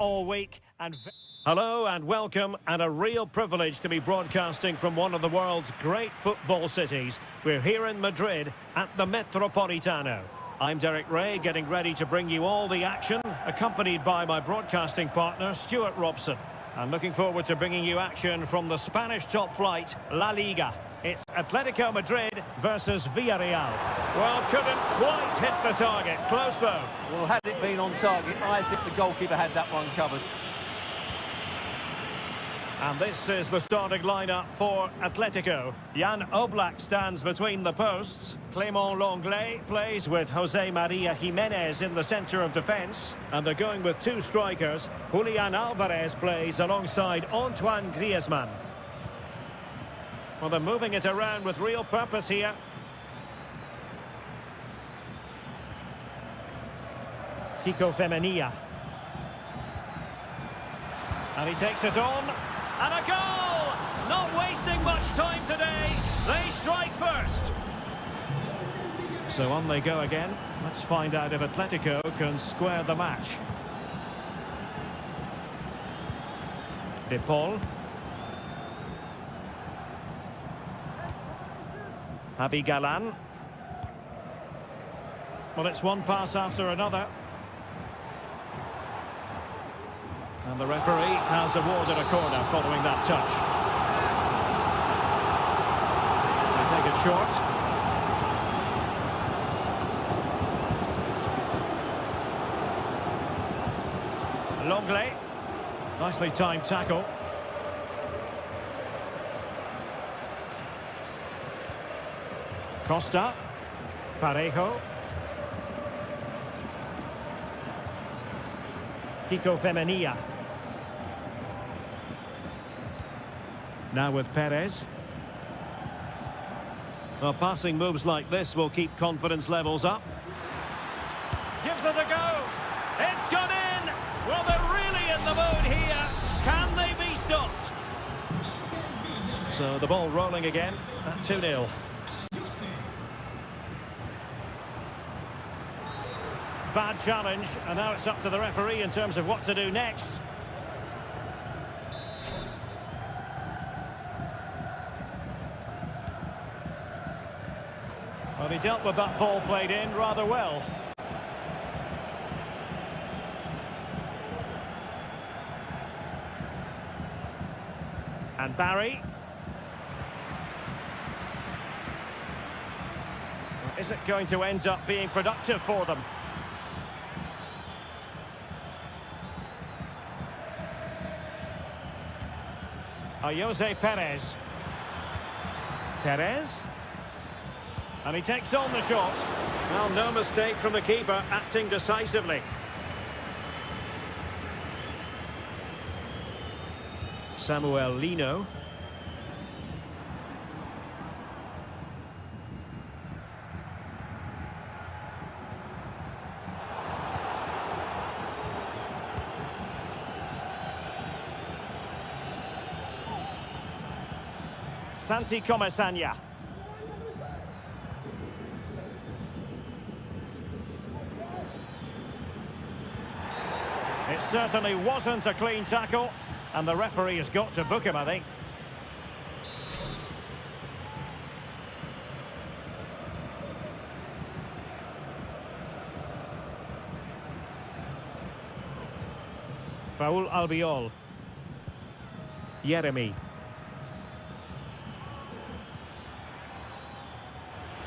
all week. Hello and welcome, and a real privilege to be broadcasting from one of the world's great football cities. We're here in Madrid at the Metropolitano. I'm Derek Ray, getting ready to bring you all the action, accompanied by my broadcasting partner, Stuart Robson. I'm looking forward to bringing you action from the Spanish top flight, La Liga. It's Atletico Madrid versus Villarreal. Well, couldn't quite hit the target. Close, though. Well, had it been on target, I think the goalkeeper had that one covered. And this is the starting lineup for Atletico. Jan Oblak stands between the posts. Clément Lenglet plays with Jose Maria Jimenez in the centre of defence. And they're going with two strikers. Julian Alvarez plays alongside Antoine Griezmann. Well, they're moving it around with real purpose here. Kiko Femenia. And he takes it on. And a goal! Not wasting much time today. They strike first. So on they go again. Let's find out if Atletico can square the match. De Paul. Javi Galan. Well, it's one pass after another. And the referee has awarded a corner following that touch. They take it short. Lenglet. Nicely timed tackle. Costa. Parejo. Kiko Femenia. Now with Perez. Well, passing moves like this will keep confidence levels up. Gives it a go. It's gone in. Well, they're really in the mood here. Can they be stopped? So the ball rolling again at 2-0. Bad challenge, and now it's up to the referee in terms of what to do next. Well, he dealt with that ball played in rather well. And Barry. Well, is it going to end up being productive for them? Jose Perez. Perez. And he takes on the shot. Well, no mistake from the keeper, acting decisively. Samuel Lino. Santi Comesaña. It certainly wasn't a clean tackle, and the referee has got to book him, I think. Raúl Albiol. Jeremy.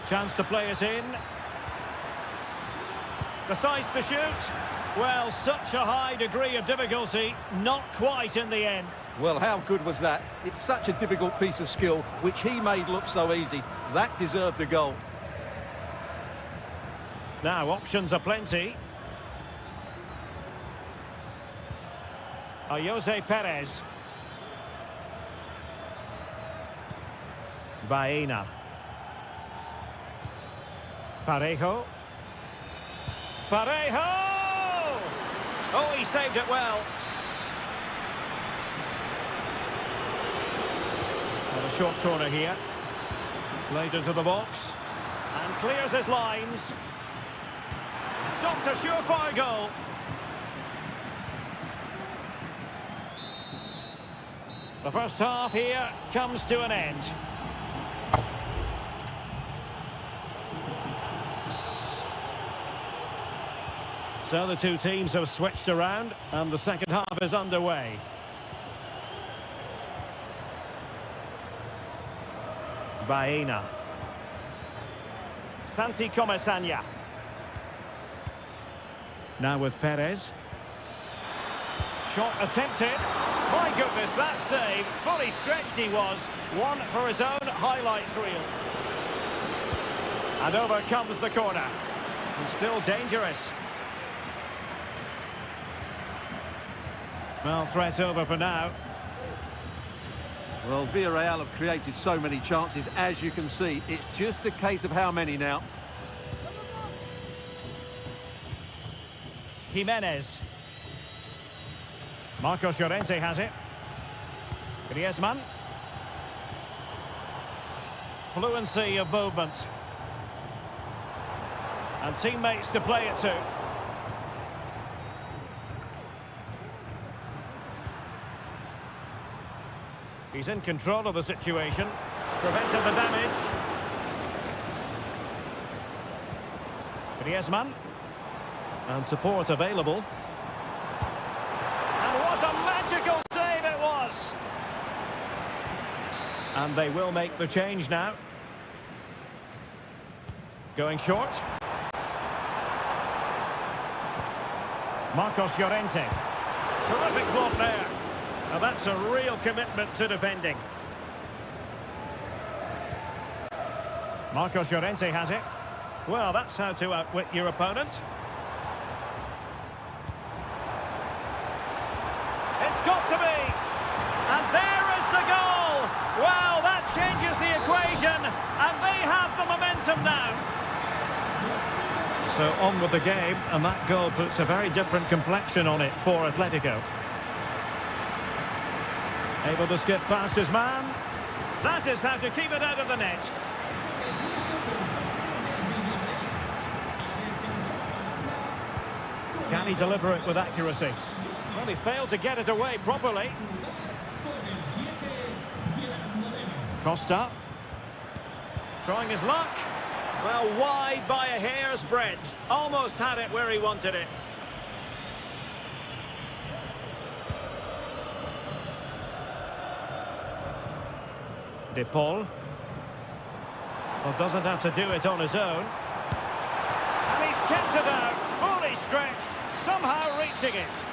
Chance to play it in. Decides to shoot. Well, such a high degree of difficulty, not quite in the end. Well, how good was that? It's such a difficult piece of skill, which he made look so easy. That deserved a goal. Now, options are plenty. Jose Perez. Baena. Parejo. Parejo! Oh, he saved it well. And a short corner here. Played into the box. And clears his lines. Stopped a surefire goal. The first half here comes to an end. So the two teams have switched around and the second half is underway. Baena. Santi Comesaña. Now with Perez. Shot attempted. My goodness, that save. Fully stretched he was. One for his own highlights reel. And over comes the corner. And still dangerous. Well, threat over for now. Well, Villarreal have created so many chances, as you can see. It's just a case of how many now. Jimenez. Marcos Llorente has it. Griezmann. Fluency of movement. And teammates to play it to. He's in control of the situation. Prevented the damage. Griezmann. And support available. And what a magical save it was! And they will make the change now. Going short. Marcos Llorente. Terrific block there. Now that's a real commitment to defending. Marcos Llorente has it. Well, that's how to outwit your opponent. It's got to be! And there is the goal! Wow, that changes the equation, and they have the momentum now. So on with the game, and that goal puts a very different complexion on it for Atletico. Able to skip past his man. That is how to keep it out of the net. Can he deliver it with accuracy? Well, he failed to get it away properly. Costa. Trying his luck. Well, wide by a hair's breadth. Almost had it where he wanted it. De Paul. Well, doesn't have to do it on his own. And he's kept it out, fully stretched, somehow reaching it.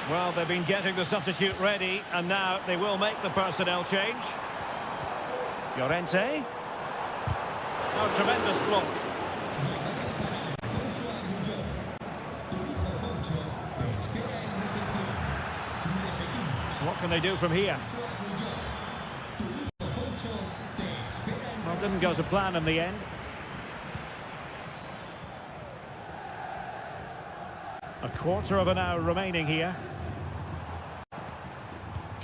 Well, they've been getting the substitute ready, and now they will make the personnel change. Llorente. Oh, tremendous block. What can they do from here? Well, didn't go to plan in the end. A quarter of an hour remaining here.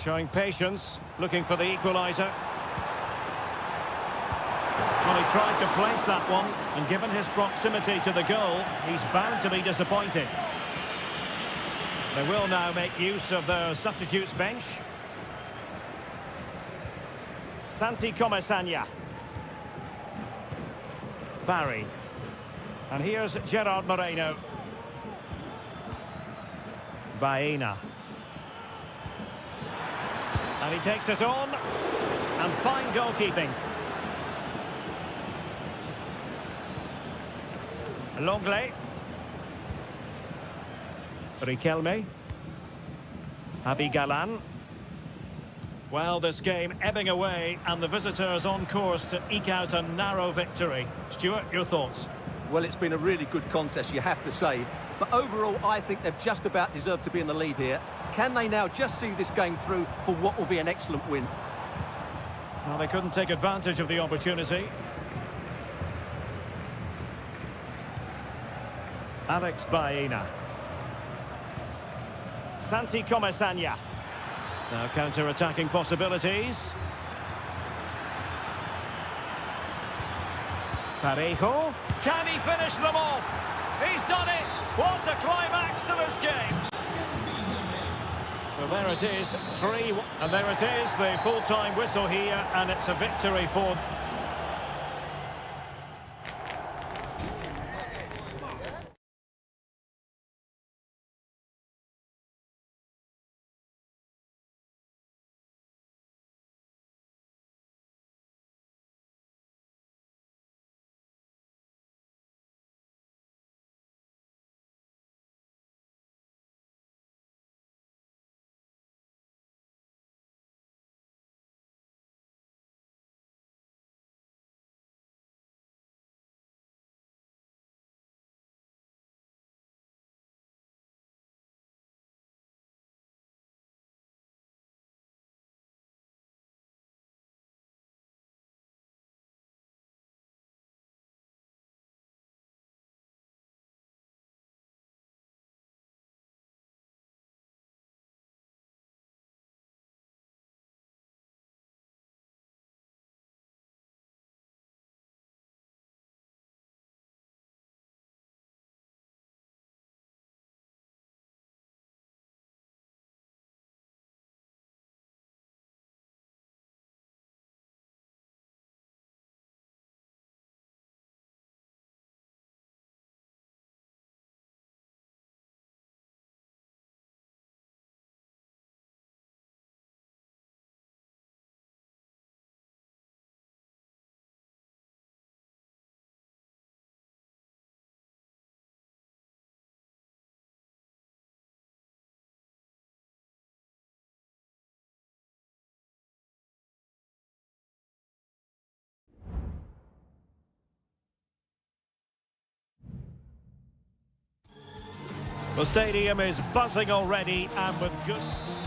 Showing patience, looking for the equaliser. Well, he tried to place that one, and given his proximity to the goal, he's bound to be disappointed. They will now make use of their substitutes bench. Santi Comesaña. Barry. And here's Gerard Moreno. Baena. And he takes it on. And fine goalkeeping. Longley. Riquelme. Abigalan. Well, this game ebbing away, and the visitors on course to eke out a narrow victory. Stuart, your thoughts? Well, it's been a really good contest, you have to say. But overall, I think they've just about deserved to be in the lead here. Can they now just see this game through for what will be an excellent win? Well, they couldn't take advantage of the opportunity. Alex Baena. Santi Comesaña. Now counter-attacking possibilities. Parejo. Can he finish them off? He's done it! What a climax to this game! So there it is, 3-1. And there it is, the full-time whistle here, and it's a victory for... The stadium is buzzing already, and with good...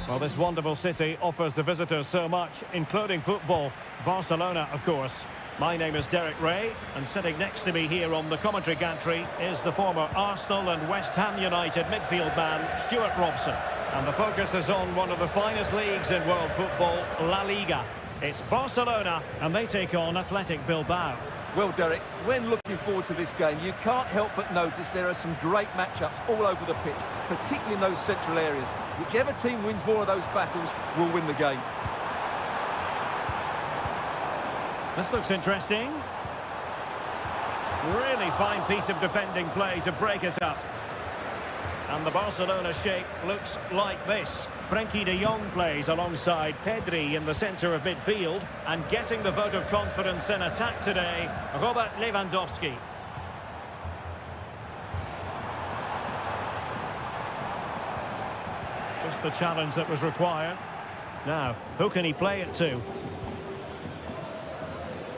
Well, this wonderful city offers the visitors so much, including football. Barcelona, of course. My name is Derek Ray, and sitting next to me here on the commentary gantry is the former Arsenal and West Ham United midfield man, Stuart Robson. And the focus is on one of the finest leagues in world football, La Liga. It's Barcelona, and they take on Athletic Bilbao. Well, Derek, when looking forward to this game, you can't help but notice there are some great matchups all over the pitch, particularly in those central areas. Whichever team wins more of those battles will win the game. This looks interesting. Really fine piece of defending play to break it up. And the Barcelona shape looks like this. Frenkie de Jong plays alongside Pedri in the centre of midfield, and getting the vote of confidence in attack today, Robert Lewandowski. Just the challenge that was required. Now, who can he play it to?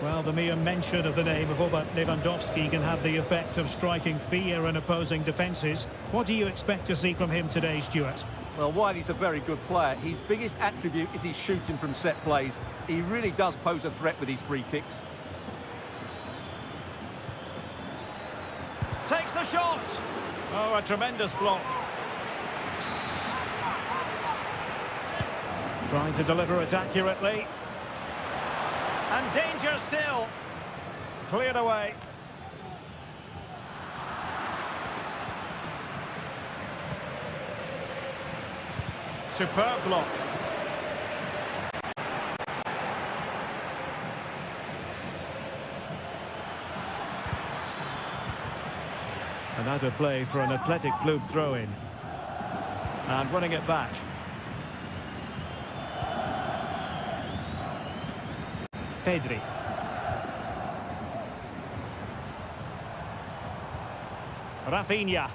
Well, the mere mention of the name of Robert Lewandowski can have the effect of striking fear in opposing defences. What do you expect to see from him today, Stuart? Well, while he's a very good player, his biggest attribute is his shooting from set plays. He really does pose a threat with his free kicks. Takes the shot! Oh, a tremendous block. Trying to deliver it accurately. And danger still. Cleared away. Superb block. And out of play for an Athletic Club throw-in. And winning it back. Pedri. Rafinha.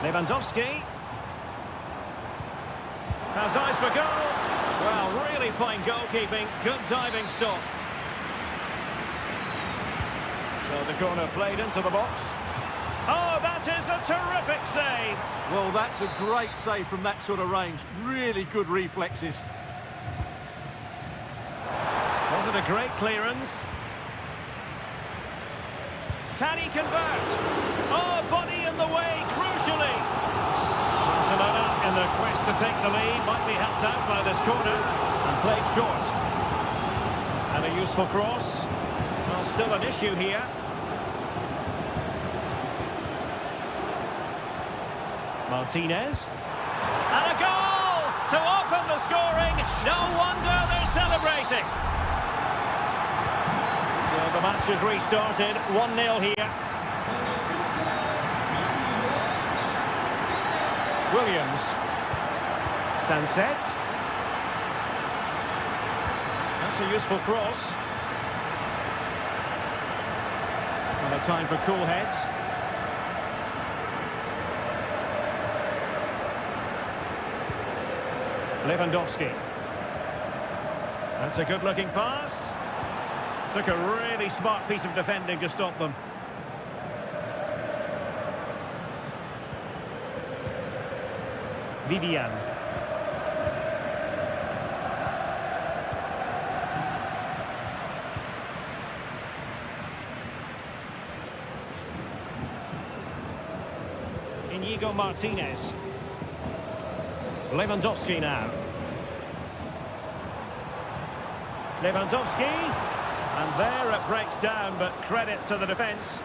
Lewandowski. Has eyes for goal. Well, really fine goalkeeping. Good diving stop. So the corner played into the box. Oh, that is a terrific save. Well, that's a great save from that sort of range. Really good reflexes. Was it a great clearance? Can he convert? Oh, body in the way, crucially. Barcelona, in their quest to take the lead, might be helped out by this corner and played short. And a useful cross. Well, still an issue here. Martinez. And a goal to open the scoring. No wonder they're celebrating. So the match has restarted. 1-0 here. Williams. Sunset. That's a useful cross. And a time for cool heads. Lewandowski. That's a good-looking pass. Took a really smart piece of defending to stop them. Vivian. Inigo Martinez. Lewandowski now. Lewandowski. And there it breaks down, but credit to the defence.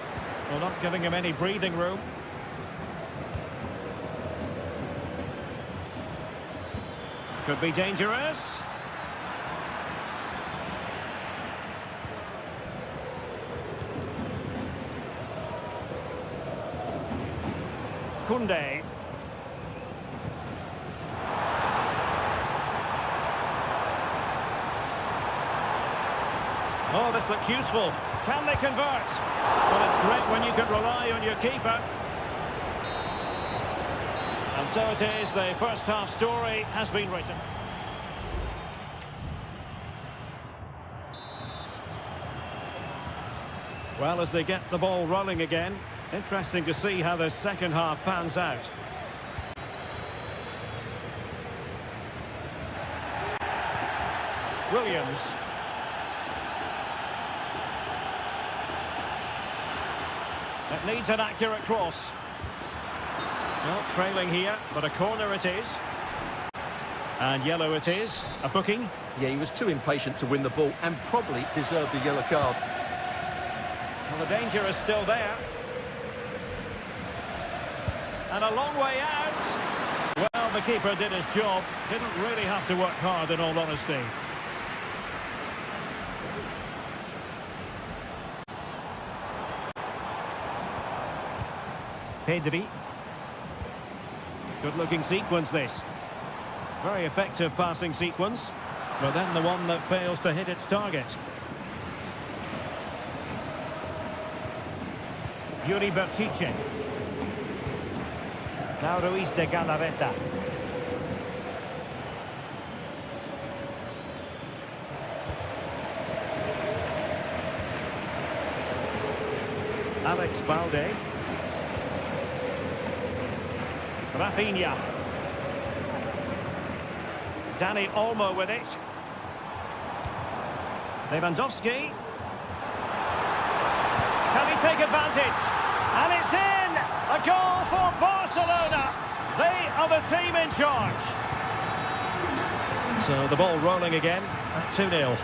Well, not giving him any breathing room. Could be dangerous. Kunde. Oh, this looks useful. Can they convert? Well, it's great when you can rely on your keeper. And so it is, the first half story has been written. Well, as they get the ball rolling again, interesting to see how the second half pans out. Williams. It needs an accurate cross. Well, trailing here, but a corner it is. And yellow it is. A booking. Yeah, he was too impatient to win the ball and probably deserved a yellow card. Well, the danger is still there. And a long way out. Well, the keeper did his job. Didn't really have to work hard, in all honesty. Pedri. Good-looking sequence, this. Very effective passing sequence, but then the one that fails to hit its target. Yuri Berchiche. Now Ruiz de Galarreta. Alex Balde. Rafinha. Dani Olmo with it. Lewandowski. Can he take advantage? And it's in! A goal for Barcelona. They are the team in charge. So the ball rolling again at 2-0.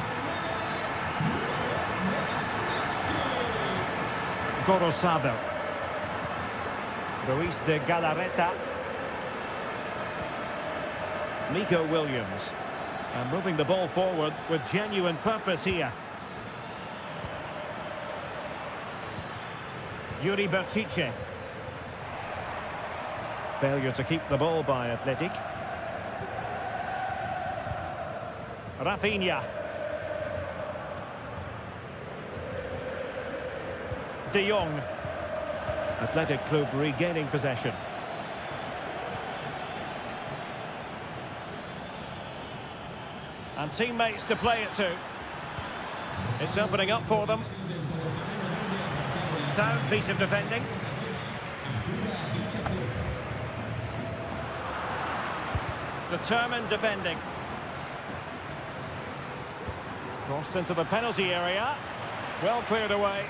Gorosado. Ruiz de Galarreta. Nico Williams. And moving the ball forward with genuine purpose here. Yuri Berchiche. Failure to keep the ball by Athletic. Rafinha. De Jong. Athletic Club regaining possession. And teammates to play it to. It's opening up for them. Sound piece of defending. Determined defending. Crossed into the penalty area. Well cleared away.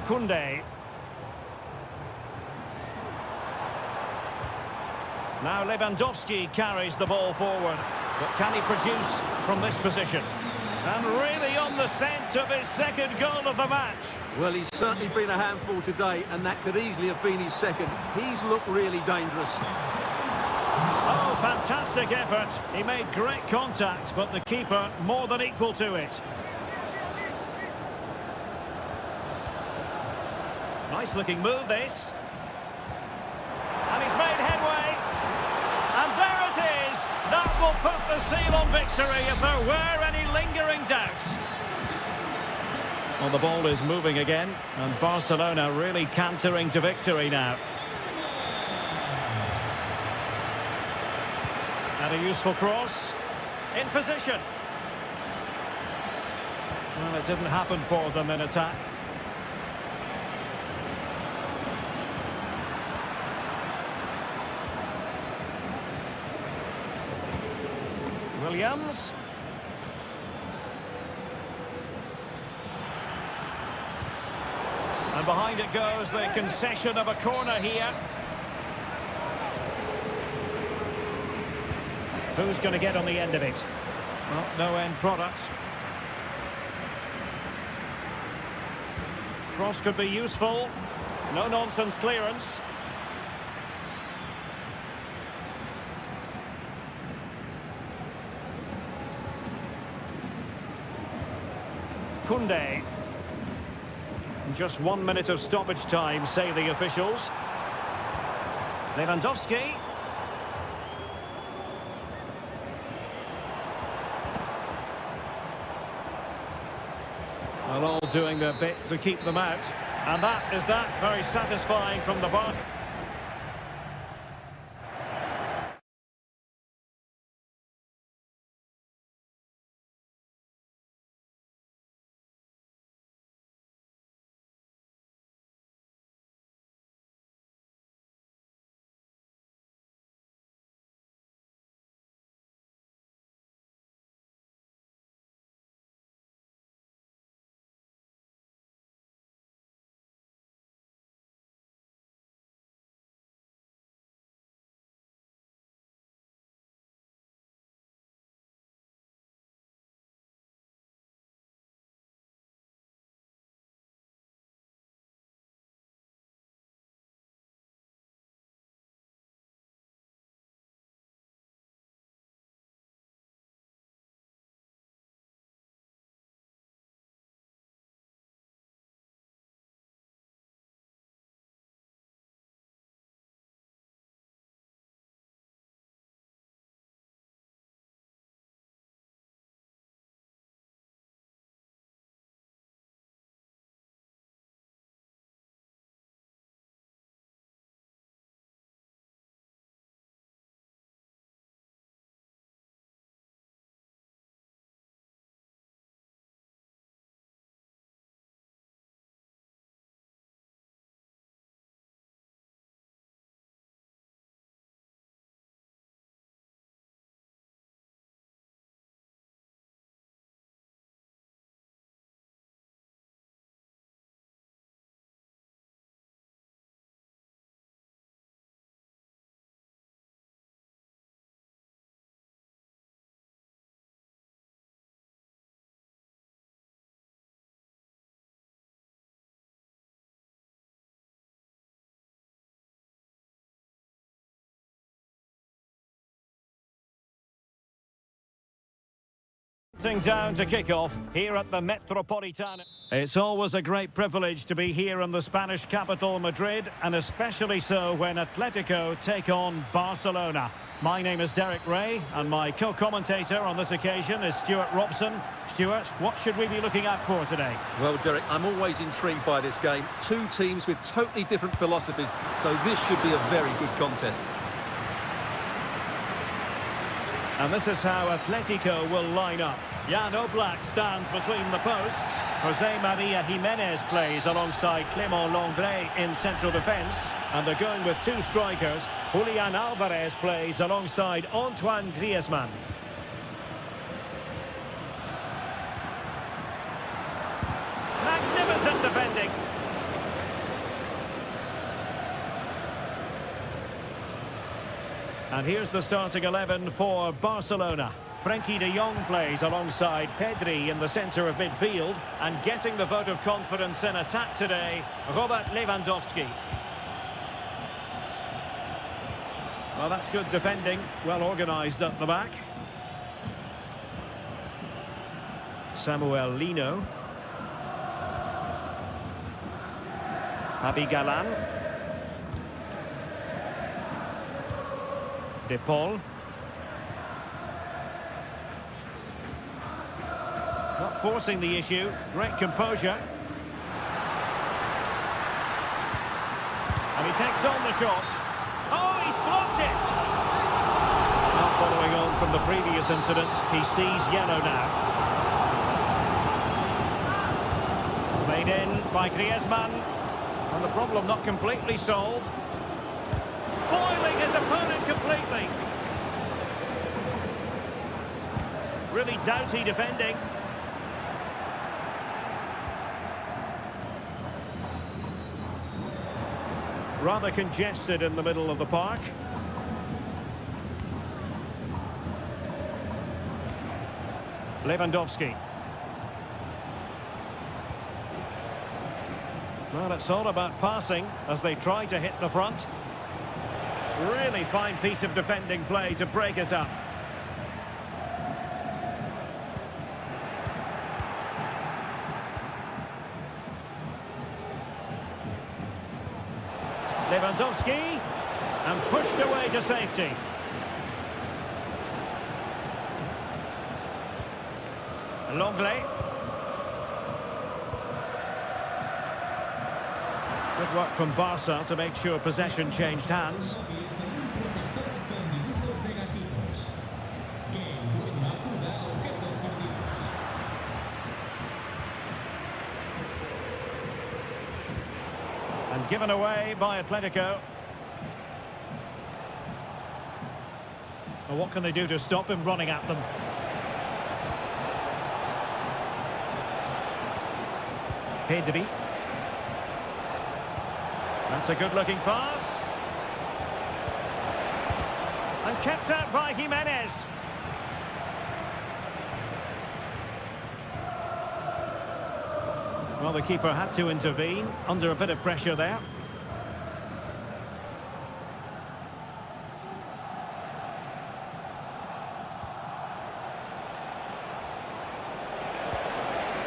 Kunde. Now Lewandowski carries the ball forward. But can he produce from this position? And really on the scent of his second goal of the match. Well, he's certainly been a handful today, and that could easily have been his second. He's looked really dangerous. Oh, fantastic effort. He made great contact, but the keeper more than equal to it. Nice looking move, this. And he's made headway. And there it is. That will put the seal on victory if there were any lingering doubts. Well, the ball is moving again, and Barcelona really cantering to victory now. And a useful cross. In position. Well, it didn't happen for them in attack. Williams. And behind it goes the concession of a corner here. Who's going to get on the end of it? Well, no end product. Cross could be useful. No-nonsense clearance. Koundé. Just 1 minute of stoppage time, say the officials. Lewandowski. Well, all doing their bit to keep them out. And that is that, very satisfying from the bar. Down to kick-off here at the Metropolitano. It's always a great privilege to be here in the Spanish capital, Madrid, and especially so when Atletico take on Barcelona. My name is Derek Ray, and my co-commentator on this occasion is Stuart Robson. Stuart, what should we be looking out for today? Well, Derek, I'm always intrigued by this game. Two teams with totally different philosophies, so this should be a very good contest. And this is how Atletico will line up. Jan Oblak stands between the posts. Jose Maria Jimenez plays alongside Clément Lenglet in central defence. And they're going with two strikers. Julian Alvarez plays alongside Antoine Griezmann. Magnificent defending. And here's the starting 11 for Barcelona. Frenkie de Jong plays alongside Pedri in the centre of midfield. And getting the vote of confidence in attack today, Robert Lewandowski. Well, that's good defending, well organised at the back. Samuel Lino. Javi Galan. De Paul. Not forcing the issue, great composure. And he takes on the shot. Oh, he's blocked it! Not following on from the previous incident, he sees yellow now. Played in by Griezmann. And the problem not completely solved. Foiling his opponent completely. Really doughty defending. Rather congested in the middle of the park. Lewandowski. Well, it's all about passing as they try to hit the front. Really fine piece of defending play to break us up. Lewandowski, and pushed away to safety. Longley. Good work from Barca to make sure possession changed hands. And given away by Atletico. Well, what can they do to stop him running at them? Pedri. That's a good-looking pass. And kept out by Jimenez. Well, the keeper had to intervene, under a bit of pressure there.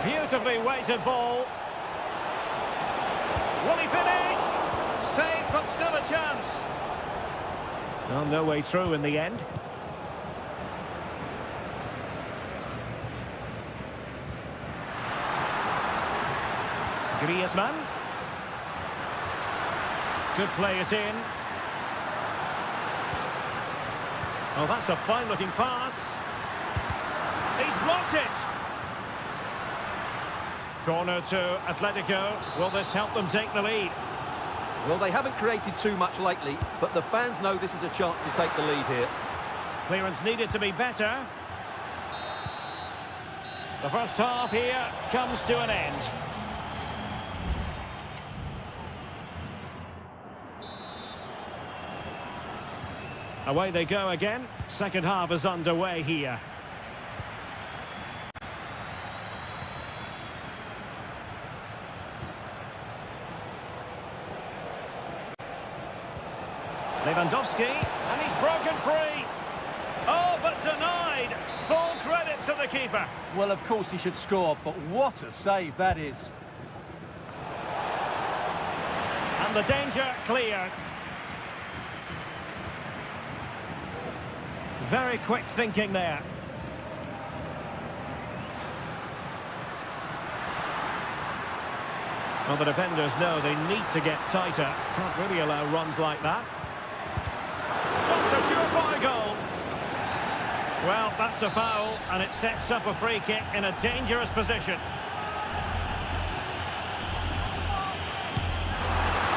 Beautifully weighted ball. Will he finish? Save, but still a chance. Well, no way through in the end. Griezmann. Could play it in. Oh, that's a fine-looking pass. He's blocked it. Corner to Atletico. Will this help them take the lead? Well, they haven't created too much lately, but the fans know this is a chance to take the lead here. Clearance needed to be better. The first half here comes to an end. Away they go again. Second half is underway here. Lewandowski, and he's broken free. Oh, but denied. Full credit to the keeper. Well, of course he should score, but what a save that is. And the danger cleared. Very quick thinking there. Well, the defenders know they need to get tighter. Can't really allow runs like that. That's a surefire goal. Well, that's a foul, and it sets up a free kick in a dangerous position.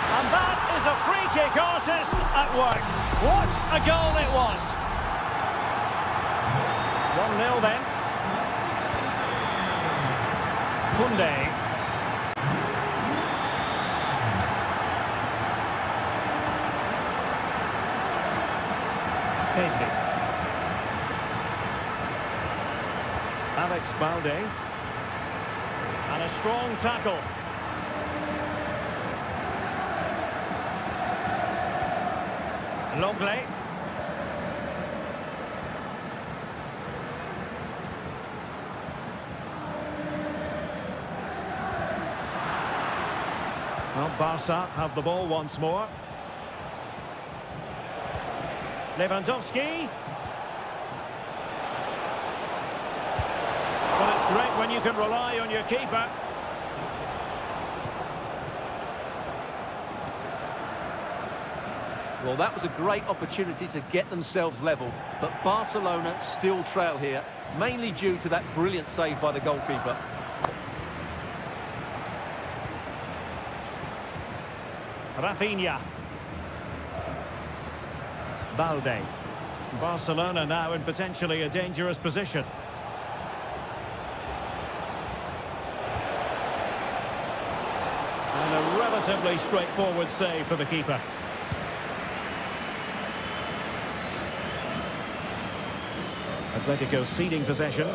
And that is a free kick artist at work. What a goal it was. 1-0 then. Koundé. Pedri. Alex Balde. And a strong tackle. Longley. Well, Barca have the ball once more. Lewandowski. Well, it's great when you can rely on your keeper. Well, that was a great opportunity to get themselves level, but Barcelona still trail here, mainly due to that brilliant save by the goalkeeper. Rafinha. Balde. Barcelona now in potentially a dangerous position. And a relatively straightforward save for the keeper. Atletico ceding possession.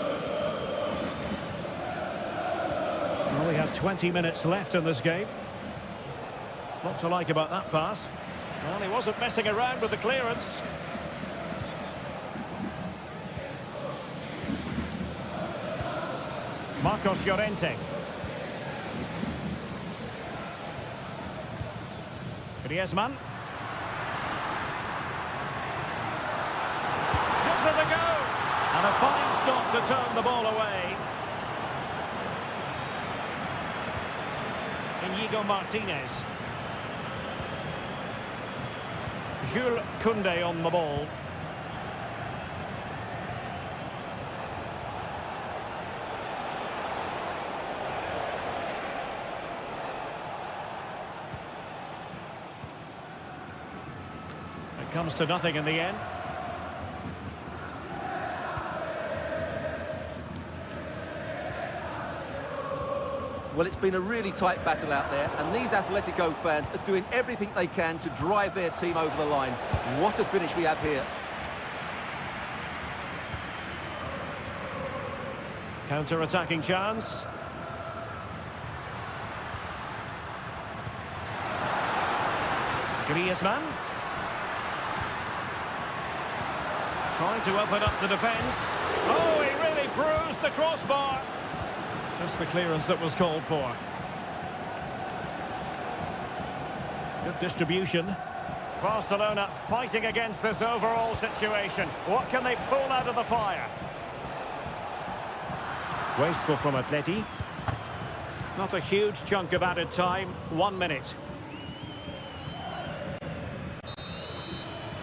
Well, we have 20 minutes left in this game. Not to like about that pass. Well, he wasn't messing around with the clearance. Marcos Llorente. Griezmann. Gives it a go. And a fine stop to turn the ball away. Inigo Martinez. Jules Koundé on the ball. It comes to nothing in the end. Well, it's been a really tight battle out there, and these Atletico fans are doing everything they can to drive their team over the line. What a finish we have here. Counter-attacking chance. Griezmann. Trying to open up the defence. Oh, he really bruised the crossbar. Just the clearance that was called for. Good distribution. Barcelona fighting against this overall situation. What can they pull out of the fire? Wasteful from Atleti. Not a huge chunk of added time. 1 minute.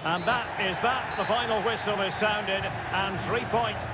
And that is that. The final whistle is sounded and 3 points.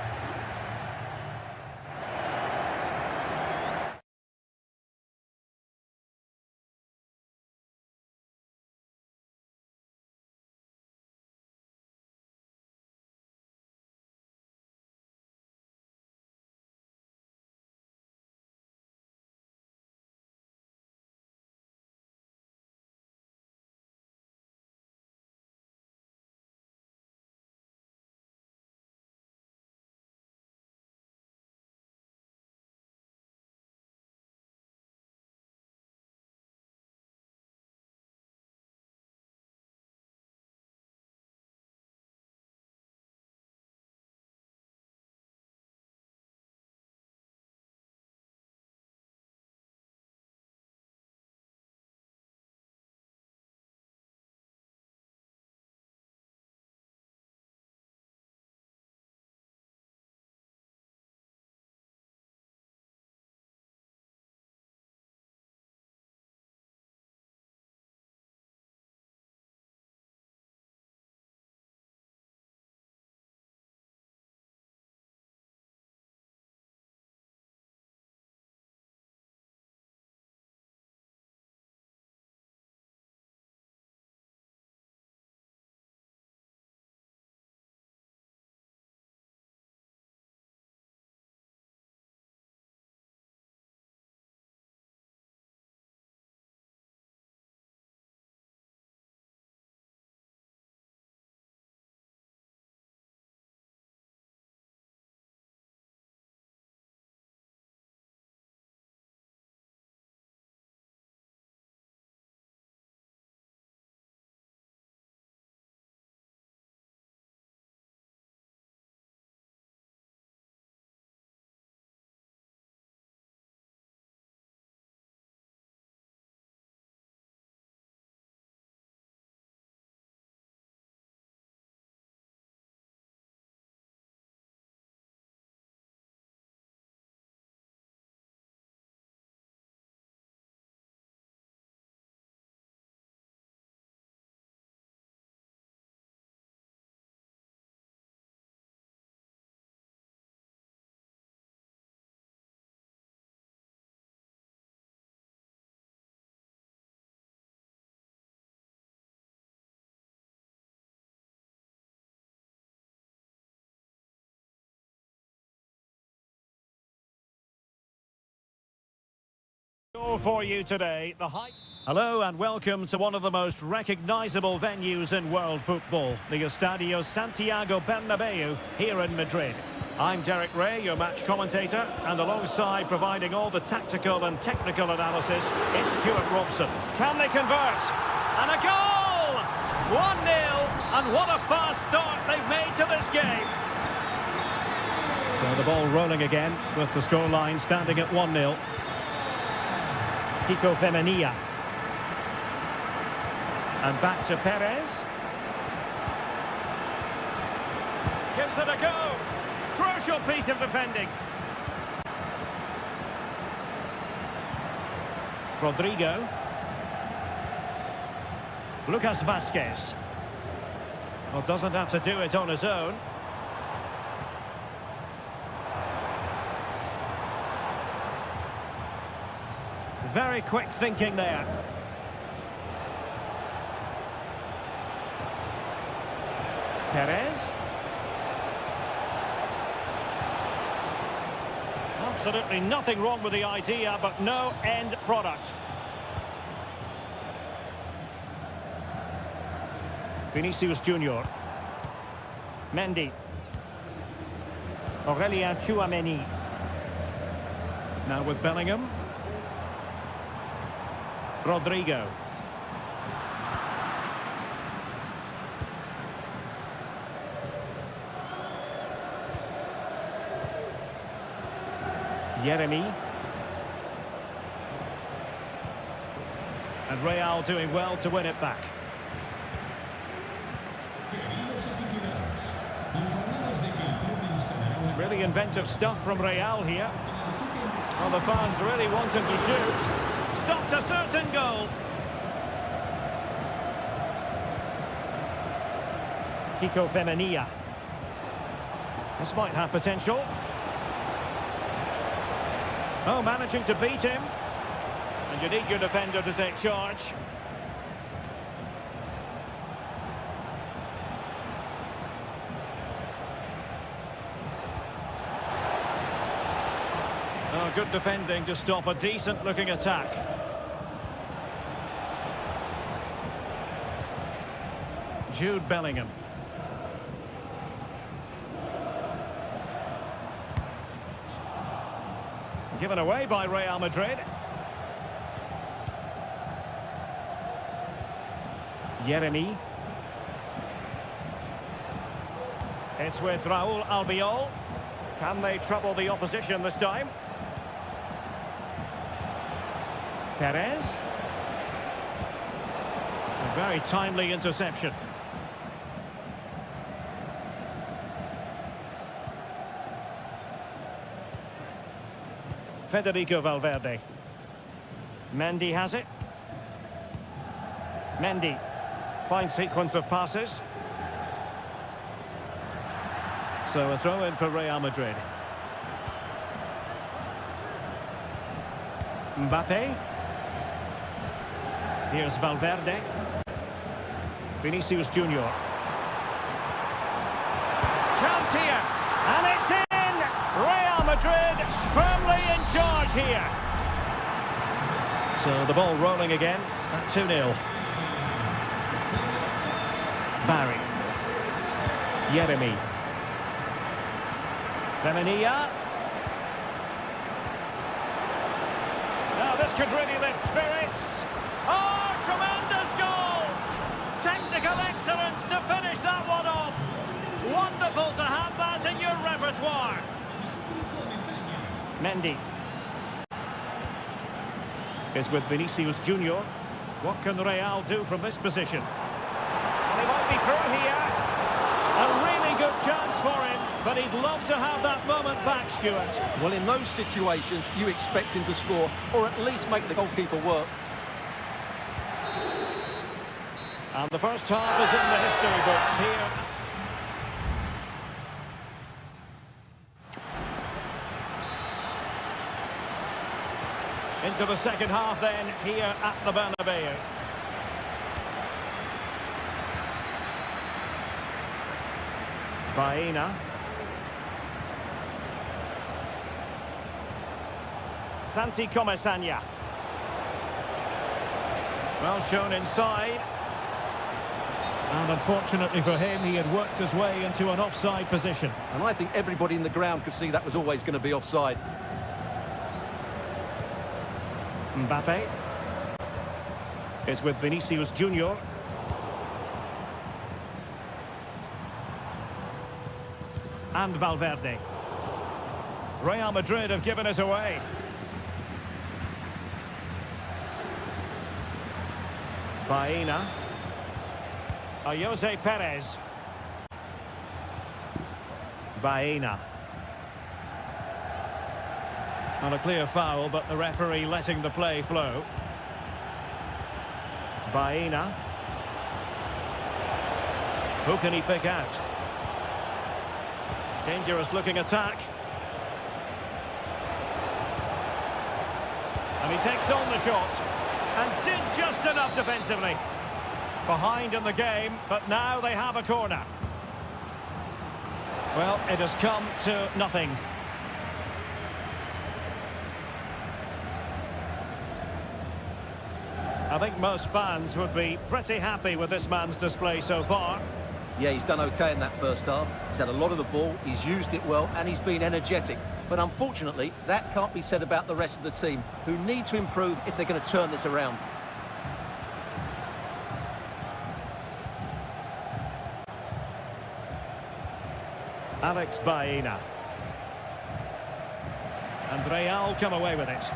All for you today, the hype. Hello and welcome to one of the most recognisable venues in world football, the Estadio Santiago Bernabeu here in Madrid. I'm Derek Ray, your match commentator, and alongside providing all the tactical and technical analysis, it's Stuart Robson. Can they convert? And a goal! 1-0, and what a fast start they've made to this game. So the ball rolling again, with the scoreline standing at 1-0. Kiko Femenia. And back to Perez. Gives it a go. Crucial piece of defending. Rodrigo. Lucas Vasquez. Well, doesn't have to do it on his own. Very quick thinking there. Perez. Absolutely nothing wrong with the idea, but no end product. Vinicius Junior. Mendy. Aurelien Tchouameni. Now with Bellingham. Rodrigo. Jeremy. And Real doing well to win it back. Really inventive stuff from Real here. Well, the fans really wanting to shoot. Stopped a certain goal. Kiko Femenia. This might have potential. Oh, managing to beat him. And you need your defender to take charge. Oh, good defending to stop a decent-looking attack. Jude Bellingham. Given away by Real Madrid. Jeremy. It's with Raúl Albiol. Can they trouble the opposition this time? Perez. A very timely interception. Federico Valverde. Mendy has it. Mendy. Fine sequence of passes. So a throw in for Real Madrid. Mbappe. Here's Valverde. Vinicius Junior. Chance here. And it's in! Real Madrid firmly in charge here. So the ball rolling again at 2-0. Barry. Jeremy. Femenia. Now this could really lift spirits. Oh, tremendous goal! Technical excellence to finish that one off. Wonderful to have that in your repertoire. Mendy. Is with Vinicius Junior. What can Real do from this position? And he might be through here. A really good chance for him, but he'd love to have that moment back, Stuart. Well, in those situations, you expect him to score, or at least make the goalkeeper work. And the first half is in the history books here. Into the second half then, here at the Bernabeu. Baena. Santi Comesaña. Well shown inside. And unfortunately for him, he had worked his way into an offside position. And I think everybody in the ground could see that was always going to be offside. Mbappe is with Vinicius Junior. And Valverde. Real Madrid have given us away. Baena. Jose Perez. Baena. Not a clear foul, but the referee letting the play flow. Baena. Who can he pick out? Dangerous looking attack. And he takes on the shot. And did just enough defensively. Behind in the game, but now they have a corner. Well, it has come to nothing. I think most fans would be pretty happy with this man's display so far. Yeah, he's done okay in that first half. He's had a lot of the ball, he's used it well, and he's been energetic. But unfortunately, that can't be said about the rest of the team, who need to improve if they're going to turn this around. Alex Baena. And Real come away with it.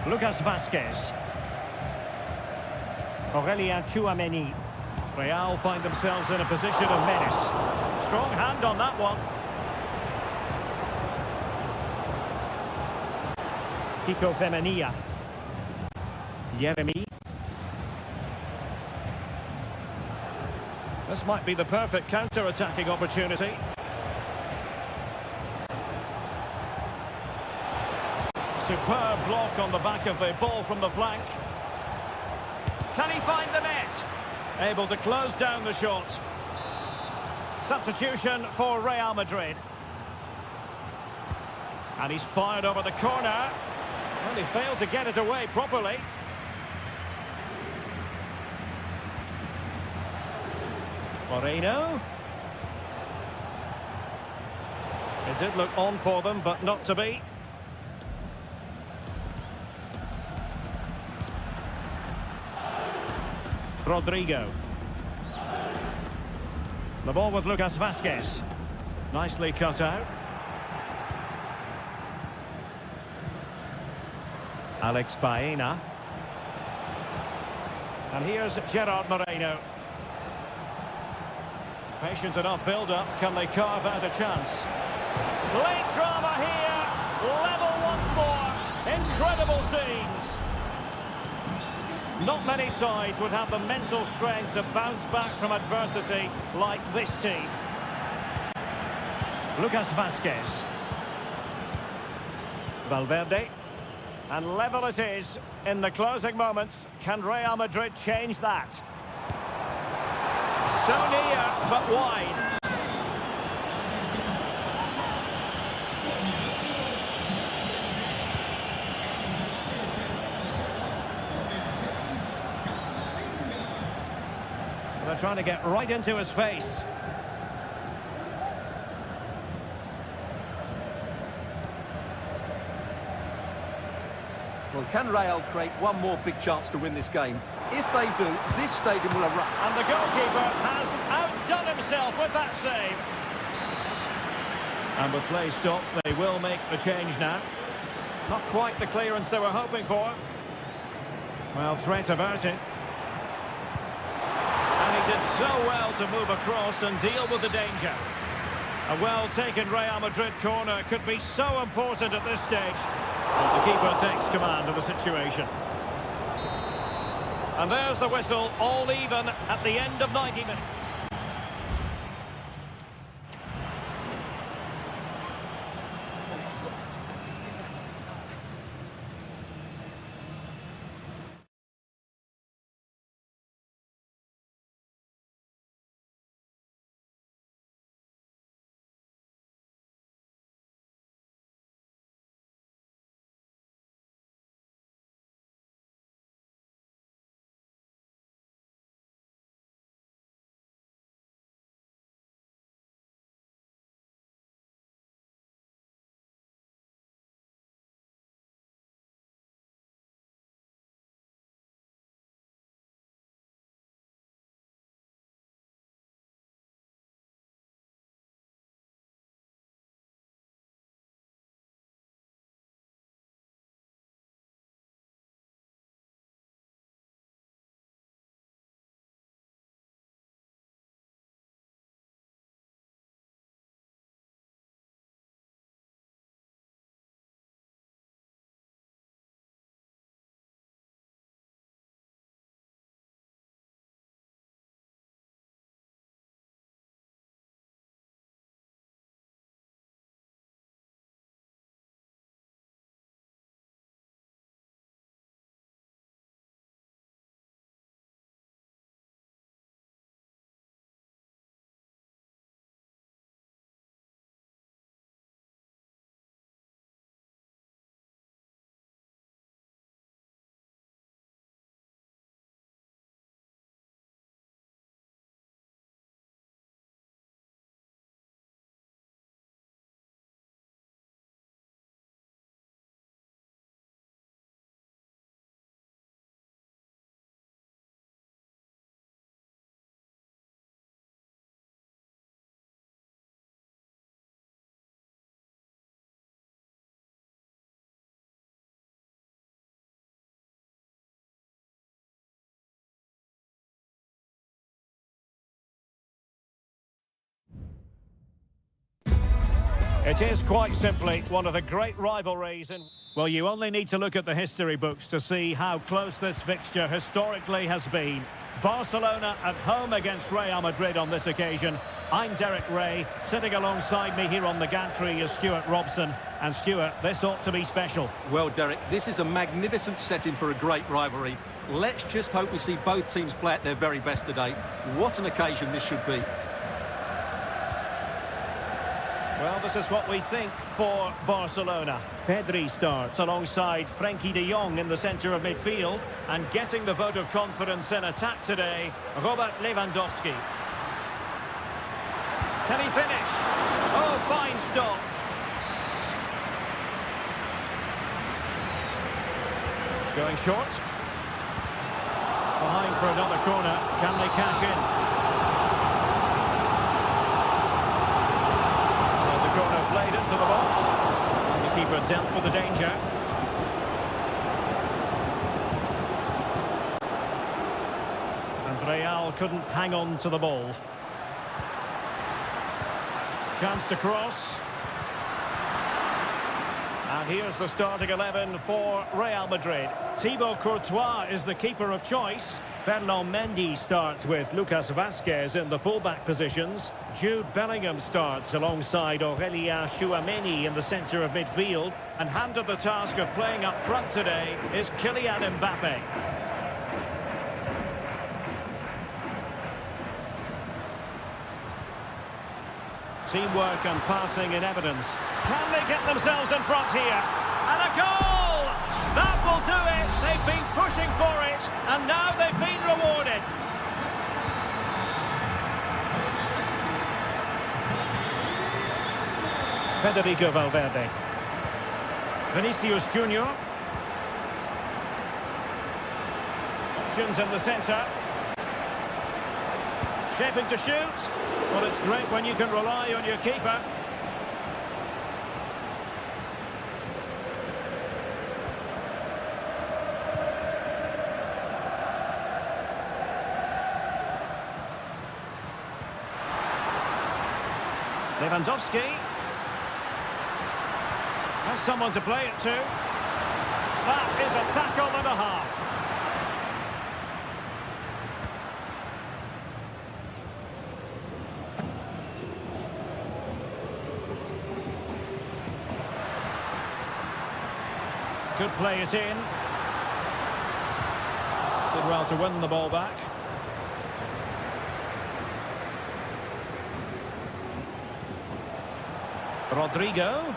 Lucas Vazquez. Aurelien Tchouameni. Real find themselves in a position of menace. Strong hand on that one. Kiko Femenia. Yeremi. This might be the perfect counter-attacking opportunity. Superb block on the back of the ball from the flank. Can he find the net? Able to close down the shot. Substitution for Real Madrid. And he's fired over the corner. Well, he failed to get it away properly. Moreno. It did look on for them, but not to be. Rodrigo. The ball with Lucas Vazquez. Nicely cut out. Alex Baena. And here's Gerard Moreno. Patient enough build-up. Can they carve out a chance? Late drama here. Level once more. Incredible scenes. Not many sides would have the mental strength to bounce back from adversity like this team. Lucas Vazquez. Valverde. And level it is in the closing moments. Can Real Madrid change that? So near, but wide. They're trying to get right into his face. Well, can Real create one more big chance to win this game? If they do, this stadium will erupt. And the goalkeeper has outdone himself with that save. And with play stopped, they will make the change now. Not quite the clearance they were hoping for. Well, threat averted. And he did so well to move across and deal with the danger. A well-taken Real Madrid corner could be so important at this stage. But the keeper takes command of the situation. And there's the whistle, all even at the end of 90 minutes. It is quite simply one of the great rivalries in... Well, you only need to look at the history books to see how close this fixture historically has been. Barcelona at home against Real Madrid on this occasion. I'm Derek Ray. Sitting alongside me here on the gantry is Stuart Robson. And Stuart, this ought to be special. Well, Derek, this is a magnificent setting for a great rivalry. Let's just hope we see both teams play at their very best today. What an occasion this should be. Well, this is what we think for Barcelona. Pedri starts alongside Frenkie de Jong in the centre of midfield. And getting the vote of confidence in attack today, Robert Lewandowski. Can he finish? Oh, fine stop. Going short. Behind for another corner. Can they cash in? Played into the box. And the keeper dealt with the danger. And Real couldn't hang on to the ball. Chance to cross. And here's the starting 11 for Real Madrid. Thibaut Courtois is the keeper of choice. Fernand Mendy starts with Lucas Vazquez in the fullback positions. Jude Bellingham starts alongside Aurélien Tchouaméni in the centre of midfield. And handed the task of playing up front today is Kylian Mbappe. Teamwork and passing in evidence. Can they get themselves in front here? And a goal! That will do it! They've been pushing for it, and now they've been rewarded. Federico Valverde. Vinicius Junior. Options in the centre. Shaping to shoot. Well, it's great when you can rely on your keeper. Lewandowski has someone to play it to. That is a tackle and a half. Could play it in. Did well to win the ball back. Rodrigo.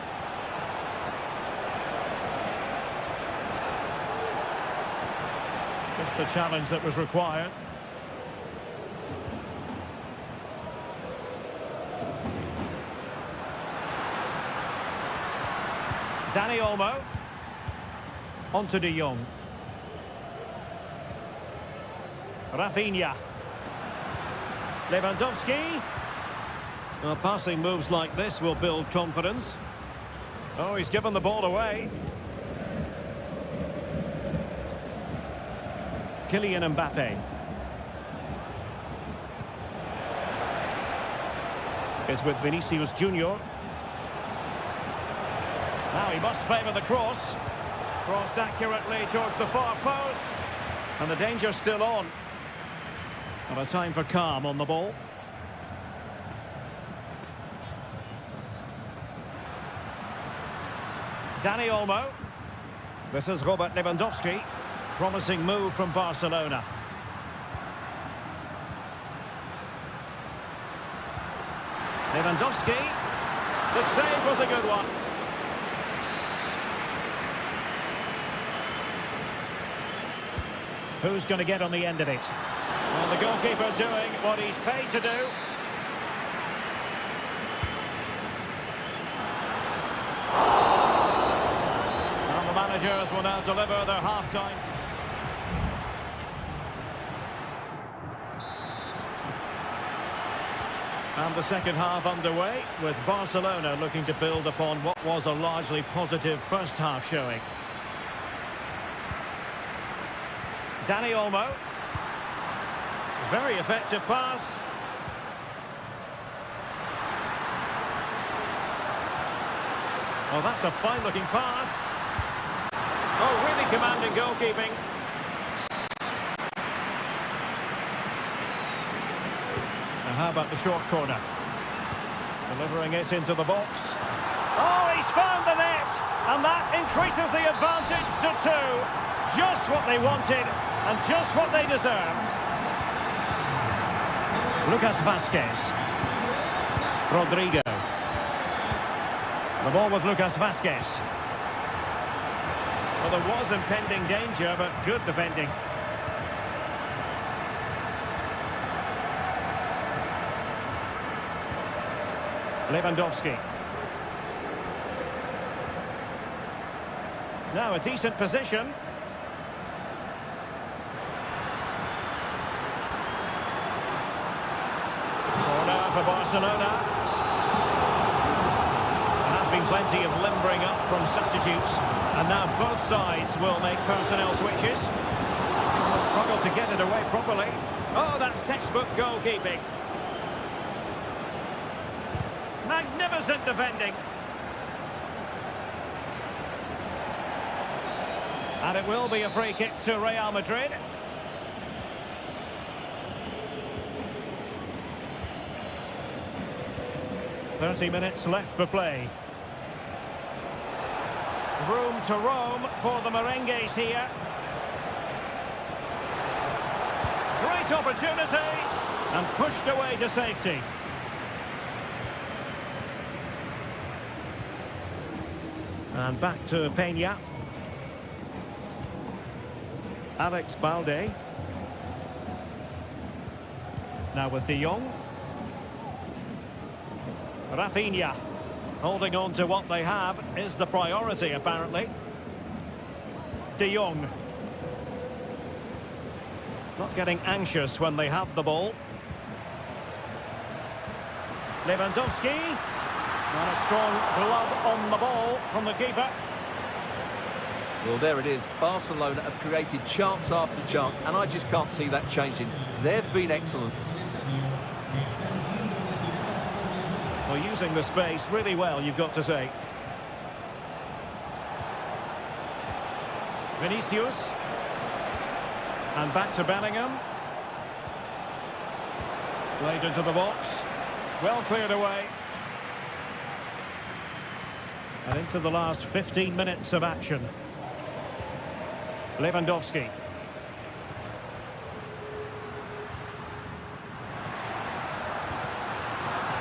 Just the challenge that was required. Dani Olmo. On to de Jong. Rafinha. Lewandowski. Well, passing moves like this will build confidence. Oh, he's given the ball away. Kylian Mbappe. Is with Vinicius Junior. Now he must favour the cross. Crossed accurately towards the far post. And the danger's still on. And a time for calm on the ball. Dani Olmo. This is Robert Lewandowski. Promising move from Barcelona. Lewandowski. The save was a good one. Who's going to get on the end of it? Well, the goalkeeper doing what he's paid to do. And the managers will now deliver their half-time. And the second half underway, with Barcelona looking to build upon what was a largely positive first half showing. Dani Olmo. Very effective pass. Oh, that's a fine-looking pass. Oh, really commanding goalkeeping. Now, how about the short corner? Delivering it into the box. Oh, he's found the net! And that increases the advantage to 2. Just what they wanted, and just what they deserve. Lucas Vazquez. Rodrigo. The ball with Lucas Vazquez. Well, there was impending danger, but good defending. Lewandowski. Now a decent position. Corner for Barcelona. There has been plenty of limbering up from substitutes. And now both sides will make personnel switches. They'll struggle to get it away properly. Oh, that's textbook goalkeeping. Magnificent defending. And it will be a free kick to Real Madrid. "30 minutes left for play. Room to roam for the merengues here. Great opportunity. And pushed away to safety. And back to Peña. Alex Balde. Now with De Jong. Rafinha. Holding on to what they have is the priority, apparently. De Jong. Not getting anxious when they have the ball. Lewandowski. And a strong glove on the ball from the keeper. Well, there it is. Barcelona have created chance after chance, and I just can't see that changing. They've been excellent. Well, using the space really well, you've got to say. Vinicius. And back to Bellingham. Played into the box. Well cleared away. And into the last 15 minutes of action. Lewandowski.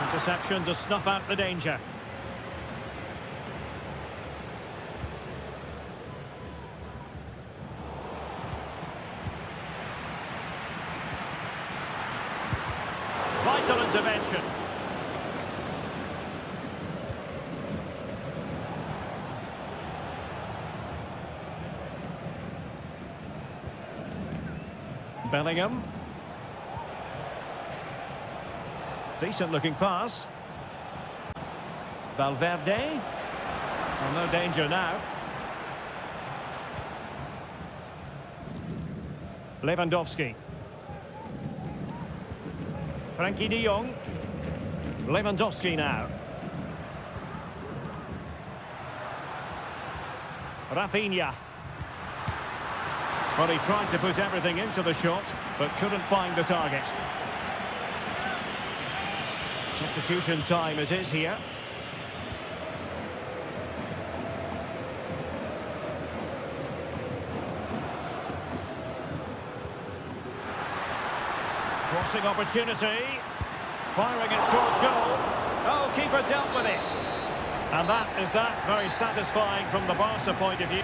Interception to snuff out the danger. Vital intervention. Bellingham. Decent looking pass. Valverde. Well, no danger now. Lewandowski. Frankie de Jong. Lewandowski now. Rafinha. Well, he tried to put everything into the shot, but couldn't find the target. Substitution time it is here. Crossing opportunity. Firing it towards goal. Oh, keeper dealt with it. And that is that. Very satisfying from the Barca point of view.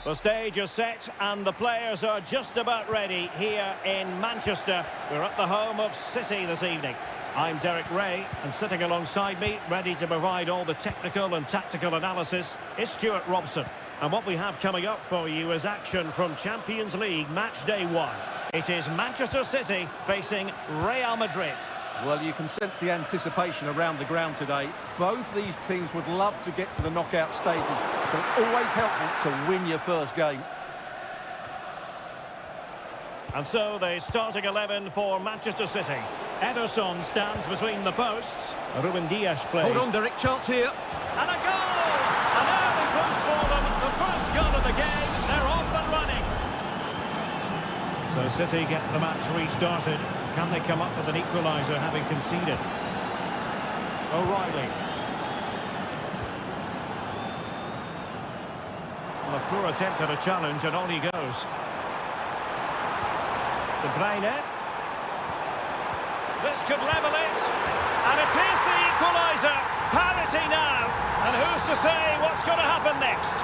The stage is set and the players are just about ready here in Manchester. We're at the home of City this evening. I'm Derek Ray, and sitting alongside me, ready to provide all the technical and tactical analysis, is Stuart Robson. And what we have coming up for you is action from Champions League match day 1. It is Manchester City facing Real Madrid. Well, you can sense the anticipation around the ground today. Both these teams would love to get to the knockout stages, so it's always helpful to win your first game. And so the starting 11 for Manchester City. Ederson stands between the posts. Ruben Dias plays. Hold on, Derek, chance here. And a goal! An early boost for them. The first goal of the game. They're off and running. So City get the match restarted. Can they come up with an equaliser having conceded? O'Reilly. Well, a poor attempt at a challenge and on he goes. De Bruyne. This could level it. And it is the equaliser. Parity now. And who's to say what's going to happen next?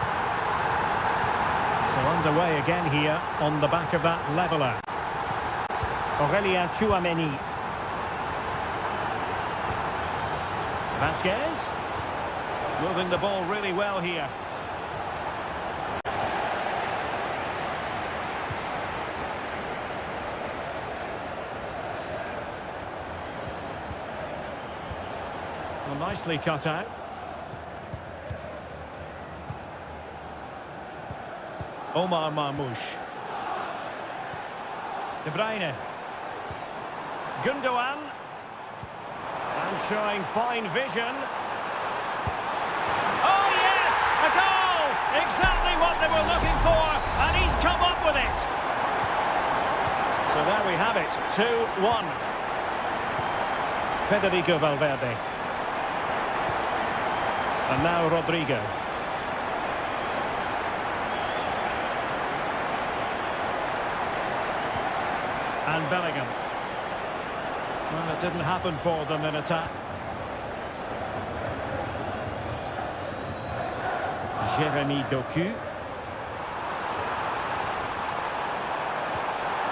So underway again here on the back of that leveller. Aurelien Tchouameni. Vasquez. Moving the ball really well here. Well, nicely cut out. Omar Marmoush. De Bruyne. Gundogan. And showing fine vision. Oh yes! A goal! Exactly what they were looking for, and he's come up with it. So there we have it, 2-1. Federico Valverde. And now Rodrigo. And Bellingham. Well, it didn't happen for them in attack. Jeremy Doku.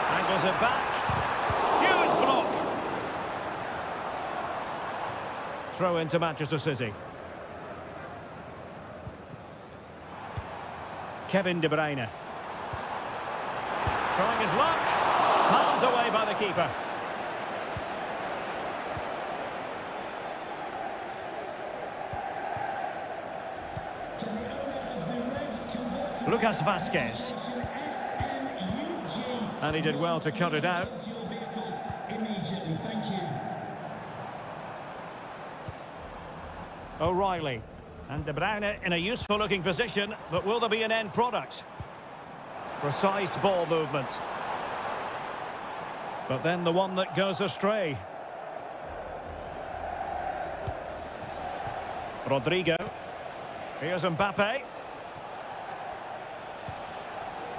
Angles it back. Huge block. Throw into Manchester City. Kevin De Bruyne. Trying his luck. Palmed away by the keeper. Lucas Vasquez. And he did well to cut it out. O'Reilly. And De Bruyne in a useful looking position, but will there be an end product? Precise ball movement. But then the one that goes astray. Rodrigo. Here's Mbappe.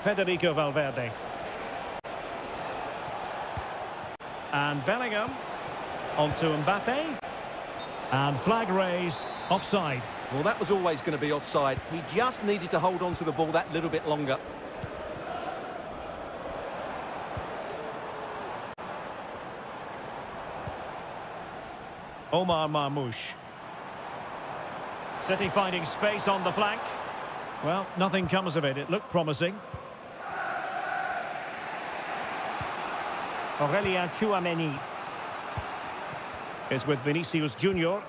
Federico Valverde. And Bellingham. Onto Mbappe. And flag raised. Offside. Well, that was always going to be offside. He just needed to hold on to the ball that little bit longer. Omar Marmoush. City finding space on the flank. Well, nothing comes of it. It looked promising. Aurelien Tchouameni is with Vinicius Junior.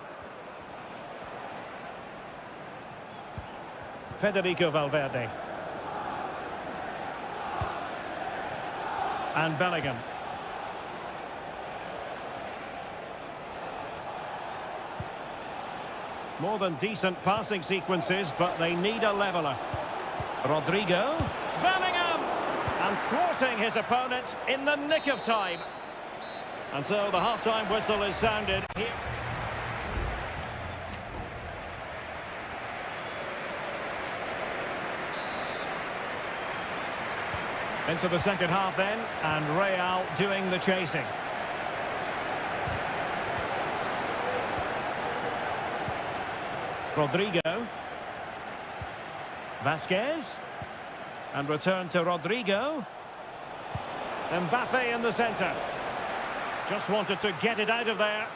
Federico Valverde. And Bellingham. More than decent passing sequences, but they need a leveller. Rodrigo. Bellingham! And thwarting his opponent in the nick of time. And so the half-time whistle is sounded here. Into the second half then, and Real doing the chasing. Rodrigo. Vasquez. And return to Rodrigo. Mbappe in the centre. Just wanted to get it out of there.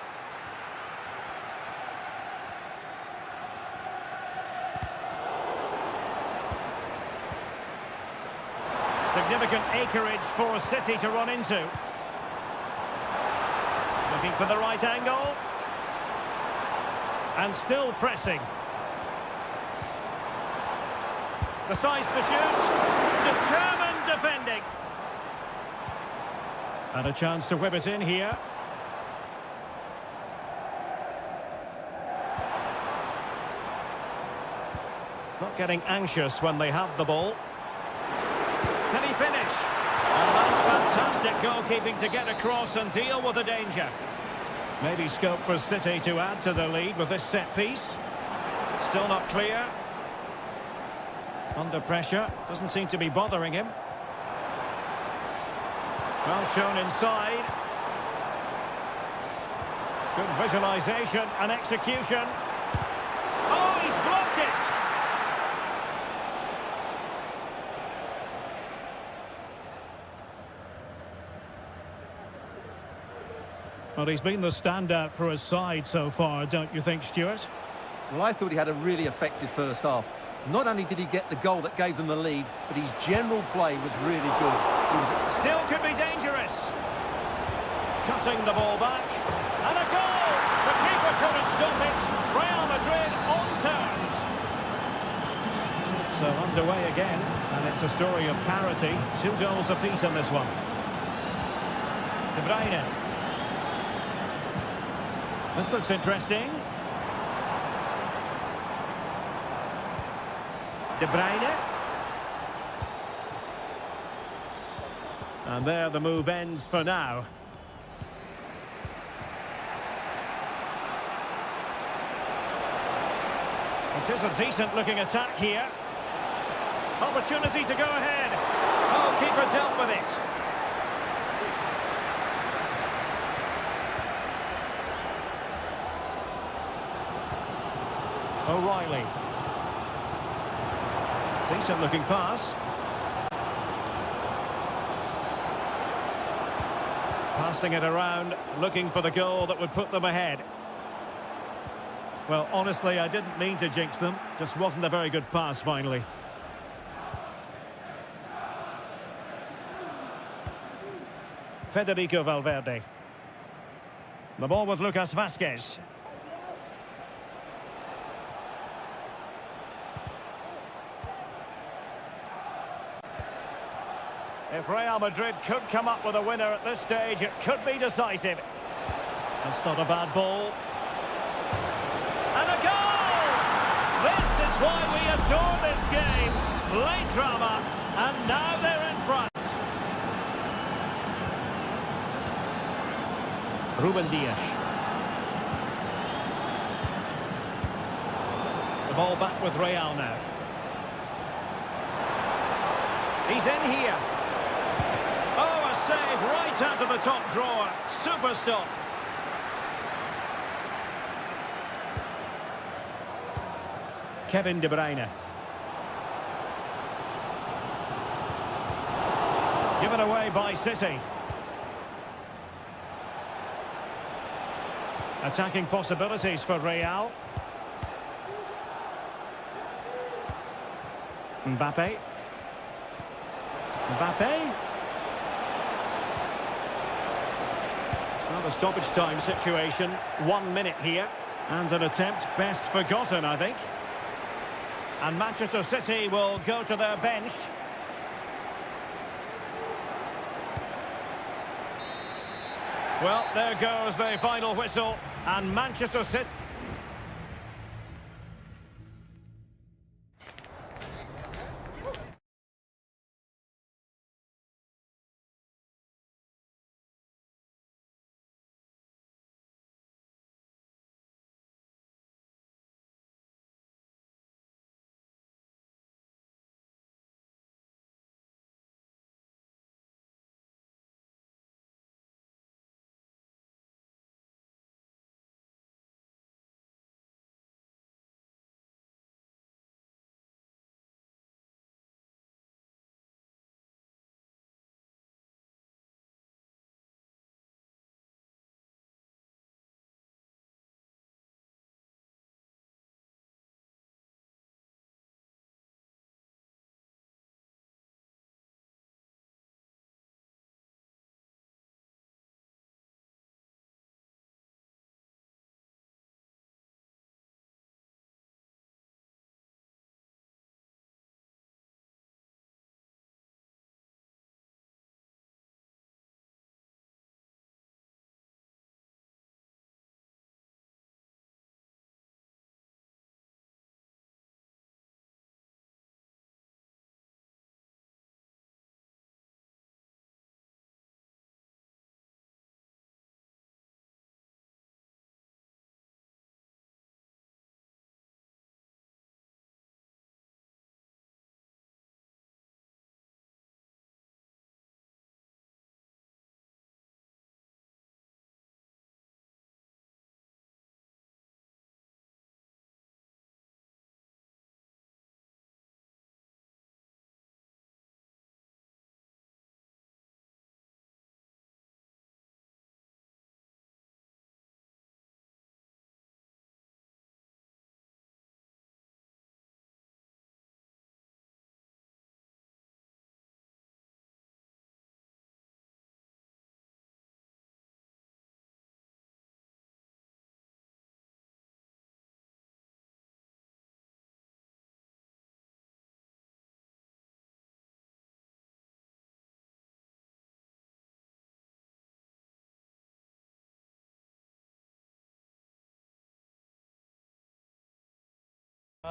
Significant acreage for City to run into. Looking for the right angle. And still pressing. Decides to shoot. Determined defending. And a chance to whip it in here. Not getting anxious when they have the ball. Can he finish? Oh, that's fantastic goalkeeping to get across and deal with the danger. Maybe scope for City to add to the lead with this set piece. Still not clear. Under pressure. Doesn't seem to be bothering him. Well shown inside. Good visualisation and execution. Oh, he's blocked it! Well, he's been the standout for his side so far, don't you think, Stuart? Well, I thought he had a really effective first half. Not only did he get the goal that gave them the lead, but his general play was really good. Still could be dangerous. Cutting the ball back. And a goal! The keeper couldn't stop it. Real Madrid on turns. So underway again, and it's a story of parity. 2 goals apiece in this one. De Bruyne. This looks interesting. De Bruyne. And there the move ends for now. It is a decent looking attack here. Opportunity to go ahead. Oh, keeper dealt with it. O'Reilly. Decent looking pass. Passing it around, looking for the goal that would put them ahead. Well, honestly, I didn't mean to jinx them. Just wasn't a very good pass, finally. Federico Valverde. The ball with Lucas Vasquez. If Real Madrid could come up with a winner at this stage, it could be decisive. That's not a bad ball. And a goal! This is why we adore this game. Late drama, and now they're in front. Ruben Dias. The ball back with Real now. He's in here. Oh, a save right out of the top drawer. Super stop. Kevin De Bruyne. Given away by City. Attacking possibilities for Real. Mbappe. Mbappe. Well, the stoppage time situation. 1 minute here. And an attempt best forgotten, I think. And Manchester City will go to their bench. Well, there goes the final whistle. And Manchester City...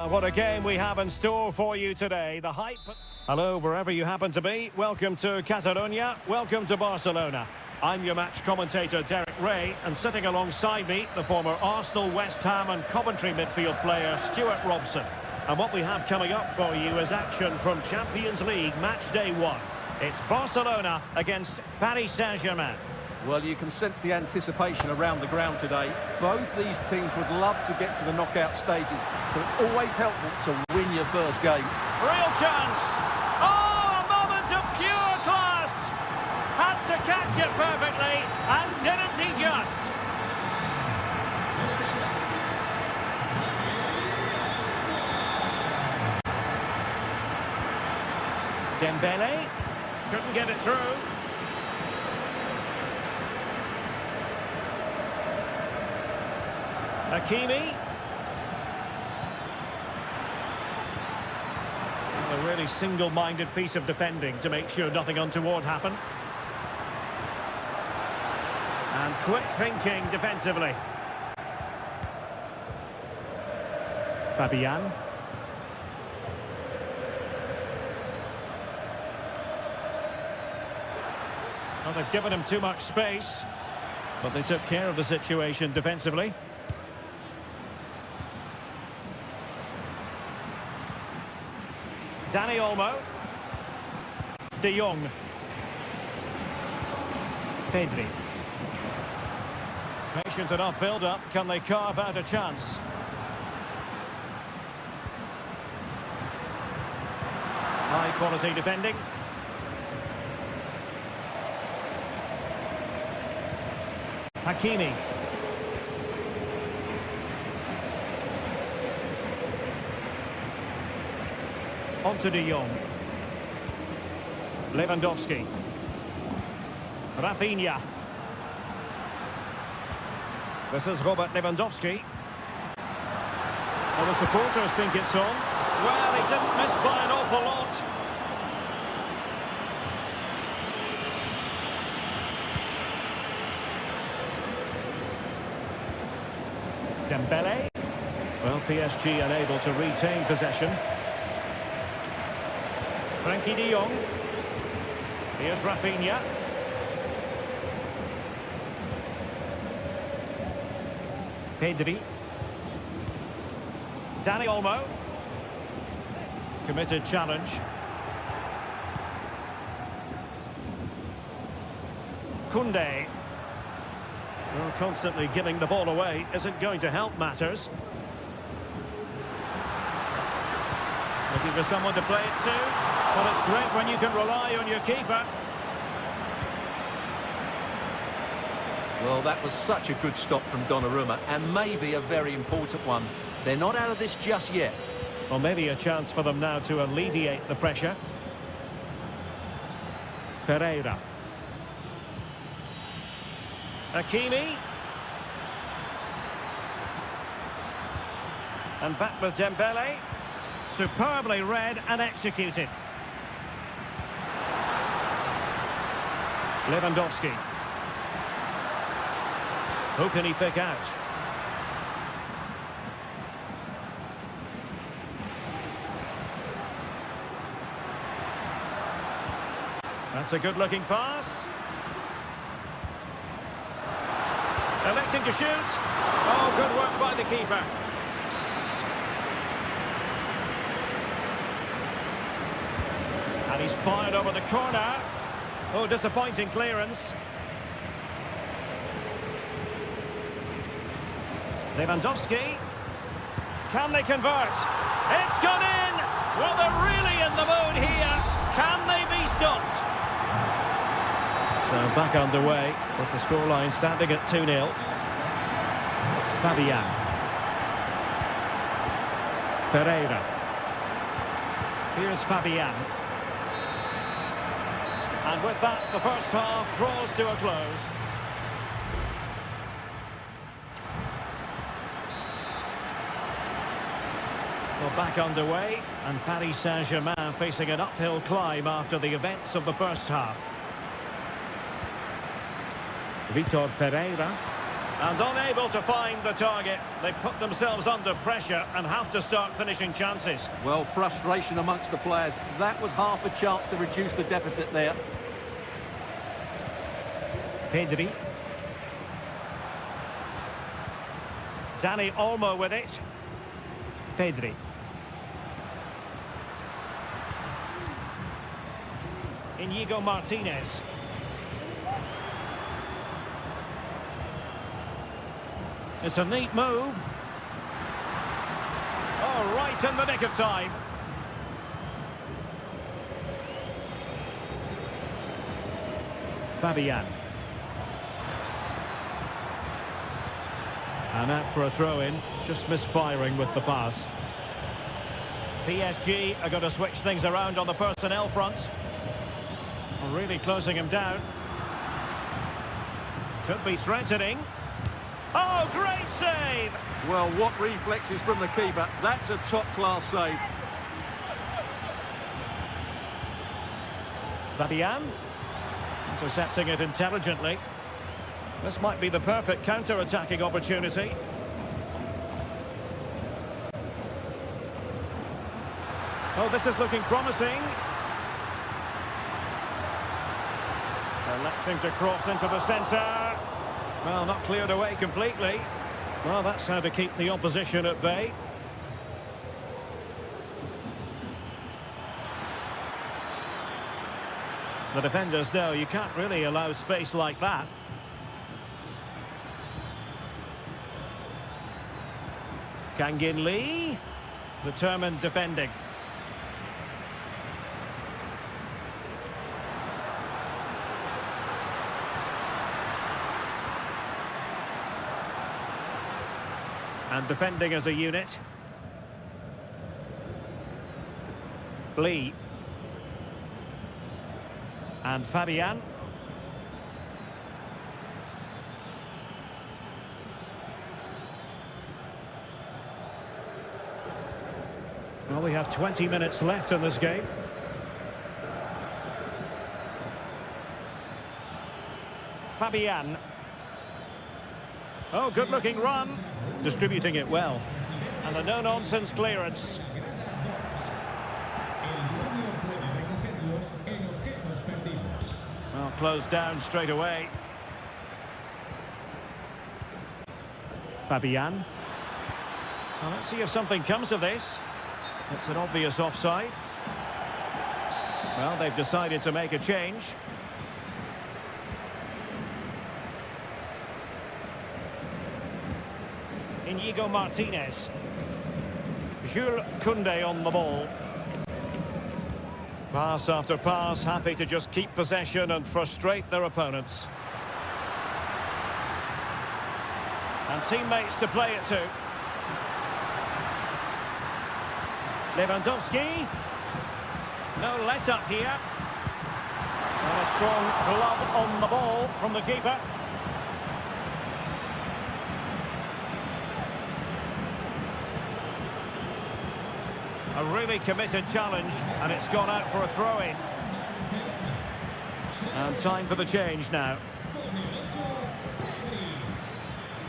What a game we have in store for you today. The hype. Hello, wherever you happen to be. Welcome to Catalonia. Welcome to Barcelona. I'm your match commentator, Derek Ray, and sitting alongside me, the former Arsenal, West Ham and Coventry midfield player, Stuart Robson. And what we have coming up for you is action from Champions League match day 1. It's Barcelona against Paris Saint-Germain. Well, you can sense the anticipation around the ground today. Both these teams would love to get to the knockout stages, so it's always helpful to win your first game. Real chance. Oh, a moment of pure class. Had to catch it perfectly, and didn't he just? Dembele couldn't get it through. Hakimi. A really single-minded piece of defending to make sure nothing untoward happened. And quick thinking defensively. Fabian. Well, they've given him too much space, but they took care of the situation defensively. Dani Olmo. De Jong. Pedri. Patient enough build-up. Can they carve out a chance? High-quality defending. Hakimi. On to De Jong. Lewandowski. Rafinha. This is Robert Lewandowski. Well, the supporters think it's on. Well, he didn't miss by an awful lot. Dembele. Well, PSG unable to retain possession. Frankie de Jong. Here's Rafinha. Pedri. Dani Olmo. Committed challenge. Koundé. Well, constantly giving the ball away isn't going to help matters. Looking for someone to play it to. Well, it's great when you can rely on your keeper. Well, that was such a good stop from Donnarumma, and maybe a very important one. They're not out of this just yet. Well, maybe a chance for them now to alleviate the pressure. Ferreira. Hakimi. And back with Dembele. Superbly read and executed. Lewandowski. Who can he pick out? That's a good-looking pass. Electing to shoot. Oh, good work by the keeper. And he's fired over the corner. Oh, disappointing clearance. Lewandowski. Can they convert? It's gone in! Well, they're really in the mood here. Can they be stopped? So back underway with the scoreline standing at 2-0. Fabian. Ferreira. Here's Fabian. And with that, the first half draws to a close. Well, back underway, and Paris Saint-Germain facing an uphill climb after the events of the first half. Vitor Ferreira. And unable to find the target. They put themselves under pressure and have to start finishing chances. Well, frustration amongst the players. That was half a chance to reduce the deficit there. Pedri. Dani Olmo with it. Pedri. Inigo Martinez. It's a neat move. Oh, right in the nick of time. Fabian. And out for a throw-in, just misfiring with the pass. PSG are going to switch things around on the personnel front. Really closing him down. Could be threatening. Oh, great save! Well, what reflexes from the keeper. That's a top-class save. Fabian. Intercepting it intelligently. This might be the perfect counter-attacking opportunity. Oh, this is looking promising. Electing to cross into the centre. Well, not cleared away completely. Well, that's how to keep the opposition at bay. The defenders know you can't really allow space like that. Kangin Lee, determined defending. And defending as a unit. Lee. And Fabian. Well, we have 20 minutes left in this game. Fabian. Oh, good-looking run. Distributing it well. And a no-nonsense clearance. Well, closed down straight away. Fabian. Well, let's see if something comes of this. It's an obvious offside. Well, they've decided to make a change. Inigo Martinez. Jules Koundé on the ball. Pass after pass, happy to just keep possession and frustrate their opponents. And teammates to play it to. Lewandowski. No let-up here. And a strong glove on the ball from the keeper. A really committed challenge, and it's gone out for a throw-in. And time for the change now.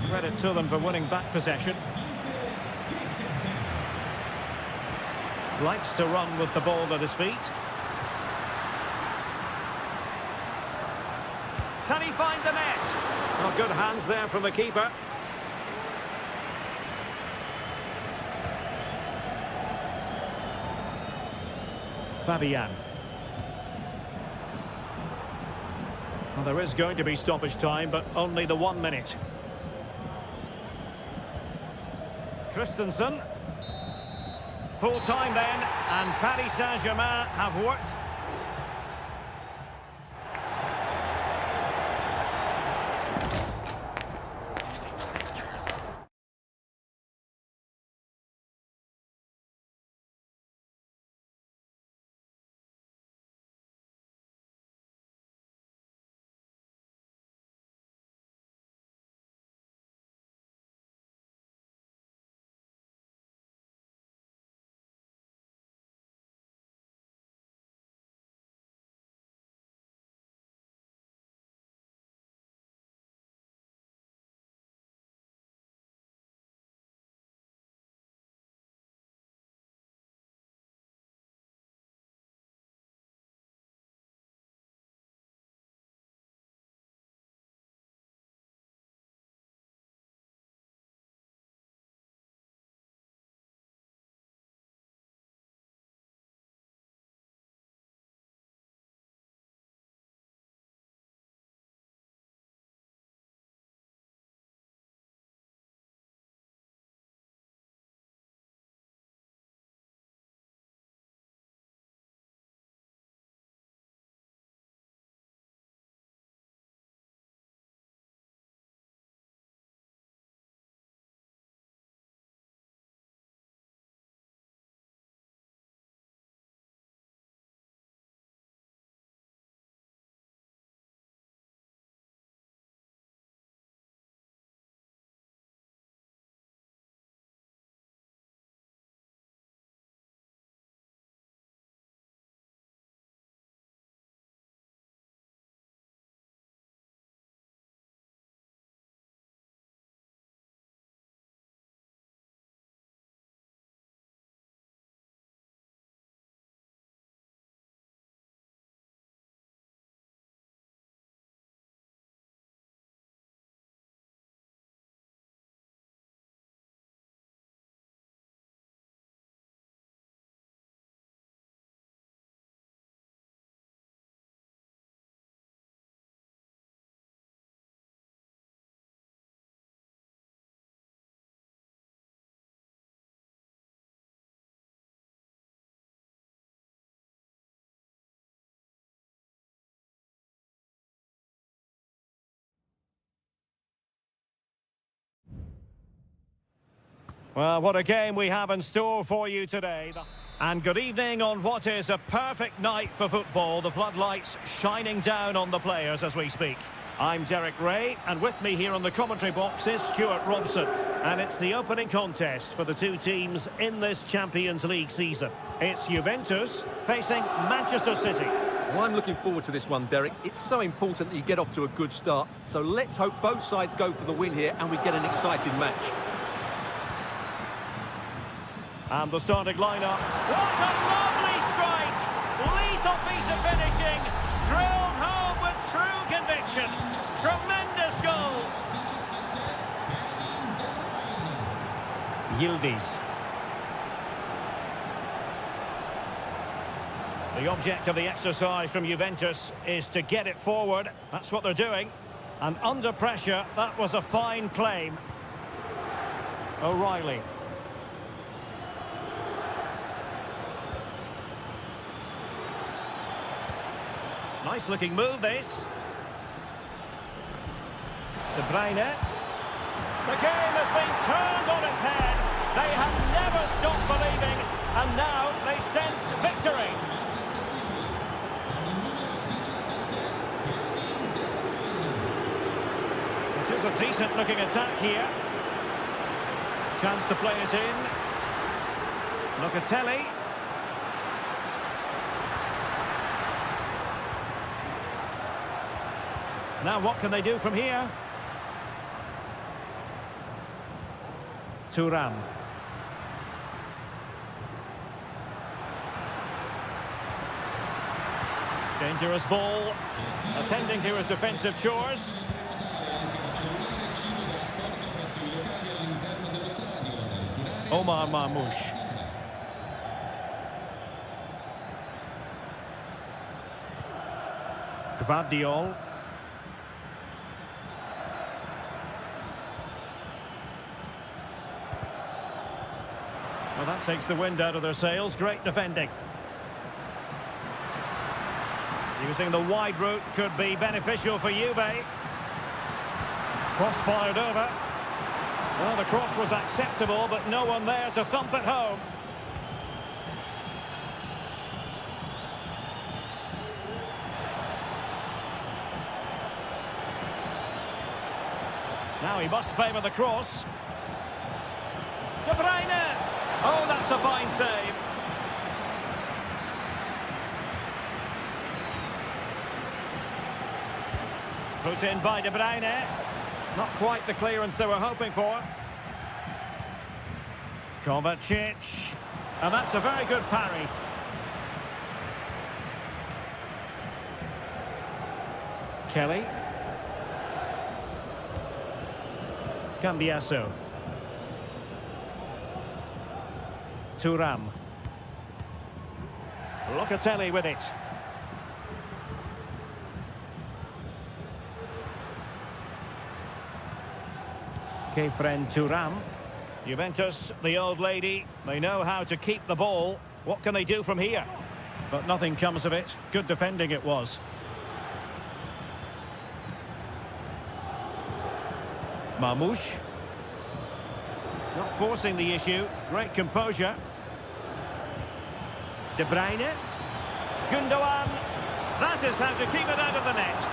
Credit to them for winning back possession. Likes to run with the ball at his feet. Can he find the net? Oh, good hands there from the keeper. Fabian. Well, there is going to be stoppage time, but only the 1 minute. Christensen. Full time then, and Paris Saint-Germain have worked Well, what a game we have in store for you today. And good evening on what is a perfect night for football. The floodlights shining down on the players as we speak. I'm Derek Ray, and with me here on the commentary box is Stuart Robson. And it's the opening contest for the two teams in this Champions League season. It's Juventus facing Manchester City. Well, I'm looking forward to this one, Derek. It's so important that you get off to a good start. So let's hope both sides go for the win here and we get an exciting match. And the starting lineup. What a lovely strike! Lethal piece of finishing. Drilled home with true conviction. Tremendous goal. Yildiz. The object of the exercise from Juventus is to get it forward. That's what they're doing. And under pressure, that was a fine claim. O'Reilly. Nice looking move, this. De Bruyne. The game has been turned on its head. They have never stopped believing, and now they sense victory. It is a decent looking attack here. Chance to play it in. Locatelli. Now what can they do from here? Thuram. Dangerous ball. Attending to his defensive chores. Omar Marmoush. Gvardiol. Well, that takes the wind out of their sails. Great defending. Using the wide route could be beneficial for Juve. Cross fired over. Well, the cross was acceptable, but no one there to thump it home. Now he must favour the cross. De Bruyne! Oh, that's a fine save. Put in by De Bruyne. Not quite the clearance they were hoping for. Kovacic. And that's a very good parry. Kelly. Cambiasso. Thuram. Locatelli with it. Kefren Thuram. Juventus, the old lady, they know how to keep the ball. What can they do from here? But nothing comes of it. Good defending it was. Marmoush. Not forcing the issue. Great composure. De Bruyne. Gundogan. That is how to keep it out of the net.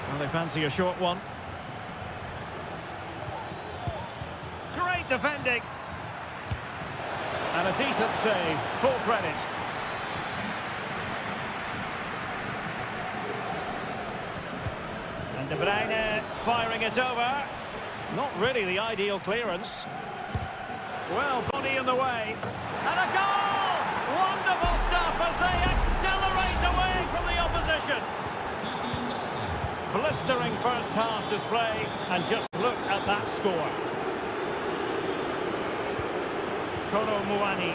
Well, they fancy a short one. Great defending. And a decent save. Full credit. And De Bruyne firing it over. Not really the ideal clearance. Well, body in the way. And a goal! Wonderful stuff as they accelerate away from the opposition. Blistering first half display, and just look at that score. Kolo Muani.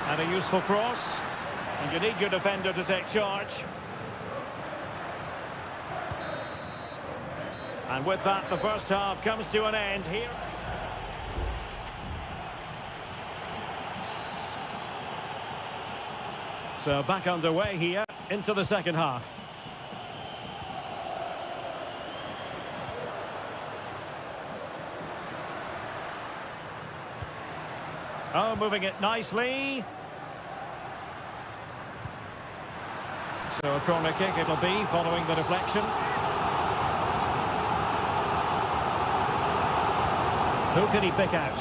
And a useful cross. And you need your defender to take charge. And with that, the first half comes to an end here. So back underway here. into the second half. Oh, moving it nicely. So a corner kick it'll be, following the deflection. Who can he pick out?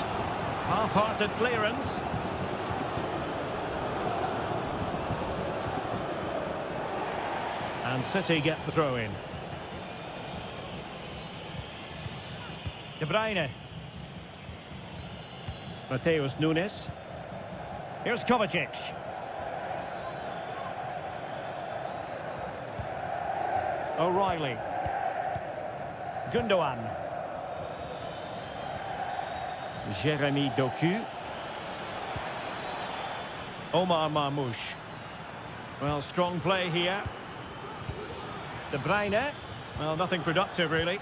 Half-hearted clearance. And City get the throw in. De Bruyne. Mateus Nunes. Here's Kovacic. O'Reilly. Gundogan. Jeremy Doku. Omar Marmoush. Well, strong play here. De Bruyne. Well, nothing productive, really.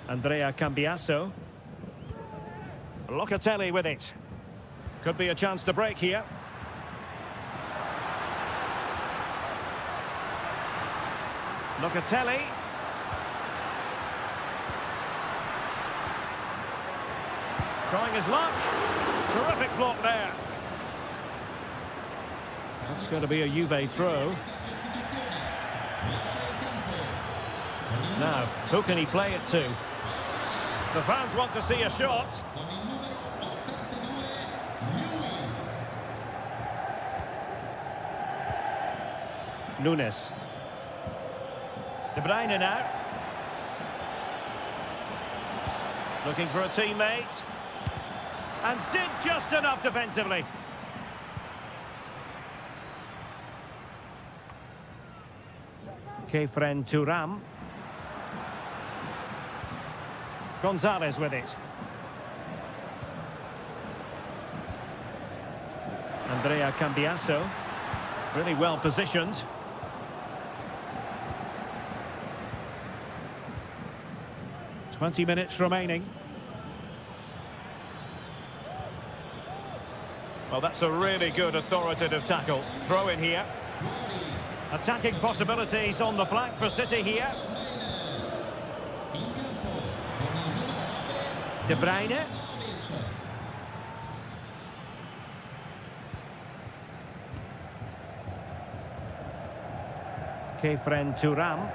Andrea Cambiasso. Locatelli with it. Could be a chance to break here. Locatelli. Trying his luck. Terrific block there. That's going to be a Juve throw. Now, who can he play it to? The fans want to see a shot. Nunes. De Bruyne now. Looking for a teammate. And did just enough defensively. Kefren Turam. Gonzalez with it. Andrea Cambiasso. Really well positioned. "20 minutes remaining." Well, that's a really good authoritative tackle. Throw in here. Attacking possibilities on the flank for City here. De Bruyne. Kefren Turam.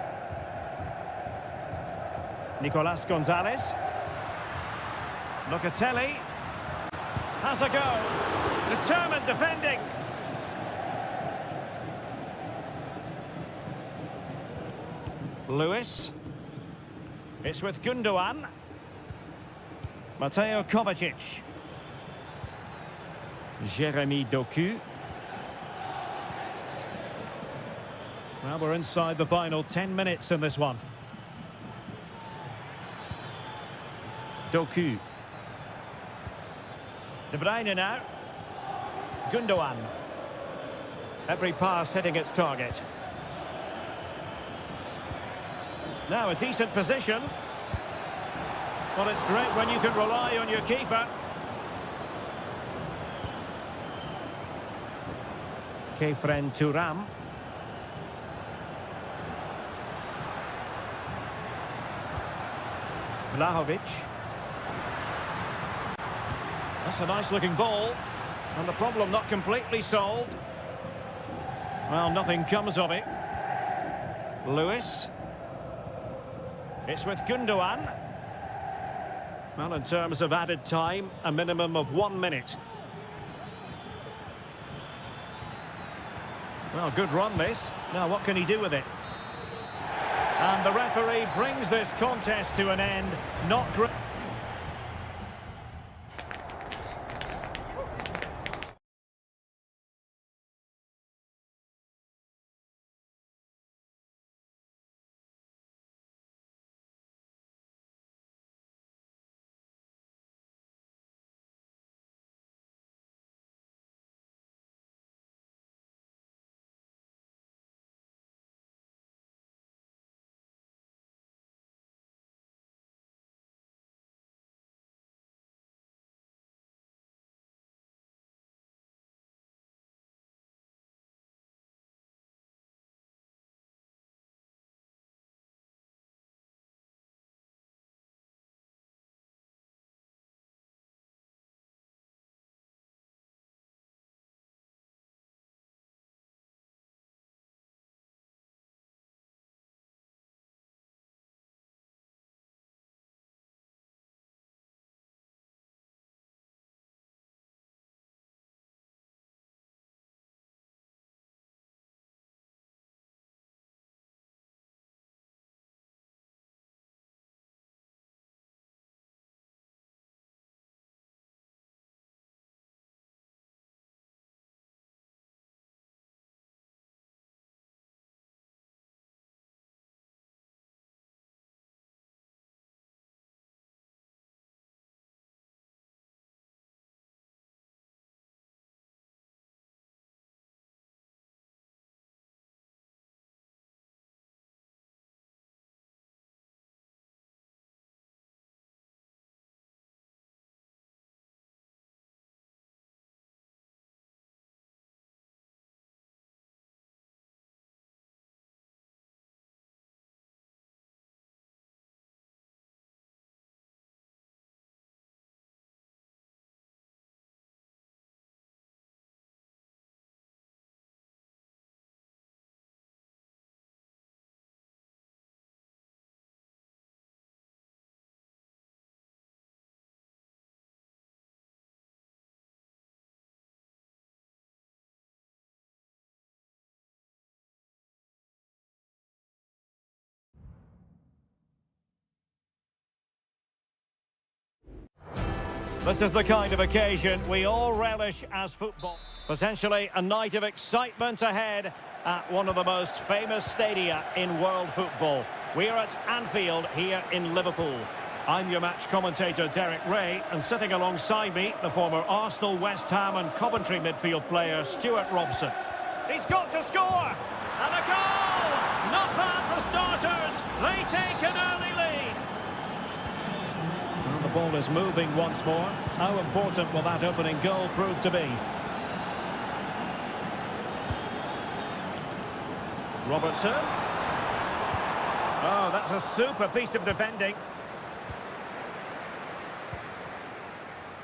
Nicolas Gonzalez. Locatelli. Has a go. Determined defending. Lewis. It's with Gundogan. Mateo Kovacic. Jeremy Doku. Well, we're inside the final 10 minutes in this one. Doku. De Bruyne now. Gundogan. Every pass hitting its target. Now a decent position. Well, it's great when you can rely on your keeper. Kefren Turam. Vlahovic. That's a nice looking ball. And the problem not completely solved. Well, nothing comes of it. Lewis. It's with Gundogan. Well, in terms of added time, a minimum of 1 minute. Well, good run this. Now, what can he do with it? And the referee brings this contest to an end. Not great. This is the kind of occasion we all relish as football. Potentially a night of excitement ahead at one of the most famous stadia in world football. We're at Anfield here in Liverpool. I'm your match commentator, Derek Ray, and sitting alongside me, the former Arsenal, West Ham and Coventry midfield player, Stuart Robson. He's got to score! And a goal! Not bad for starters. They take an early lead. And the ball is moving once more. How important will that opening goal prove to be? Robertson. Oh, that's a super piece of defending.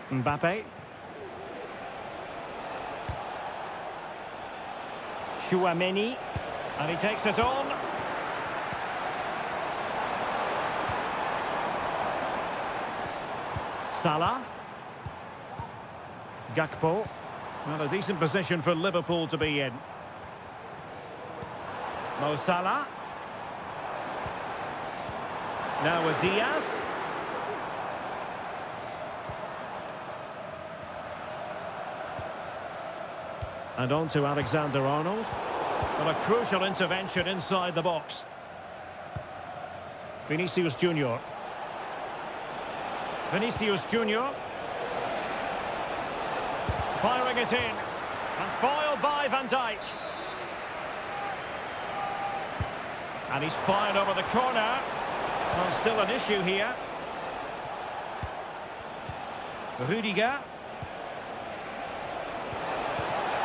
Mbappe. Chouameni. And he takes it on. Salah. Gakpo. Well, a decent position for Liverpool to be in. Mo Salah. Now with Diaz. And on to Alexander-Arnold. Well, a crucial intervention inside the box. Vinicius Junior. Vinicius Junior. Firing it in. And foiled by Van Dijk. And he's fired over the corner. Well, still an issue here. Rudiger.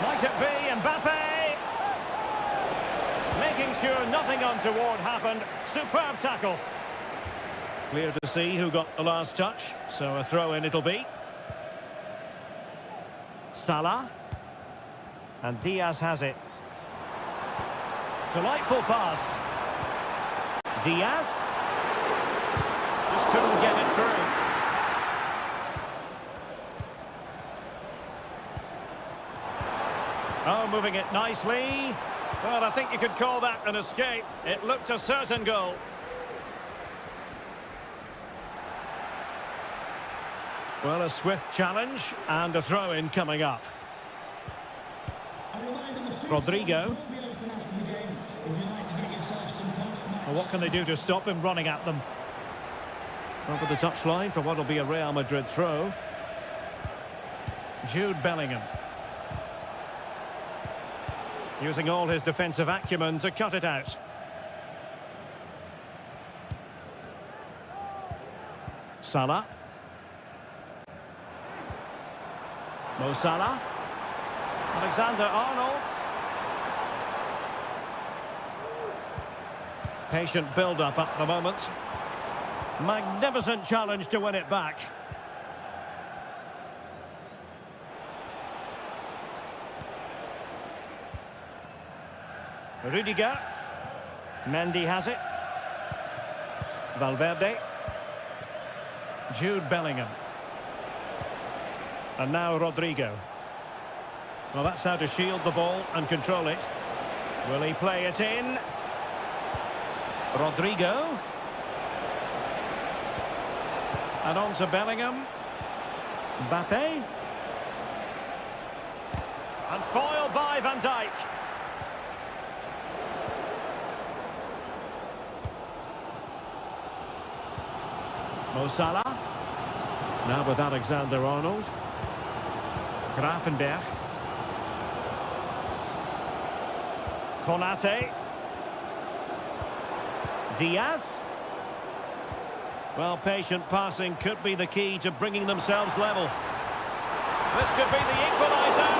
Might it be Mbappe? Making sure nothing untoward happened. Superb tackle. Clear to see who got the last touch. So a throw-in it'll be. Salah. And Diaz has it. Delightful pass. Diaz. Just couldn't get it through. Oh, moving it nicely. Well, I think you could call that an escape. It looked a certain goal. Well, a swift challenge and a throw-in coming up. Rodrigo. Well, what can they do to stop him running at them? Over the touchline for what will be a Real Madrid throw. Jude Bellingham. Using all his defensive acumen to cut it out. Salah. Mo Salah. Alexander-Arnold. Patient build-up at the moment. Magnificent challenge to win it back. Rudiger. Mendy has it. Valverde. Jude Bellingham. And now Rodrigo. Well, that's how to shield the ball and control it. Will he play it in? Rodrigo. And on to Bellingham. Mbappe. And foiled by Van Dijk. Mo Salah. Now with Alexander-Arnold. Gravenberch. Konate. Diaz. Well, patient passing could be the key to bringing themselves level. This could be the equaliser.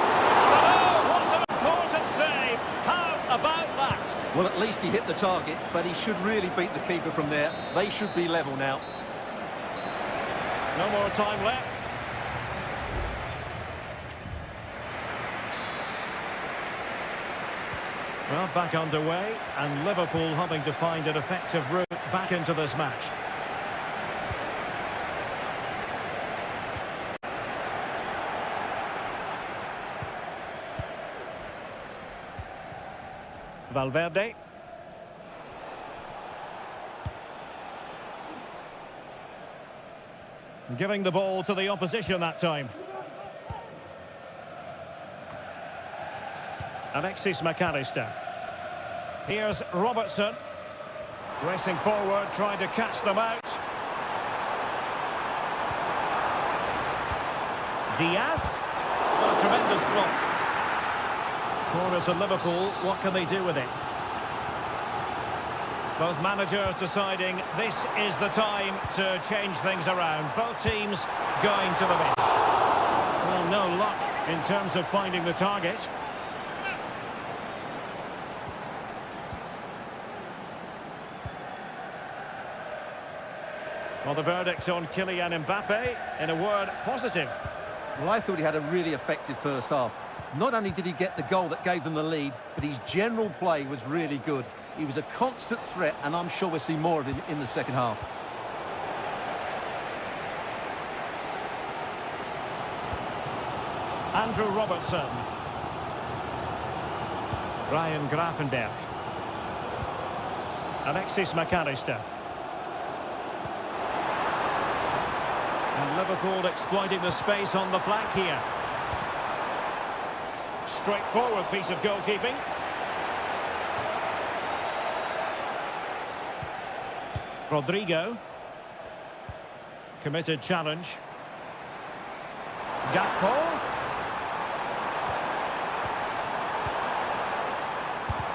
But oh, what an important save. How about that? Well, at least he hit the target, but he should really beat the keeper from there. They should be level now. No more time left. Well, back underway, and Liverpool hoping to find an effective route back into this match. Valverde. Giving the ball to the opposition that time. Alexis McAllister. Here's Robertson. Racing forward, trying to catch them out. Diaz. Oh, tremendous block. Corner to Liverpool. What can they do with it? Both managers deciding this is the time to change things around. Both teams going to the bench. Well, no luck in terms of finding the target. Well, the verdict on Kylian Mbappe, in a word, positive. Well, I thought he had a really effective first half. Not only did he get the goal that gave them the lead, but his general play was really good. He was a constant threat, and I'm sure we'll see more of him in the second half. Andrew Robertson. Ryan Gravenberch. Alexis McAllister. And Liverpool exploiting the space on the flank here. Straightforward piece of goalkeeping. Rodrigo. Committed challenge. Gakpo.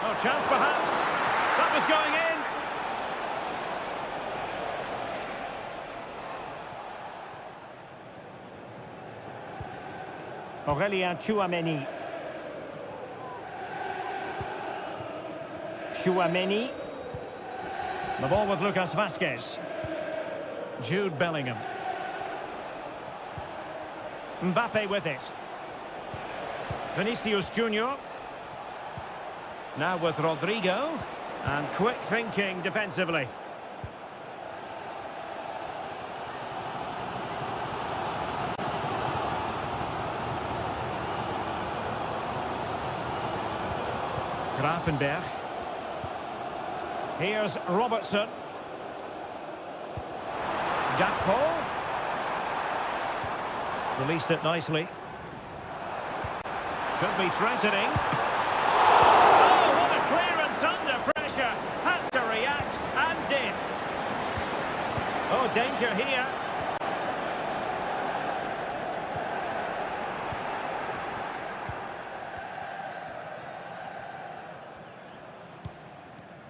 Oh, chance perhaps. That was going in. Aurélien Tchouameni. Tchouameni. The ball with Lucas Vazquez. Jude Bellingham. Mbappe with it. Vinicius Junior. Now with Rodrigo. And quick thinking defensively. Gravenberch. Here's Robertson. Gakpo. Released it nicely. Could be threatening. Oh, what a clearance under pressure. Had to react and did. Oh, danger here.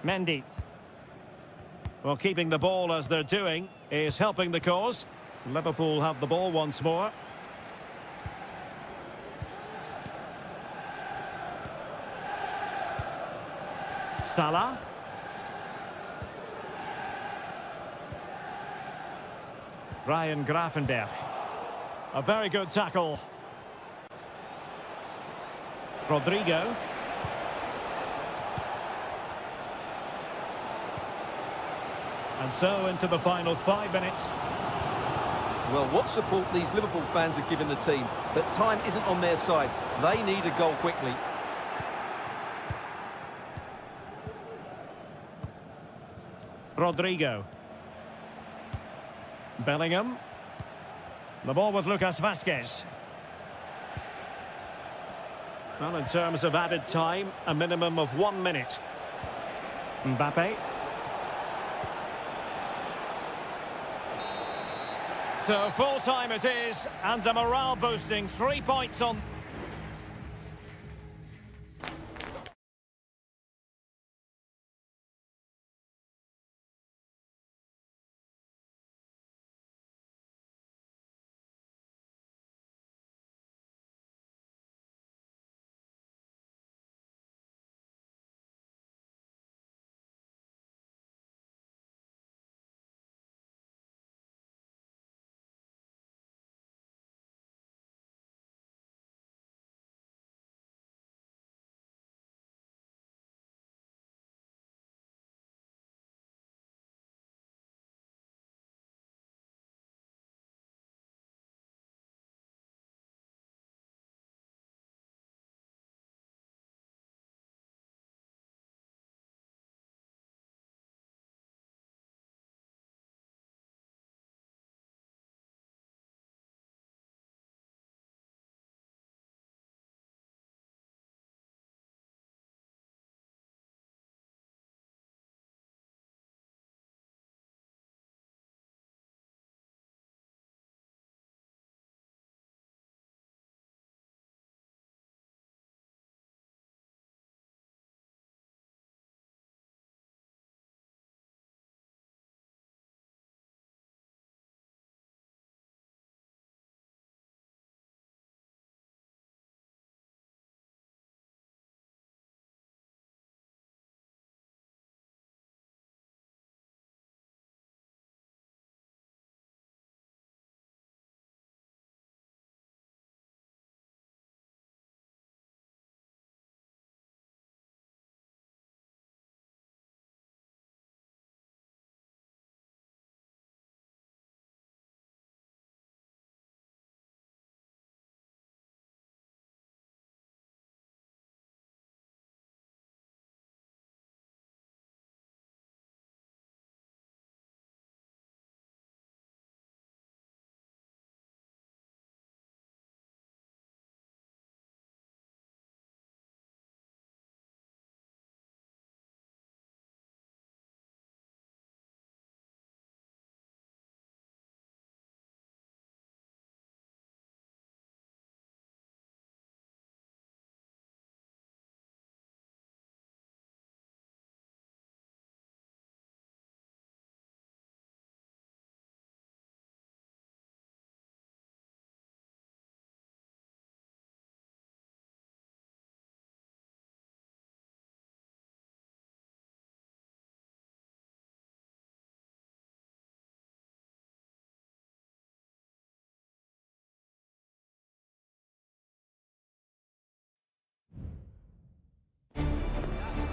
Mendy. Well, keeping the ball as they're doing is helping the cause. Liverpool have the ball once more. Salah. Ryan Gravenberch. A very good tackle. Rodrigo. And so into the final 5 minutes. Well, what support these Liverpool fans have given the team, but time isn't on their side. They need a goal quickly. Rodrigo. Bellingham. The ball with Lucas Vazquez. Well, in terms of added time, a minimum of 1 minute. Mbappe. So full time it is, and a morale boosting 3 points on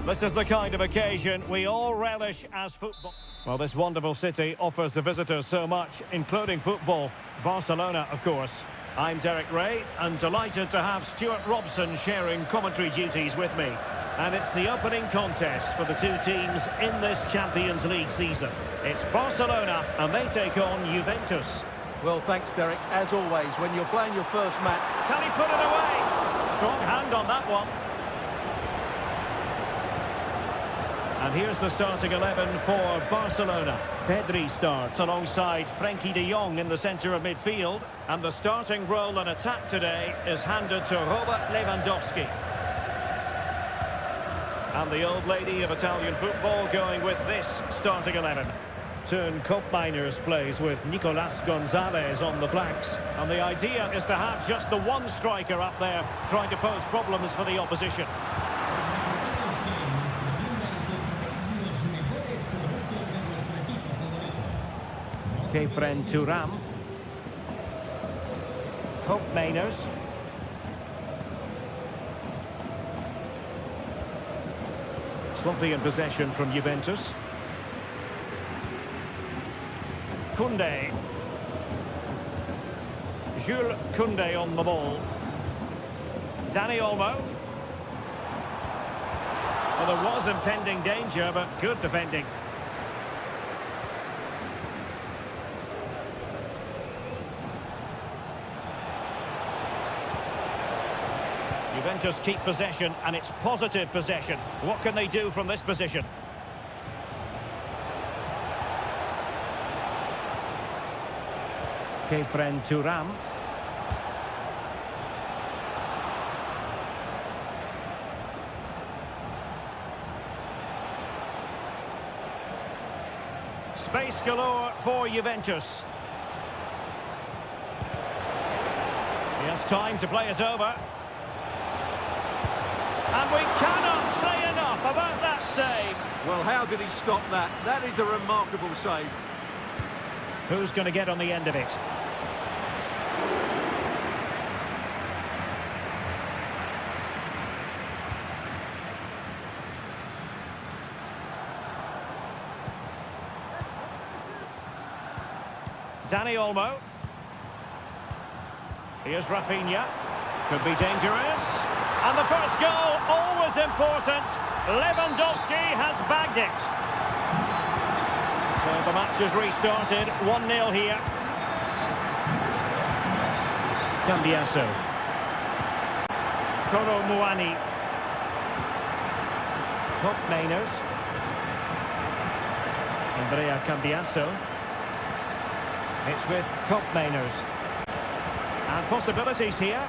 This is the kind of occasion we all relish as football. Well, this wonderful city offers the visitors so much, including football. Barcelona, of course. I'm Derek Ray, and delighted to have Stuart Robson sharing commentary duties with me. And it's the opening contest for the two teams in this Champions League season. It's Barcelona, and they take on Juventus. Well, thanks, Derek. As always, when you're playing your first match... Can he put it away? Strong hand on that one. And here's the starting 11 for Barcelona. Pedri starts alongside Frenkie de Jong in the centre of midfield. And the starting role in attack today is handed to Robert Lewandowski. And the old lady of Italian football going with this starting 11. Turn Koopmeiners plays with Nicolas Gonzalez on the flanks. And the idea is to have just the one striker up there trying to pose problems for the opposition. Kefren Turam. Koopmeiners. Slumpy in possession from Juventus. Koundé. Jules Koundé on the ball. Dani Olmo. Well, there was impending danger, but good defending. Juventus keep possession, and it's positive possession. What can they do from this position? Kefren Turam. Space galore for Juventus. He has time to play it over. And we cannot say enough about that save. Well, how did he stop that? That is a remarkable save. Who's going to get on the end of it? Dani Olmo. Here's Rafinha. Could be dangerous. And the first goal, always important. Lewandowski has bagged it. So the match has restarted. 1-0 here. Cambiasso. Kolo Muani. Koopmeiners. Andrea Cambiasso. It's with Koopmeiners. And possibilities here.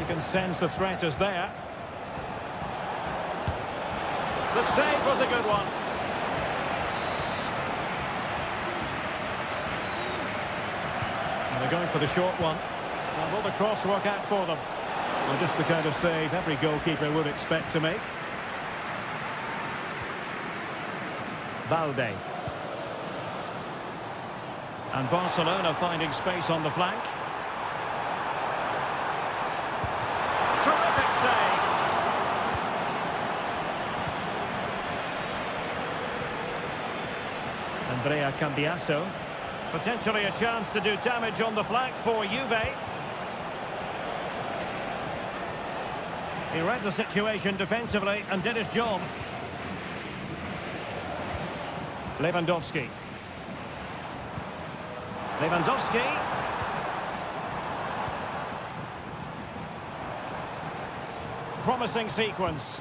You can sense the threat is there. The save was a good one. And they're going for the short one. And will the cross work out for them? Well, just the kind of save every goalkeeper would expect to make. Balde. And Barcelona finding space on the flank. Terrific save. Andrea Cambiasso. Potentially a chance to do damage on the flank for Juve. He read the situation defensively and did his job. Lewandowski. Lewandowski. Promising sequence.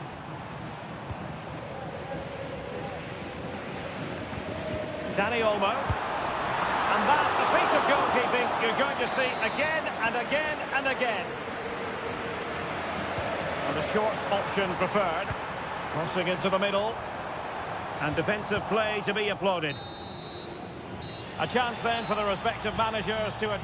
Dani Olmo. And that, a piece of goalkeeping you're going to see again and again and again. And the short option preferred. Crossing into the middle. And defensive play to be applauded. A chance then for the respective managers to...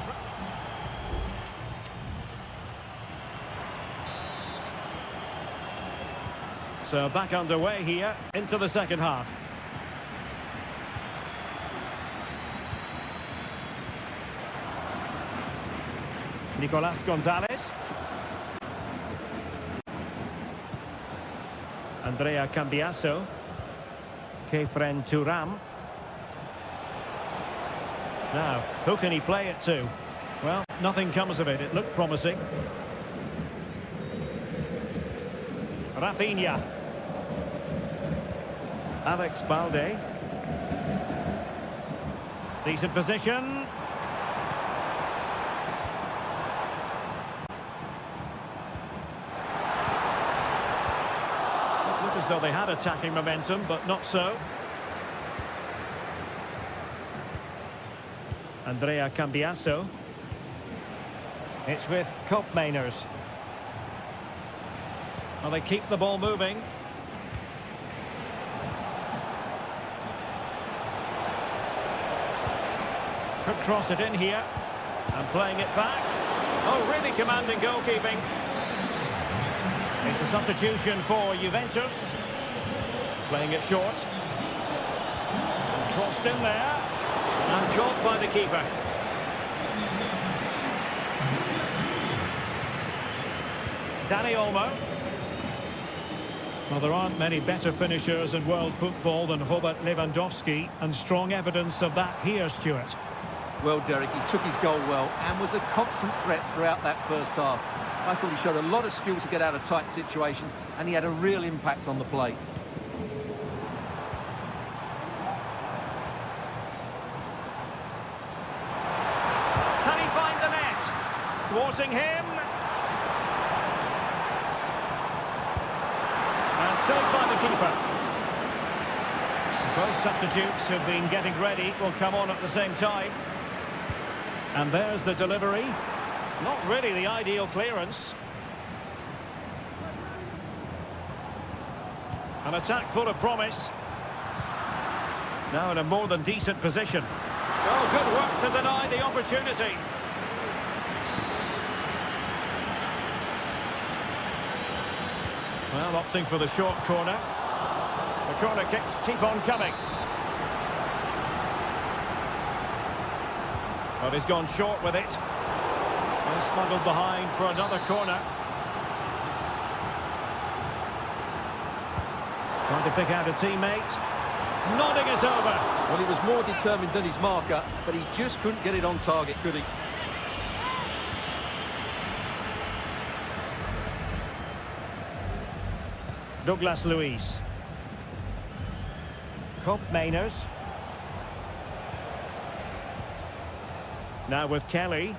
So back underway here into the second half. Nicolas Gonzalez. Andrea Cambiaso. Kefren Turam. Now, who can he play it to? Well, nothing comes of it. It looked promising. Rafinha. Alex Balde. Decent position. It looked as though they had attacking momentum, but not so. Andrea Cambiaso. It's with Kopmeiners. Well, they keep the ball moving. Could cross it in here. And playing it back. Oh, really commanding goalkeeping. It's a substitution for Juventus. Playing it short. And crossed in there. And caught by the keeper. Dani Olmo. Well, there aren't many better finishers in world football than Robert Lewandowski, and strong evidence of that here, Stuart. Well, Derek, he took his goal well and was a constant threat throughout that first half. I thought he showed a lot of skill to get out of tight situations, and he had a real impact on the play. Can he find the net? Thwarting him. And saved by the keeper. Both substitutes who've been getting ready will come on at the same time. And there's the delivery. Not really the ideal clearance. An attack full of promise. Now in a more than decent position. Oh, good work to deny the opportunity. Well, opting for the short corner. The corner kicks keep on coming. But he's gone short with it. And smuggled behind for another corner. Trying to pick out a teammate. Nodding it over. Well, he was more determined than his marker, but he just couldn't get it on target, could he? Douglas Luiz. Kopmeiners. Now with Kelly.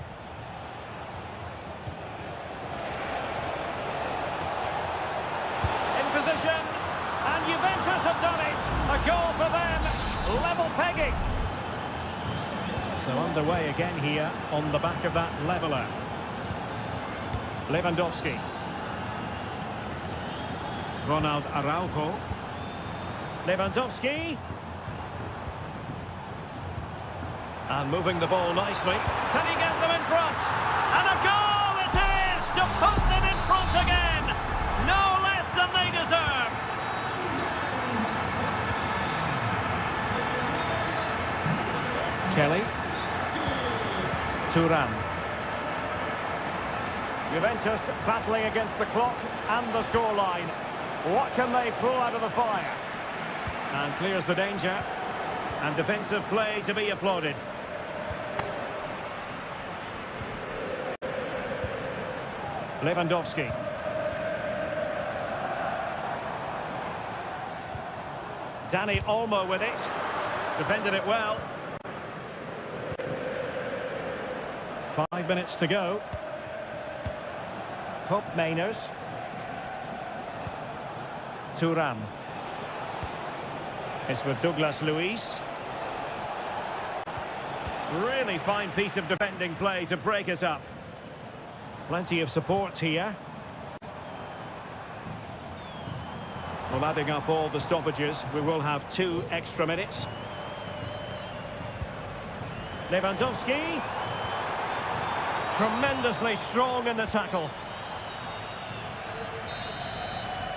In position. And Juventus have done it. A goal for them. Level pegging. So underway again here on the back of that leveller. Lewandowski. Ronald Araujo. Lewandowski. And moving the ball nicely. Can he get them in front? And a goal it is to put them in front again. No less than they deserve. Kelly. Turan. Juventus battling against the clock and the scoreline. What can they pull out of the fire? And clears the danger. And defensive play to be applauded. Lewandowski. Dani Olmo with it. Defended it well. 5 minutes to go. Kopmeiners. Turam. It's with Douglas Luiz. Really fine piece of defending play to break us up. Plenty of support here. Well, adding up all the stoppages, we will have 2 extra minutes. Lewandowski. Tremendously strong in the tackle.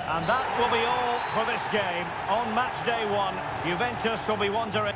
And that will be all for this game. On match day 1, Juventus will be wondering...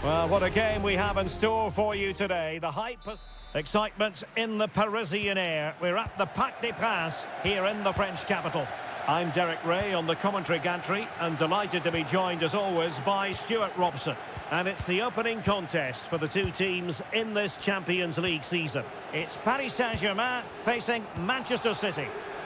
Well, what a game we have in store for you today. The hype, excitement in the Parisian air. We're at the Parc des Princes here in the French capital. I'm Derek Ray on the commentary gantry and delighted to be joined as always by Stuart Robson. And it's the opening contest for the two teams in this Champions League season. It's Paris Saint-Germain facing Manchester City.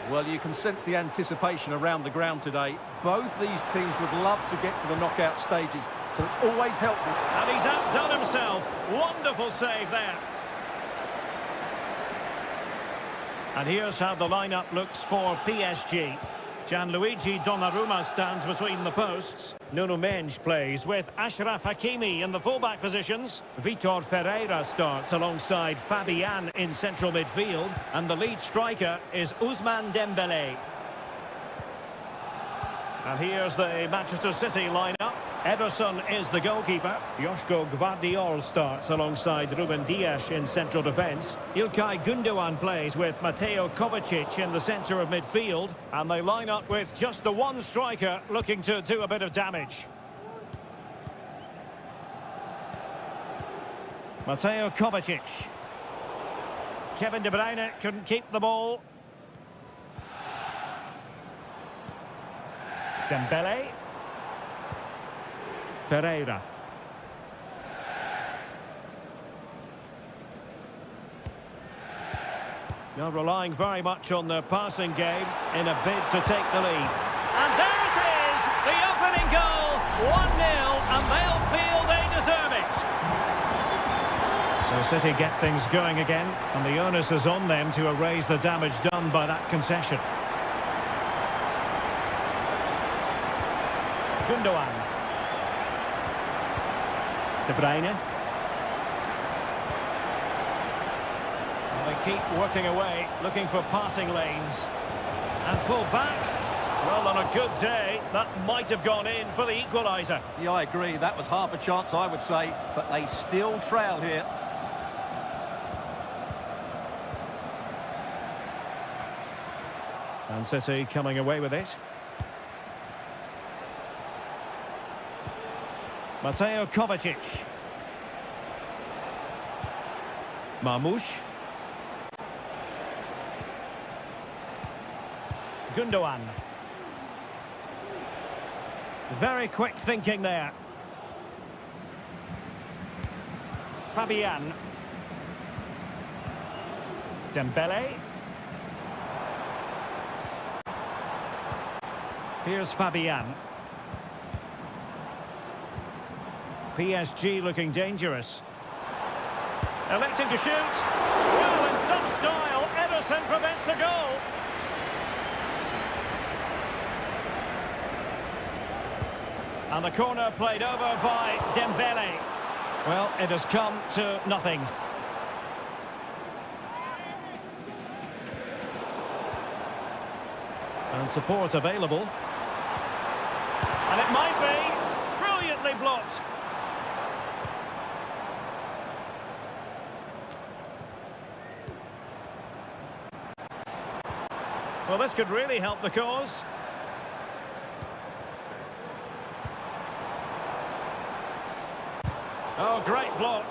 Well, you can sense the anticipation around the ground today. Both these teams would love to get to the knockout stages, so it's always helpful. And he's outdone himself. Wonderful save there. And here's how the lineup looks for PSG. Gianluigi Donnarumma stands between the posts. Nuno Mendes plays with Achraf Hakimi in the fullback positions. Vitor Ferreira starts alongside Fabian in central midfield. And the lead striker is Ousmane Dembélé. And here's the Manchester City lineup. Ederson is the goalkeeper. Joško Gvardiol starts alongside Ruben Dias in central defence. İlkay Gündoğan plays with Mateo Kovacic in the centre of midfield. And they line up with just the one striker looking to do a bit of damage. Mateo Kovacic. Kevin De Bruyne couldn't keep the ball. Dembélé. Ferreira. Now relying very much on their passing game in a bid to take the lead. And there it is! The opening goal! 1-0, and they'll feel they deserve it. So City get things going again, and the onus is on them to erase the damage done by that concession. Gündoğan. De Bruyne. Well, they keep working away, looking for passing lanes. And pull back. Well, on a good day, that might have gone in for the equaliser. Yeah, I agree. That was half a chance, I would say. But they still trail here. And City coming away with it. Mateo Kovacic. Marmoush. Gündoğan. Very quick thinking there. Fabian. Dembélé. Here's Fabian. PSG looking dangerous. Electing to shoot. Well, in some style, Ederson prevents a goal. And the corner played over by Dembélé. Well, it has come to nothing. And support available. And it might be brilliantly blocked. Well, this could really help the cause. Oh, great block.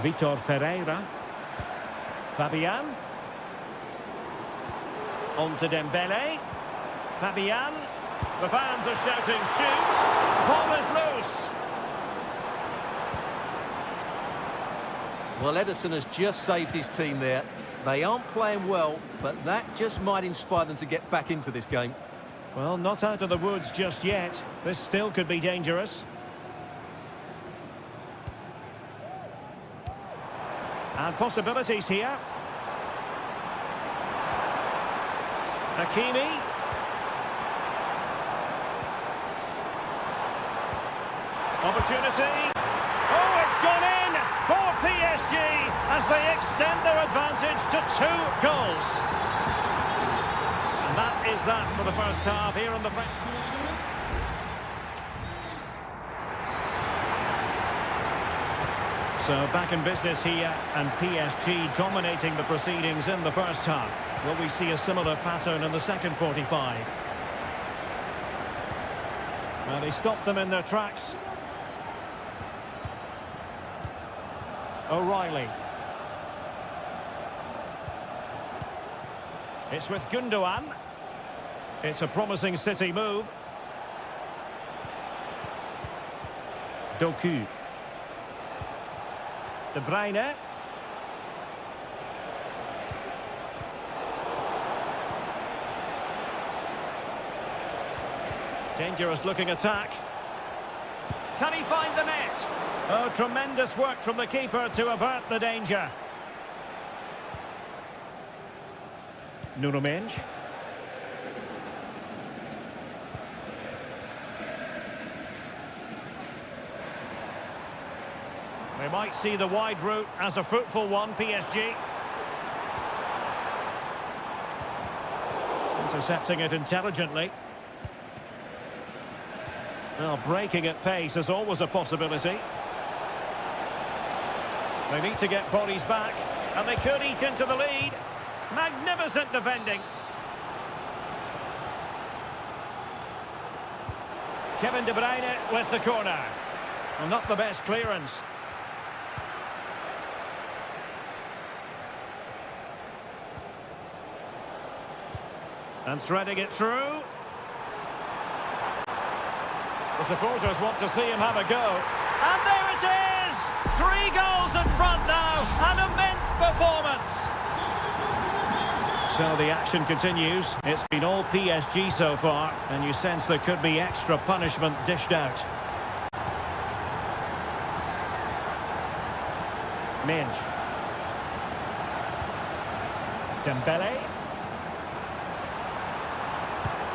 Vitor Ferreira. Fabian. On to Dembélé. Fabian. The fans are shouting, shoot. Ball is loose. Well, Ederson has just saved his team there. They aren't playing well, but that just might inspire them to get back into this game. Well, not out of the woods just yet. This still could be dangerous. And possibilities here. Hakimi. Opportunity. Oh, it's gone in for PSG as they extend their advantage to 2 goals. And that is that for the first half here on the... So back in business here, and PSG dominating the proceedings in the first half. Will we see a similar pattern in the second 45? Well, he stopped them in their tracks. O'Reilly. It's with Gundogan. It's a promising City move. Doku. De Bruyne. Dangerous looking attack. Can he find the net? Oh, tremendous work from the keeper to avert the danger. Nuno Mendes. We might see the wide route as a fruitful one, PSG. Intercepting it intelligently. Well, breaking at pace is always a possibility. They need to get bodies back, and they could eat into the lead. Magnificent defending. Kevin De Bruyne with the corner. Well, not the best clearance. And threading it through. The supporters want to see him have a go. And there it is! 3 goals in front now. An immense performance. So the action continues. It's been all PSG so far, and you sense there could be extra punishment dished out. Mendes. Dembele.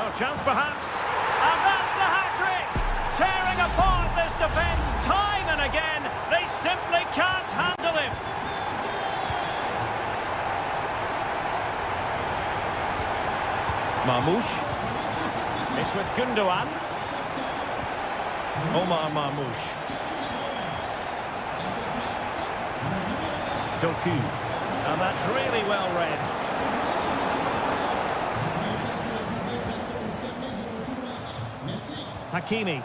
Oh, chance perhaps. And that's the hat-trick! Tearing apart this defence time and again. They simply can't handle him. Marmoush. It's with Gundogan. Omar Marmoush. Doku. And that's really well read. Hakimi.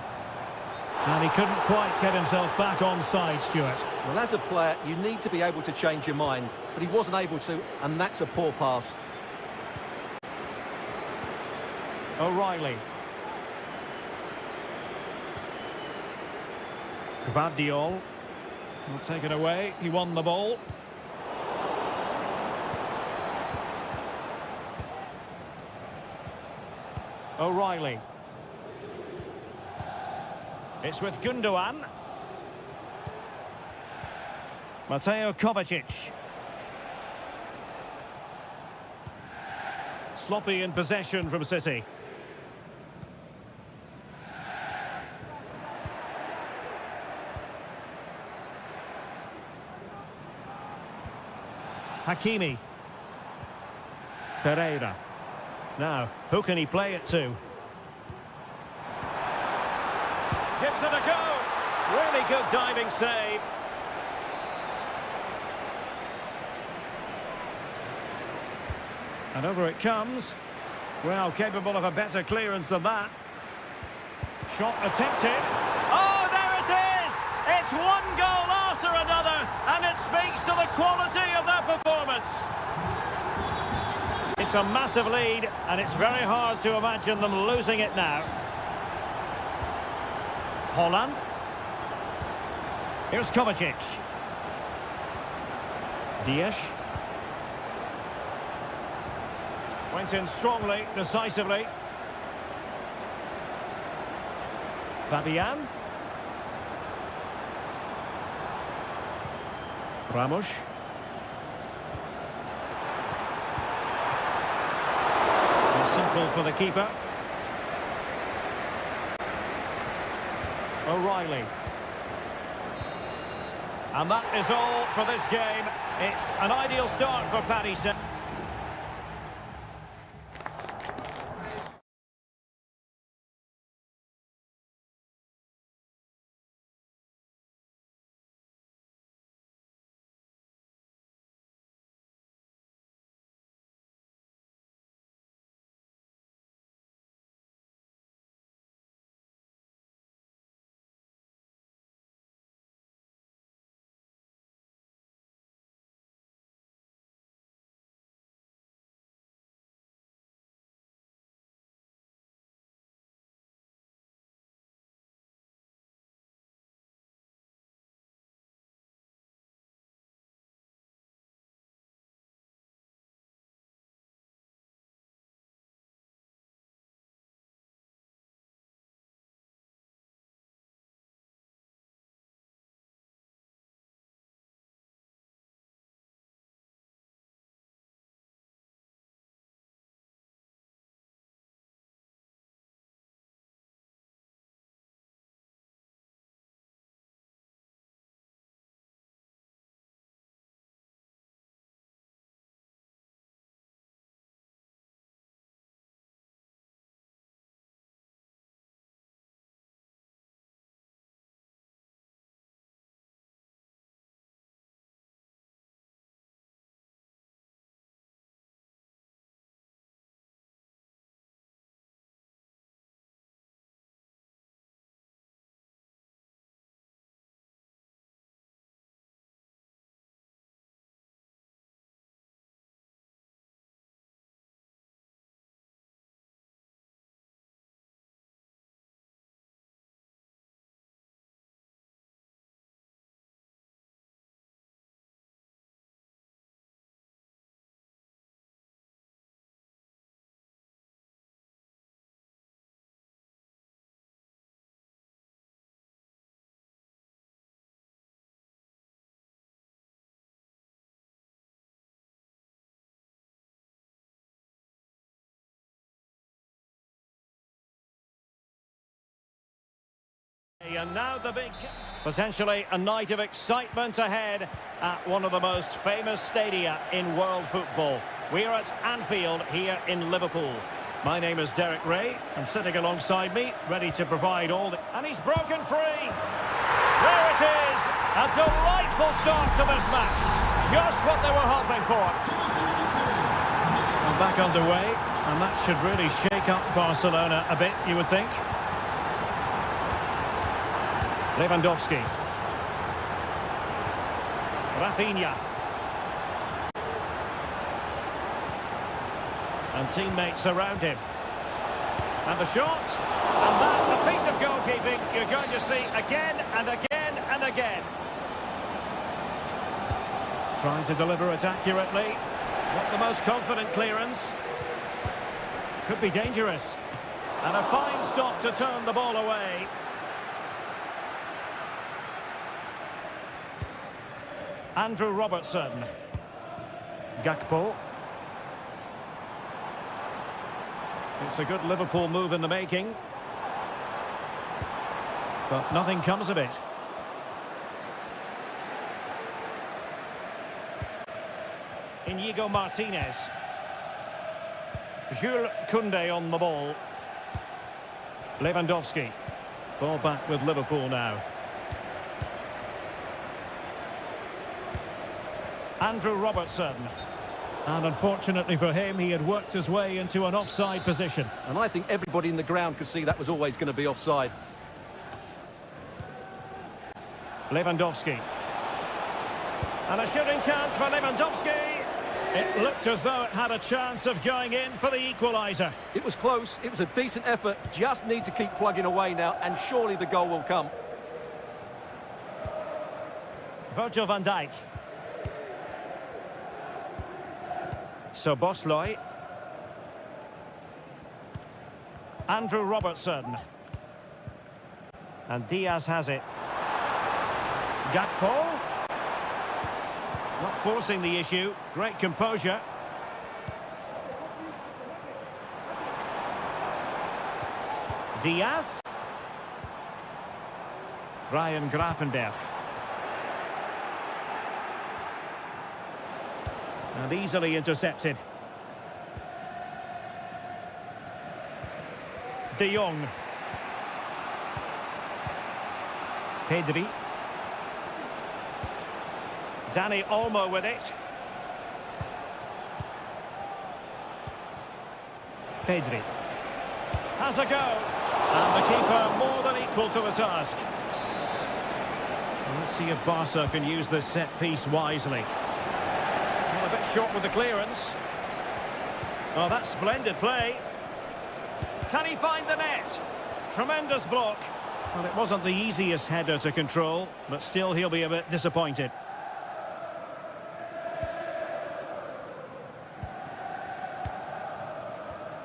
And he couldn't quite get himself back on side, Stuart. Well, as a player, you need to be able to change your mind, but he wasn't able to, and that's a poor pass. O'Reilly. Gvardiol will take it away. He won the ball. O'Reilly. It's with Gundogan. Mateo Kovacic. Sloppy in possession from City. Hakimi. Ferreira. Now, who can he play it to? Gives it a go. Really good diving save. And over it comes. Well, capable of a better clearance than that. Shot attempted. Oh, there it is! It's one goal after another, and it speaks to the quality of their performance. It's a massive lead, and it's very hard to imagine them losing it now. Holland. Here's Kovacic. Dias. Went in strongly, decisively. Fabian. Ramos. Simple for the keeper. O'Reilly. And that is all for this game. It's an ideal start for Paris. And now the big... Potentially a night of excitement ahead at one of the most famous stadia in world football. We're at Anfield here in Liverpool. My name is Derek Ray, and sitting alongside me, ready to provide all the... And he's broken free! There it is! A delightful start to this match. Just what they were hoping for. And back underway, and that should really shake up Barcelona a bit, you would think. Lewandowski. Rafinha. And teammates around him. And the shot. And that, a piece of goalkeeping you're going to see again and again and again. Trying to deliver it accurately. Not the most confident clearance. Could be dangerous. And a fine stop to turn the ball away. Andrew Robertson. Gakpo. It's a good Liverpool move in the making. But nothing comes of it. Inigo Martinez. Jules Koundé on the ball. Lewandowski. Ball back with Liverpool now. Andrew Robertson. And unfortunately for him, he had worked his way into an offside position. And I think everybody in the ground could see that was always going to be offside. Lewandowski. And a shooting chance for Lewandowski. It looked as though it had a chance of going in for the equaliser. It was close, it was a decent effort, just need to keep plugging away now, and surely the goal will come. Virgil van Dijk. Szoboszlai. Andrew Robertson. And Diaz has it. Gakpo. Not forcing the issue. Great composure. Diaz. Ryan Gravenberch. And easily intercepted. De Jong. Pedri. Dani Olmo with it. Pedri. Has a go. And the keeper more than equal to the task. Let's see if Barca can use this set piece wisely. Well, a bit short with the clearance. Oh, that's splendid play. Can he find the net? Tremendous block. Well, it wasn't the easiest header to control, but still he'll be a bit disappointed.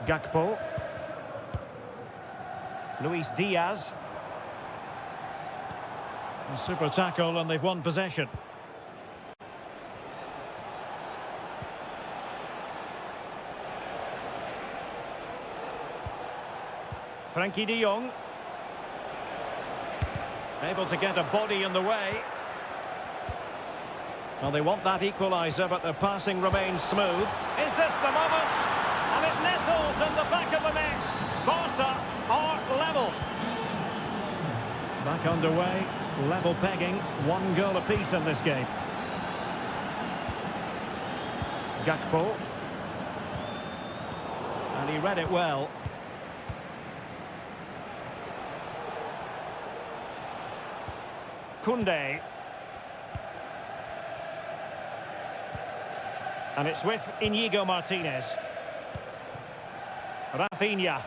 Gakpo. Luis Diaz. A super tackle and they've won possession. Frankie de Jong. Able to get a body in the way. Well, they want that equaliser, but their passing remains smooth. Is this the moment? And it nestles in the back of the net. Barca are level. Back underway, level pegging, 1 goal apiece in this game. Gakpo. And he read it well. Koundé. And it's with Inigo Martinez. Rafinha.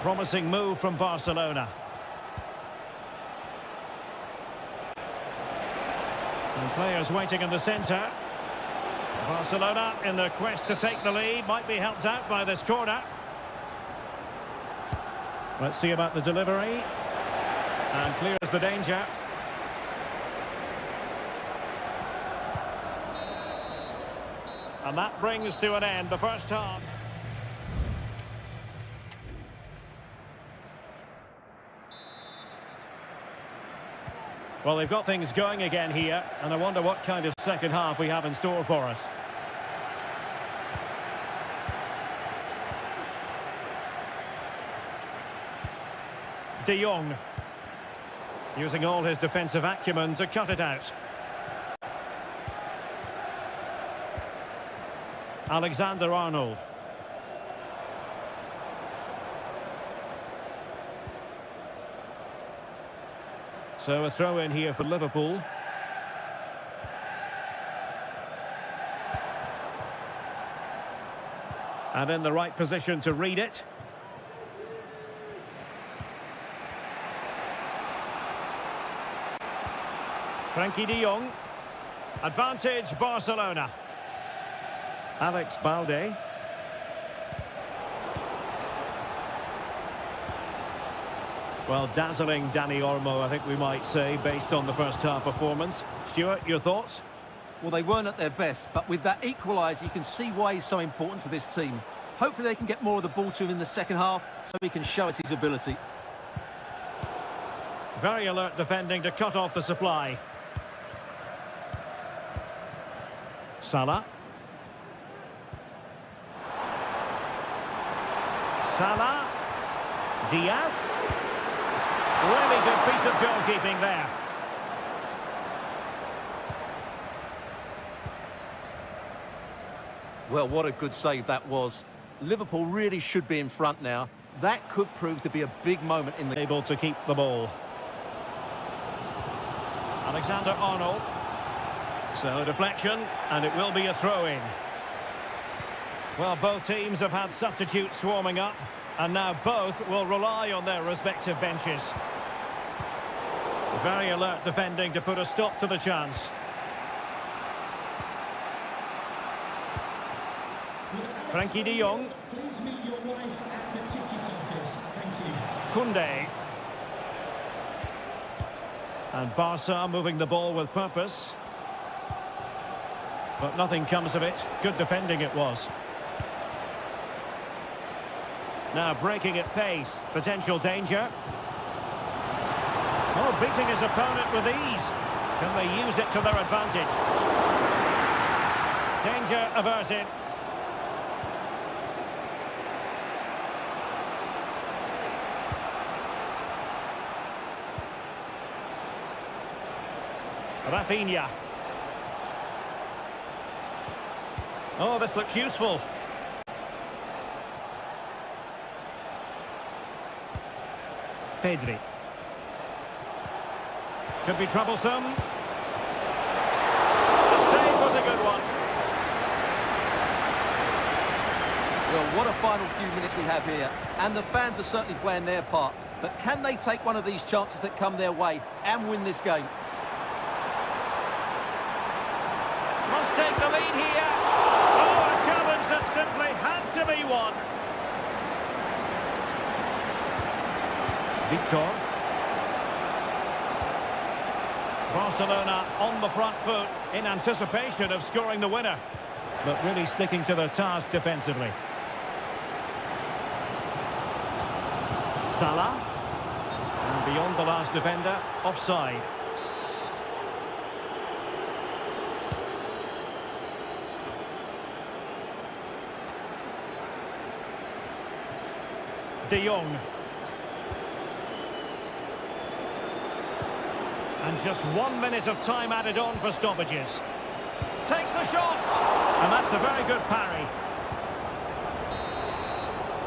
Promising move from Barcelona. And players waiting in the centre. Barcelona in their quest to take the lead. Might be helped out by this corner. Let's see about the delivery. And clears the danger. And that brings to an end the first half. Well, they've got things going again here, and I wonder what kind of second half we have in store for us. De Jong. Using all his defensive acumen to cut it out. Alexander-Arnold. So a throw in here for Liverpool. And in the right position to read it. Frankie de Jong. Advantage Barcelona. Alex Balde. Well, dazzling Danny Olmo, I think we might say, based on the first half performance. Stuart, your thoughts? Well, they weren't at their best, but with that equaliser, you can see why he's so important to this team. Hopefully they can get more of the ball to him in the second half, so he can show us his ability. Very alert defending to cut off the supply. Salah. Salah. Diaz. Really good piece of goalkeeping there. Well, what a good save that was. Liverpool really should be in front now. That could prove to be a big moment in the... Able to keep the ball. Alexander-Arnold. So a deflection, and it will be a throw-in. Well, both teams have had substitutes swarming up, and now both will rely on their respective benches. Very alert defending to put a stop to the chance. Frankie de Jong. Please meet your wife at the ticket office. Thank you. Koundé. And Barca moving the ball with purpose. But nothing comes of it. Good defending it was. Now breaking at pace. Potential danger. Oh, beating his opponent with ease. Can they use it to their advantage? Danger averted. Rafinha. Oh, this looks useful. Pedri. Could be troublesome. The save was a good one. Well, what a final few minutes we have here. And the fans are certainly playing their part. But can they take one of these chances that come their way and win this game? Must take the lead here. Oh, a challenge that simply had to be won. Victor. Barcelona on the front foot in anticipation of scoring the winner. But really sticking to their task defensively. Salah. And beyond the last defender, offside. De Jong. And just 1 minute of time added on for stoppages. Takes the shot! And that's a very good parry.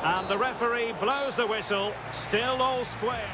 And the referee blows the whistle. Still all square.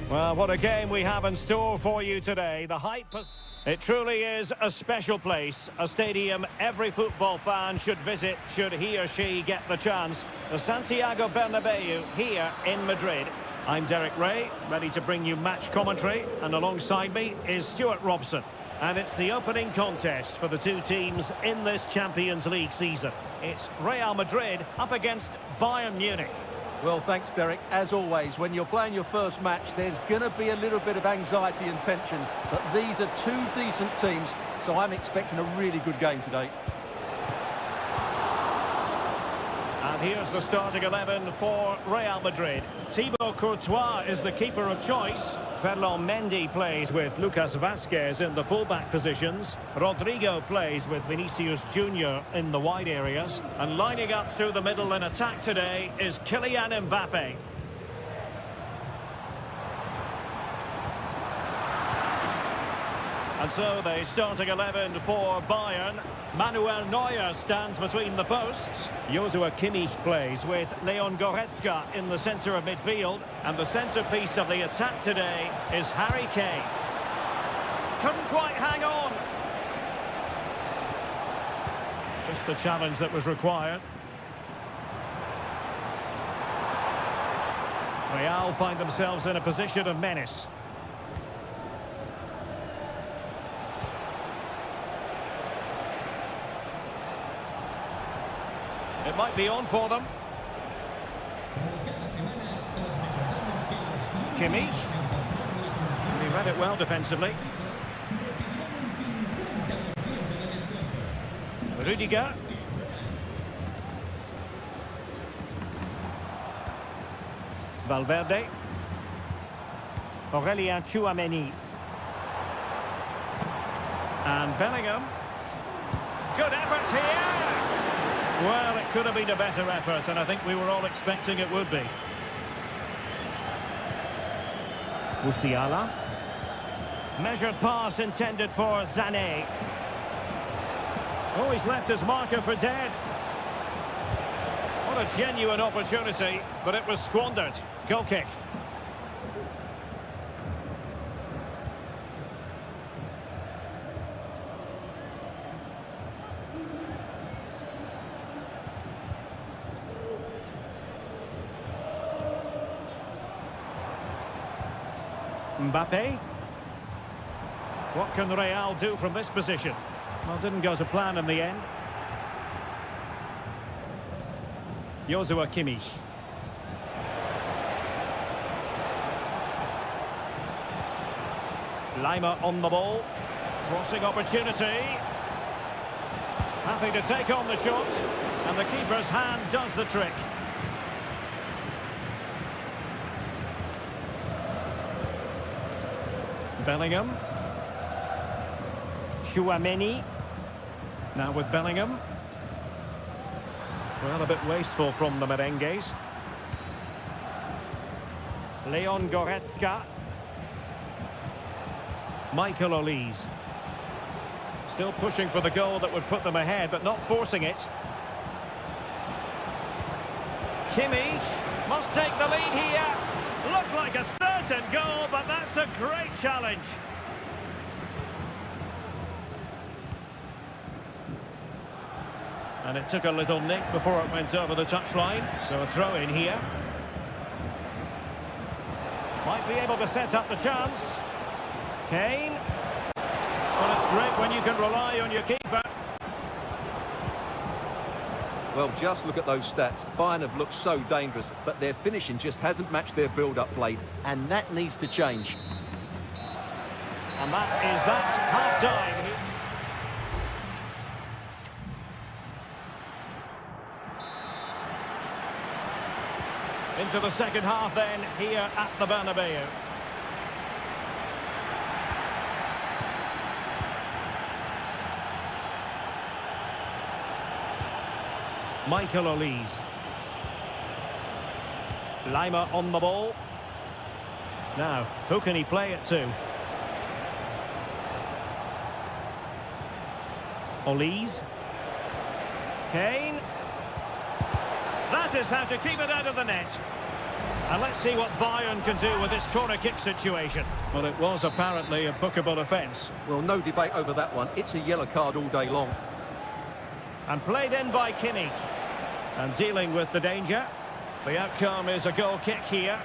Well, what a game we have in store for you today. The hype has... It truly is a special place, a stadium every football fan should visit should he or she get the chance. The Santiago Bernabeu here in Madrid. I'm Derek Ray, ready to bring you match commentary, and alongside me is Stuart Robson. And it's the opening contest for the two teams in this Champions League season. It's Real Madrid up against Bayern Munich. Well, thanks, Derek. As always, when you're playing your first match, there's going to be a little bit of anxiety and tension. But these are two decent teams, so I'm expecting a really good game today. And here's the starting 11 for Real Madrid. Thibaut Courtois is the keeper of choice. Ferland Mendy plays with Lucas Vazquez in the fullback positions. Rodrigo plays with Vinicius Junior in the wide areas. And lining up through the middle in attack today is Kylian Mbappe. And so the starting 11 for Bayern. Manuel Neuer stands between the posts. Joshua Kimmich plays with Leon Goretzka in the centre of midfield. And the centrepiece of the attack today is Harry Kane. Couldn't quite hang on. Just the challenge that was required. Real find themselves in a position of menace. It might be on for them. Kimmich. He read it well defensively. Rudiger. Valverde. Aurelien Tchouameni. And Bellingham. Good effort here! Well, it could have been a better effort, and I think we were all expecting it would be. Musiala. Measured pass intended for Sané. Oh, he's left his marker for dead. What a genuine opportunity, but it was squandered. Goal kick. Mbappe. What can Real do from this position? Well, didn't go to plan in the end. Joshua Kimmich. Lima on the ball. Crossing opportunity. Happy to take on the shot. And the keeper's hand does the trick. Bellingham. Tchouameni. Now with Bellingham. Well, a bit wasteful from the merengues. Leon Goretzka. Michael Olise. Still pushing for the goal that would put them ahead, but not forcing it. Kimmich must take the lead here. Looked like a certain goal, but that's a great challenge. And it took a little nick before it went over the touchline, so a throw in here. Might be able to set up the chance. Kane. Well, it's great when you can rely on your keeper. Well, just look at those stats. Bayern have looked so dangerous, but their finishing just hasn't matched their build-up play, and that needs to change. And that is that half-time. Into the second half then, here at the Bernabeu. Michael Olise. Lima on the ball. Now, who can he play it to? Olise. Kane. That is how to keep it out of the net. And let's see what Bayern can do with this corner kick situation. Well, it was apparently a bookable offence. Well, no debate over that one. It's a yellow card all day long. And played in by Kimmich. And dealing with the danger. The outcome is a goal kick here.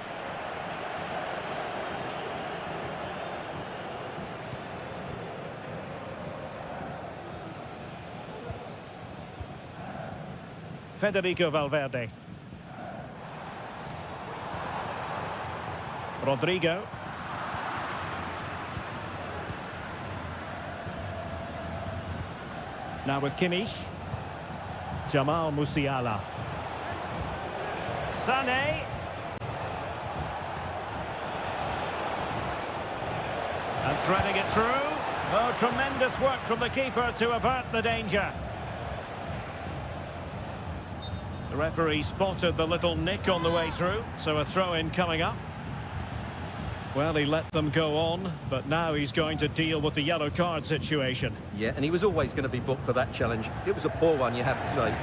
Federico Valverde. Rodrigo. Now with Kimmich. Jamal Musiala. Sané. And threading it through. Oh, tremendous work from the keeper to avert the danger. The referee spotted the little nick on the way through, so a throw-in coming up. Well, he let them go on, but now he's going to deal with the yellow card situation. Yeah, and he was always going to be booked for that challenge. It was a poor one, you have to say.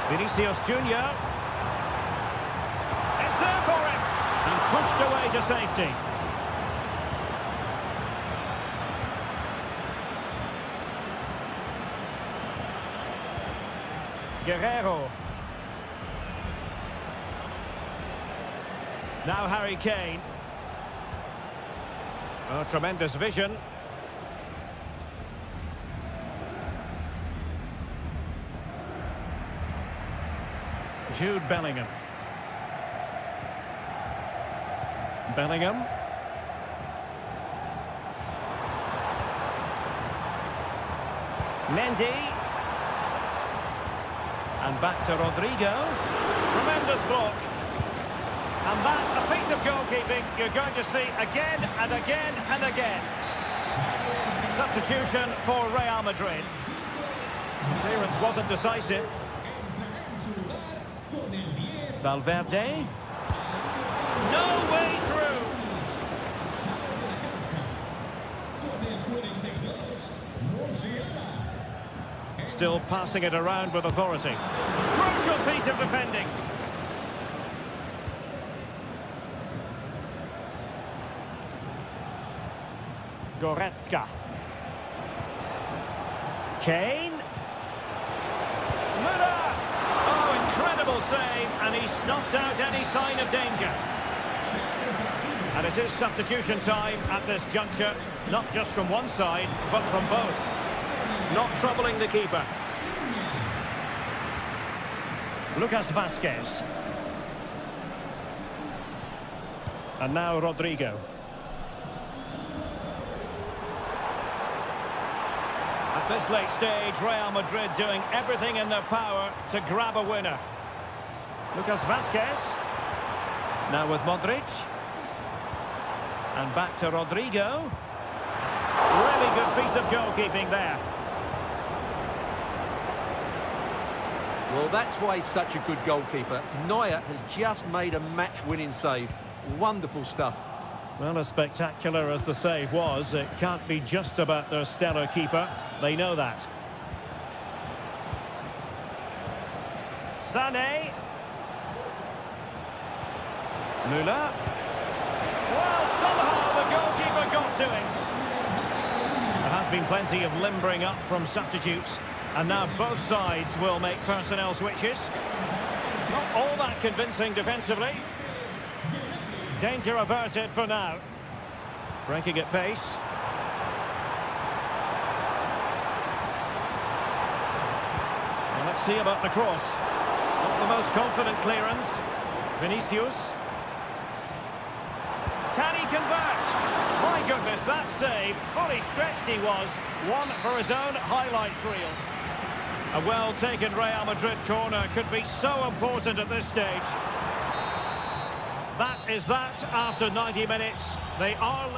Vinicius Junior. It's there for him! And pushed away to safety. Guerrero. Now Harry Kane. Oh, tremendous vision. Jude Bellingham. Bellingham. Mendy. And back to Rodrigo. Tremendous block. And that, a piece of goalkeeping you're going to see again and again and again. Substitution for Real Madrid. Clearance wasn't decisive. Valverde. No way through. Still passing it around with authority. Crucial piece of defending. Goretzka. Kane. Müller. Oh, incredible save, and he snuffed out any sign of danger. And it is substitution time at this juncture, not just from one side, but from both. Not troubling the keeper. Lucas Vasquez. And now Rodrigo. At this late stage, Real Madrid doing everything in their power to grab a winner. Lucas Vasquez. Now with Modric. And back to Rodrigo. Really good piece of goalkeeping there. Well, that's why he's such a good goalkeeper. Neuer has just made a match-winning save. Wonderful stuff. Well, as spectacular as the save was, it can't be just about their stellar keeper. They know that. Sané. Müller. Well, somehow the goalkeeper got to it. There has been plenty of limbering up from substitutes, and now both sides will make personnel switches. Not all that convincing defensively. Danger averted for now. Breaking at pace. Well, let's see about the cross. Not the most confident clearance. Vinicius. Can he convert? My goodness, that save. Fully stretched he was. One for his own highlights reel. A well-taken Real Madrid corner could be so important at this stage. That is that after 90 minutes. They are...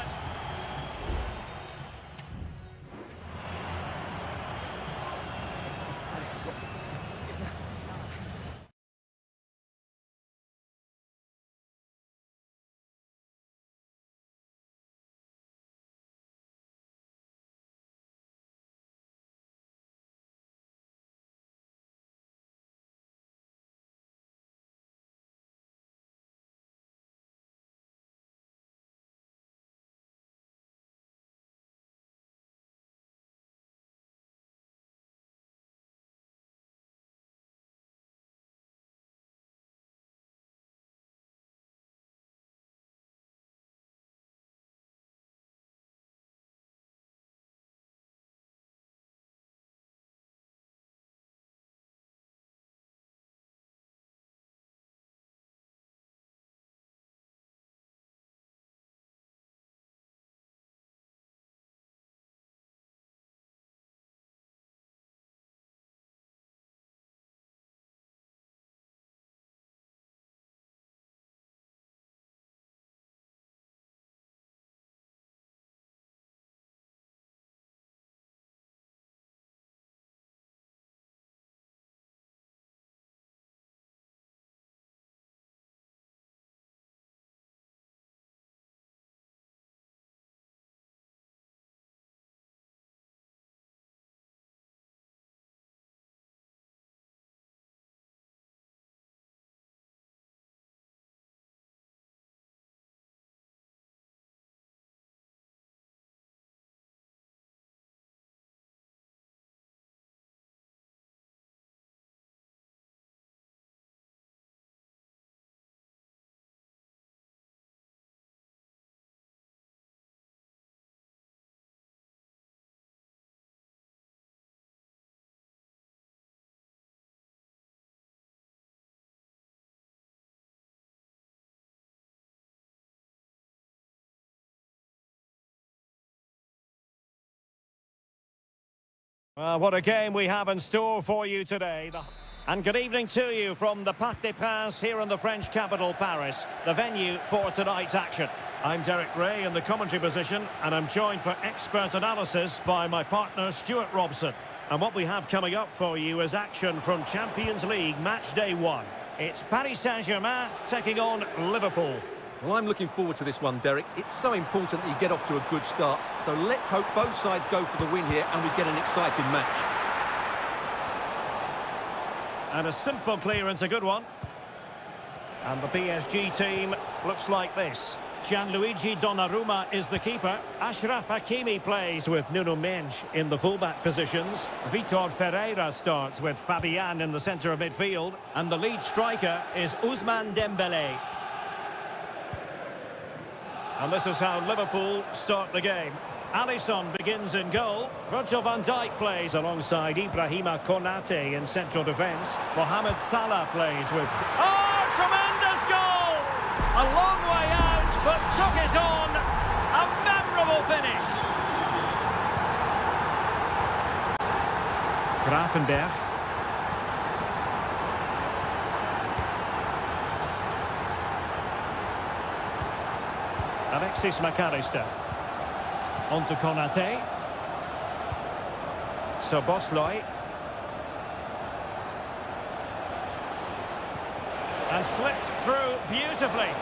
What a game we have in store for you today. And good evening to you from the Parc des Princes here in the French capital, Paris, the venue for tonight's action. I'm Derek Ray in the commentary position, and I'm joined for expert analysis by my partner, Stuart Robson. And what we have coming up for you is action from Champions League match day 1. It's Paris Saint-Germain taking on Liverpool. Well, I'm looking forward to this one, Derek. It's so important that you get off to a good start. So let's hope both sides go for the win here and we get an exciting match. And a simple clearance, a good one. And the PSG team looks like this. Gianluigi Donnarumma is the keeper. Achraf Hakimi plays with Nuno Mendes in the fullback positions. Vitor Ferreira starts with Fabian in the centre of midfield. And the lead striker is Ousmane Dembélé. And this is how Liverpool start the game. Alisson begins in goal. Virgil van Dijk plays alongside Ibrahima Konate in central defence. Mohamed Salah plays with... Oh, tremendous goal! A long way out, but took it on. A memorable finish. Gravenberch. Alexis McAllister. On to Konate. Soboslai. And slipped through beautifully.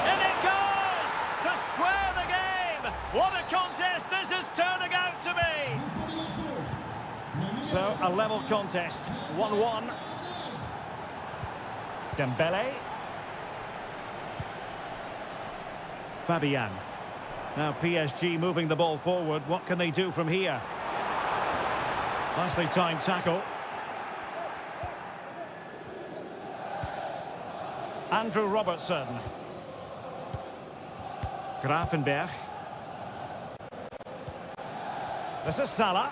And it goes to square the game. What a contest this is turning out to be. So a level contest. 1-1. Dembele. Fabian. Now PSG moving the ball forward. What can they do from here? Nicely timed tackle. Andrew Robertson. Gravenberch. This is Salah.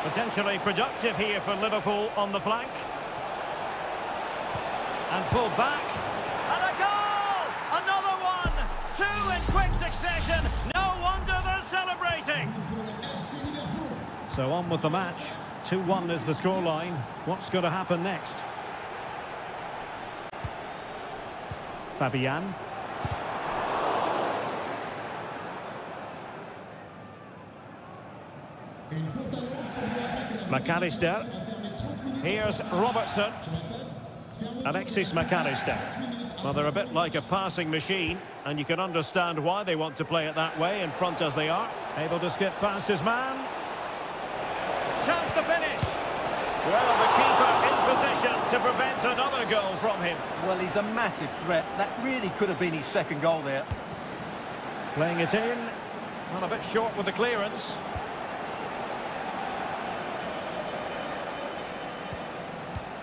Potentially productive here for Liverpool on the flank. And pulled back. And a goal! Another one! 2 in quick succession. No wonder they're celebrating. So on with the match. 2-1 is the scoreline. What's going to happen next? Fabian. McAllister. Here's Robertson. Alexis McAllister. Well, they're a bit like a passing machine, and you can understand why they want to play it that way, in front as they are. Able to skip past his man. Chance to finish. Well, the keeper in position to prevent another goal from him. Well, he's a massive threat. That really could have been his second goal there. Playing it in. Well, a bit short with the clearance.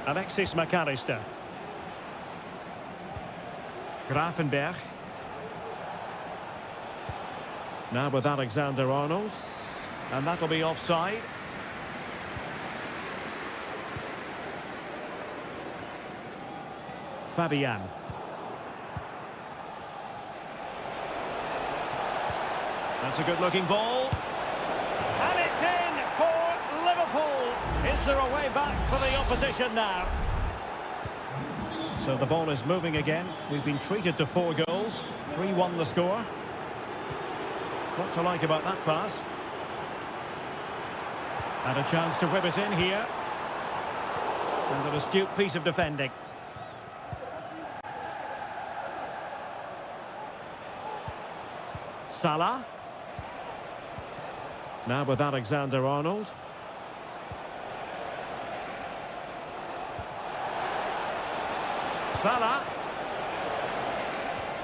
Alexis McAllister. Gravenberch. Now with Alexander-Arnold. And that'll be offside. Fabian. That's a good-looking ball. And it's in for Liverpool. Is there a way back for the opposition now? So the ball is moving again. We've been treated to 4 goals. 3-1 the score. What to like about that pass? And a chance to whip it in here. And an astute piece of defending. Salah. Now with Alexander-Arnold. Salah.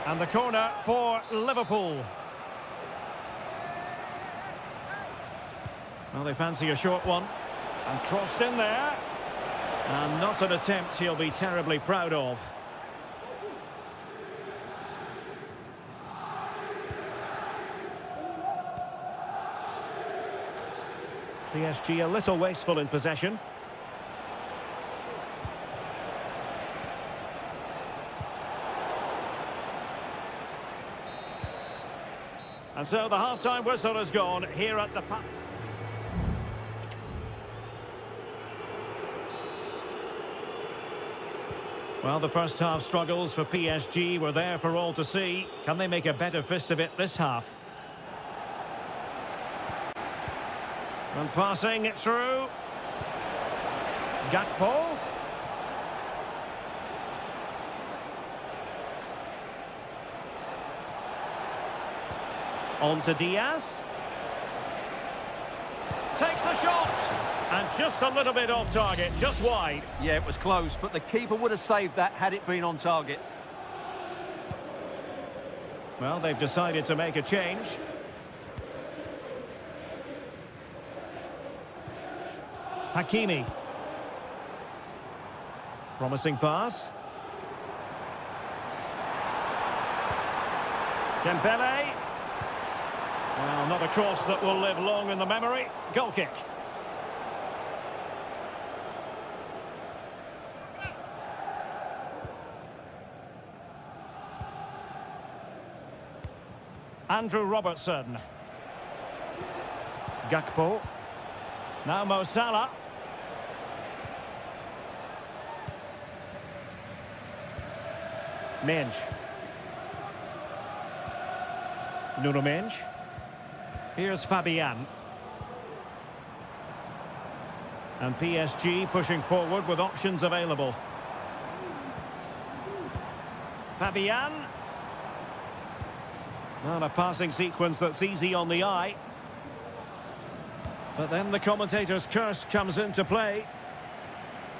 And the corner for Liverpool. Well, they fancy a short one. And crossed in there. And not an attempt he'll be terribly proud of. PSG a little wasteful in possession. And so the half-time whistle has gone here at the... Well, the first half struggles for PSG were there for all to see. Can they make a better fist of it this half? And passing it through. Gakpo. On to Diaz. Takes the shot. And just a little bit off target, just wide. Yeah, it was close, but the keeper would have saved that had it been on target. Well, they've decided to make a change. Hakimi. Promising pass. Dembele. Well, not a cross that will live long in the memory. Goal kick. Andrew Robertson. Gakpo. Now Mo Salah. Mensch. Nuno Mensch. Here's Fabian. And PSG pushing forward with options available. Fabian. Not a passing sequence that's easy on the eye. But then the commentator's curse comes into play.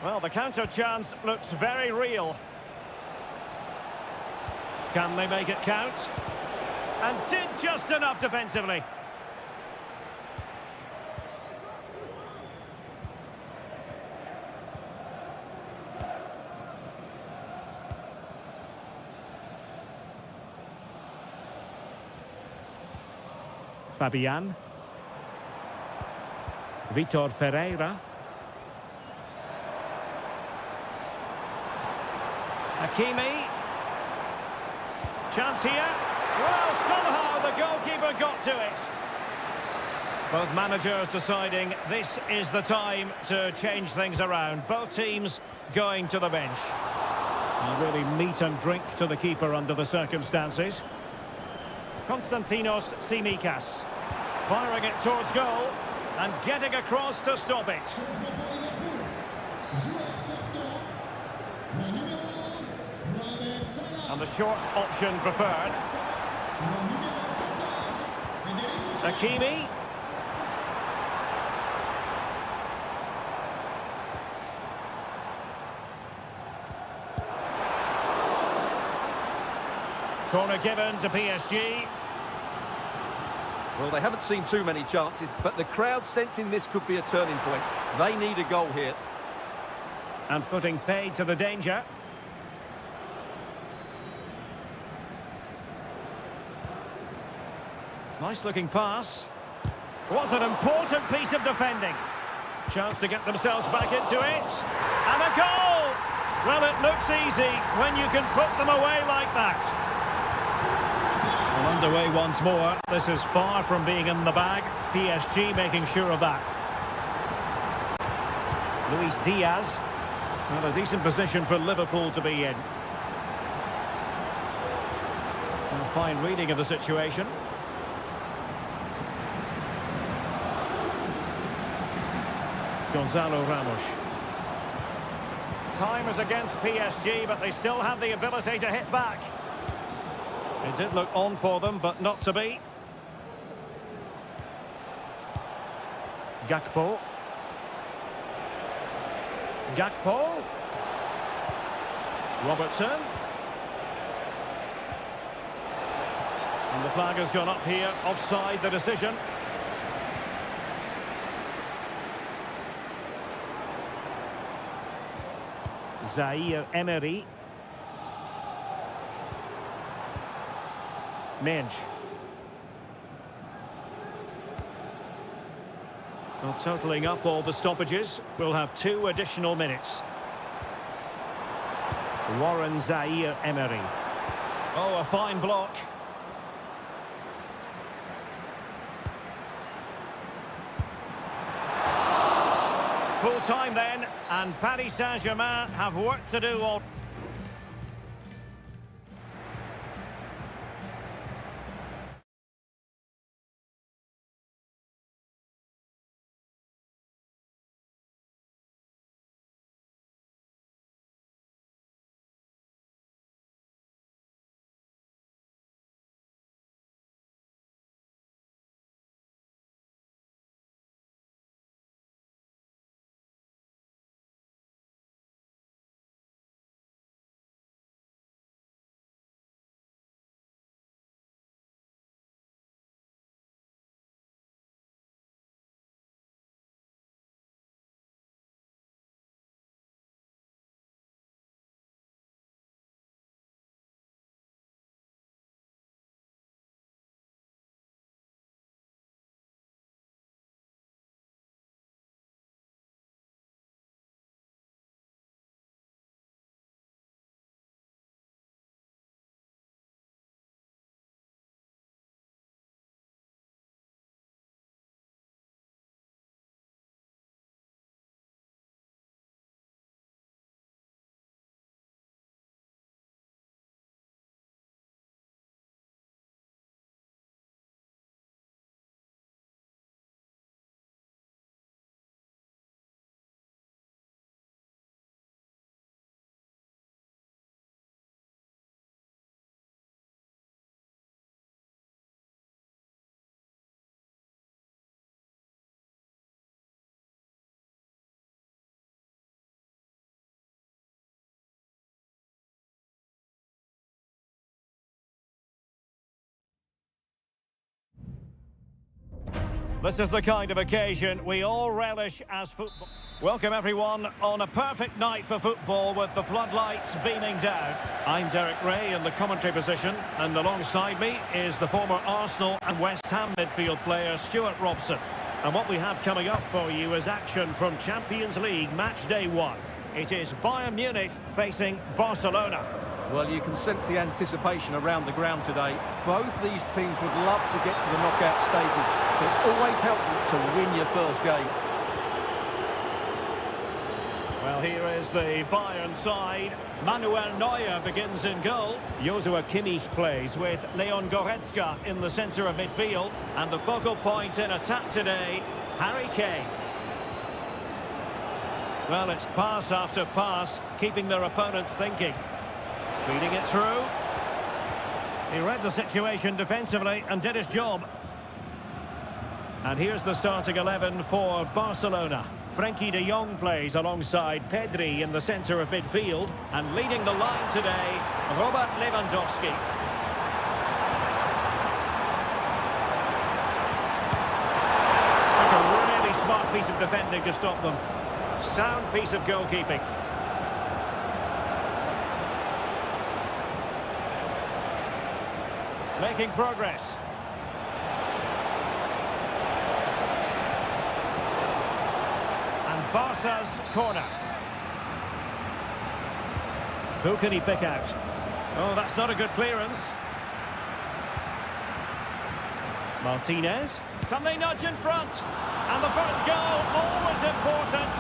Well, the counter chance looks very real. Can they make it count? And did just enough defensively. Fabian. Vitor Ferreira. Hakimi. Chance here. Well, somehow the goalkeeper got to it. Both managers deciding this is the time to change things around. Both teams going to the bench. Really meat and drink to the keeper under the circumstances. Konstantinos Tsimikas. Firing it towards goal and getting across to stop it. And the short option preferred. Hakimi. Corner given to PSG. Well, they haven't seen too many chances, but the crowd sensing this could be a turning point. They need a goal here. And putting paid to the danger. Nice looking pass. Was an important piece of defending. Chance to get themselves back into it. And a goal! Well, it looks easy when you can put them away like that. Well, underway once more. This is far from being in the bag. PSG making sure of that. Luis Diaz. Well, a decent position for Liverpool to be in. A fine reading of the situation. Gonzalo Ramos. Time is against PSG, but they still have the ability to hit back. It did look on for them, but not to be. Gakpo. Gakpo. Robertson. And the flag has gone up here, offside the decision. Zaire Emery. Mensch. Well, totalling up all the stoppages, we'll have 2 additional minutes. Warren Zaire Emery. Oh, a fine block. Full time then, and Paris Saint-Germain have work to do all. This is the kind of occasion we all relish as football. Welcome everyone on a perfect night for football with the floodlights beaming down. I'm Derek Ray in the commentary position, and alongside me is the former Arsenal and West Ham midfield player Stuart Robson. And what we have coming up for you is action from Champions League match day 1. It is Bayern Munich facing Barcelona. Well, you can sense the anticipation around the ground today. Both these teams would love to get to the knockout stages, so it's always helpful to win your first game. Well, here is the Bayern side. Manuel Neuer begins in goal. Joshua Kimmich plays with Leon Goretzka in the centre of midfield. And the focal point in attack today, Harry Kane. Well, it's pass after pass, keeping their opponents thinking. Feeding it through. He read the situation defensively and did his job. And here's the starting 11 for Barcelona. Frenkie de Jong plays alongside Pedri in the centre of midfield. And leading the line today, Robert Lewandowski. Took a really smart piece of defending to stop them. Sound piece of goalkeeping. Making progress. And Barca's corner. Who can he pick out? Oh, that's not a good clearance. Martinez. Can they nudge in front? And the first goal, always important.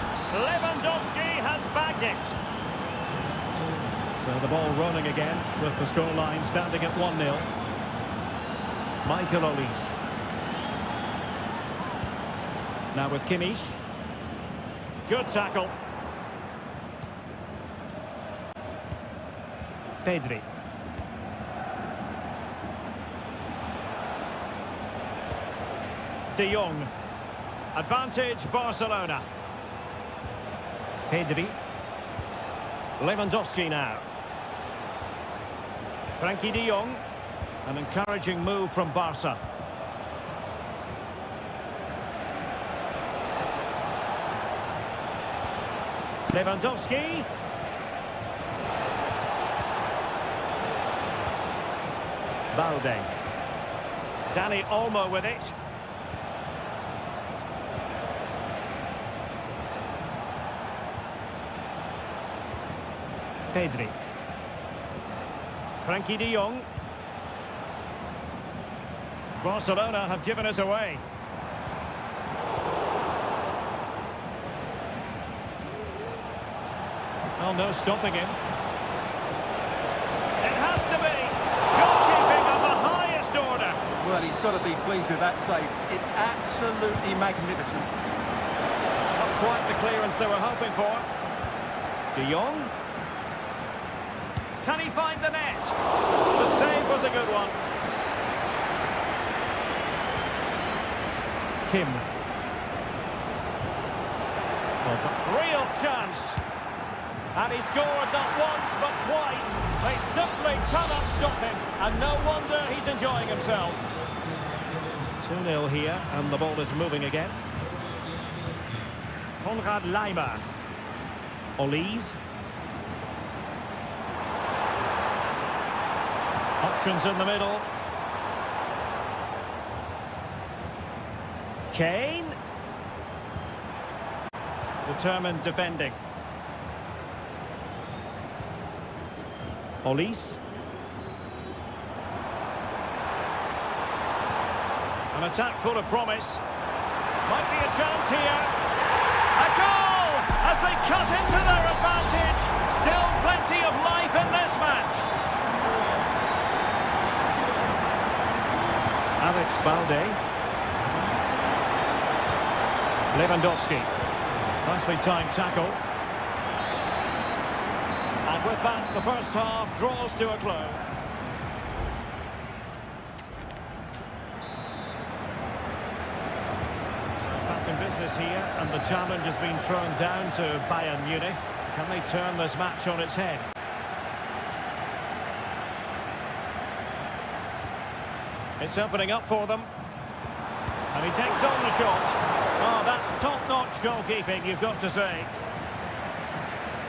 Lewandowski has bagged it. So the ball running again with the scoreline standing at 1-0. Michael Olise. Now with Kimmich. Good tackle. Pedri. De Jong. Advantage Barcelona. Pedri. Lewandowski now. Frenkie de Jong. An encouraging move from Barca. Lewandowski. Balde. Dani Olmo with it. Pedri. Frenkie de Jong. Barcelona have given us away. Well, no stopping him. It has to be. Goalkeeping of the highest order. Well, he's got to be pleased with that save. It's absolutely magnificent. Not quite the clearance they were hoping for. De Jong. Can he find the net? The save was a good one. Kim. Real chance. And he scored not once but twice. They simply cannot stop him. And no wonder he's enjoying himself. 2-0 here, and the ball is moving again. Konrad Leimer. Olise. Options in the middle. Kane. Determined defending. Olise. An attack full of promise. Might be a chance here. A goal as they cut into their advantage. Still plenty of life in this match. Alex Balde. Lewandowski. Nicely timed tackle. And with that, the first half draws to a close. So back in business here, and the challenge has been thrown down to Bayern Munich. Can they turn this match on its head? It's opening up for them. And he takes on the shot. Oh, that's top-notch goalkeeping, you've got to say.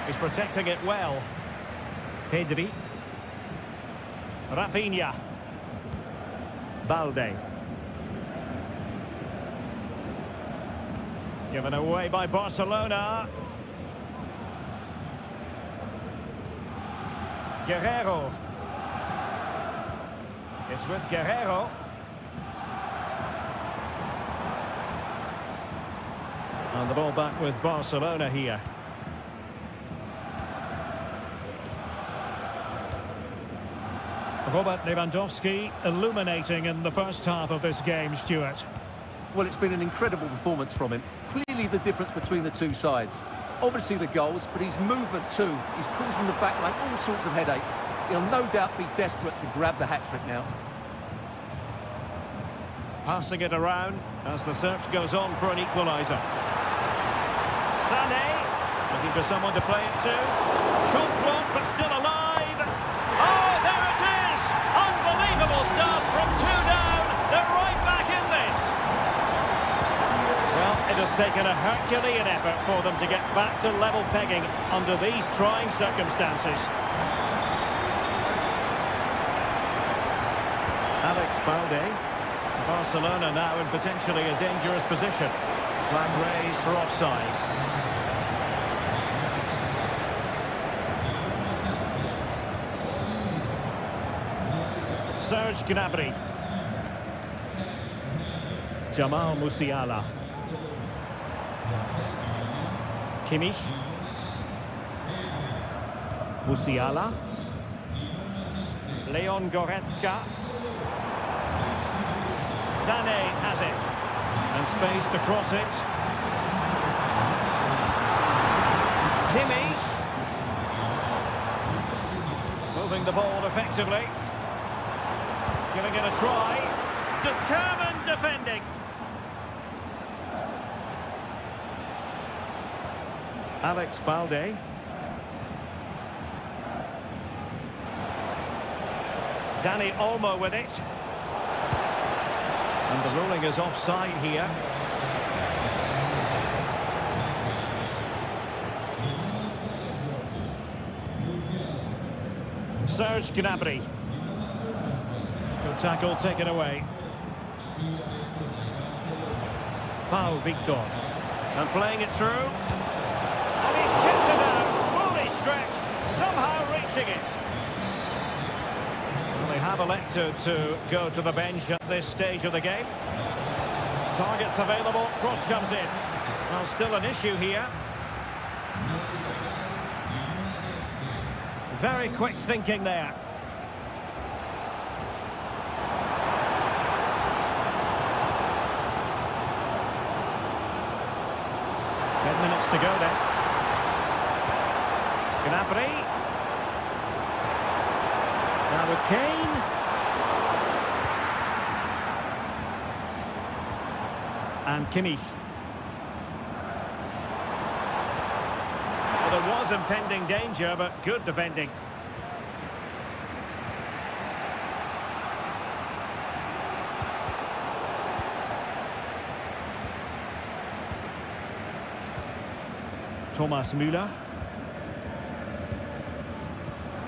He's protecting it well. Pedri. Rafinha. Balde. Given away by Barcelona. Guerrero. It's with Guerrero. And the ball back with Barcelona here. Robert Lewandowski illuminating in the first half of this game, Stuart. Well, it's been an incredible performance from him. Clearly the difference between the two sides. Obviously the goals, but his movement too. He's causing the back line all sorts of headaches. He'll no doubt be desperate to grab the hat-trick now. Passing it around as the search goes on for an equaliser. Sané, looking for someone to play it to. Shot blocked, but still alive. Oh, there it is! Unbelievable stuff from 2 down. They're right back in this. Well, it has taken a Herculean effort for them to get back to level pegging under these trying circumstances. Alex Balde. Barcelona now in potentially a dangerous position. Flag raised for offside. Serge Gnabry. Jamal Musiala. Kimmich. Musiala. Leon Goretzka. Sané has it. And space to cross it. Kimmich. Moving the ball effectively. Giving it a try. Determined defending. Alex Balde. Dani Olmo with it. And the ruling is offside here. Serge Gnabry. Good tackle taken away. Pau Victor. And playing it through. And he's tipped it out. Fully stretched. Somehow reaching it. Well, they have elected to go to the bench at this stage of the game. Targets available. Cross comes in. Well, still an issue here. Very quick thinking there. Minutes to go then. Gnabry. Now with Kane. And Kimmich. Well, there was impending danger, but good defending. Thomas Müller.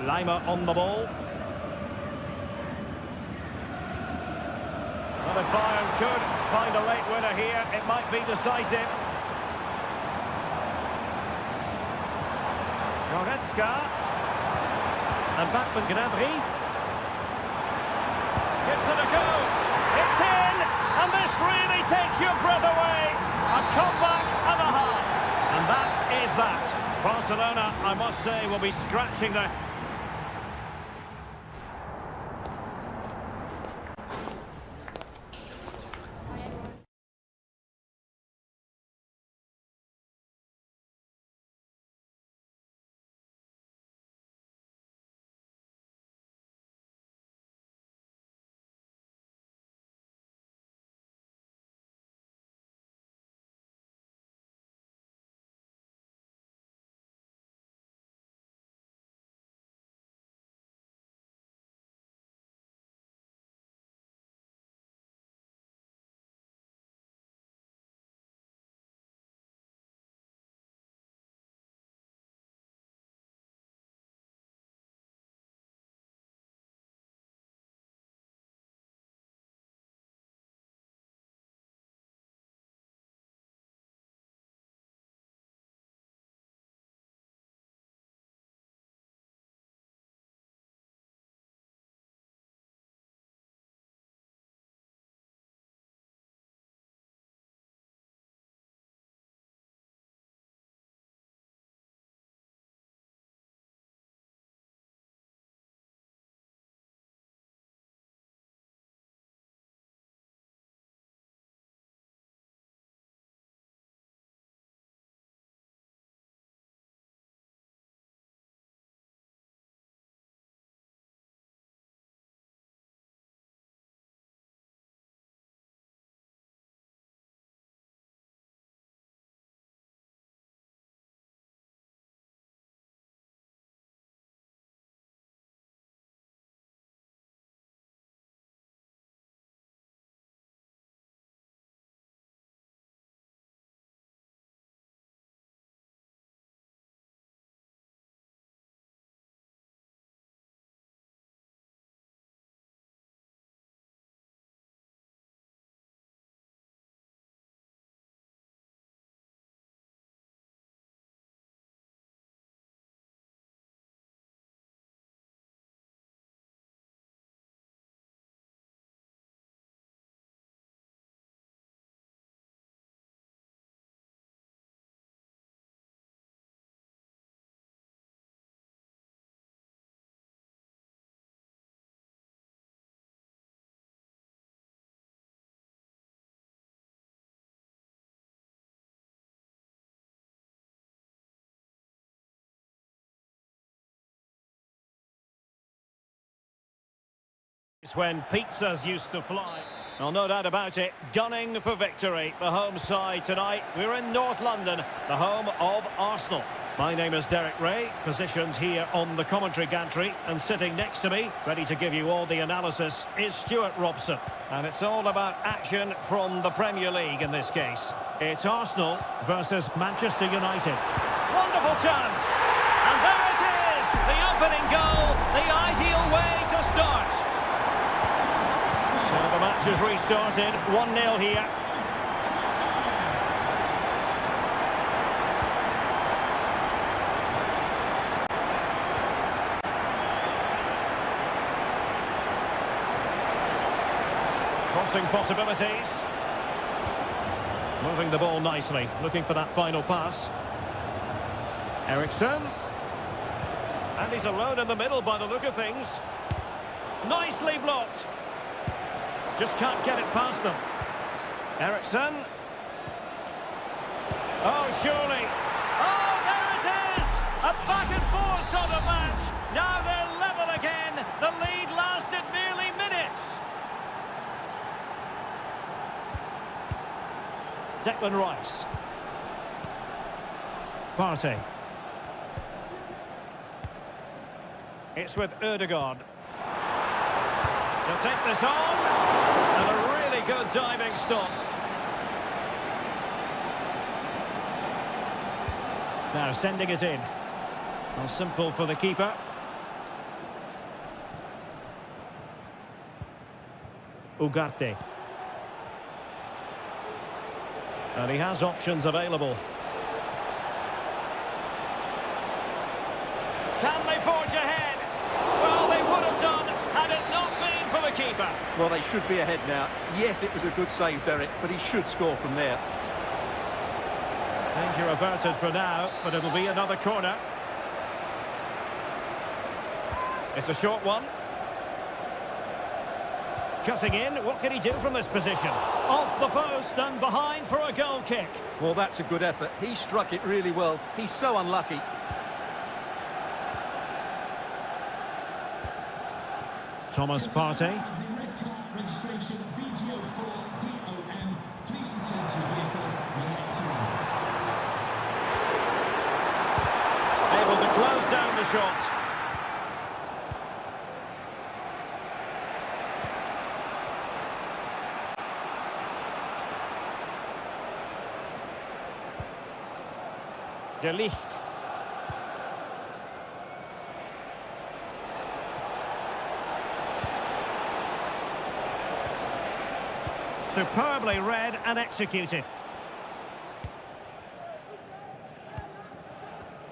Lima on the ball. Well, if Bayern could find a late winner here, it might be decisive. Goretzka. And backman Gnabry. Gives it a go. It's in! And this really takes your breath away. A comeback and a half. And that is that. Barcelona, I must say, will be scratching their... It's when pizzas used to fly. Well, no doubt about it, gunning for victory. The home side tonight. We're in North London, the home of Arsenal. My name is Derek Ray, positioned here on the commentary gantry, and sitting next to me, ready to give you all the analysis, is Stuart Robson. And it's all about action from the Premier League in this case. It's Arsenal versus Manchester United. Wonderful chance! And there it is! The opening goal, the ideal way to start. So the match is restarted, 1-0 here. Crossing possibilities. Moving the ball nicely, looking for that final pass. Eriksson. And he's alone in the middle by the look of things. Nicely blocked. Just can't get it past them. Eriksson. Oh, surely. Oh, there it is! A back and forth sort of match. Now they're level again. The lead lasted merely minutes. Declan Rice. Partey. It's with Ødegaard. They'll take this on. And a really good diving stop. Now sending it in. Well, simple for the keeper. Ugarte. And he has options available. Can they forge ahead? Well, they would have done had it not been for the keeper. Well, they should be ahead now. Yes, it was a good save, Derek, but he should score from there. Danger averted for now, but it'll be another corner. It's a short one. Cutting in, what can he do from this position? Off the post and behind for a goal kick. Well, that's a good effort. He struck it really well. He's so unlucky. Thomas Partey. The red car registration BGO4DOM. Please return to your vehicle when entering. Able to close down the shot. De Ligt. Superbly read and executed.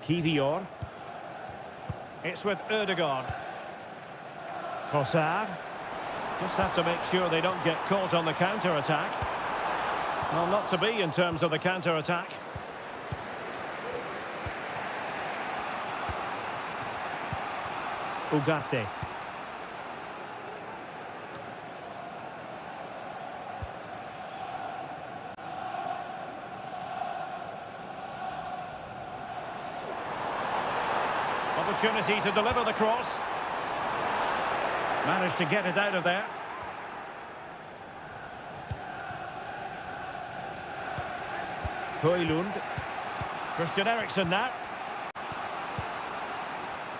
Kivior. It's with Ødegaard. Trossard. Just have to make sure they don't get caught on the counter-attack. Well, not to be in terms of the counter-attack. Ugarte. Opportunity to deliver the cross. Managed to get it out of there. Højlund. Christian Eriksen now.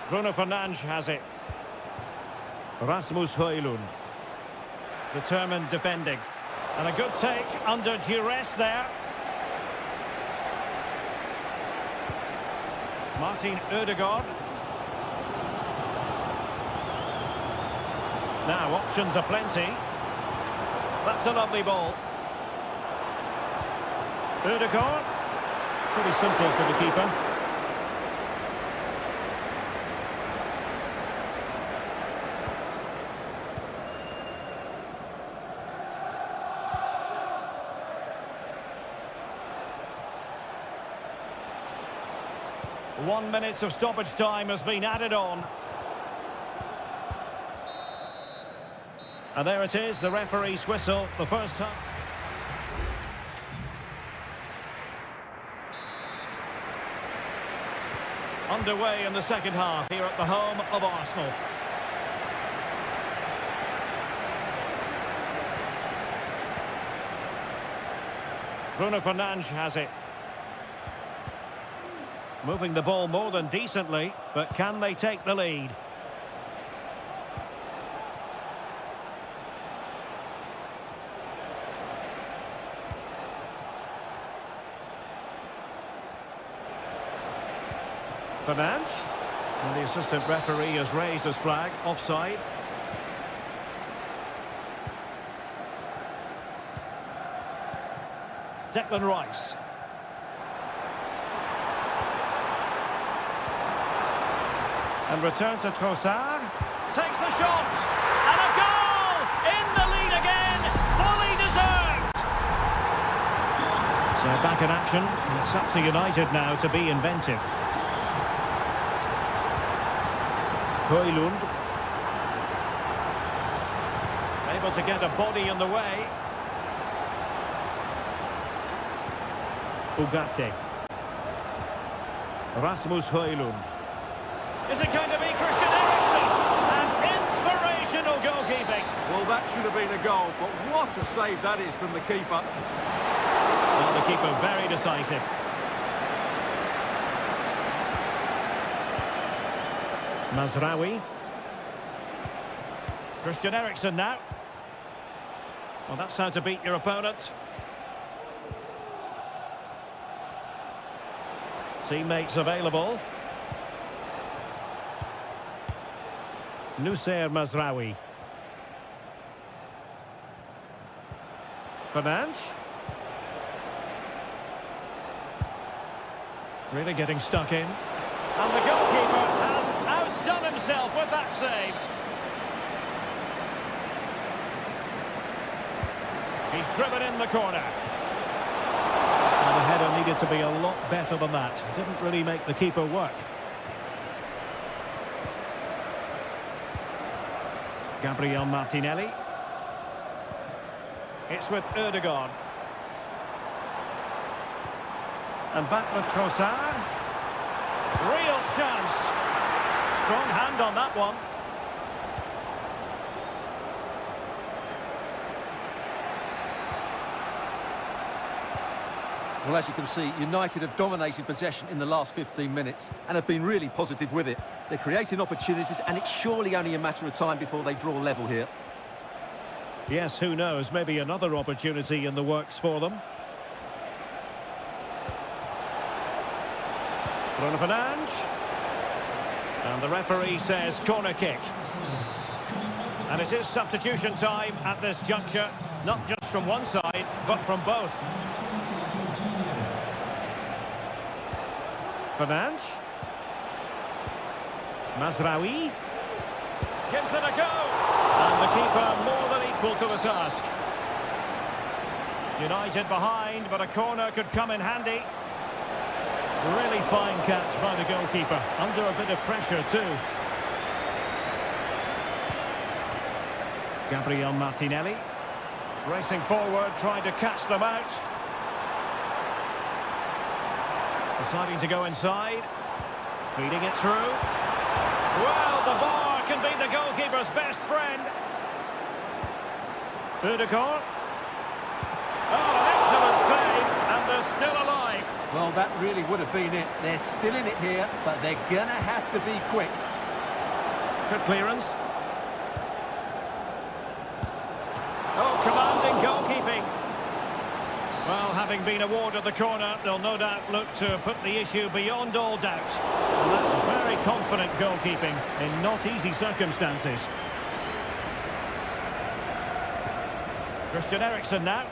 Bruno Fernandes has it. Rasmus Højlund. Determined defending. And a good take under duress there. Martin Ødegaard. Now, options are plenty. That's a lovely ball. Ødegaard. Pretty simple for the keeper. One minute of stoppage time has been added on. And there it is, the referee's whistle, the first time. Underway in the second half here at the home of Arsenal. Bruno Fernandes has it. Moving the ball more than decently, but can they take the lead? Fernandes. And the assistant referee has raised his flag, offside. Declan Rice. And return to Trossard. Takes the shot. And a goal! In the lead again. Fully deserved. So back in action. It's up to United now to be inventive. Højlund. Able to get a body in the way. Ugarte. Rasmus Højlund. Is it going to be Christian Eriksen? And inspirational goalkeeping. Well, that should have been a goal, but what a save that is from the keeper. Well, the keeper very decisive. Mazraoui. Christian Eriksen now. Well, that's how to beat your opponent. Teammates available. Nusair Mazraoui. Fernandes. Really getting stuck in. And the goalkeeper has outdone himself with that save. He's driven in the corner. And the header needed to be a lot better than that. Didn't really make the keeper work. Gabriel Martinelli. It's with Ødegaard. And back with Trossard. Real chance. Strong hand on that one. Well, as you can see, United have dominated possession in the last 15 minutes and have been really positive with it. They're creating opportunities, and it's surely only a matter of time before they draw level here. Yes, who knows? Maybe another opportunity in the works for them. Bruno Fernandes. And the referee says corner kick. And it is substitution time at this juncture, not just from one side, but from both. Fernandes. Mazraoui. Gives it a go. And the keeper more than equal to the task. United behind, but a corner could come in handy. Really fine catch by the goalkeeper. Under a bit of pressure too. Gabriel Martinelli. Racing forward, trying to catch them out. Deciding to go inside. Feeding it through. Well, the bar can be the goalkeeper's best friend. Ødegaard. Oh, an excellent save, and they're still alive. Well, that really would have been it. They're still in it here, but they're going to have to be quick. Good clearance. Oh, commanding goalkeeping. Well, having been awarded the corner, they'll no doubt look to put the issue beyond all doubt. And that's very confident goalkeeping in not easy circumstances. Christian Eriksen now.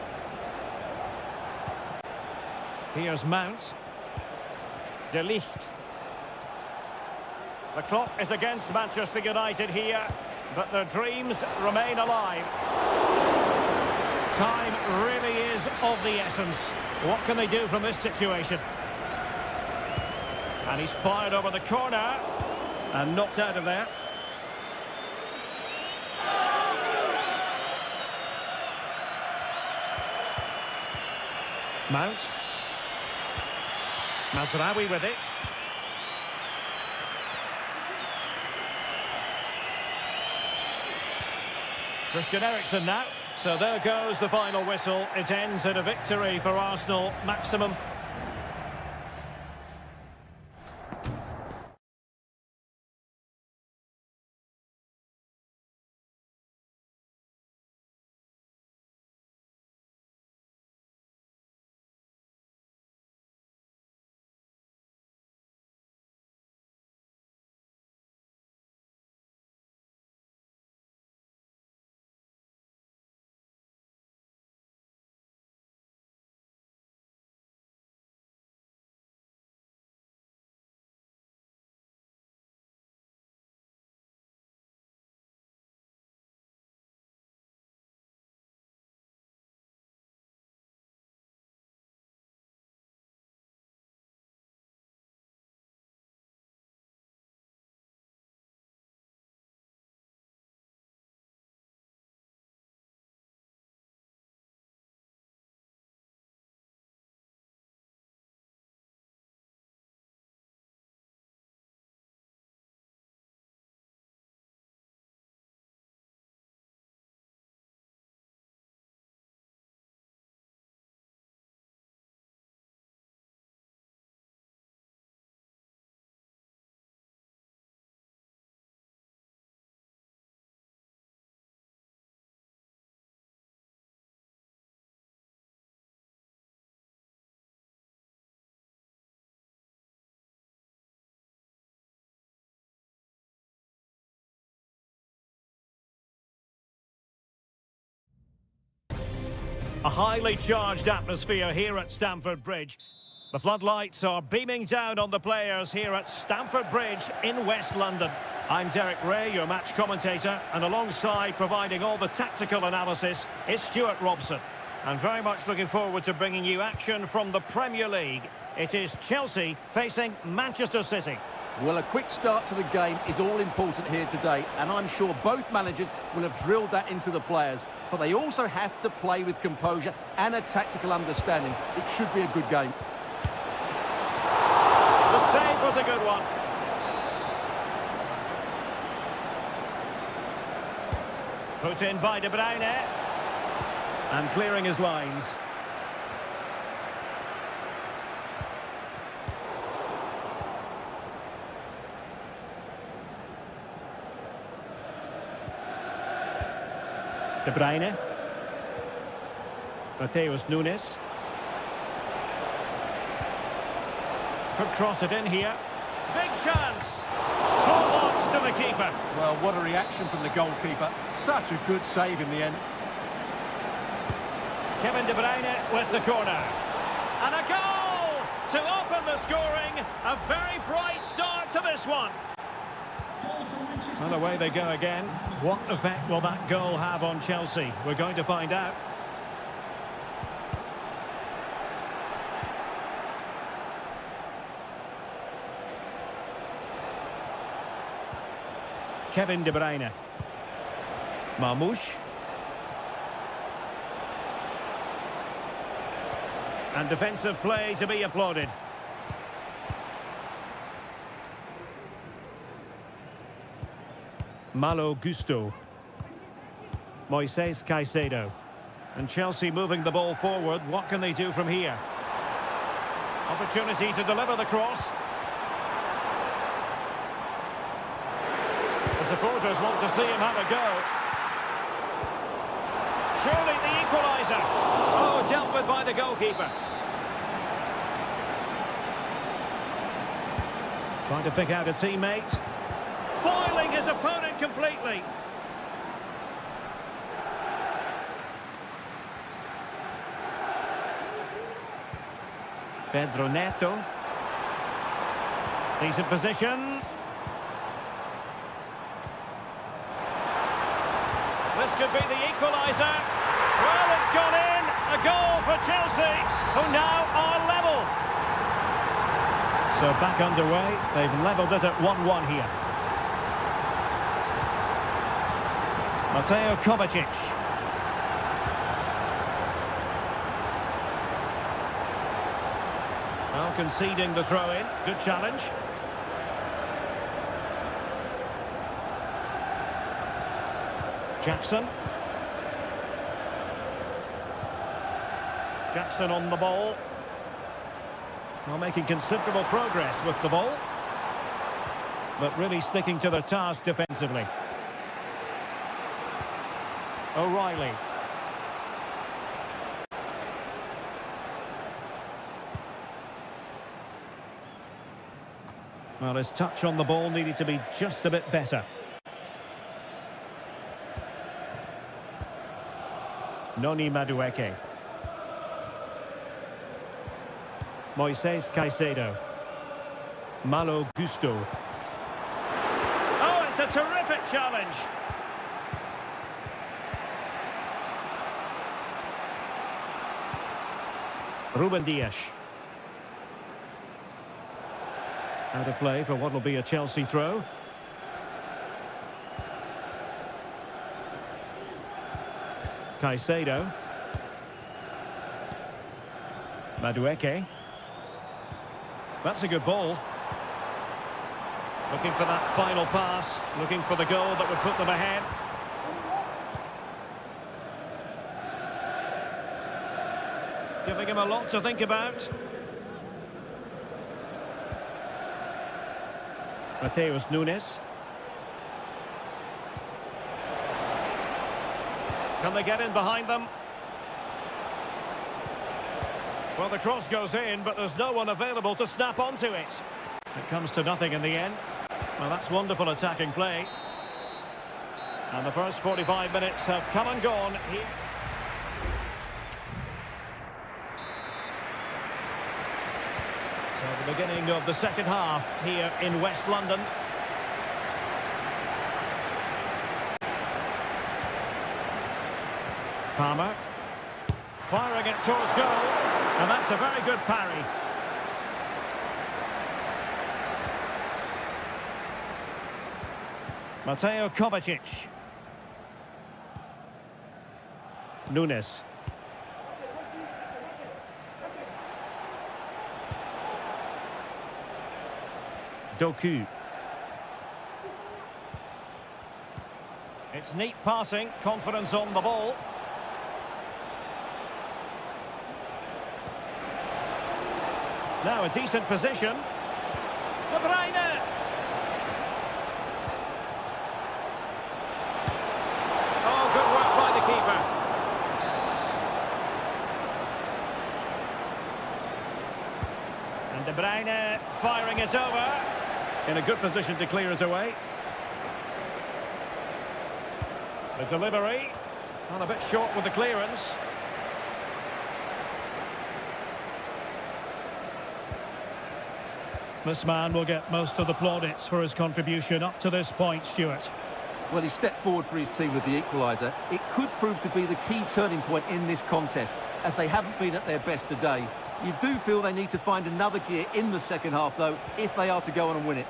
Here's Mount. De Ligt. The clock is against Manchester United here, but their dreams remain alive. Time really is of the essence. What can they do from this situation? And he's fired over the corner and knocked out of there. Mount. Mazraoui with it. Christian Eriksen now. So there goes the final whistle. It ends in a victory for Arsenal. Maximum A highly charged atmosphere here at Stamford Bridge. The floodlights are beaming down on the players here at Stamford Bridge in West London. I'm Derek Ray, your match commentator, and alongside providing all the tactical analysis is Stuart Robson. And very much looking forward to bringing you action from the Premier League. It is Chelsea facing Manchester City. Well, a quick start to the game is all important here today, and I'm sure both managers will have drilled that into the players. But they also have to play with composure and a tactical understanding. It should be a good game. The save was a good one. Put in by De Bruyne. And clearing his lines. De Bruyne. Mateus Nunes. Could cross it in here. Big chance. Full box to the keeper. Well, what a reaction from the goalkeeper. Such a good save in the end. Kevin De Bruyne with the corner. And a goal to open the scoring. A very bright start to this one. And away they go again. What effect will that goal have on Chelsea? We're going to find out. Kevin De Bruyne. Marmoush. And defensive play to be applauded. Malo Gusto. Moises Caicedo. And Chelsea moving the ball forward. What can they do from here? Opportunity to deliver the cross. The supporters want to see him have a go. Surely the equaliser. Oh, dealt with by the goalkeeper. Trying to pick out a teammate. Foiling his opponent completely. Pedro Neto. Decent position. This could be the equaliser. Well, it's gone in. A goal for Chelsea, who now are level. So back underway. They've levelled it at 1-1 here. Mateo Kovacic. Now conceding the throw-in. Good challenge. Jackson. Jackson on the ball. Well, making considerable progress with the ball. But really sticking to the task defensively. O'Reilly. Well, his touch on the ball needed to be just a bit better. Noni Madueke. Moises Caicedo. Malo Gusto. Oh, it's a terrific challenge. Ruben Dias. Out of play for what will be a Chelsea throw. Caicedo. Madueke. That's a good ball. Looking for that final pass. Looking for the goal that would put them ahead. Giving him a lot to think about. Mateus Nunes. Can they get in behind them? Well, the cross goes in, but there's no one available to snap onto it. It comes to nothing in the end. Well, that's wonderful attacking play. And the first 45 minutes have come and gone here. At the beginning of the second half here in West London. Palmer. Firing it towards goal. And that's a very good parry. Mateo Kovacic. Nunes. Doku. It's neat passing, confidence on the ball. Now a decent position. De Bruyne! Oh, good work by the keeper. And De Bruyne firing it over. In a good position to clear it away. The delivery. Not a bit short with the clearance. This man will get most of the plaudits for his contribution up to this point, Stuart. Well, he stepped forward for his team with the equaliser. It could prove to be the key turning point in this contest, as they haven't been at their best today. You do feel they need to find another gear in the second half, though, if they are to go on and win it.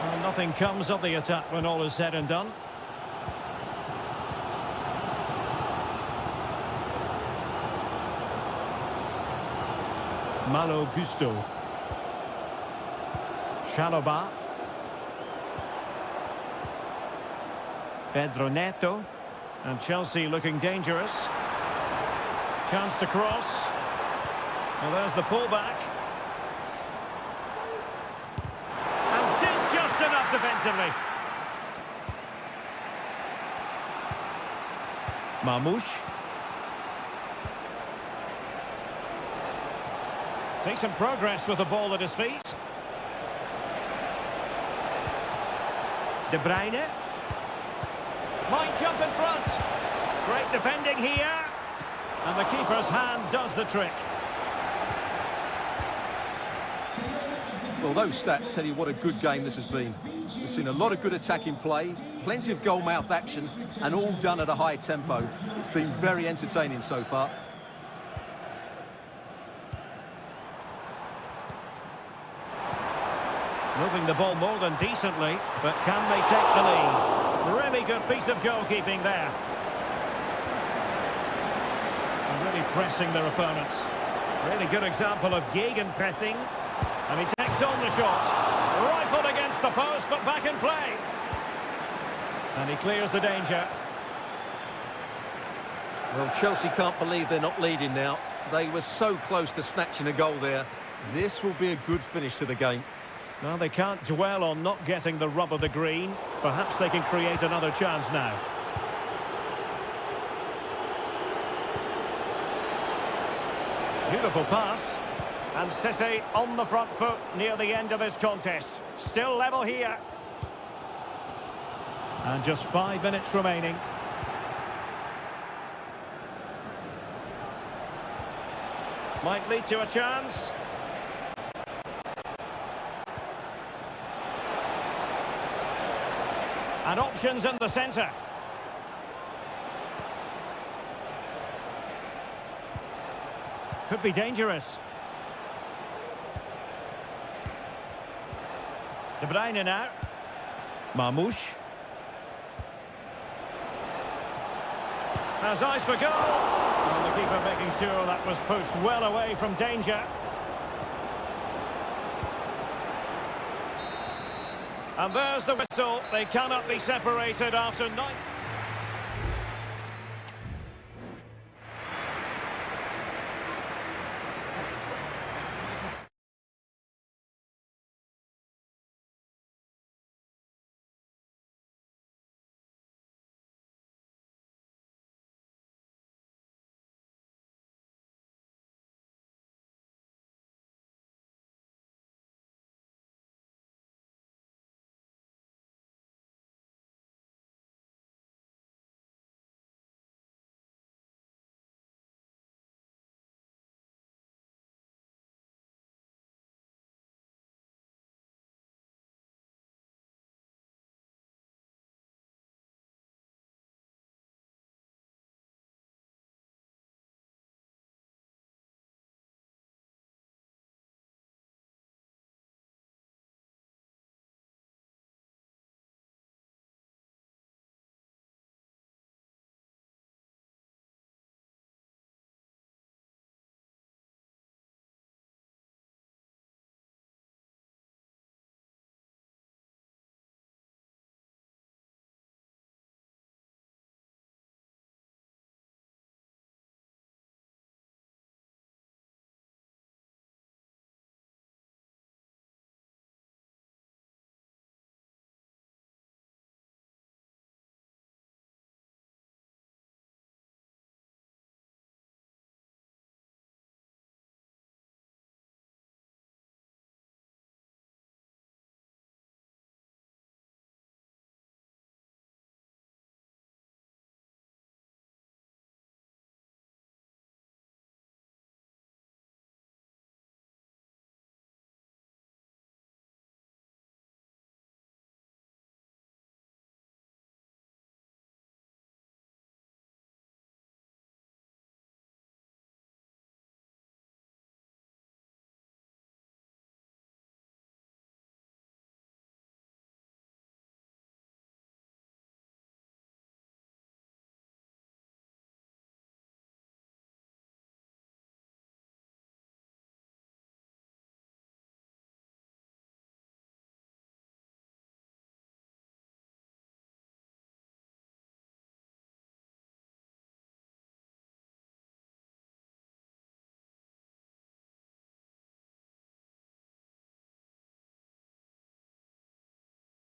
Well, nothing comes of the attack when all is said and done. Malo Gusto. Chalobah. Pedro Neto. And Chelsea looking dangerous. Chance to cross. Well, there's the pullback. And did just enough defensively. Marmoush. Decent progress with the ball at his feet. De Bruyne. Might jump in front. Great defending here. And the keeper's hand does the trick. Well, those stats tell you what a good game this has been. We've seen a lot of good attacking play, plenty of goal-mouth action, and all done at a high tempo. It's been very entertaining so far. Moving the ball more than decently, but can they take the lead? Really good piece of goalkeeping there. And really pressing their opponents. Really good example of gegenpressing. And he takes on the shot. Rifled against the post, but back in play. And he clears the danger. Well, Chelsea can't believe they're not leading now. They were so close to snatching a goal there. This will be a good finish to the game. Well, they can't dwell on not getting the rub of the green. Perhaps they can create another chance now. Beautiful pass. And City on the front foot near the end of this contest. Still level here. And just 5 minutes remaining. Might lead to a chance. And options in the centre. Could be dangerous. De Bruyne now. Marmoush. Has eyes for goal. And the keeper making sure that was pushed well away from danger. And there's the whistle. They cannot be separated after 9.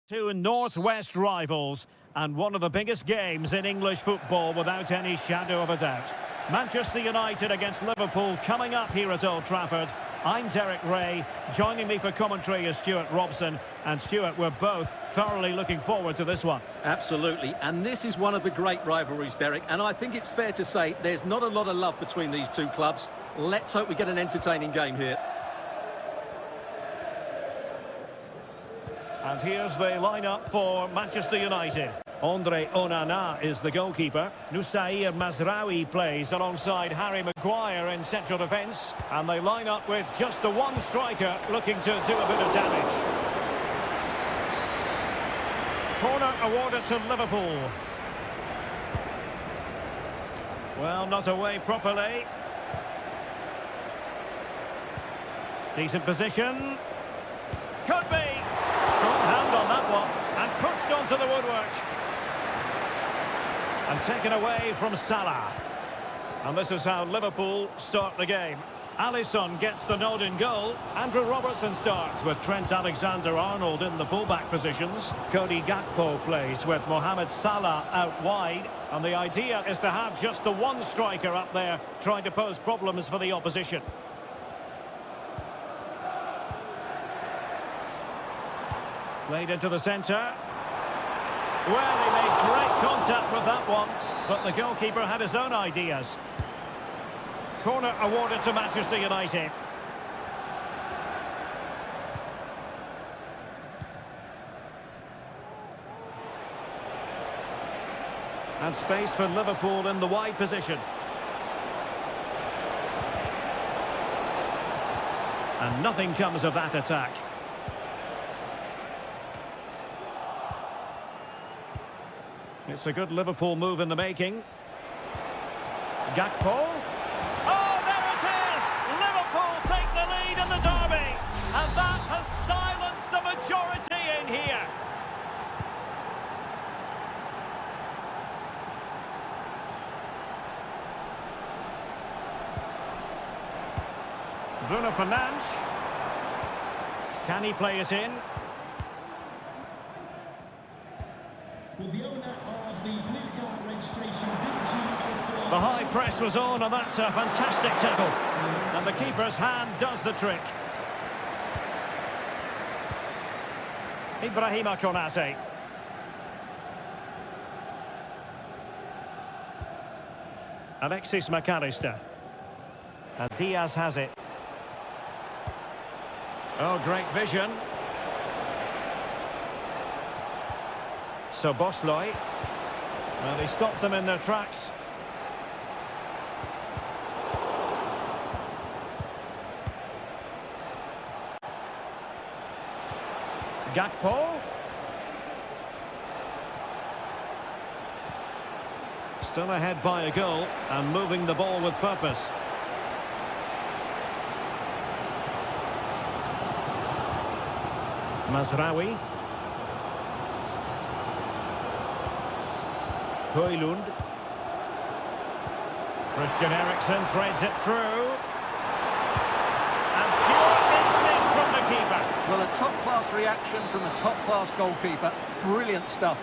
Two northwest rivals and one of the biggest games in English football without any shadow of a doubt. Manchester United against Liverpool coming up here at Old Trafford. I'm Derek Ray. Joining me for commentary is Stuart Robson. And Stuart, we're both thoroughly looking forward to this one. Absolutely, and this is one of the great rivalries, Derek, and I think it's fair to say there's not a lot of love between these two clubs. Let's hope we get an entertaining game here. And here's the lineup for Manchester United. Andre Onana is the goalkeeper. Nusair Mazraoui plays alongside Harry Maguire in central defence. And they line up with just the one striker looking to do a bit of damage. Corner awarded to Liverpool. Well, not away properly. Decent position. Could be. Strong hand on that one. And pushed onto the woodwork. And taken away from Salah. And this is how Liverpool start the game. Alisson gets the nod in goal. Andrew Robertson starts with Trent Alexander-Arnold in the fullback positions. Cody Gakpo plays with Mohamed Salah out wide. And the idea is to have just the one striker up there trying to pose problems for the opposition. Played into the centre. Well, he made great contact with that one, but the goalkeeper had his own ideas. Corner awarded to Manchester United. And space for Liverpool in the wide position. And nothing comes of that attack. It's a good Liverpool move in the making. Gakpo. Oh, there it is! Liverpool take the lead in the derby. And that has silenced the majority in here. Bruno Fernandes. Can he play it in? With the owner of the blue card registration, BG04. The high press was on, and that's a fantastic tackle. And the keeper's hand does the trick. Ibrahima Konate. Alexis McAllister. And Diaz has it. Oh, great vision. So Bosloy, well, he stopped them in their tracks. Gakpo. Still ahead by a goal and moving the ball with purpose. Mazraoui. Højlund. Christian Eriksen threads it through. And pure instinct from the keeper. Well, a top-class reaction from a top-class goalkeeper. Brilliant stuff.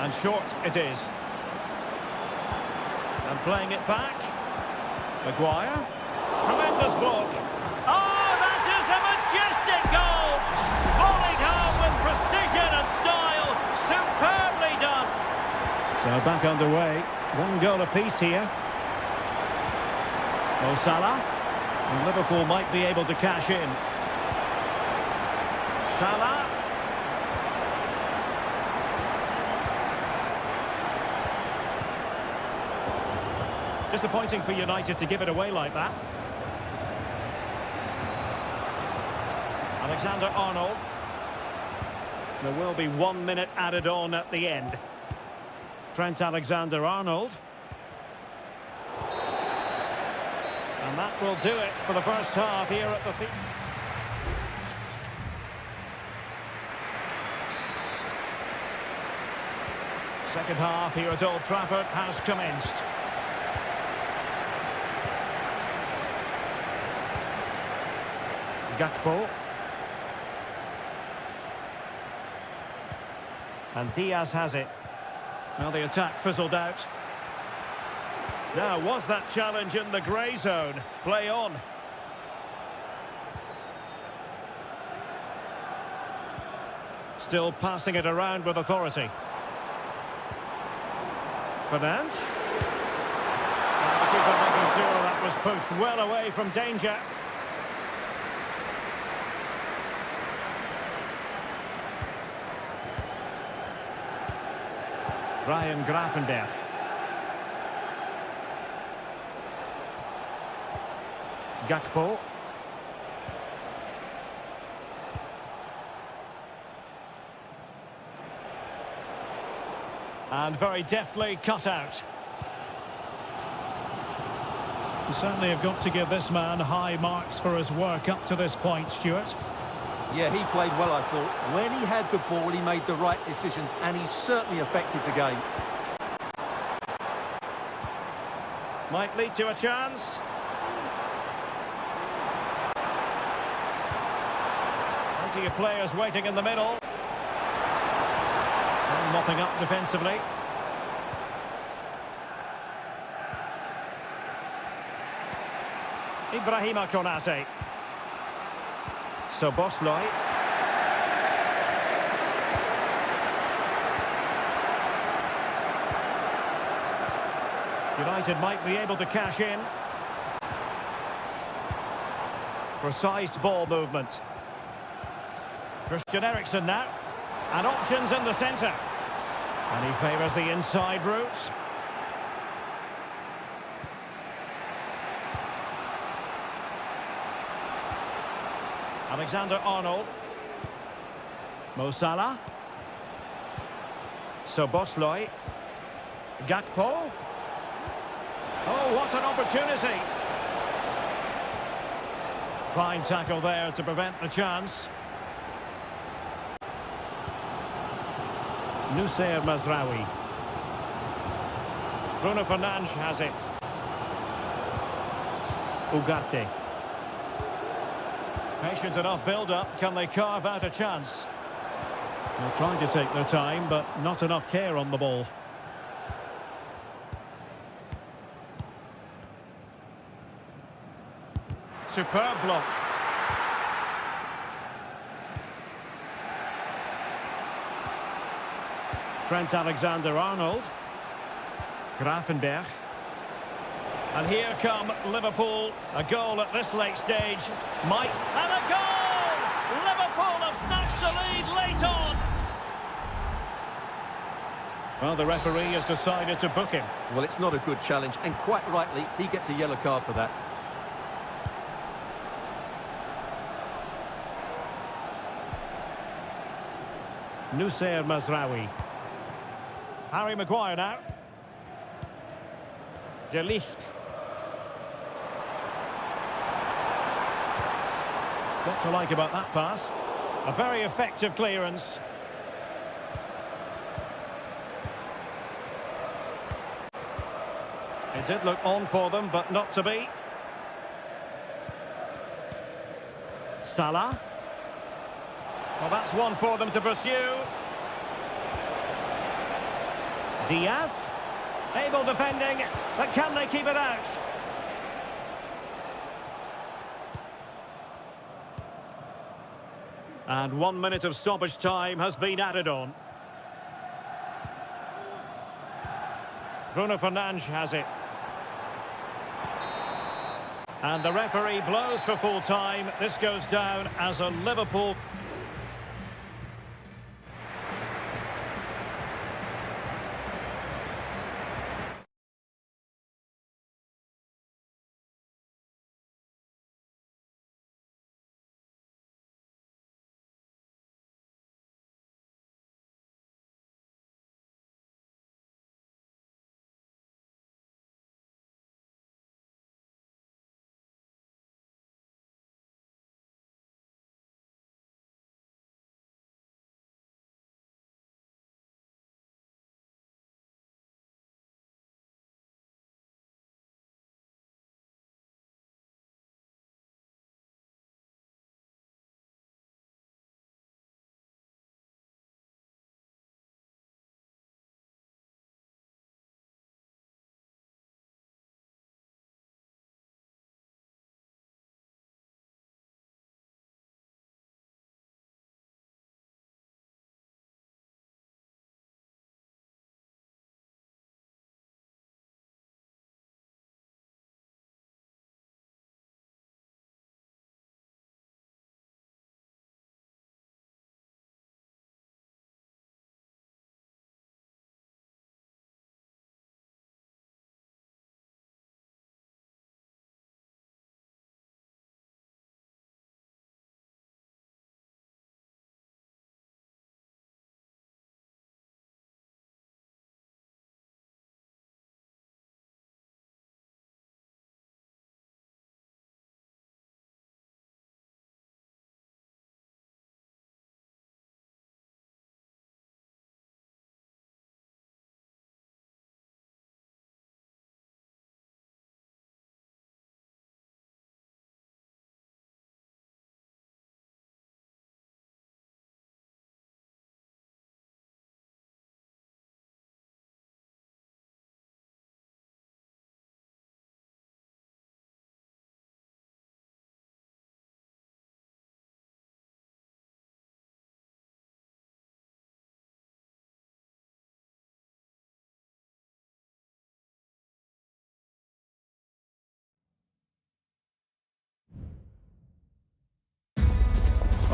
And short it is. And playing it back. Maguire. Tremendous block. Oh, that is a majestic goal! Volleyed home with precision and style. Superbly done. So back underway. One goal apiece here. Mo Salah. And Liverpool might be able to cash in. Salah. Disappointing for United to give it away like that. Alexander-Arnold. There will be 1 minute added on at the end. Trent Alexander-Arnold. And that will do it for the first half here at the... Second half here at Old Trafford has commenced. Gakpo. And Diaz has it. Well, the attack fizzled out. Now, was that challenge in the grey zone? Play on. Still passing it around with authority. Fernandes. And the keeper making sure that was pushed well away from danger. Ryan Gravenberch. Gakpo. And very deftly cut out. You certainly have got to give this man high marks for his work up to this point, Stuart. Yeah, he played well, I thought. When he had the ball, he made the right decisions, and he certainly affected the game. Might lead to a chance. Plenty of players waiting in the middle. And mopping up defensively. Ibrahima Konate. So Bosley. United might be able to cash in. Precise ball movement. Christian Eriksen now. And options in the centre. And he favours the inside route. Alexander-Arnold. Mo Salah. Szoboszlai. Gakpo. Oh, what an opportunity. Fine tackle there to prevent the chance. Nusayr Mazraoui. Bruno Fernandes has it. Ugarte. Patient enough build-up. Can they carve out a chance? They're trying to take their time, but not enough care on the ball. Superb block. Trent Alexander-Arnold. Gravenberch. And here come Liverpool. A goal at this late stage. Might. And a goal! Liverpool have snatched the lead late on. Well, the referee has decided to book him. Well, it's not a good challenge, and quite rightly, he gets a yellow card for that. Nusayr Mazraoui. Harry Maguire now. De Ligt. What to like about that pass? A very effective clearance. It did look on for them, but not to be. Salah. Well, that's one for them to pursue. Diaz. Able defending, but can they keep it out? And 1 minute of stoppage time has been added on. Bruno Fernandes has it. And the referee blows for full time. This goes down as a Liverpool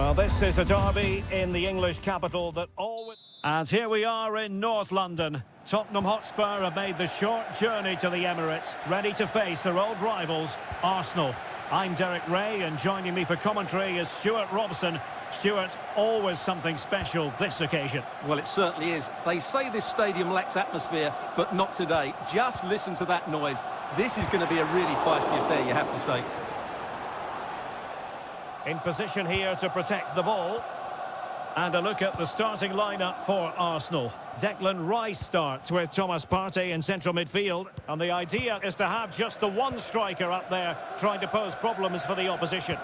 Well, this is a derby in the English capital that always... And here we are in North London. Tottenham Hotspur have made the short journey to the Emirates, ready to face their old rivals, Arsenal. I'm Derek Ray, and joining me for commentary is Stuart Robson. Stuart, always something special this occasion. Well, it certainly is. They say this stadium lacks atmosphere, but not today. Just listen to that noise. This is going to be a really feisty affair, you have to say. In position here to protect the ball. And a look at the starting lineup for Arsenal. Declan Rice starts with Thomas Partey in central midfield. And the idea is to have just the one striker up there trying to pose problems for the opposition.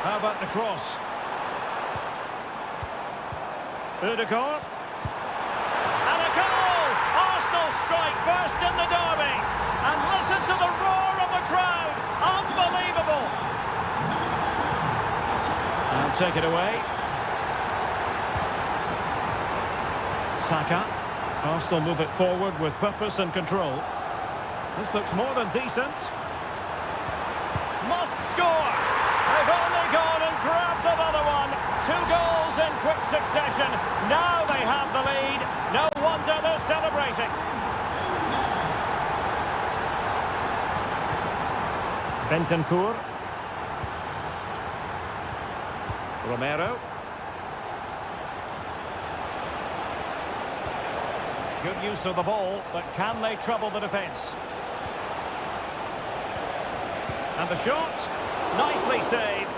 How about the cross? Ødegaard. And a goal! Arsenal strike first in the derby. And listen to the roar of the crowd. Unbelievable. And take it away. Saka. Arsenal move it forward with purpose and control. This looks more than decent. Must score. They've only gone and grabbed another one. 2 goals in quick succession. Now they have the lead. No wonder they're celebrating. Bentancur. Romero. Good use of the ball, but can they trouble the defence? And the shot. Nicely saved.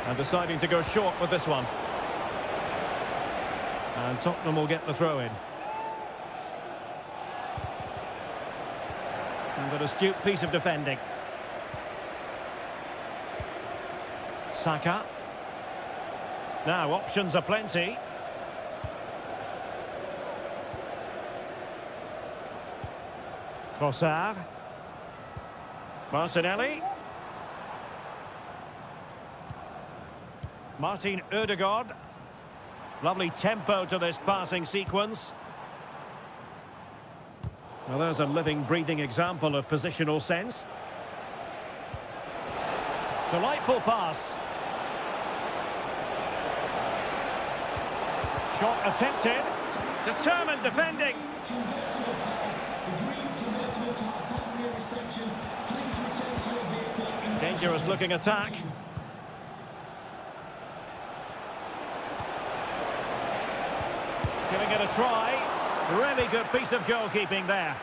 And deciding to go short with this one. And Tottenham will get the throw in. And an astute piece of defending. Saka. Now, options are plenty. Trossard. Martinelli. Martin Ødegaard. Lovely tempo to this passing sequence. Well, there's a living, breathing example of positional sense. Delightful pass. Shot attempted. Determined defending. Dangerous looking attack. Giving it a try. Really good piece of goalkeeping there.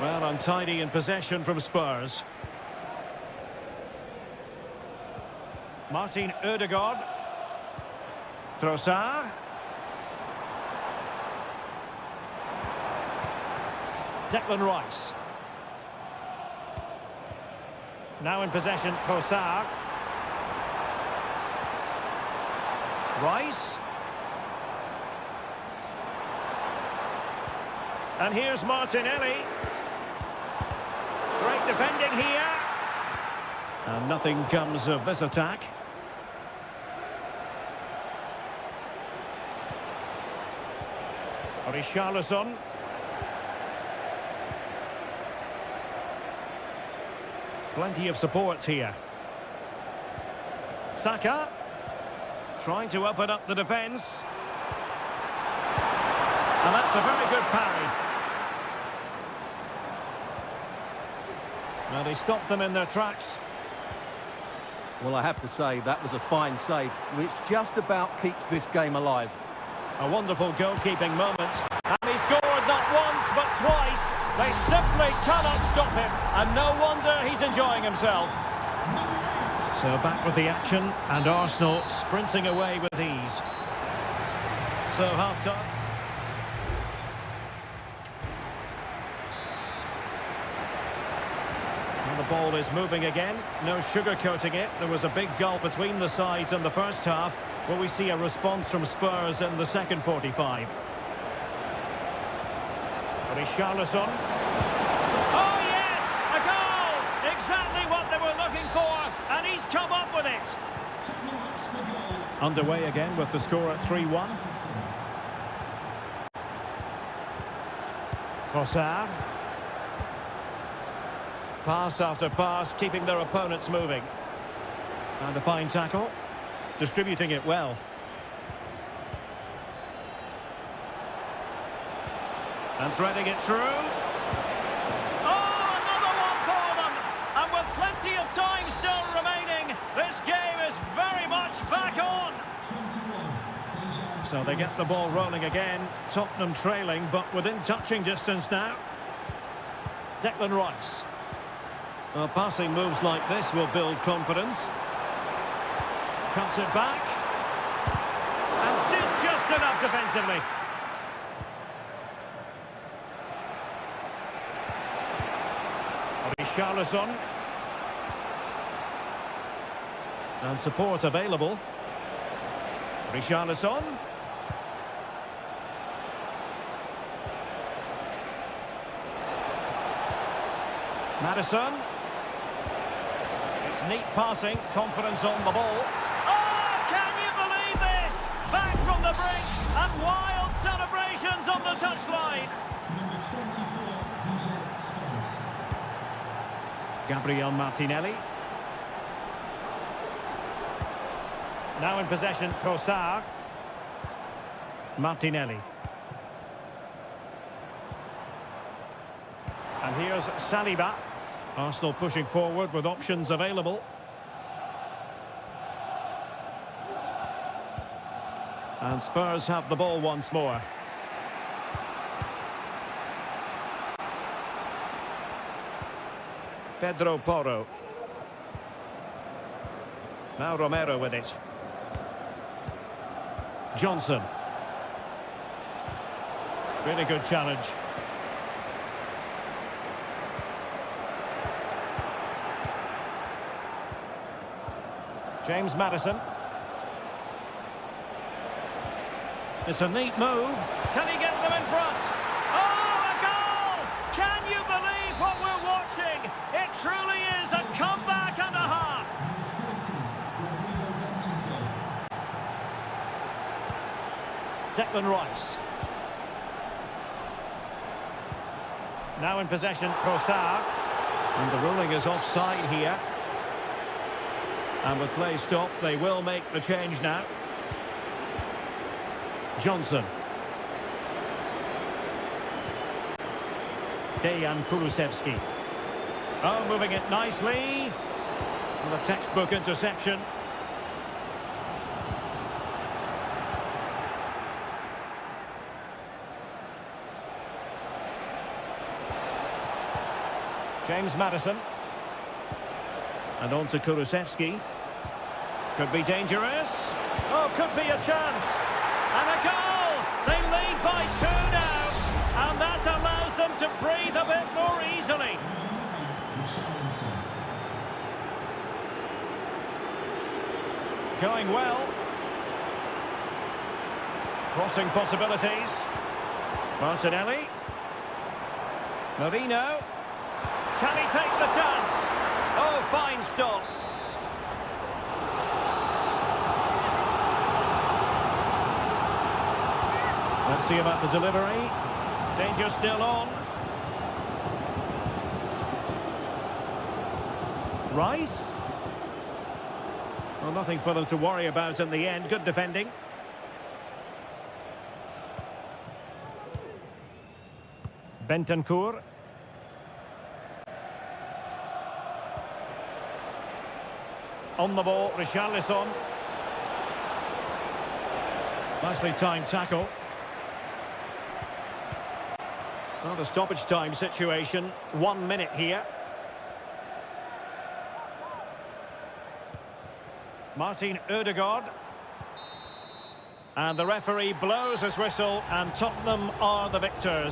Well, untidy in possession from Spurs. Martin Ødegaard. Trossard. Declan Rice. Now in possession, Trossard. Rice. And here's Martinelli. Great defending here. And nothing comes of this attack. Richarlison. Plenty of support here. Saka. Trying to open up the defence. And that's a very good parry. Now they stopped them in their tracks. Well, I have to say, that was a fine save, which just about keeps this game alive. A wonderful goalkeeping moment. And he scored not once, but twice. They simply cannot stop him. And no wonder he's enjoying himself. So back with the action, and Arsenal sprinting away with ease. So half-time. And the ball is moving again. No sugarcoating it. There was a big gulf between the sides in the first half. Will we see a response from Spurs in the second 45? Richarlison. Oh yes, a goal! Exactly what they were looking for, and he's come up with it. Tottenham Hotspur goal. Underway again with the score at 3-1. Trossard. Pass after pass, keeping their opponents moving. And a fine tackle. Distributing it well. And threading it through. Oh, another one for them! And with plenty of time still remaining, this game is very much back on. 21. Dejan. So they get the ball rolling again. Tottenham trailing, but within touching distance now. Declan Rice. Well, passing moves like this will build confidence. Cuts it back. And did just enough defensively. Richarlison. And support available. Richarlison. Maddison. It's neat passing, confidence on the ball. Oh, can you believe this? Back from the brink and wild celebrations on the touchline. Number 24. Dejan Spence. Gabriel Martinelli. Now in possession, Trossard. Martinelli. And here's Saliba. Arsenal pushing forward with options available. And Spurs have the ball once more. Pedro Porro. Now Romero with it. Johnson. Really good challenge. James Maddison. It's a neat move. Can he get them in front? Oh, a goal! Can you believe what we're watching? It truly is a comeback and a half. Declan Rice. Now in possession, Trossard. And the ruling is offside here. And with play stopped, they will make the change now. Johnson. Dejan Kulusevski. Oh, moving it nicely. And a textbook interception. James Maddison. And on to Kulusevski. Could be dangerous. Oh, could be a chance. And a goal! They lead by 2 now. And that allows them to breathe a bit more easily. Going well. Crossing possibilities. Martinelli. Marino. Can he take the chance? Oh, fine stop. Let's see about the delivery. Danger still on. Rice. Well, nothing for them to worry about in the end. Good defending. Bentancur. On the ball, Richarlison. Nicely timed tackle. Well, the stoppage time situation. 1 minute here. Martin Ødegaard. And the referee blows his whistle, and Tottenham are the victors.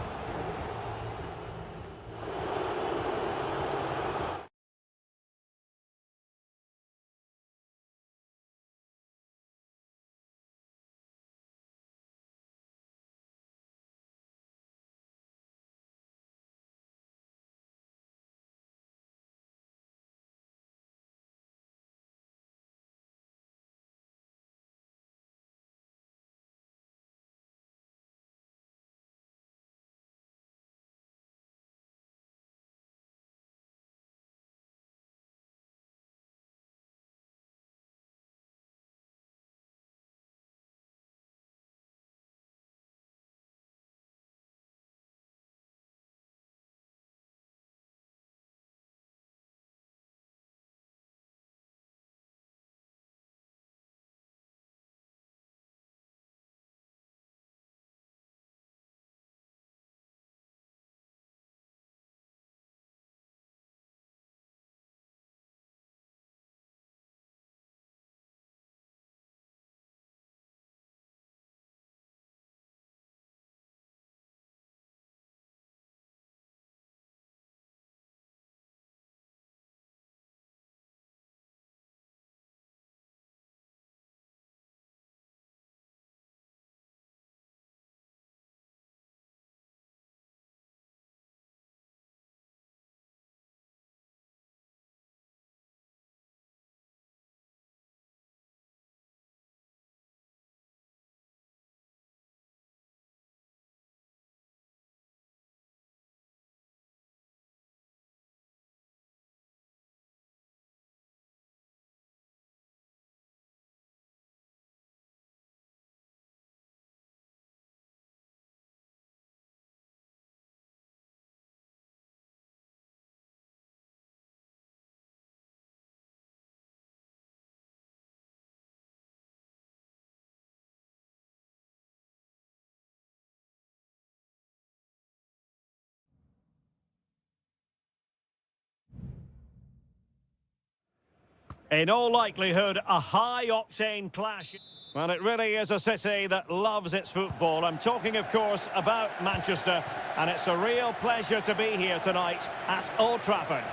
In all likelihood, a high-octane clash. Well, it really is a city that loves its football. I'm talking, of course, about Manchester, and it's a real pleasure to be here tonight at Old Trafford.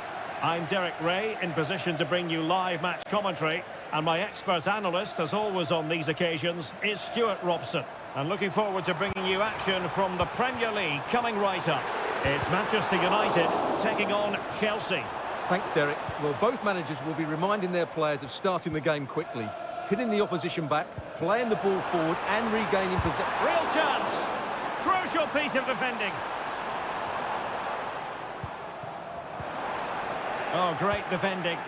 I'm Derek Ray, in position to bring you live match commentary, and my expert analyst, as always on these occasions, is Stuart Robson. And looking forward to bringing you action from the Premier League coming right up. It's Manchester United taking on Chelsea. Thanks, Derek. Well, both managers will be reminding their players of starting the game quickly, hitting the opposition back, playing the ball forward and regaining possession. Real chance! Crucial piece of defending. Oh, great defending.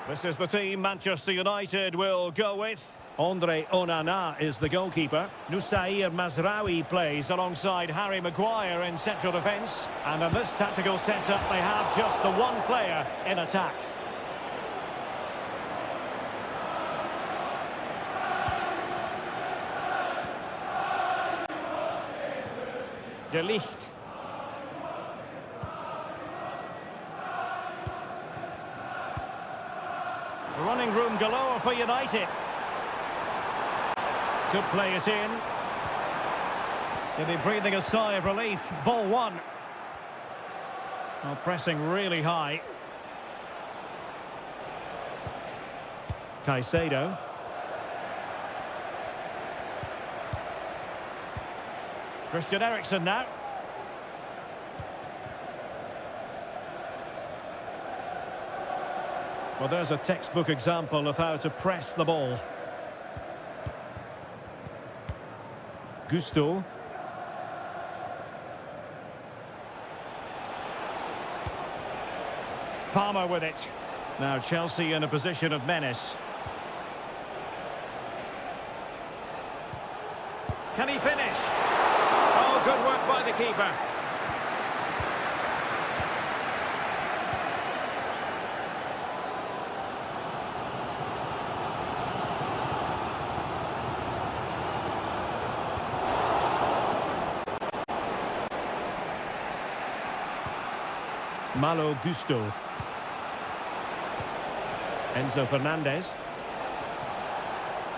This is the team Manchester United will go with. Andre Onana is the goalkeeper. Nusair Mazraoui plays alongside Harry Maguire in central defence. And in this tactical setup, they have just the one player in attack. De Ligt. Running room galore for United. Could play it in. He'll be breathing a sigh of relief. Ball one. Well, pressing really high. Caicedo. Christian Eriksen now. Well, there's a textbook example of how to press the ball. Gusto. Palmer with it. Now Chelsea in a position of menace. Can he finish? Oh, good work by the keeper. Malo Gusto. Enzo Fernandez.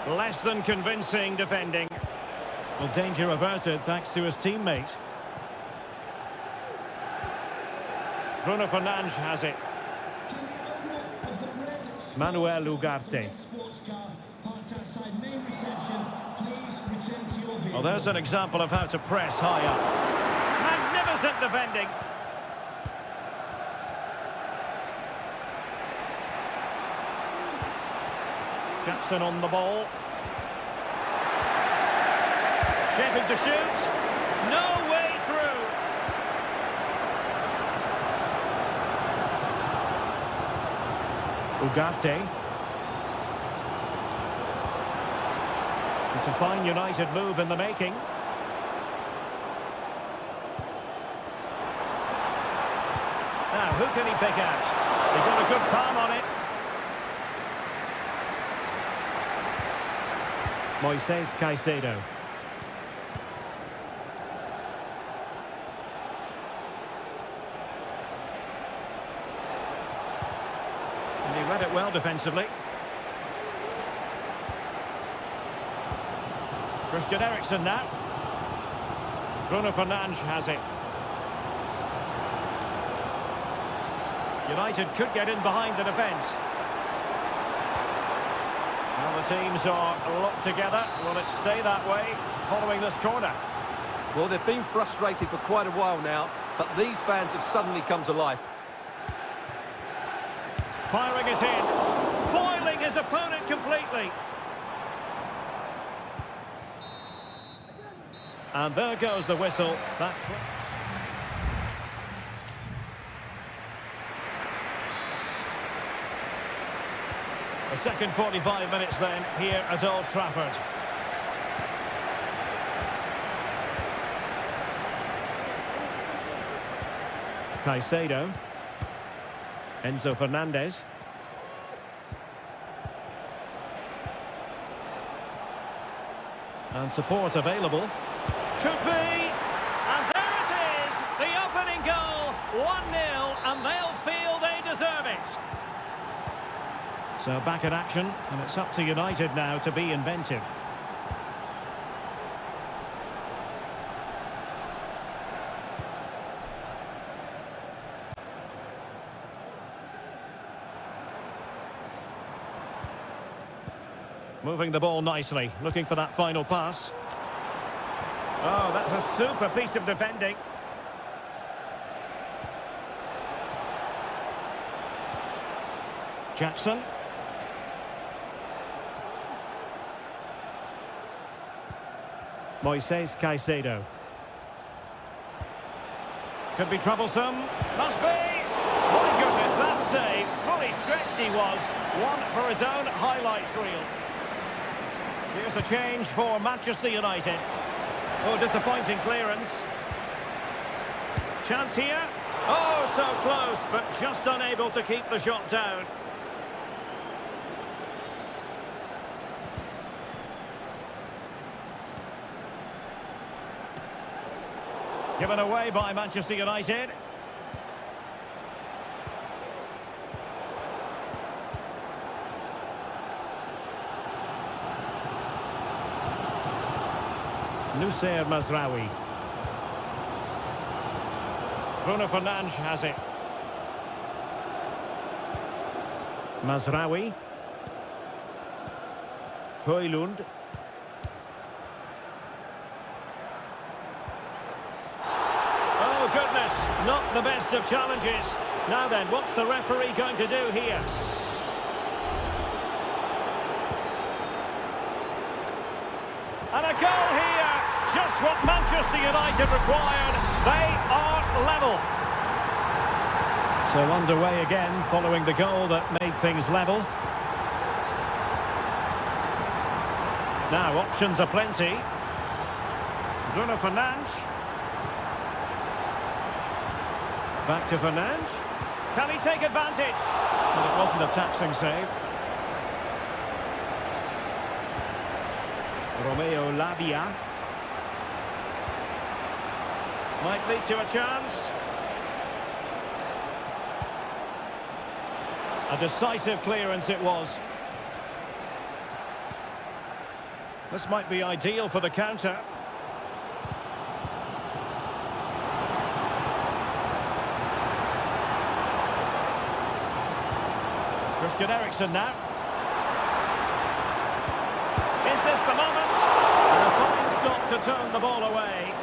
Less than convincing defending. Well, danger averted thanks to his teammate. Bruno Fernandes has it. Manuel Ugarte. Well, there's an example of how to press high up. Magnificent defending. Jackson on the ball. Shaping to shoot. No way through. Ugarte. It's a fine United move in the making. Now, who can he pick out? He got a good palm on it. Moises Caicedo. And he read it well defensively. Christian Eriksen now. Bruno Fernandes has it. United could get in behind the defence. Well, the teams are locked together. Will it stay that way following this corner? Well, they've been frustrated for quite a while now, but these fans have suddenly come to life. Firing it in. Foiling his opponent completely. And there goes the whistle. That... The second 45 minutes then here at Old Trafford. Caicedo. Enzo Fernandez. And support available. Could be. And there it is. The opening goal. 1-0. And they'll feel they deserve it. So back in action, and it's up to United now to be inventive. Moving the ball nicely, looking for that final pass. Oh, that's a super piece of defending. Jackson. Moises Caicedo. Could be troublesome. Must be! My goodness, that save. Fully stretched he was. One for his own highlights reel. Here's a change for Manchester United. Oh, disappointing clearance. Chance here. Oh, so close, but just unable to keep the shot down. Given away by Manchester United. Nusayr Mazraoui. Bruno Fernandes has it. Mazraoui. Højlund. Oh goodness, not the best of challenges. Now then, what's the referee going to do here? And a goal here. Just what Manchester United required. They are level. So underway again following the goal that made things level. Now options are plenty. Bruno Fernandes. Back to Fernandes. Can he take advantage? But it wasn't a taxing save. Romeo Lavia. Might lead to a chance. A decisive clearance it was. This might be ideal for the counter. Christian Eriksen now. Is this the moment? And a fine stop to turn the ball away.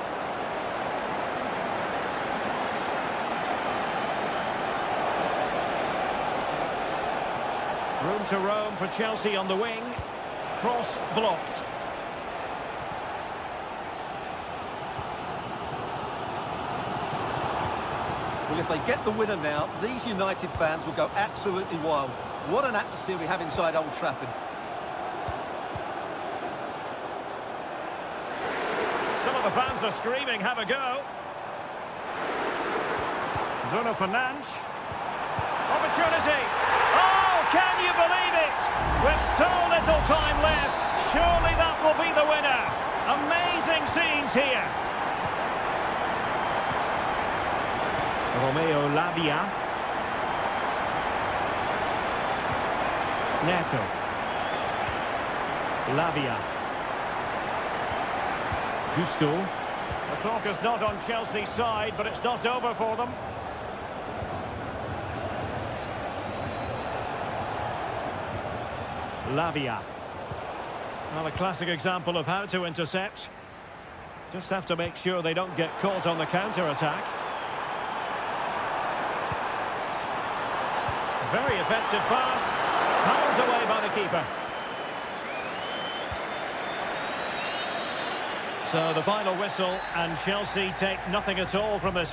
Room to roam for Chelsea on the wing. Cross blocked. Well, if they get the winner now, these United fans will go absolutely wild. What an atmosphere we have inside Old Trafford. Some of the fans are screaming, have a go. Bruno Fernandes. Opportunity. Oh, can you believe it? With so little time left, surely that will be the winner. Amazing scenes here. Romeo Lavia. Neto. Lavia. Gusto. The clock is not on Chelsea's side, but it's not over for them. Lavia. Well, a classic example of how to intercept. Just have to make sure they don't get caught on the counter-attack. Very effective pass. Hammered away by the keeper. So the final whistle, and Chelsea take nothing at all from this.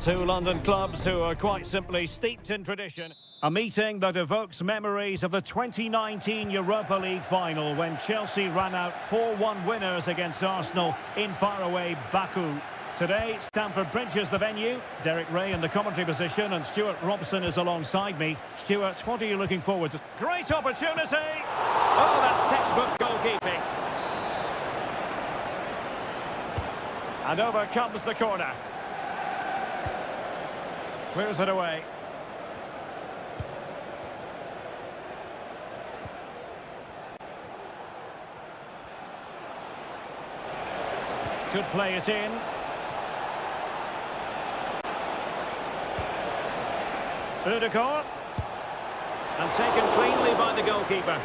Two London clubs who are quite simply steeped in tradition. A meeting that evokes memories of the 2019 Europa League final when Chelsea ran out 4-1 winners against Arsenal in faraway Baku. Today, Stamford Bridge is the venue. Derek Ray in the commentary position and Stuart Robson is alongside me. Stuart, what are you looking forward to? Great opportunity! Oh, that's textbook goalkeeping. And over comes the corner. Clears it away. Could play it in. Udegaard. And taken cleanly by the goalkeeper.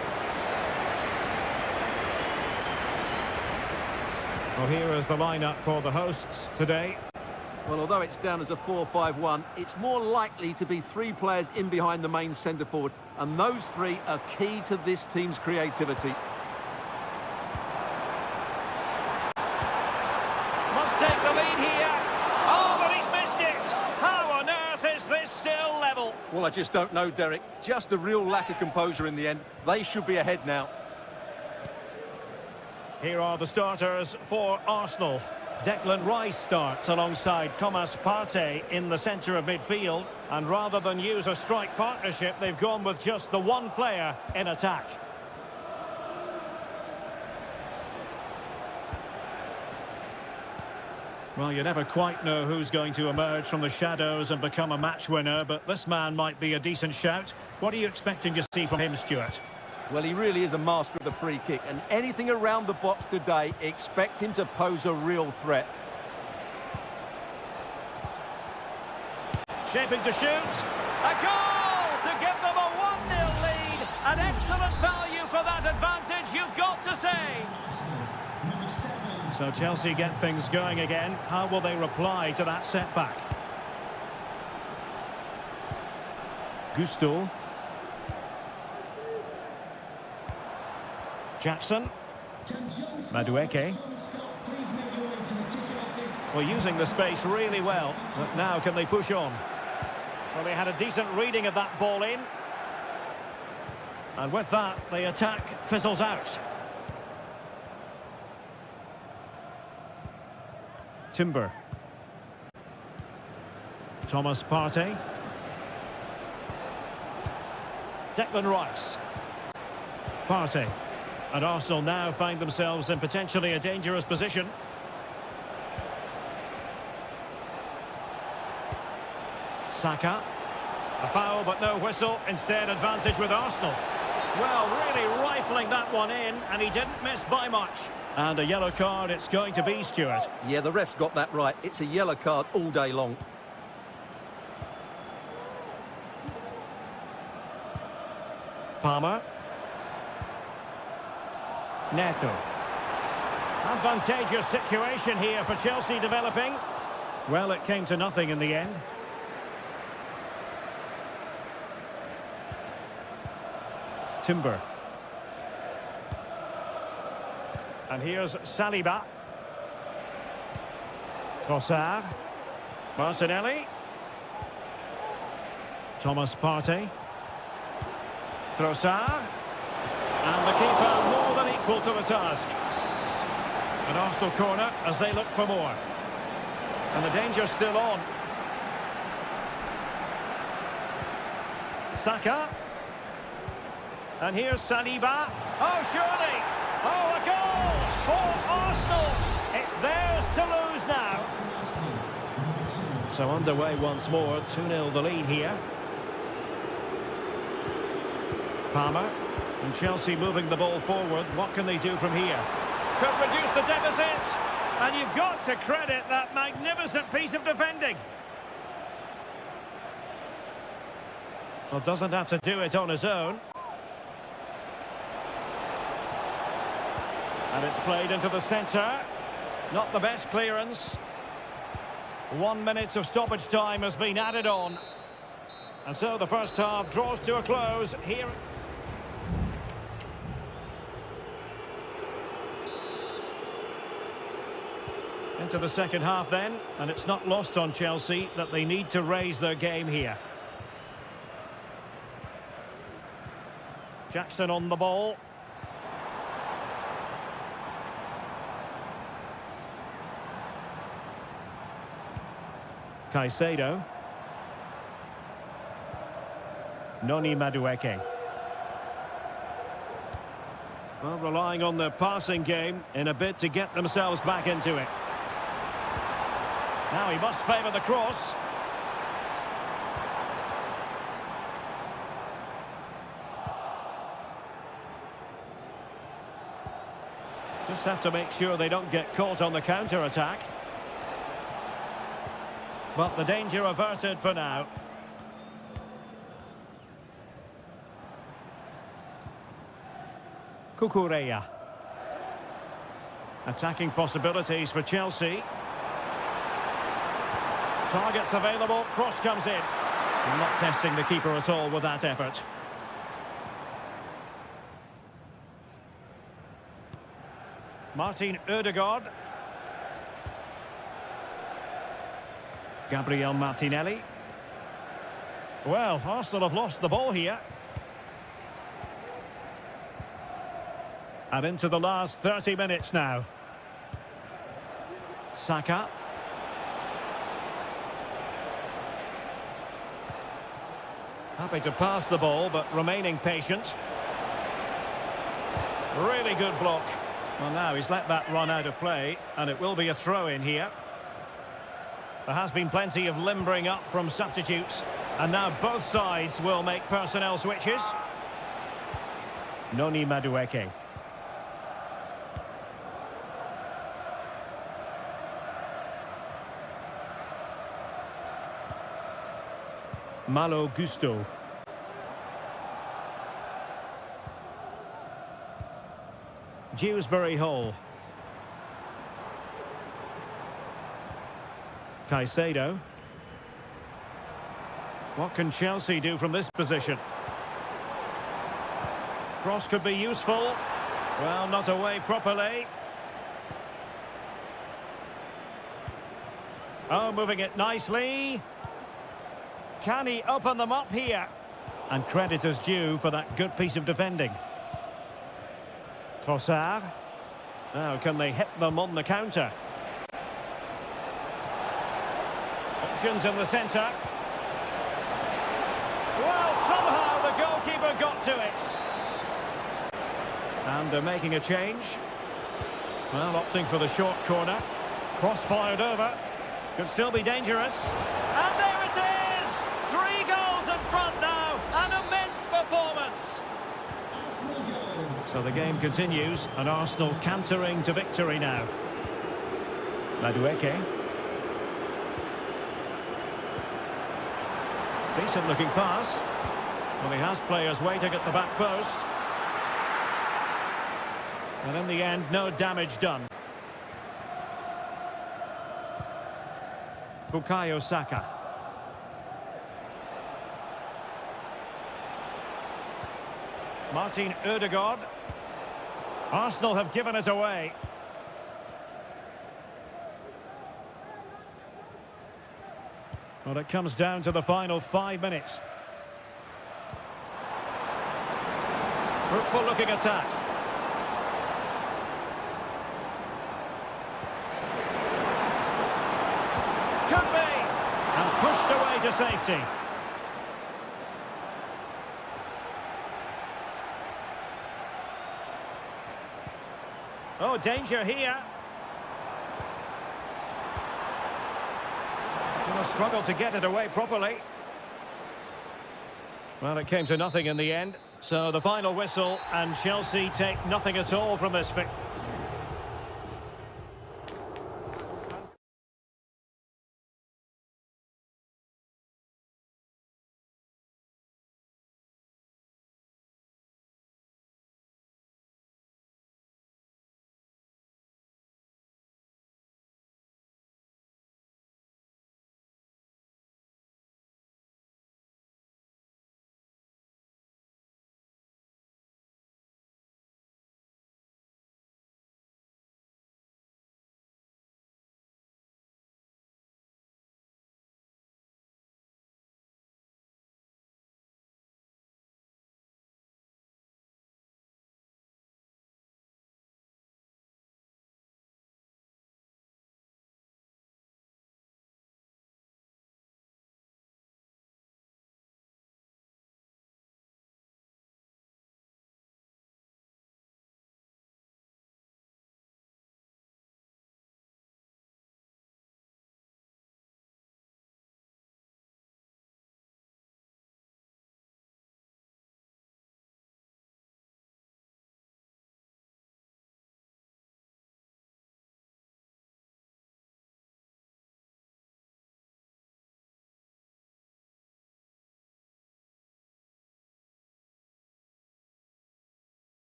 Well, here is the lineup for the hosts today. Well, although it's down as a 4-5-1, it's more likely to be three players in behind the main centre-forward, and those three are key to this team's creativity. Must take the lead here. Oh, but he's missed it. How on earth is this still level? Well, I just don't know, Derek. Just a real lack of composure in the end. They should be ahead now. Here are the starters for Arsenal. Declan Rice starts alongside Thomas Partey in the centre of midfield. And rather than use a strike partnership, they've gone with just the one player in attack. Well, you never quite know who's going to emerge from the shadows and become a match winner, but this man might be a decent shout. What are you expecting to see from him, Stuart? Well, he really is a master of the free kick, and anything around the box today, expect him to pose a real threat. Shaping to shoot. A goal to give them a 1-0 lead. An excellent value for that advantage, you've got to say. So Chelsea get things going again. How will they reply to that setback? Gusto. Jackson. Madueke. Well, using the space really well. But now can they push on? Well, they had a decent reading of that ball in. And with that, the attack fizzles out. Timber. Thomas Partey. Declan Rice. Partey. And Arsenal now find themselves in potentially a dangerous position. Saka. A foul but no whistle. Instead, advantage with Arsenal. Well, really rifling that one in, and he didn't miss by much. And a yellow card it's going to be, Stuart. Yeah, the ref's got that right. It's a yellow card all day long. Palmer. Neto. Advantageous situation here for Chelsea developing. Well, it came to nothing in the end. Timber. And here's Saliba. Trossard. Martinelli. Thomas Partey. Trossard. And the keeper more than equal to the task. An Arsenal corner as they look for more. And the danger's still on. Saka. And here's Saliba. Oh, surely. Oh, a goal for Arsenal. It's theirs to lose now. So underway once more. 2-0 the lead here. Palmer. And Chelsea moving the ball forward. What can they do from here? Could reduce the deficit. And you've got to credit that magnificent piece of defending. Well, doesn't have to do it on his own. And it's played into the centre. Not the best clearance. 1 minute of stoppage time has been added on. And so the first half draws to a close here. Into the second half then, and it's not lost on Chelsea that they need to raise their game here. Jackson on the ball. Caicedo. Noni Madueke. Well, relying on their passing game in a bid to get themselves back into it. Now he must favour the cross. Just have to make sure they don't get caught on the counter-attack. But the danger averted for now. Cucurella. Attacking possibilities for Chelsea. Targets available, cross comes in. Not testing the keeper at all with that effort. Martin Ødegaard. Gabriel Martinelli. Well, Arsenal have lost the ball here. And into the last 30 minutes now. Saka. Happy to pass the ball, but remaining patient. Really good block. Well, now he's let that run out of play, and it will be a throw-in here. There has been plenty of limbering up from substitutes, and now both sides will make personnel switches. Noni Madueke. Malo Gusto. Dewsbury Hall. Caicedo. What can Chelsea do from this position? Cross could be useful. Well, not away properly. Oh, moving it nicely. Can he open them up here? And credit is due for that good piece of defending. Trossard. Now, can they hit them on the counter? Options in the centre. Well, somehow the goalkeeper got to it. And they're making a change. Well, opting for the short corner. Cross fired over. Could still be dangerous. And there it is! 3 goals in front now. An immense performance. So the game continues, and Arsenal cantering to victory now. Madueke. Decent looking pass. Well, he has players waiting at the back post. And in the end, no damage done. Bukayo Saka. Martin Ødegaard. Arsenal have given it away. Well, it comes down to the final 5 minutes. Fruitful looking attack. Could be! And pushed away to safety. Oh, danger here. Struggle to get it away properly. Well, it came to nothing in the end. So the final whistle, and Chelsea take nothing at all from this victory.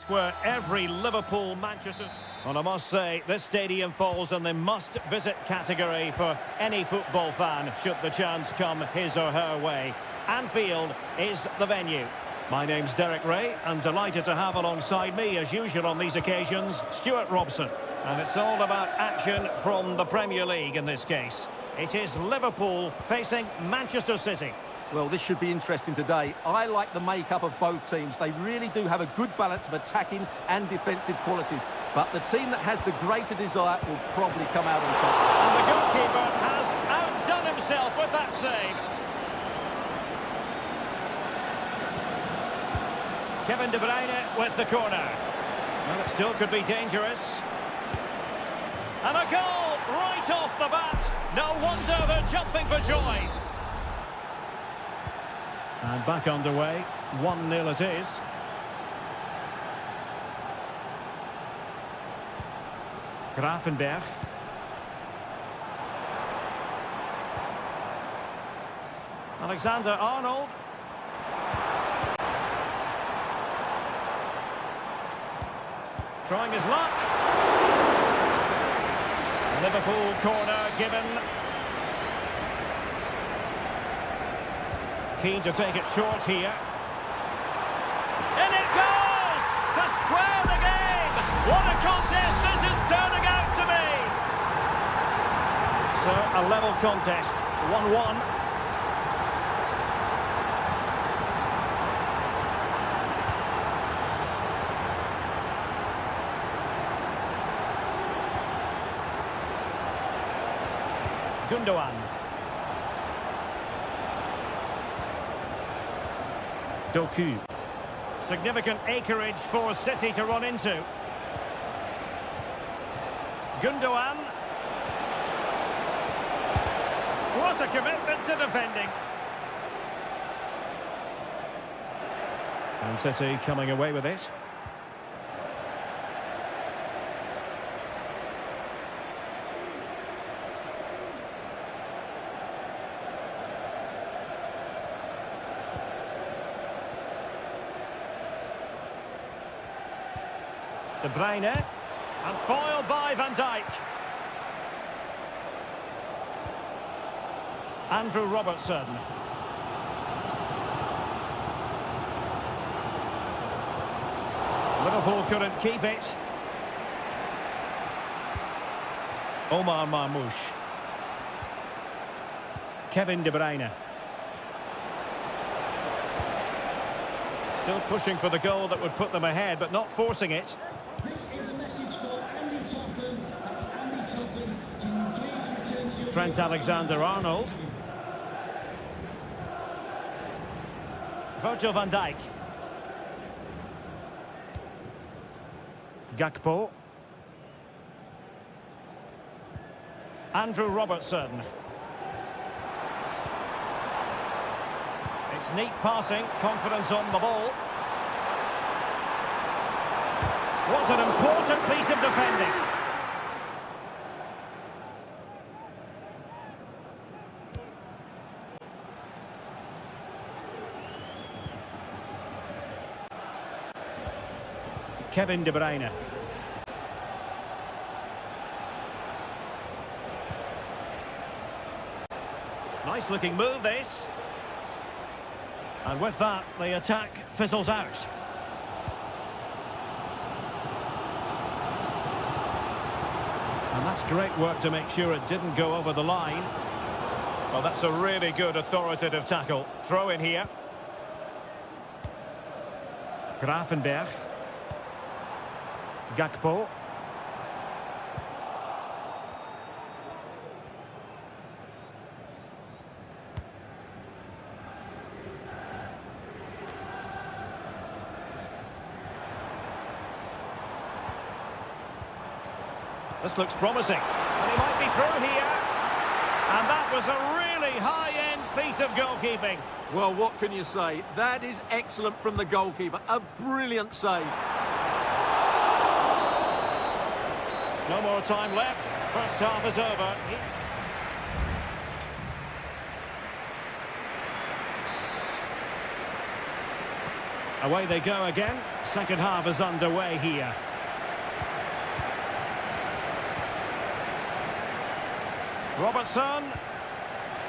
Where every Liverpool, Manchester... Well, I must say, this stadium falls in the must-visit category for any football fan, should the chance come his or her way. Anfield is the venue. My name's Derek Ray, and delighted to have alongside me, as usual on these occasions, Stuart Robson. And it's all about action from the Premier League in this case. It is Liverpool facing Manchester City. Well, this should be interesting today. I like the makeup of both teams. They really do have a good balance of attacking and defensive qualities. But the team that has the greater desire will probably come out on top. And the goalkeeper has outdone himself with that save. Kevin De Bruyne with the corner. Well, it still could be dangerous. And a goal right off the bat. No wonder they're jumping for joy. And back underway. 1-0 it is. Grafenberg. Alexander-Arnold. Trying his luck. Liverpool corner given. Keen to take it short here. In it goes! To square the game! What a contest this is turning out to be! So, a level contest. 1-1. Gundogan. Doku. Significant acreage for City to run into. Gundogan. What a commitment to defending. And City coming away with it. De Bruyne, and foiled by Van Dijk. Andrew Robertson. Liverpool couldn't keep it. Omar Marmoush. Kevin De Bruyne. Still pushing for the goal that would put them ahead, but not forcing it. This is a message for Andy Topham. That's Andy Topham. Can you please return to your... Trent Alexander-Arnold. Virgil van Dijk. Gakpo. Andrew Robertson. It's neat passing, confidence on the ball. What an important piece of defending. Kevin De Bruyne. Nice looking move this. And with that, the attack fizzles out. And that's great work to make sure it didn't go over the line. Well, that's a really good authoritative tackle. Throw in here. Grafenberg. Gakpo. This looks promising. And he might be through here. And that was a really high-end piece of goalkeeping. Well, what can you say? That is excellent from the goalkeeper. A brilliant save. No more time left. First half is over. Away they go again. Second half is underway here. Robertson.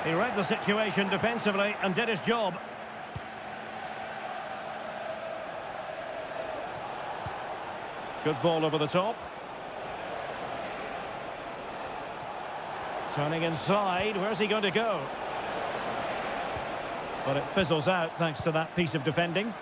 He read the situation defensively and did his job. Good ball over the top. Turning inside, where's he going to go? But it fizzles out thanks to that piece of defending.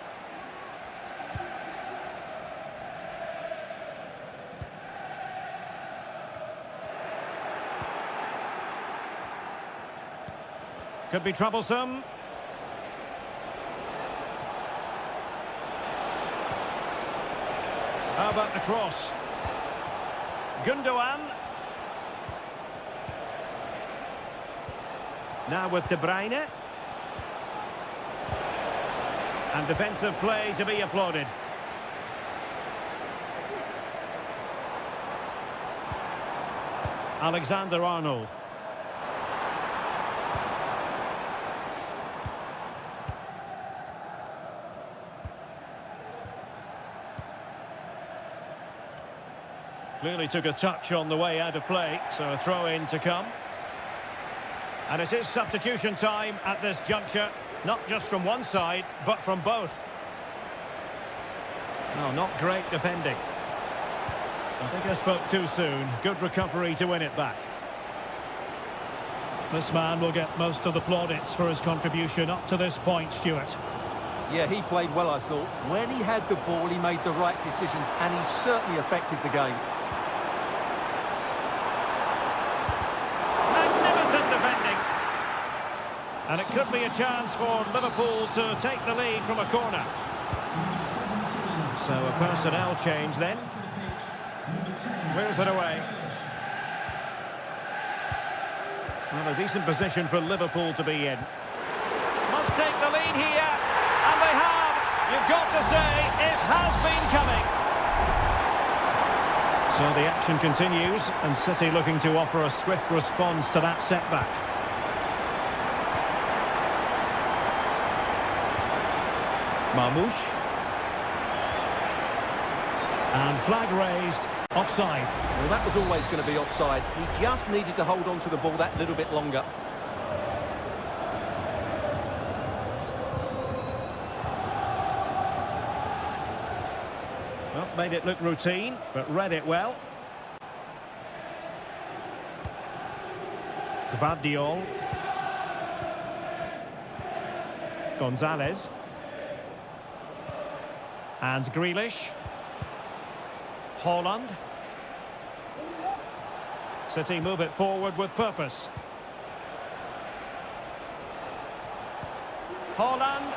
Could be troublesome. How about the cross? Gundogan. Now with De Bruyne. And defensive play to be applauded. Alexander-Arnold. Clearly took a touch on the way out of play, so a throw-in to come. And it is substitution time at this juncture, not just from one side, but from both. No, not great defending. I think I spoke too soon. Good recovery to win it back. This man will get most of the plaudits for his contribution up to this point, Stuart. Yeah, he played well, I thought. When he had the ball, he made the right decisions, and he certainly affected the game. And it could be a chance for Liverpool to take the lead from a corner. So a personnel change then. Clears it away. Well, a decent position for Liverpool to be in. Must take the lead here. And they have. You've got to say, it has been coming. So the action continues, and City looking to offer a swift response to that setback. Marmoush. And flag raised, offside. Well, that was always going to be offside. He just needed to hold on to the ball that little bit longer. Well, made it look routine, but read it well. Gvardiol. Gonzalez. And Grealish. Haaland. City move it forward with purpose. Haaland.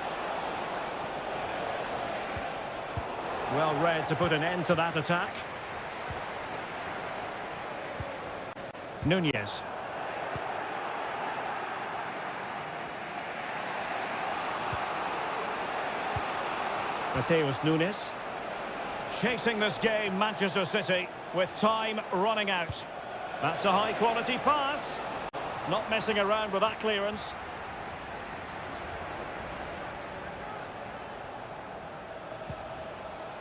Well read to put an end to that attack. Nunez. Mateus Nunes. Chasing this game, Manchester City, with time running out. That's a high-quality pass. Not messing around with that clearance.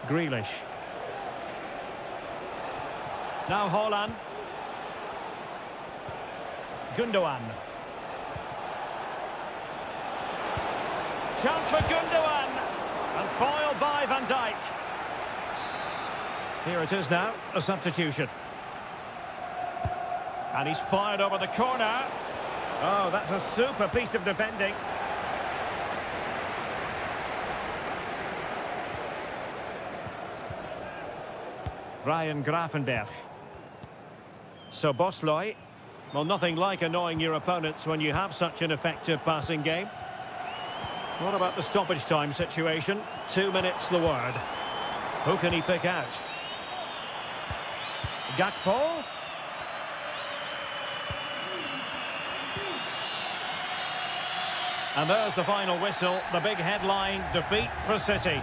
Grealish. Now Haaland. Gundogan. Chance for Gundogan. And foiled by Van Dijk. Here it is now, a substitution. And he's fired over the corner. Oh, that's a super piece of defending. Ryan Gravenberch. Szoboszlai. Well, nothing like annoying your opponents when you have such an effective passing game. What about the stoppage time situation? 2 minutes the word. Who can he pick out? Gakpo. And there's the final whistle, the big headline, defeat for City.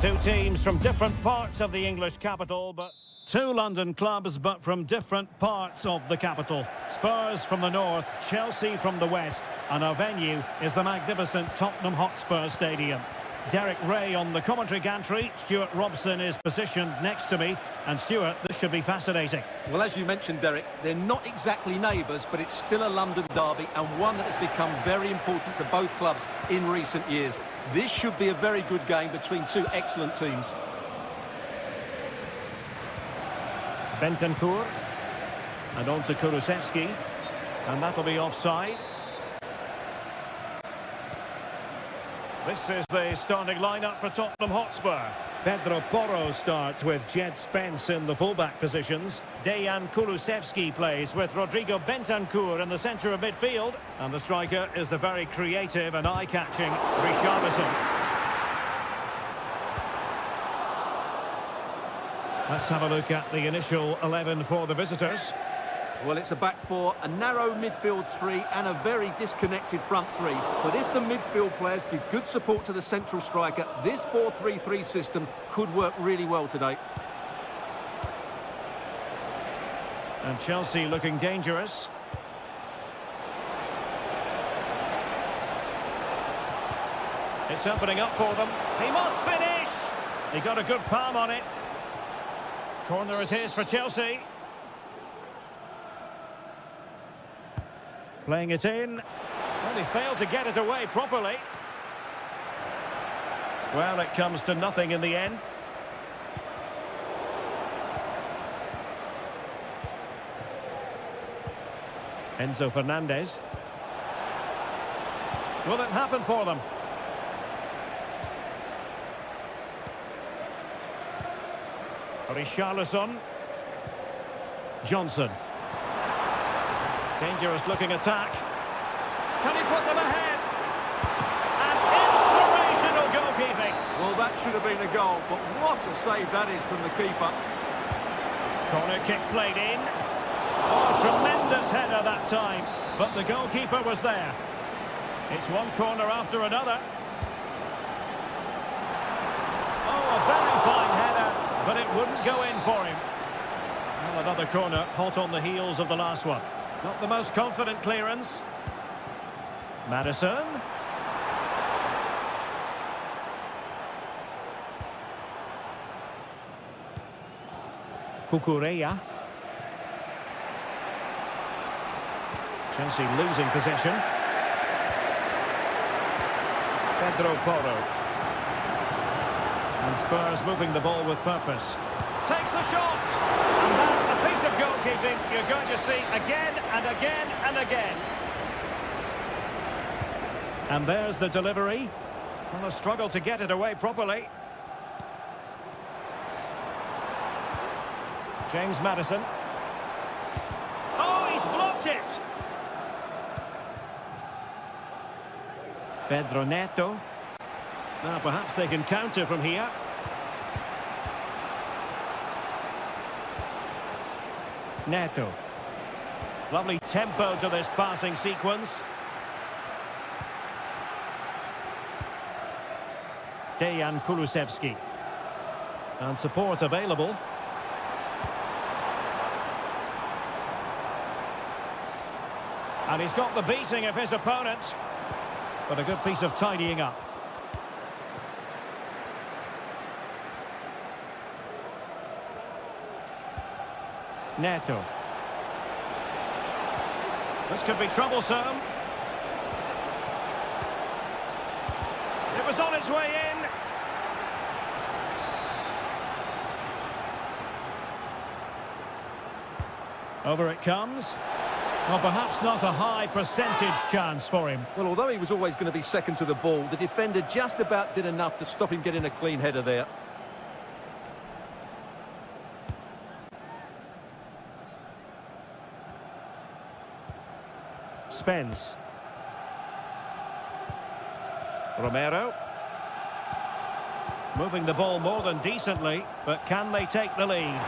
Two teams from different parts of the English capital, but two London clubs, but from different parts of the capital. Spurs from the north, Chelsea from the west, and our venue is the magnificent Tottenham Hotspur Stadium. Derek Ray on the commentary gantry. Stuart Robson is positioned next to me. And Stuart, this should be fascinating. Well, as you mentioned, Derek, they're not exactly neighbours, but it's still a London derby and one that has become very important to both clubs in recent years. This should be a very good game between two excellent teams. Bentancur. And on to Kulusevski. And that'll be offside. This is the starting lineup for Tottenham Hotspur. Pedro Porro starts with Jed Spence in the fullback positions. Dejan Kulusevski plays with Rodrigo Bentancur in the centre of midfield. And the striker is the very creative and eye-catching Richarlison. Let's have a look at the initial 11 for the visitors. Well, it's a back four, a narrow midfield three and a very disconnected front three. But if the midfield players give good support to the central striker, this 4-3-3 system could work really well today. And Chelsea looking dangerous. It's opening up for them. He must finish! He got a good palm on it. Corner it is for Chelsea. Playing it in. Well, he failed to get it away properly. Well, it comes to nothing in the end. Enzo Fernandez. Will it happen for them? Richarlison. Johnson. Dangerous looking attack. Can he put them ahead? And inspirational goalkeeping. Well, that should have been a goal, but what a save that is from the keeper. Corner kick played in. Oh, tremendous header that time, but the goalkeeper was there. It's one corner after another. Oh, a very fine header, but it wouldn't go in for him. Well, another corner, hot on the heels of the last one. Not the most confident clearance. Maddison. Cucurella. Chelsea losing possession. Pedro Porro. And Spurs moving the ball with purpose. Takes the shot! And that, a piece of goalkeeping you're going to see again and again and again. And there's the delivery. Well, a struggle to get it away properly. James Maddison. Oh, he's blocked it! Pedro Neto. Now perhaps they can counter from here. Neto. Lovely tempo to this passing sequence. Dejan Kulusevski. And support available. And he's got the beating of his opponent. But a good piece of tidying up. Neto. This could be troublesome. It was on its way in. Over it comes. Well, perhaps not a high percentage chance for him. Well, although he was always going to be second to the ball, the defender just about did enough to stop him getting a clean header there. Spence. Romero. Moving the ball more than decently, but can they take the lead?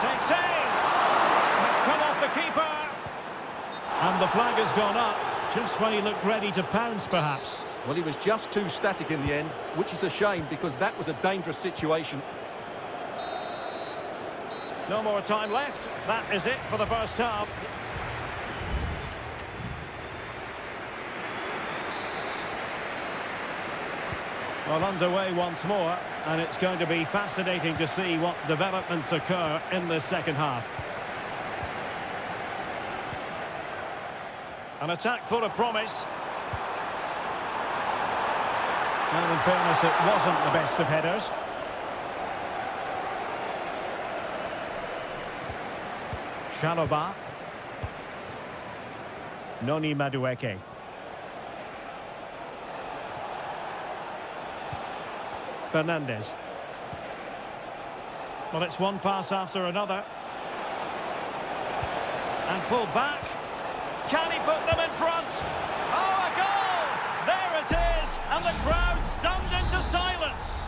Takes aim! It's come off the keeper! And the flag has gone up, just when he looked ready to pounce, perhaps. Well, he was just too static in the end, which is a shame because that was a dangerous situation. No more time left. That is it for the first half. Well, underway once more, and it's going to be fascinating to see what developments occur in the second half. An attack full of promise. And in fairness, it wasn't the best of headers. Shaloba. Noni Madueke. Fernandez. Well, it's one pass after another. And pulled back. Can he put them in front? Oh, a goal! There it is! And the crowd stunned into silence.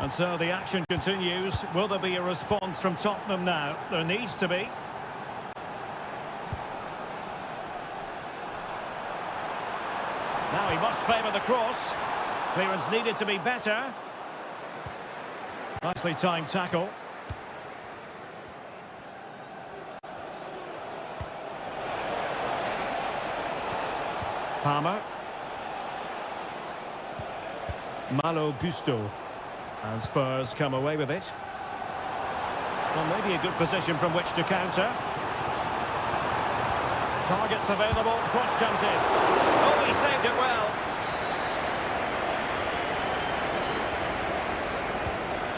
And so the action continues. Will there be a response from Tottenham now? There needs to be. Now he must favour the cross. Clearance needed to be better. Nicely timed tackle. Palmer. Malo Gusto. And Spurs come away with it. Well, maybe a good position from which to counter. Targets available. Cross comes in. Oh, he saved it well.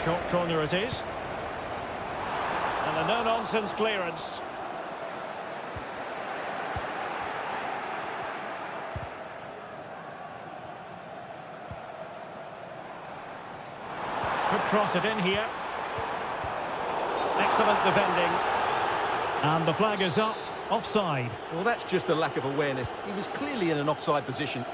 Short corner it is. And a no-nonsense clearance. Could cross it in here. Excellent defending. And the flag is up. Offside. Well, that's just a lack of awareness. He was clearly in an offside position.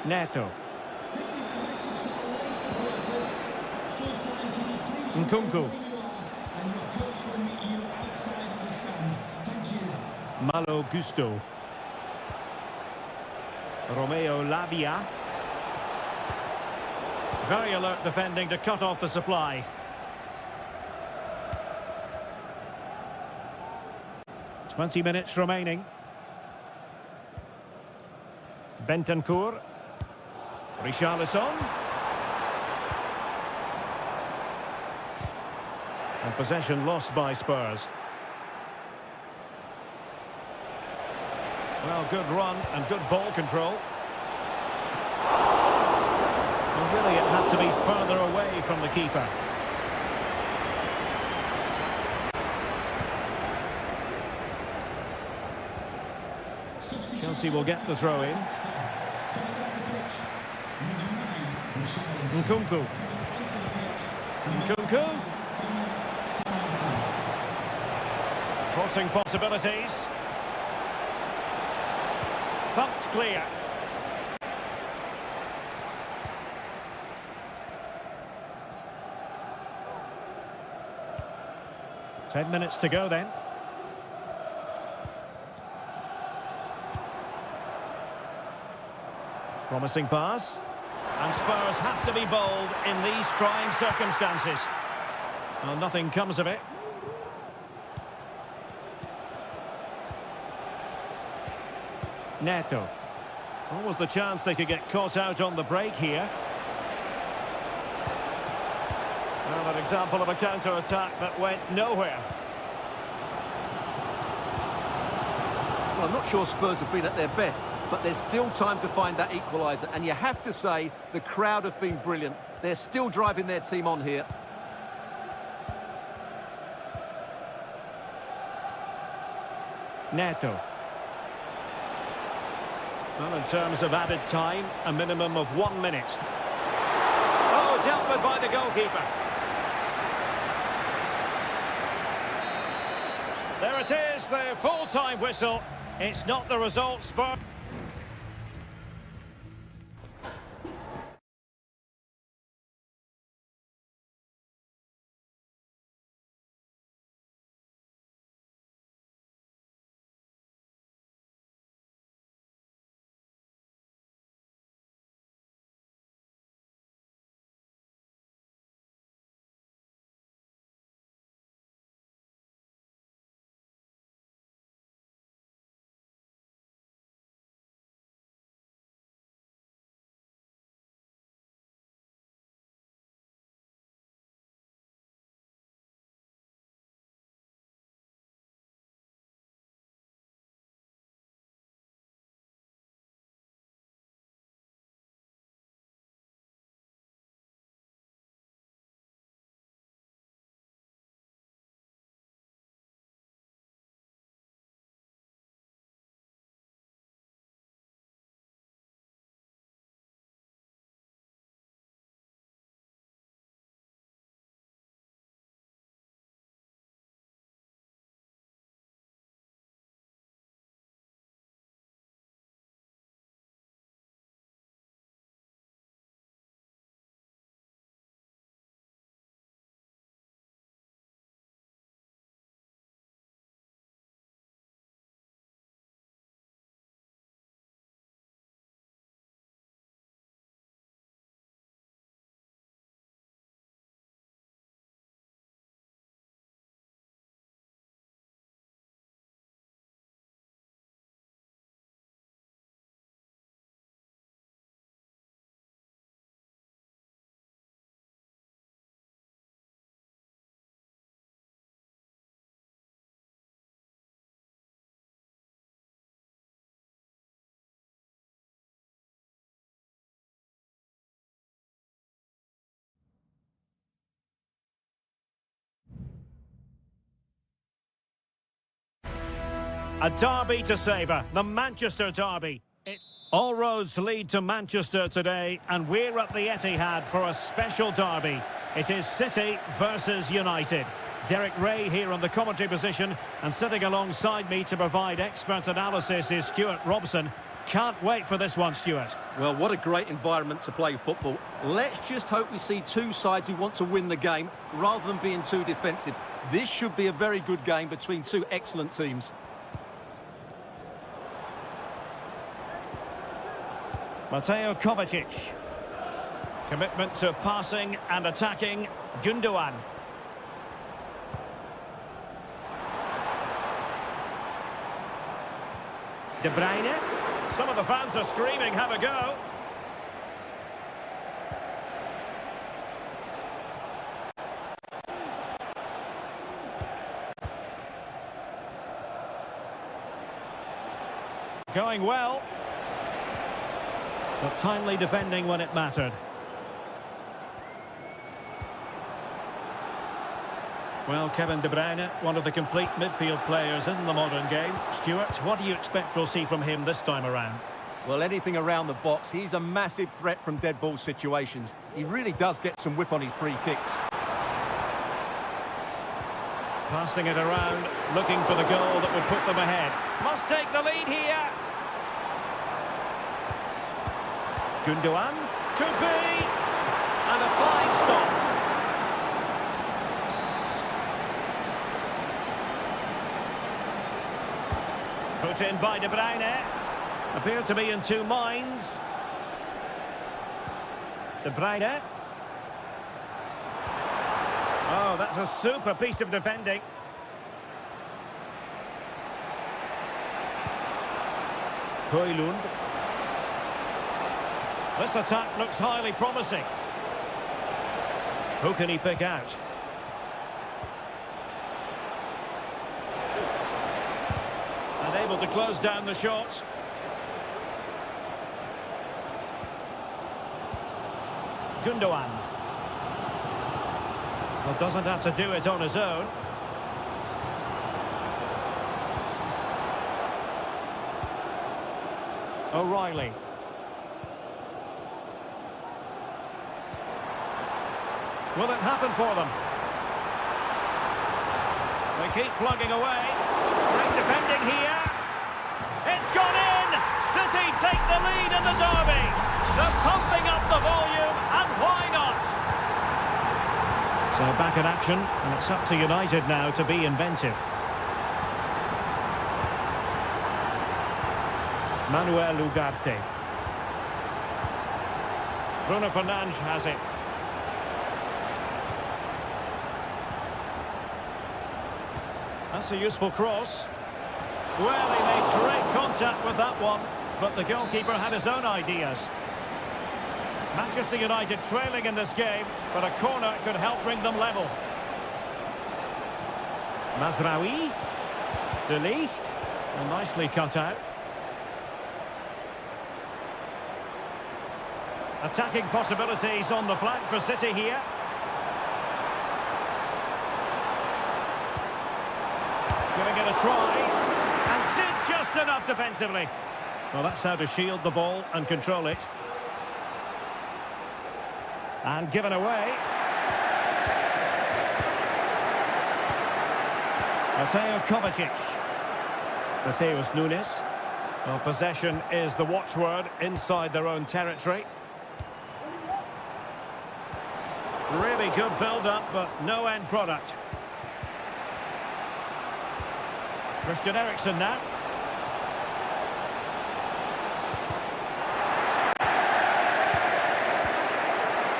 Neto. This is a message for away supporters. Full time, can you please Nkunku. remember who you are, and your coach will meet you outside the stand. Thank you. Malo Gusto. Romeo Lavia. Very alert defending to cut off the supply. "20 minutes remaining. Bentancur. Richarlison. And possession lost by Spurs. Well, good run and good ball control. And really it had to be further away from the keeper. Chelsea will get the throw in. Nkunku. Nkunku. Crossing possibilities. Thumped clear. Ten minutes to go then. Promising pass. And Spurs have to be bold in these trying circumstances. Well, nothing comes of it. Neto. What was the chance they could get caught out on the break here? Well, an example of a counter-attack that went nowhere. Well, I'm not sure Spurs have been at their best, but there's still time to find that equaliser. And you have to say, the crowd have been brilliant. They're still driving their team on here. Neto. Well, in terms of added time, a minimum of 1 minute. Oh, dealt with by the goalkeeper. There it is, the full-time whistle. It's not the result, Spurs. A derby to savour, the Manchester derby. All roads lead to Manchester today, and we're at the Etihad for a special derby. It is City versus United. Derek Ray here on the commentary position, and sitting alongside me to provide expert analysis is Stuart Robson. Can't wait for this one, Stuart. Well, what a great environment to play football. Let's just hope we see two sides who want to win the game rather than being too defensive. This should be a very good game between two excellent teams. Mateo Kovacic. Commitment to passing and attacking. Gundogan. De Bruyne. Some of the fans are screaming, have a go. Going well. But timely defending when it mattered. Well, Kevin De Bruyne, one of the complete midfield players in the modern game. Stuart, what do you expect we'll see from him this time around? Well, anything around the box. He's a massive threat from dead ball situations. He really does get some whip on his free kicks. Passing it around, looking for the goal that would put them ahead. Must take the lead here. Gundogan, could be, and a fine stop. Put in by De Bruyne. Appear to be in two minds. De Bruyne. Oh, that's a super piece of defending. Højlund. This attack looks highly promising. Who can he pick out? And able to close down the shots. Gundogan. Well, doesn't have to do it on his own. O'Reilly. Will it happen for them? They keep plugging away. Great defending here. It's gone in! City take the lead in the derby. They're pumping up the volume, and why not? So back in action, and it's up to United now to be inventive. Manuel Ugarte. Bruno Fernandes has it. That's a useful cross. Well, he made great contact with that one, but the goalkeeper had his own ideas. Manchester United trailing in this game, but a corner could help bring them level. Mazraoui. De Ligt. Well, nicely cut out. Attacking possibilities on the flank for City here. Giving it a try, and did just enough defensively. Well, that's how to shield the ball and control it. And given away. Mateo Kovacic. Mateus Nunes. Well, possession is the watchword inside their own territory. Really good build-up, but no end product. Christian Eriksen now.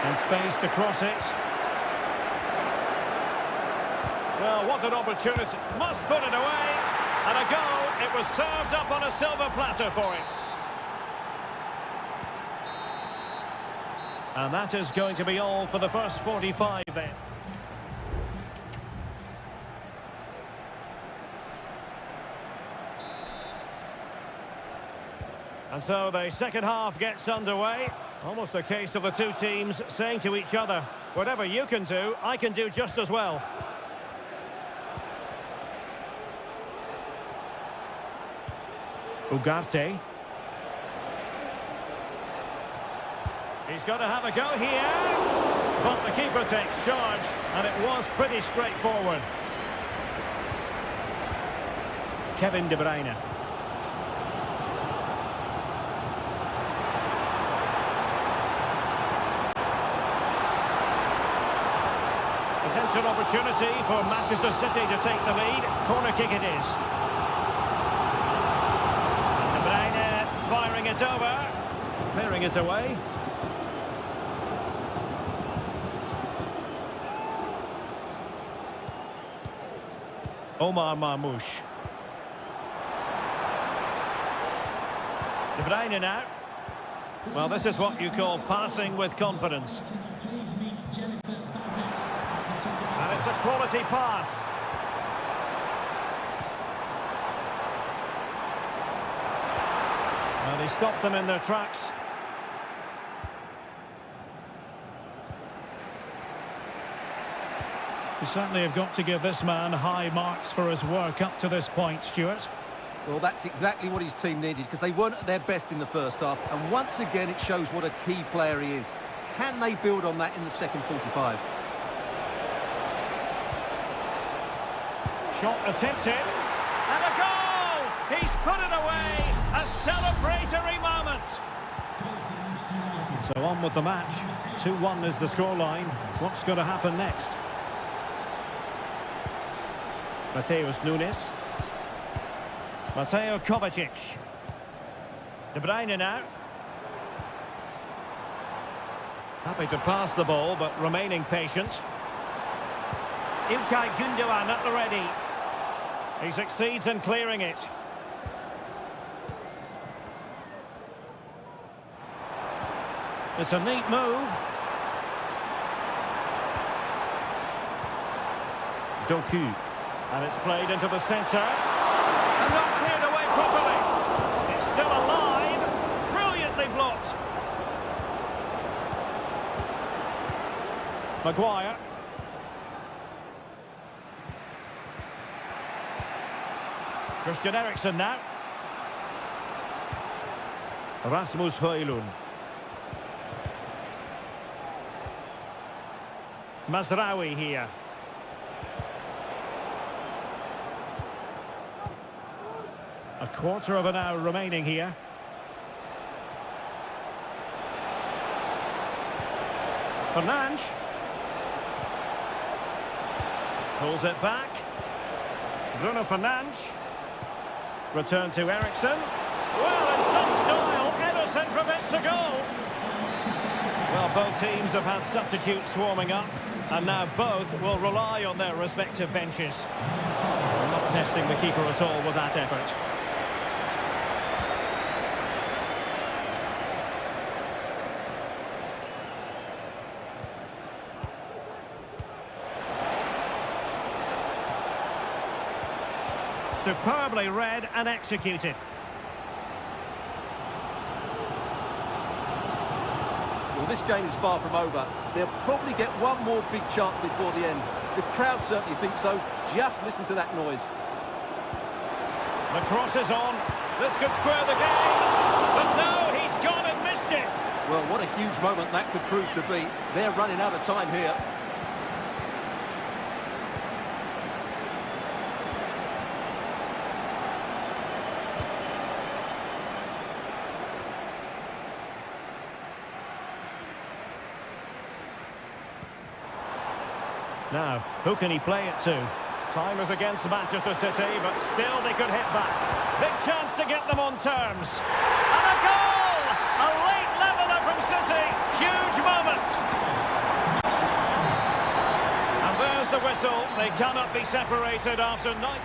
And space to cross it. Well, what an opportunity. Must put it away. And a goal. It was served up on a silver platter for him. And that is going to be all for the first 45 then. And so the second half gets underway. Almost a case of the two teams saying to each other, whatever you can do, I can do just as well. Ugarte. He's got to have a go here. But the keeper takes charge, and it was pretty straightforward. Kevin De Bruyne. Potential opportunity for Manchester City to take the lead. Corner kick it is. And De Bruyne firing it over. Clearing it away. Omar Marmoush. De Bruyne now. Well, this is what you call passing with confidence. And it's a quality pass. And he stopped them in their tracks. You certainly have got to give this man high marks for his work up to this point, Stuart. Well, that's exactly what his team needed, because they weren't at their best in the first half. And once again, it shows what a key player he is. Can they build on that in the second 45? Shot attempted. And a goal! He's put it away! A celebratory moment! So on with the match. 2-1 is the scoreline. What's going to happen next? Mateus Nunes. Mateo Kovacic. De Bruyne now. Happy to pass the ball, but remaining patient. Ilkay Gundogan at the ready. He succeeds in clearing it. It's a neat move. Doku. And it's played into the centre. And not cleared away properly. It's still alive. Brilliantly blocked. Maguire. Christian Eriksen now. Rasmus Højlund. Mazraoui here. A quarter of an hour remaining here. Fernandes. Pulls it back. Bruno Fernandes. Return to Eriksen. Well, in some style, Ederson prevents a goal. Well, both teams have had substitutes warming up, and now both will rely on their respective benches. Not testing the keeper at all with that effort. Superbly read and executed. Well, this game is far from over. They'll probably get one more big chance before the end. The crowd certainly think so. Just listen to that noise. The cross is on. This could square the game. But no, he's gone and missed it. Well, what a huge moment that could prove to be. They're running out of time here. Now, who can he play it to? Time is against Manchester City, but still they could hit back. Big chance to get them on terms. And a goal! A late leveller from City. Huge moment. And there's the whistle. They cannot be separated after 90...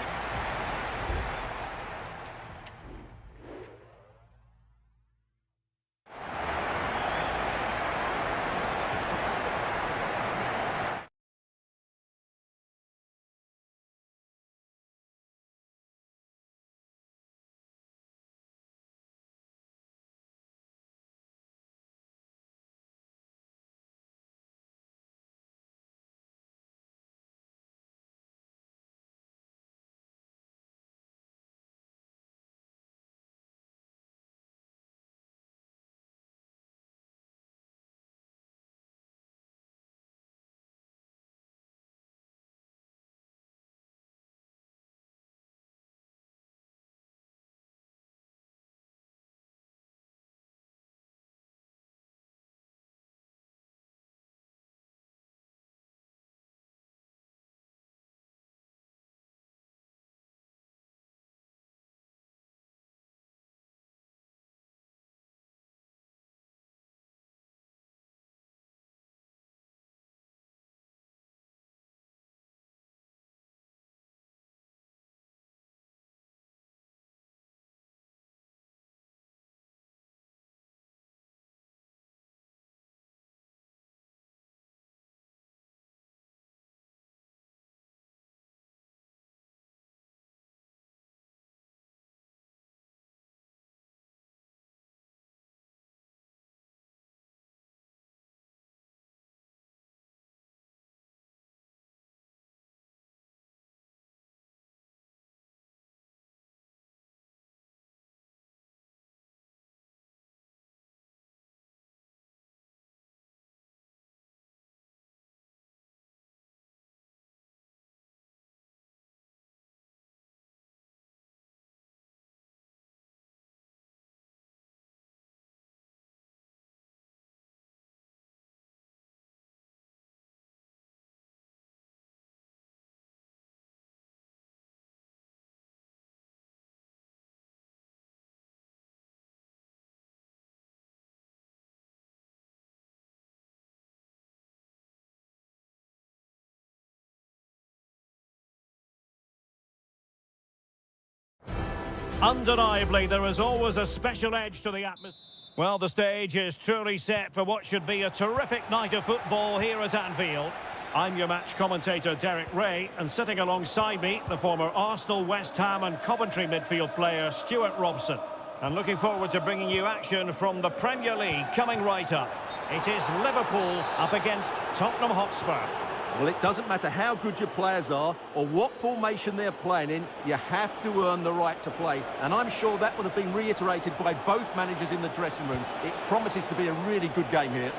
Undeniably, there is always a special edge to the atmosphere. Well, the stage is truly set for what should be a terrific night of football here at Anfield. I'm your match commentator, Derek Ray, and sitting alongside me, the former Arsenal, West Ham and Coventry midfield player, Stuart Robson. And looking forward to bringing you action from the Premier League coming right up. It is Liverpool up against Tottenham Hotspur. Well, it doesn't matter how good your players are or what formation they're playing in, you have to earn the right to play. And I'm sure that would have been reiterated by both managers in the dressing room. It promises to be a really good game here.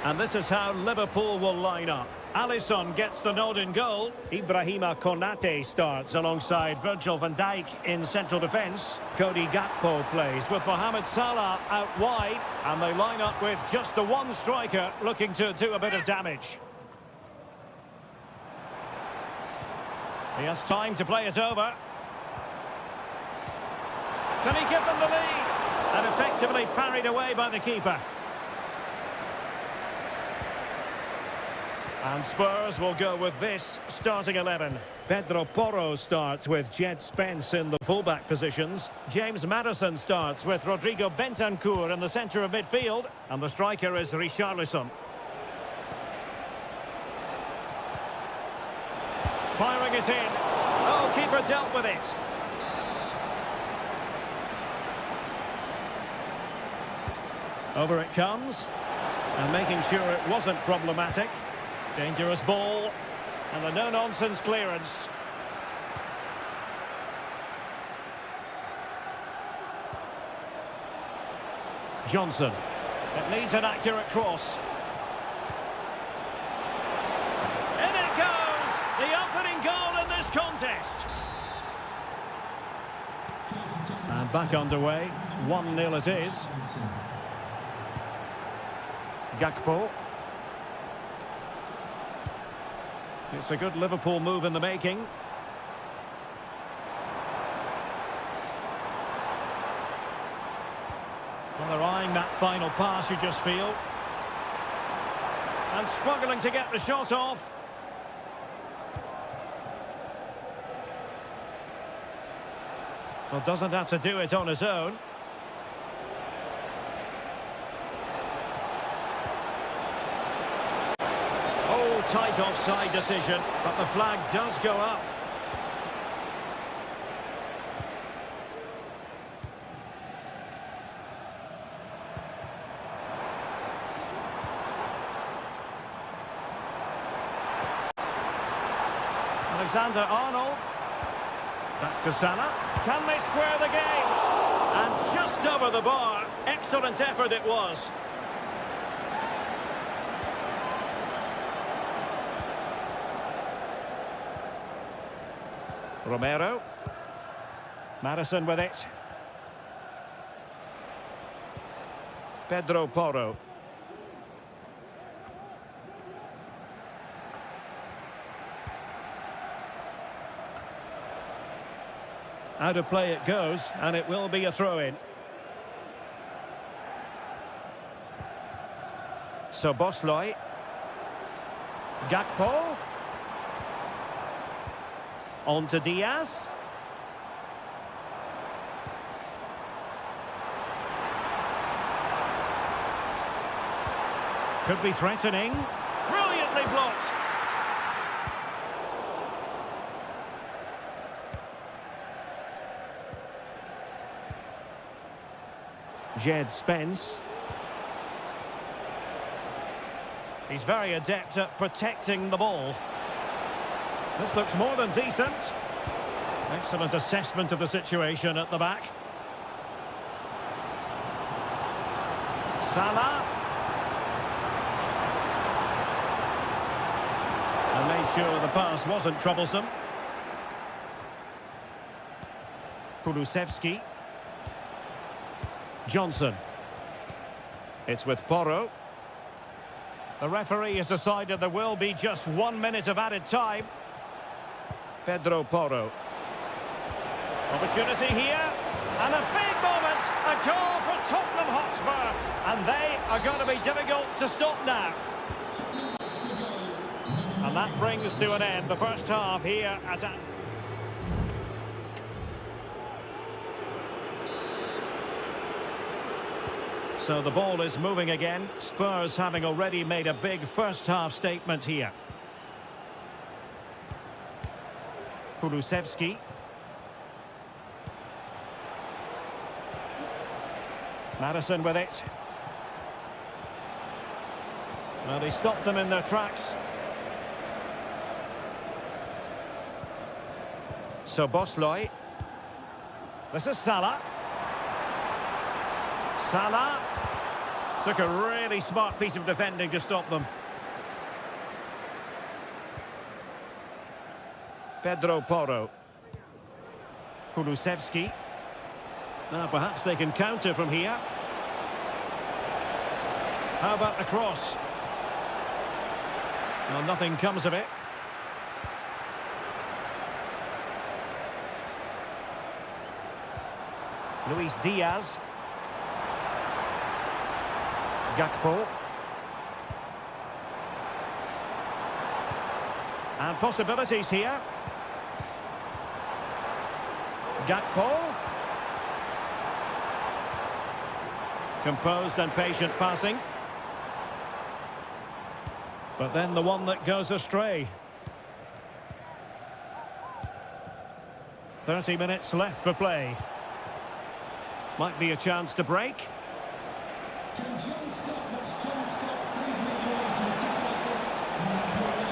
And this is how Liverpool will line up. Alisson gets the nod in goal. Ibrahima Konate starts alongside Virgil van Dijk in central defence. Cody Gakpo plays with Mohamed Salah out wide. And they line up with just the one striker looking to do a bit of damage. He has time to play it over. Can he give them the lead? And effectively parried away by the keeper. And Spurs will go with this starting 11. Pedro Porro starts with Jed Spence in the fullback positions. James Maddison starts with Rodrigo Bentancur in the centre of midfield. And the striker is Richarlison. Firing it in. Oh, keeper dealt with it. Over it comes. And making sure it wasn't problematic. Dangerous ball, and a no-nonsense clearance. Johnson. It needs an accurate cross. In it goes! The opening goal in this contest. And back underway. 1-0 it is. Gakpo. It's a good Liverpool move in the making. Well, they're eyeing that final pass, you just feel. And struggling to get the shot off. Well, doesn't have to do it on his own. Tight offside decision, but the flag does go up. Alexander-Arnold. Back to Salah. Can they square the game? And just over the bar. Excellent effort it was. Romero. Maddison with it. Pedro Porro. Out of play it goes, and it will be a throw-in. So Bosley. Gakpo. On to Diaz. Could be threatening. Brilliantly blocked. Jed Spence. He's very adept at protecting the ball. This looks more than decent. Excellent assessment of the situation at the back. Salah. And made sure the pass wasn't troublesome. Kulusevski. Johnson. It's with Porro. The referee has decided there will be just 1 minute of added time. Pedro Porro. Opportunity here. And a big moment. A goal for Tottenham Hotspur. And they are going to be difficult to stop now. And that brings to an end the first half here at... So the ball is moving again. Spurs having already made a big first-half statement here. Kulusevski. Madison with it. Well, they stopped them in their tracks. So Bosloy. This is Salah. Salah took a really smart piece of defending to stop them. Pedro Porro. Kulusevski. Now perhaps they can counter from here. How about the cross? Well, nothing comes of it. Luis Diaz. Gakpo. And possibilities here. Gakpo. Composed and patient passing. But then the one that goes astray. 30 minutes left for play. Might be a chance to break. Can John Scott, that's John Scott, please make your way to the ticket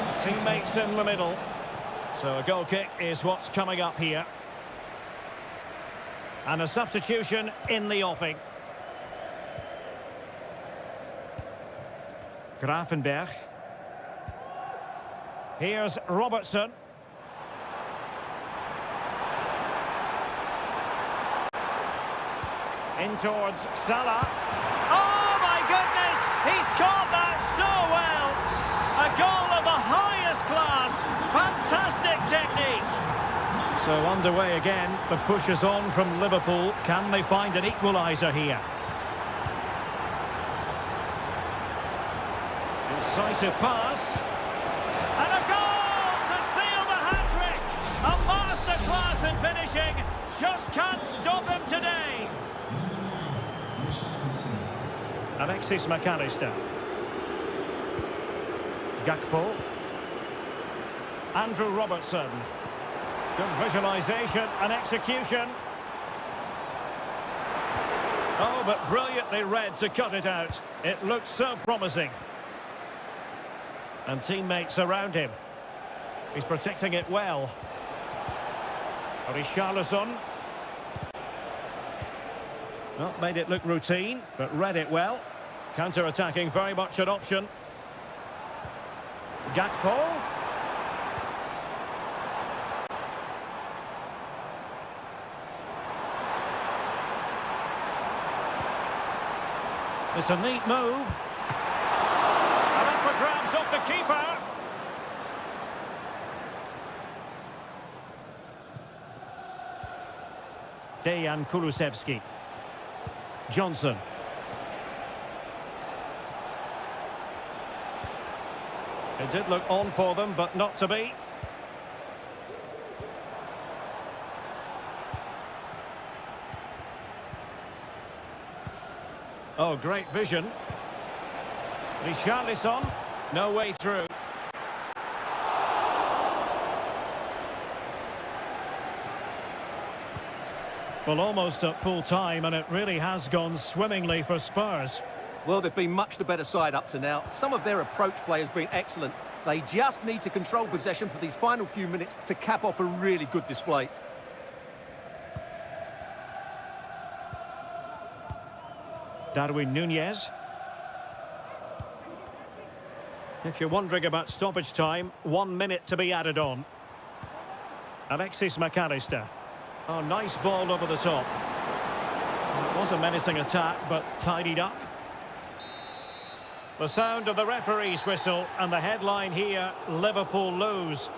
office? Teammates in the middle. So a goal kick is what's coming up here. And a substitution in the offing. Gravenberg. Here's Robertson. In towards Salah. Oh my goodness! He's caught that so well! A goal of the highest class. Fantastic technique. So underway again. The push is on from Liverpool. Can they find an equaliser here? Incisive pass. And a goal to seal the hat-trick! A masterclass in finishing. Just can't stop him today. Alexis McAllister. Gakpo. Andrew Robertson. Good visualisation and execution. Oh, but brilliantly read to cut it out. It looked so promising. And teammates around him. He's protecting it well. Richarlison. Well, made it look routine, but read it well. Counter-attacking, very much an option. Gakpo. It's a neat move. And up for grabs off the keeper. Dejan Kulusevski. Johnson. It did look on for them, but not to be. Oh, great vision. Richarlison, no way through. Well, almost at full time, and it really has gone swimmingly for Spurs. Well, they've been much the better side up to now. Some of their approach play has been excellent. They just need to control possession for these final few minutes to cap off a really good display. Darwin Núñez. If you're wondering about stoppage time, 1 minute to be added on. Alexis McAllister. Oh, nice ball over the top. It was a menacing attack, but tidied up. The sound of the referee's whistle, and the headline here, Liverpool lose.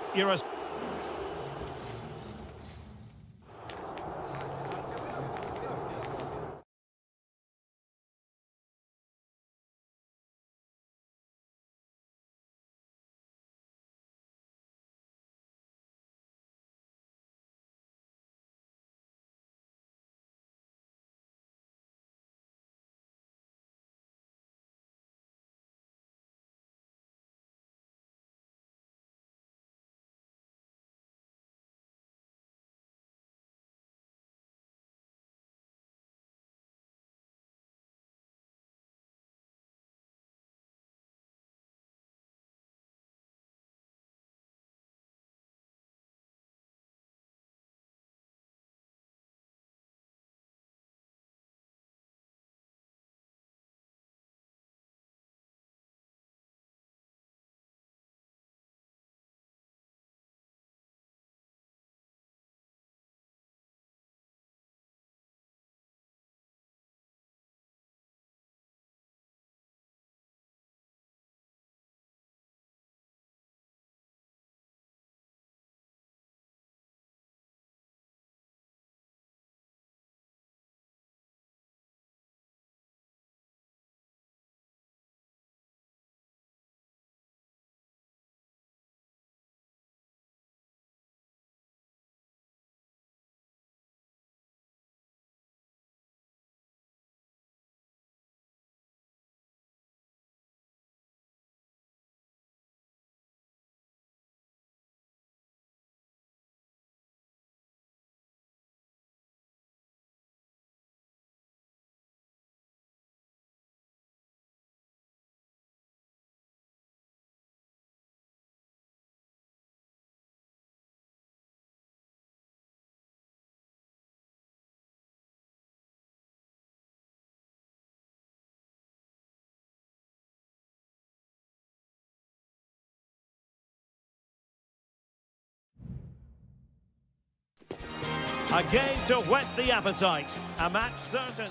A game to whet the appetite. A match certain.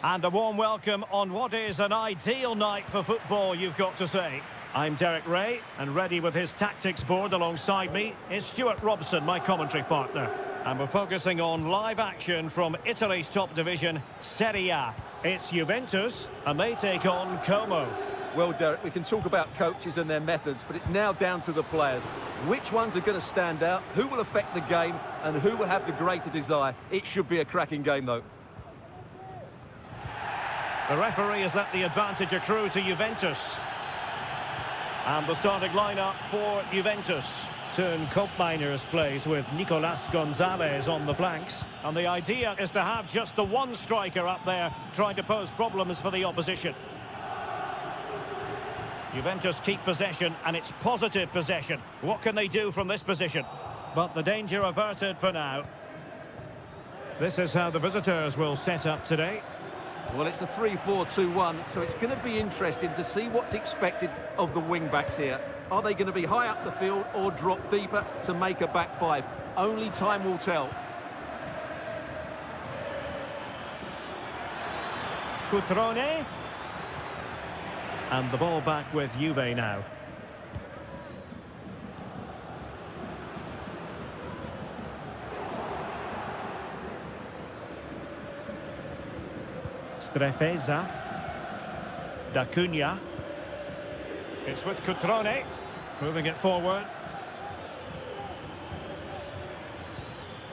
And a warm welcome on what is an ideal night for football, you've got to say. I'm Derek Ray, and ready with his tactics board alongside me is Stuart Robson, my commentary partner. And we're focusing on live action from Italy's top division, Seria. It's Juventus, and they take on Como. Well, Derek, we can talk about coaches and their methods, but it's now down to the players. Which ones are going to stand out, who will affect the game, and who will have the greater desire? It should be a cracking game, though. The referee has let the advantage accrue to Juventus. And the starting lineup for Juventus. Turn Koopmeiners plays with Nicolas Gonzalez on the flanks. And the idea is to have just the one striker up there trying to pose problems for the opposition. Juventus keep possession, and it's positive possession. What can they do from this position? But the danger averted for now. This is how the visitors will set up today. Well, it's a 3-4-2-1, so it's going to be interesting to see what's expected of the wing-backs here. Are they going to be high up the field or drop deeper to make a back five? Only time will tell. Cutrone. And the ball back with Juve now. Strefeza. D'Acunha. It's with Cutrone. Moving it forward.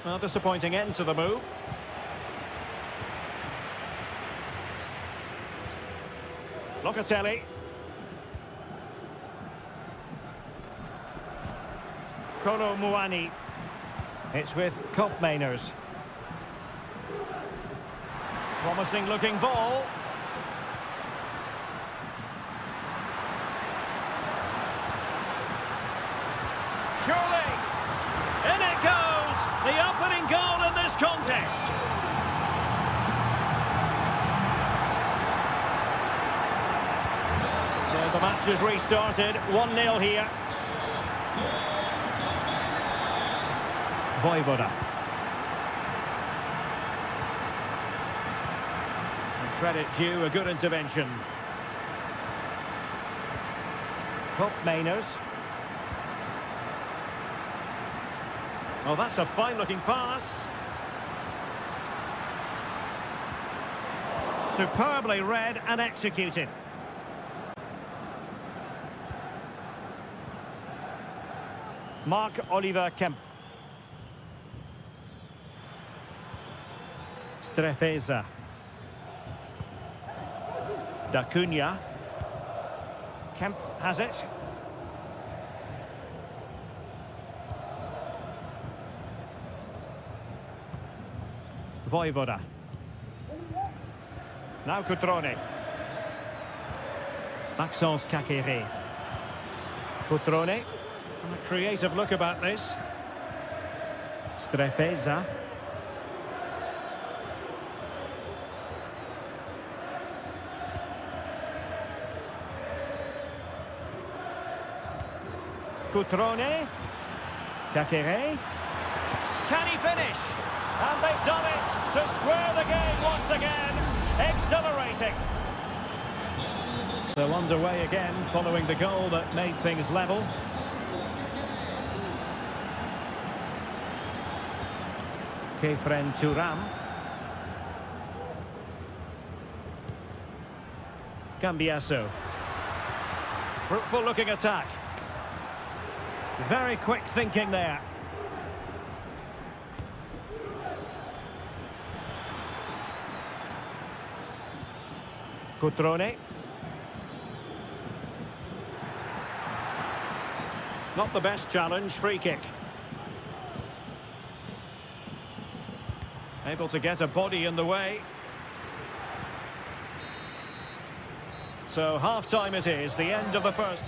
Well, disappointing end to the move. Locatelli. Kolo Muani. It's with Koopmeiners. Promising looking ball. Surely. In it goes. The opening goal in this contest. So the match is restarted. 1-0 here. Vojvoda. And credit due, a good intervention. Koopmeiners. Well, that's a fine-looking pass. Superbly read and executed. Marc-Oliver Kempf. Strefeza. D'Acunha. Kempf has it. Vojvoda. Now Cutrone. Maxence Caqueret. Cutrone. And a creative look about this. Strefeza. Cutrone. Caqueret. Can he finish? And they've done it to square the game once again. Exhilarating. So underway again following the goal that made things level. Kefren Turam. Cambiasso. Fruitful looking attack. Very quick thinking there. Cutrone. Not the best challenge, free kick. Able to get a body in the way. So half-time it is, the end of the first.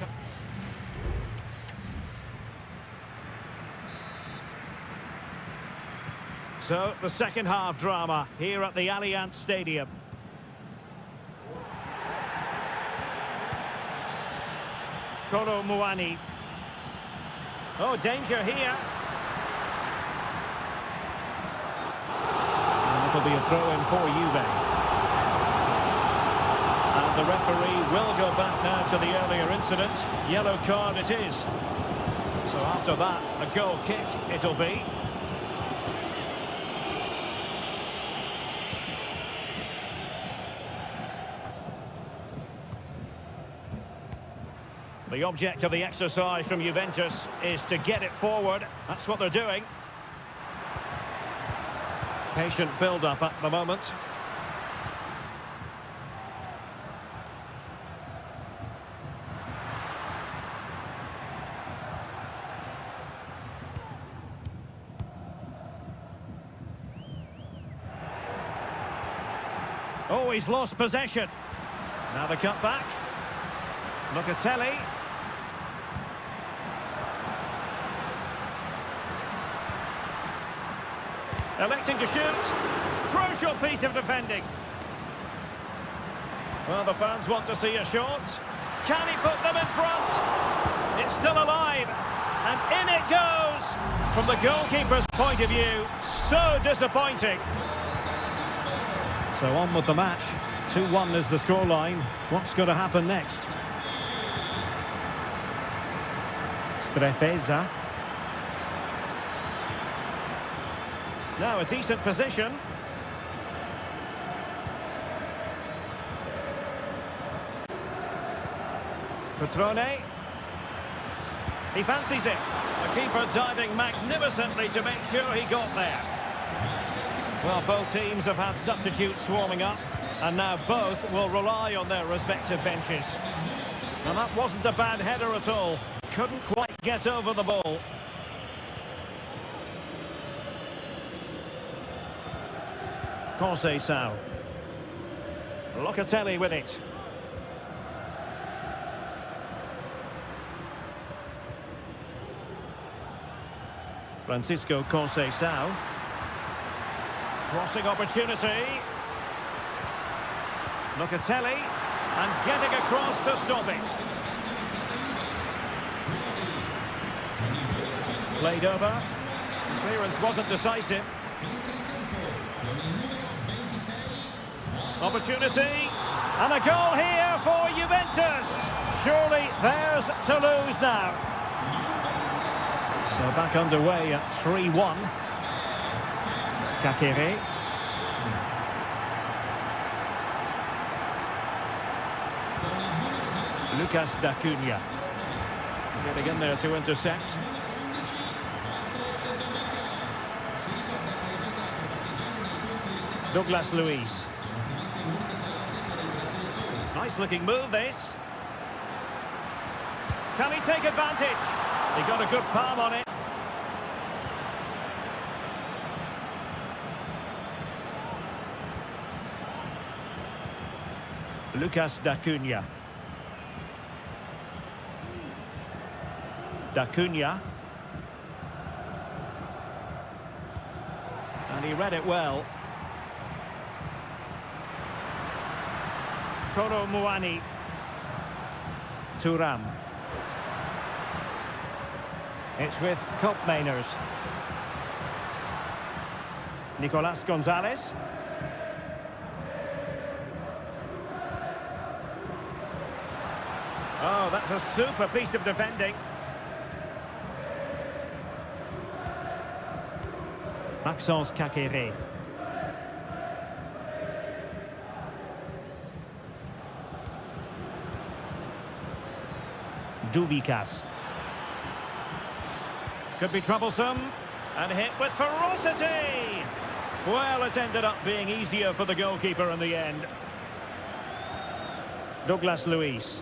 So the second half drama here at the Allianz Stadium. Kolo Muani. Oh, danger here. It'll be a throw-in for Juve. And the referee will go back now to the earlier incident. Yellow card it is. So after that, a goal kick it'll be. The object of the exercise from Juventus is to get it forward. That's what they're doing. Patient build-up at the moment. Oh, he's lost possession. Now the cut back. Locatelli. Electing to shoot. Crucial piece of defending. Well, the fans want to see a shot. Can he put them in front? It's still alive. And in it goes. From the goalkeeper's point of view, so disappointing. So on with the match. 2-1 is the scoreline. What's going to happen next? Strefeza. Now a decent position. Petrone. He fancies it. The keeper diving magnificently to make sure he got there. Well, both teams have had substitutes warming up, and now both will rely on their respective benches. And that wasn't a bad header at all. Couldn't quite get over the ball. Conceição. Locatelli with it. Francisco Conceição. Crossing opportunity. Locatelli. And getting across to stop it. Played over. Clearance wasn't decisive. Opportunity. And a goal here for Juventus. Surely theirs to lose now. So back underway at 3-1. Kakere. Lucas D'Acunha. Getting in there to intercept. Douglas Luiz. Nice looking move this. Can he take advantage? He got a good palm on it. Lucas D'Acunha. D'Acunha. And he read it well. Koro Muani. Thuram. It's with Koopmeiners. Nicolas Gonzalez. Oh, that's a super piece of defending. Maxence Kakere. Duvikas. Could be troublesome. And hit with ferocity. Well, it's ended up being easier for the goalkeeper in the end. Douglas Luiz.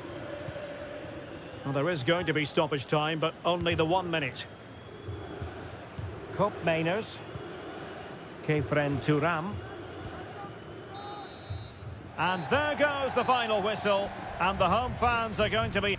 Well, there is going to be stoppage time, but only the 1 minute. Koopmeiners. Kefren Thuram. And there goes the final whistle. And the home fans are going to be...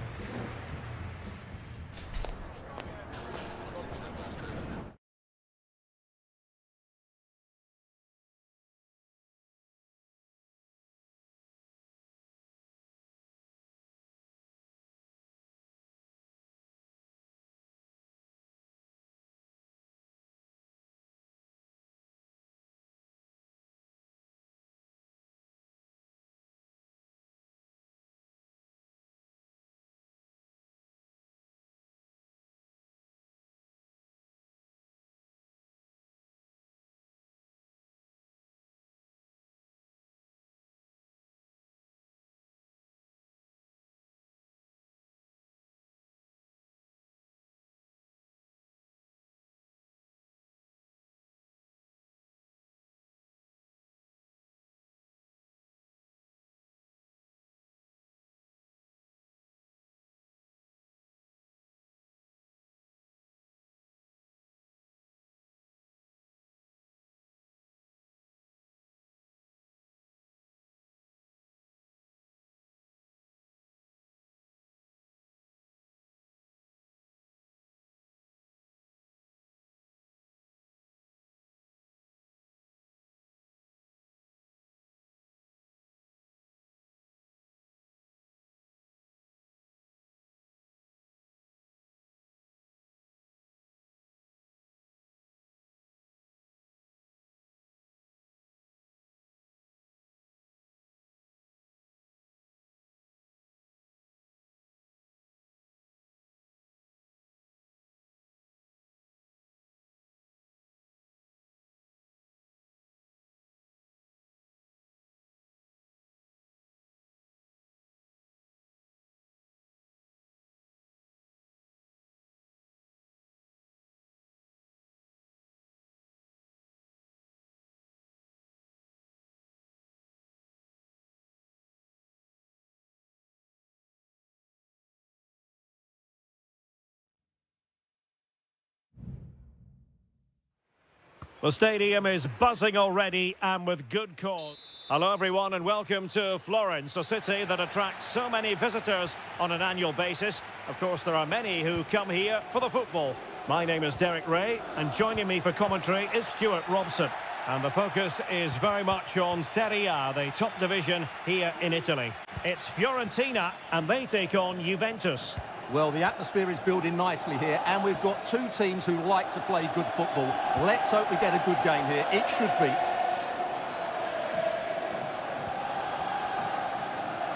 The stadium is buzzing already, and with good cause. Hello everyone and welcome to Florence, a city that attracts so many visitors on an annual basis. Of course, there are many who come here for the football. My name is Derek Ray, and joining me for commentary is Stuart Robson. And the focus is very much on Seria, the top division here in Italy. It's Fiorentina, and they take on Juventus. Well, the atmosphere is building nicely here, and we've got two teams who like to play good football. Let's hope we get a good game here. It should be.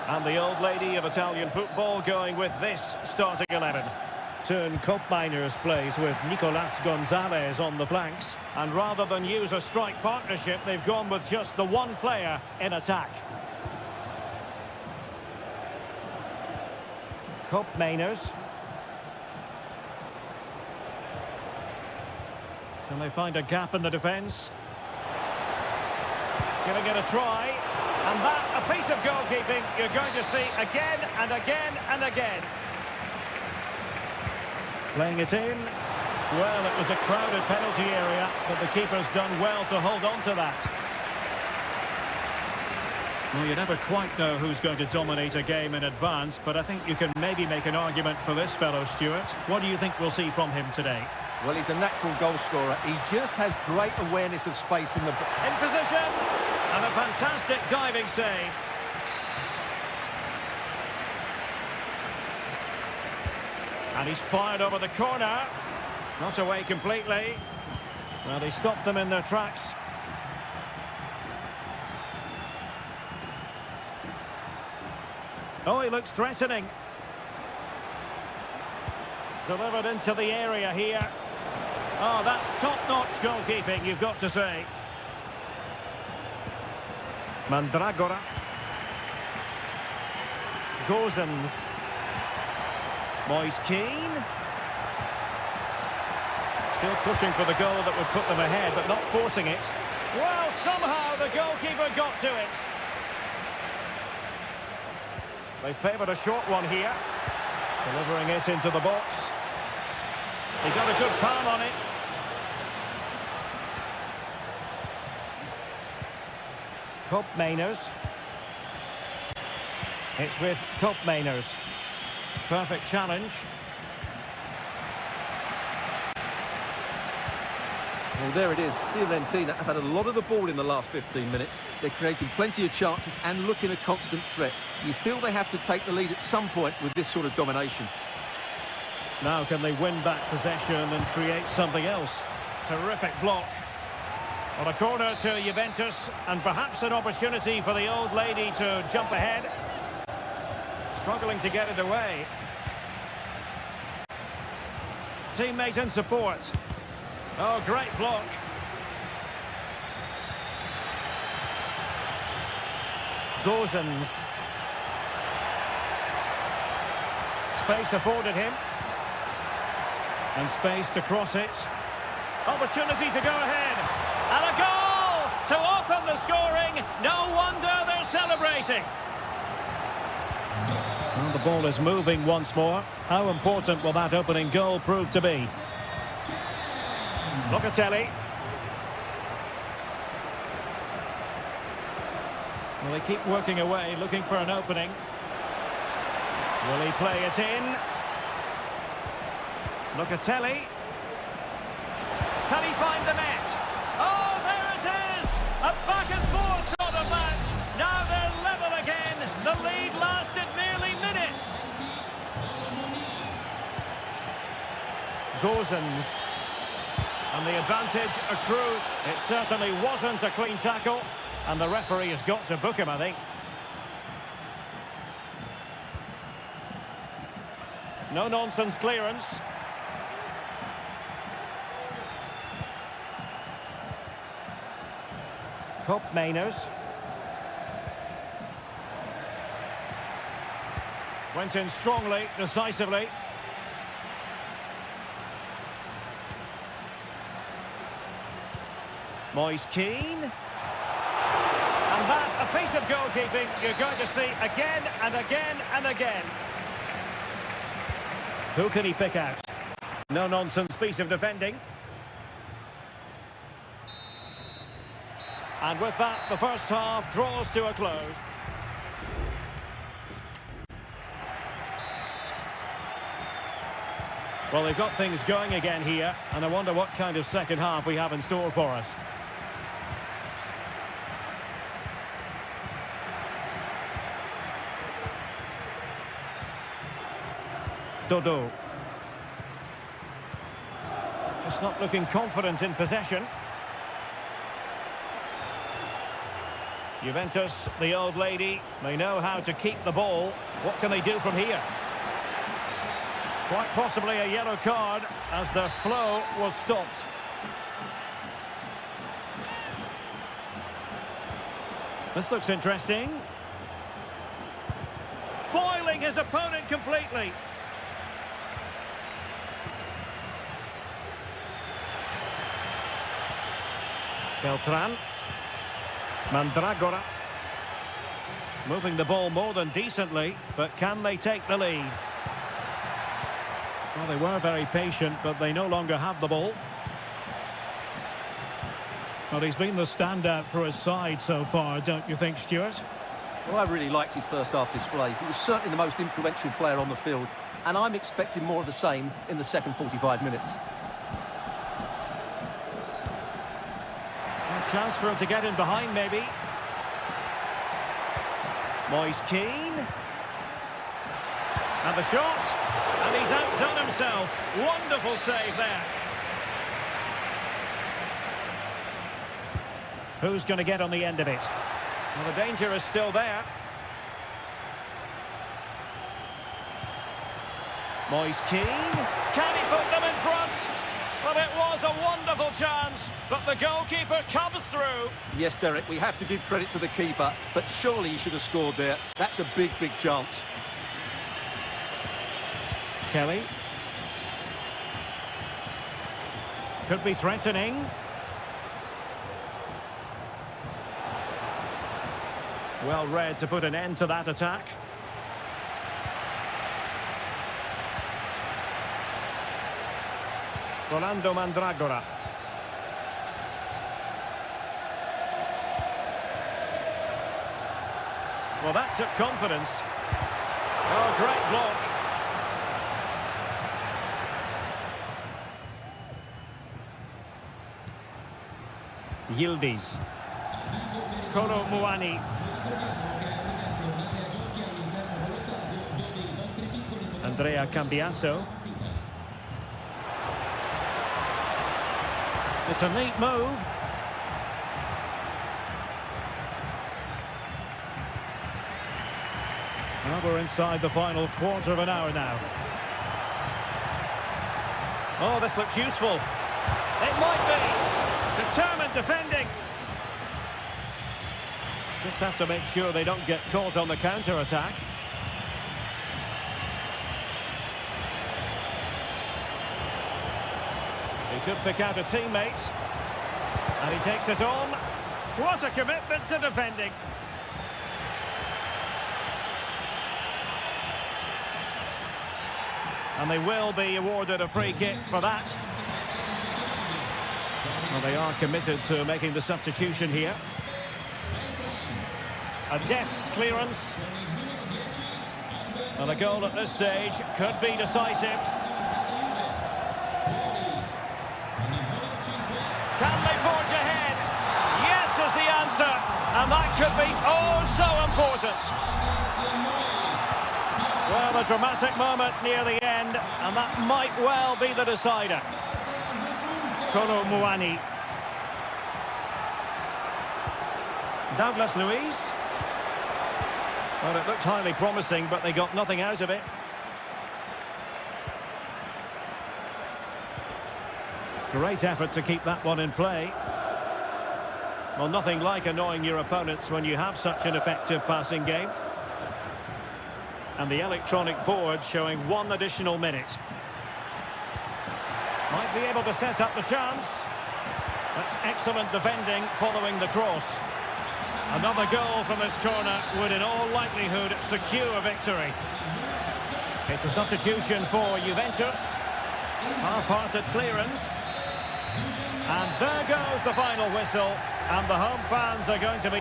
And the old lady of Italian football going with this starting 11. Turn Miners plays with Nicolas Gonzalez on the flanks. And rather than use a strike partnership, they've gone with just the one player in attack. Miners. Can they find a gap in the defence? Giving it a try. And that, a piece of goalkeeping you're going to see again and again and again. Playing it in. Well, it was a crowded penalty area, but the keeper's done well to hold on to that. Well, you never quite know who's going to dominate a game in advance, but I think you can maybe make an argument for this fellow, Stuart. What do you think we'll see from him today? Well, he's a natural goal scorer. He just has great awareness of space in the... In position, and a fantastic diving save. And he's fired over the corner. Not away completely. Well, they stopped them in their tracks. Oh, he looks threatening. Delivered into the area here. Oh, that's top-notch goalkeeping, you've got to say. Mandragora. Gozens. Moise Keane. Still pushing for the goal that would put them ahead, but not forcing it. Well, somehow the goalkeeper got to it. They favoured a short one here. Delivering it into the box. He got a good palm on it. Miners. It's with Miners. Perfect challenge. Well, there it is. Fiorentina have had a lot of the ball in the last 15 minutes. They're creating plenty of chances and looking a constant threat. You feel they have to take the lead at some point with this sort of domination. Now can they win back possession and create something else? Terrific block. On a corner to Juventus, and perhaps an opportunity for the old lady to jump ahead. Struggling to get it away. Teammate in support. Oh, great block. Gozens. Space afforded him. And space to cross it. Opportunity to go ahead. And a goal to open the scoring. No wonder they're celebrating. Well, the ball is moving once more. How important will that opening goal prove to be? Locatelli. Well, they keep working away, looking for an opening. Will he play it in? Locatelli. Can he find the net? Oh, there it is! A back-and-forth sort of match. Now they're level again. The lead lasted nearly minutes. Gozens. And the advantage accrued. It certainly wasn't a clean tackle. And the referee has got to book him, I think. No-nonsense clearance. Miners. Went in strongly, decisively. Moise Keane. And that, a piece of goalkeeping you're going to see again and again and again. Who can he pick out? No-nonsense piece of defending. And with that, the first half draws to a close. Well, they've got things going again here, and I wonder what kind of second half we have in store for us. Dodo. Just not looking confident in possession. Juventus, the old lady, may know how to keep the ball. What can they do from here? Quite possibly a yellow card as the flow was stopped. This looks interesting. Foiling his opponent completely. Beltran. Mandragora. Moving the ball more than decently, but can they take the lead? Well, they were very patient, but they no longer have the ball. Well, he's been the standout for his side so far, don't you think, Stuart? Well, I really liked his first half display. He was certainly the most influential player on the field, and I'm expecting more of the same in the second 45 minutes. A chance for him to get in behind, maybe. Moise Keane. And the shot. And he's outdone himself. Wonderful save there. Who's going to get on the end of it? Well, the danger is still there. Moise Keane. Can he put them in front? Well, it was a wonderful chance, but the goalkeeper comes through. Yes, Derek, we have to give credit to the keeper, but surely he should have scored there. That's a big, big chance. Kelly. Could be threatening. Well read to put an end to that attack. Rolando Mandragora. Well, that took confidence. Oh, great block. Yildiz. Kolo Muani. Andrea Cambiaso. It's a neat move. Well, we're inside the final quarter of an hour now. Oh, this looks useful. It might be. Determined defending. Just have to make sure they don't get caught on the counter-attack. He could pick out a teammate. And he takes it on. What a commitment to defending. And they will be awarded a free kick for that. Well, they are committed to making the substitution here. A deft clearance. And a goal at this stage could be decisive. Can they forge ahead? Yes is the answer. And that could be oh so important. Well, a dramatic moment near the end, and that might well be the decider. Kolo Muani. Douglas Luiz. Well, it looked highly promising, but they got nothing out of it. Great effort to keep that one in play. Well, nothing like annoying your opponents when you have such an effective passing game. And the electronic board showing 1 additional minute. Might be able to set up the chance. That's excellent defending following the cross. Another goal from this corner would in all likelihood secure victory. It's a substitution for Juventus. Half-hearted clearance. And there goes the final whistle. And the home fans are going to be...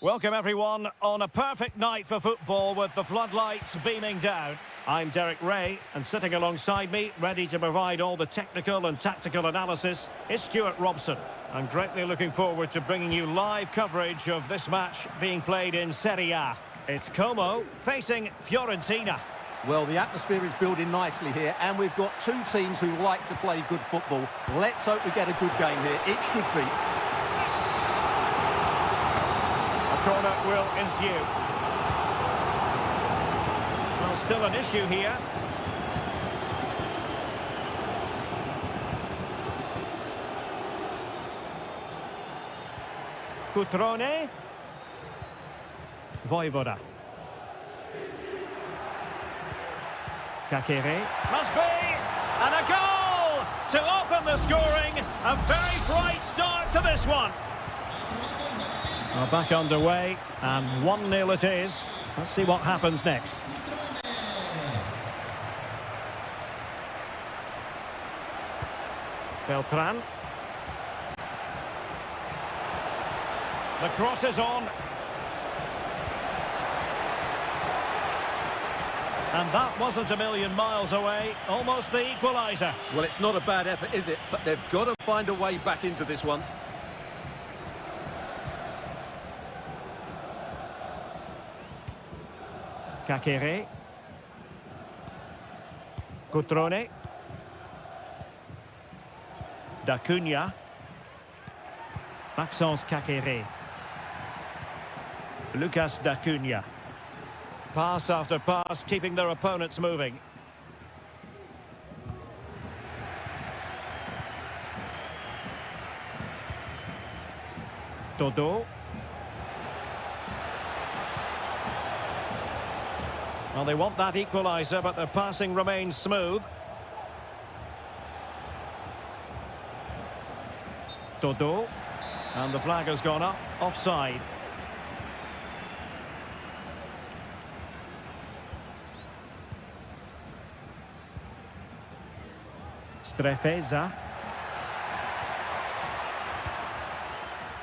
Welcome everyone on a perfect night for football with the floodlights beaming down. I'm Derek Ray, and sitting alongside me, ready to provide all the technical and tactical analysis, is Stuart Robson. I'm greatly looking forward to bringing you live coverage of this match being played in Seria. It's Como facing Fiorentina. Well, the atmosphere is building nicely here, and we've got two teams who like to play good football. Let's hope we get a good game here. It should be. Corner will ensue. Well, still an issue here. Cutrone. Voivoda. Kakere. Must be! And a goal! To open the scoring. A very bright start to this one. Well, back underway, and 1-0 it is. Let's see what happens next. Beltran. The cross is on. And that wasn't a million miles away. Almost the equaliser. Well, it's not a bad effort, is it? But they've got to find a way back into this one. Kakere. Cutrone. D'Acunha. Maxence Kakere. Lucas D'Acunha. Pass after pass, keeping their opponents moving. Dodo. Well, they want that equaliser, but their passing remains smooth. Dodo. And the flag has gone up. Offside. Strefeza.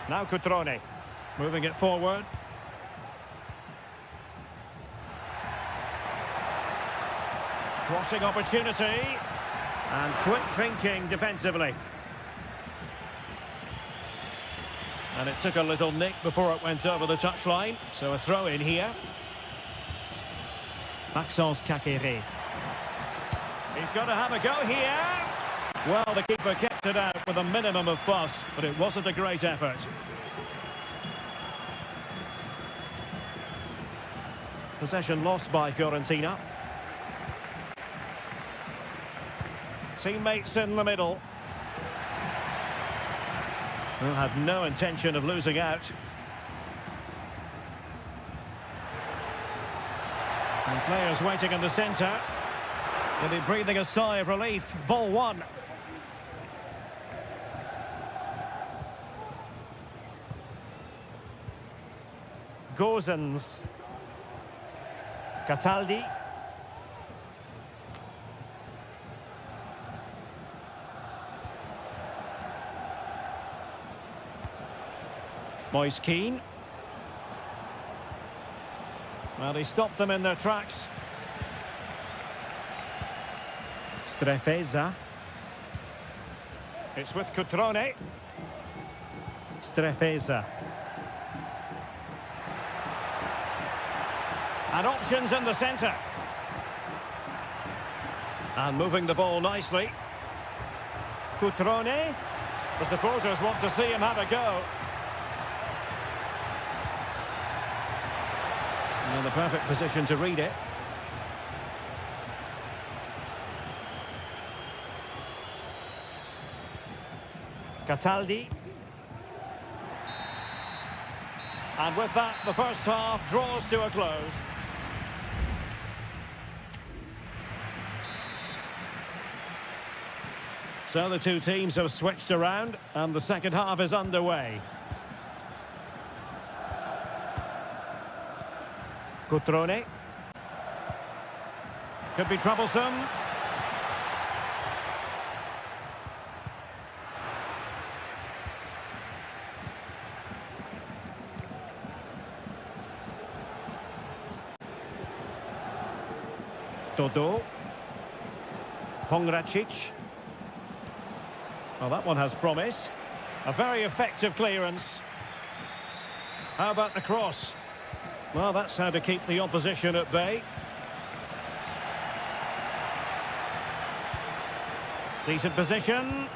Now Cutrone. Moving it forward. Crossing opportunity. And quick thinking defensively. And it took a little nick before it went over the touchline. So a throw in here. Maxence Kakere. He's got to have a go here. Well, the keeper kept it out with a minimum of fuss, but it wasn't a great effort. Possession lost by Fiorentina. Teammates in the middle. Who had no intention of losing out. And players waiting in the centre. They'll be breathing a sigh of relief. Ball one. Gozens. Cataldi. Moise Keane. Well, he stopped them in their tracks. Strefeza. It's with Cutrone. Strefeza. And options in the centre. And moving the ball nicely. Cutrone. The supporters want to see him have a go. In the perfect position to read it. Cataldi. And with that, the first half draws to a close. So the two teams have switched around, and the second half is underway. Cutrone. Could be troublesome. Dodo. Pongracic. Well, that one has promise. A very effective clearance. How about the cross? Well, that's how to keep the opposition at bay. Decent position.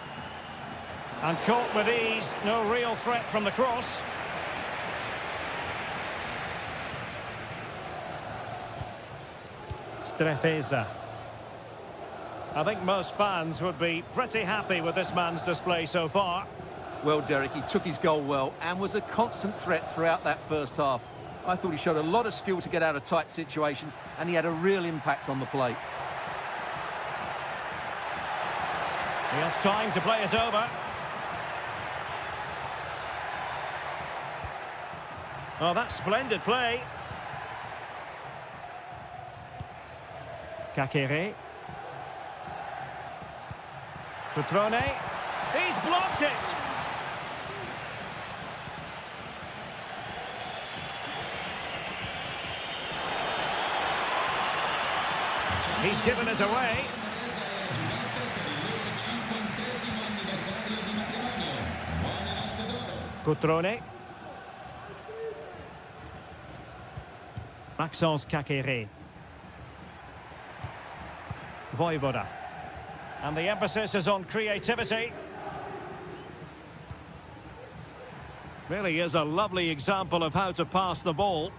And caught with ease. No real threat from the cross. Strefeza. I think most fans would be pretty happy with this man's display so far. Well, Derek, he took his goal well and was a constant threat throughout that first half. I thought he showed a lot of skill to get out of tight situations, and he had a real impact on the plate. He has time to play it over. Oh, that's splendid play. Kakere. Cutrone. He's blocked it. He's given us away. Cutrone. Maxence Kakere. Voivoda. And the emphasis is on creativity. Really is a lovely example of how to pass the ball.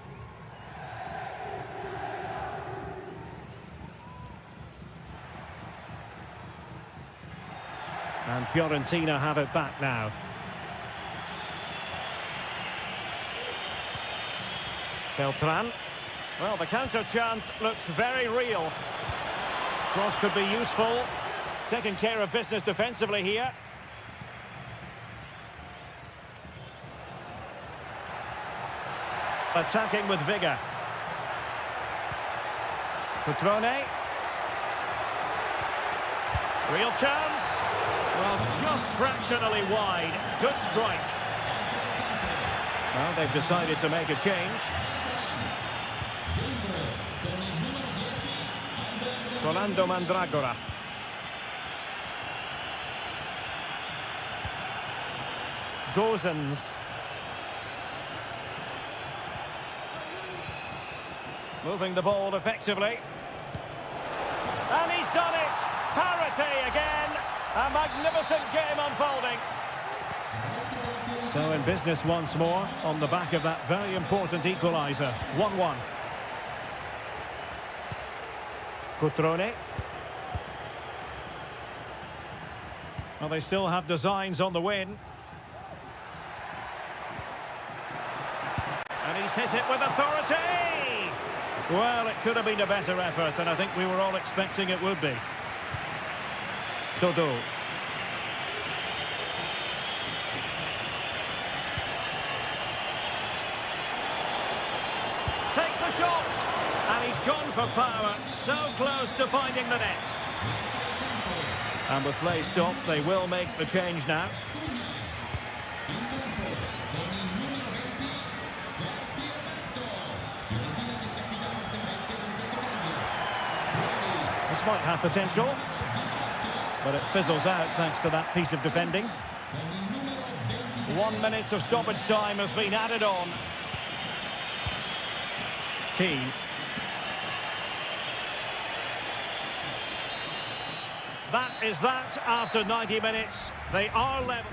And Fiorentina have it back now. Beltran. Well, the counter chance looks very real. Cross could be useful. Taking care of business defensively here. Attacking with vigour. Cutrone. Real chance. Well, just fractionally wide. Good strike. Well, they've decided to make a change. Rolando Mandragora. Gozens. Moving the ball effectively. And he's done it! Parity again! A magnificent game unfolding. So in business once more, on the back of that very important equaliser. 1-1. Cutrone. Well, they still have designs on the win. And he's hit it with authority! Well, it could have been a better effort, and I think we were all expecting it would be. Dodo. Takes the shot! And he's gone for power, so close to finding the net. And with play stopped, they will make the change now. This might have potential, but it fizzles out thanks to that piece of defending. 1 minute of stoppage time has been added on. Key. That is that after 90 minutes. They are level.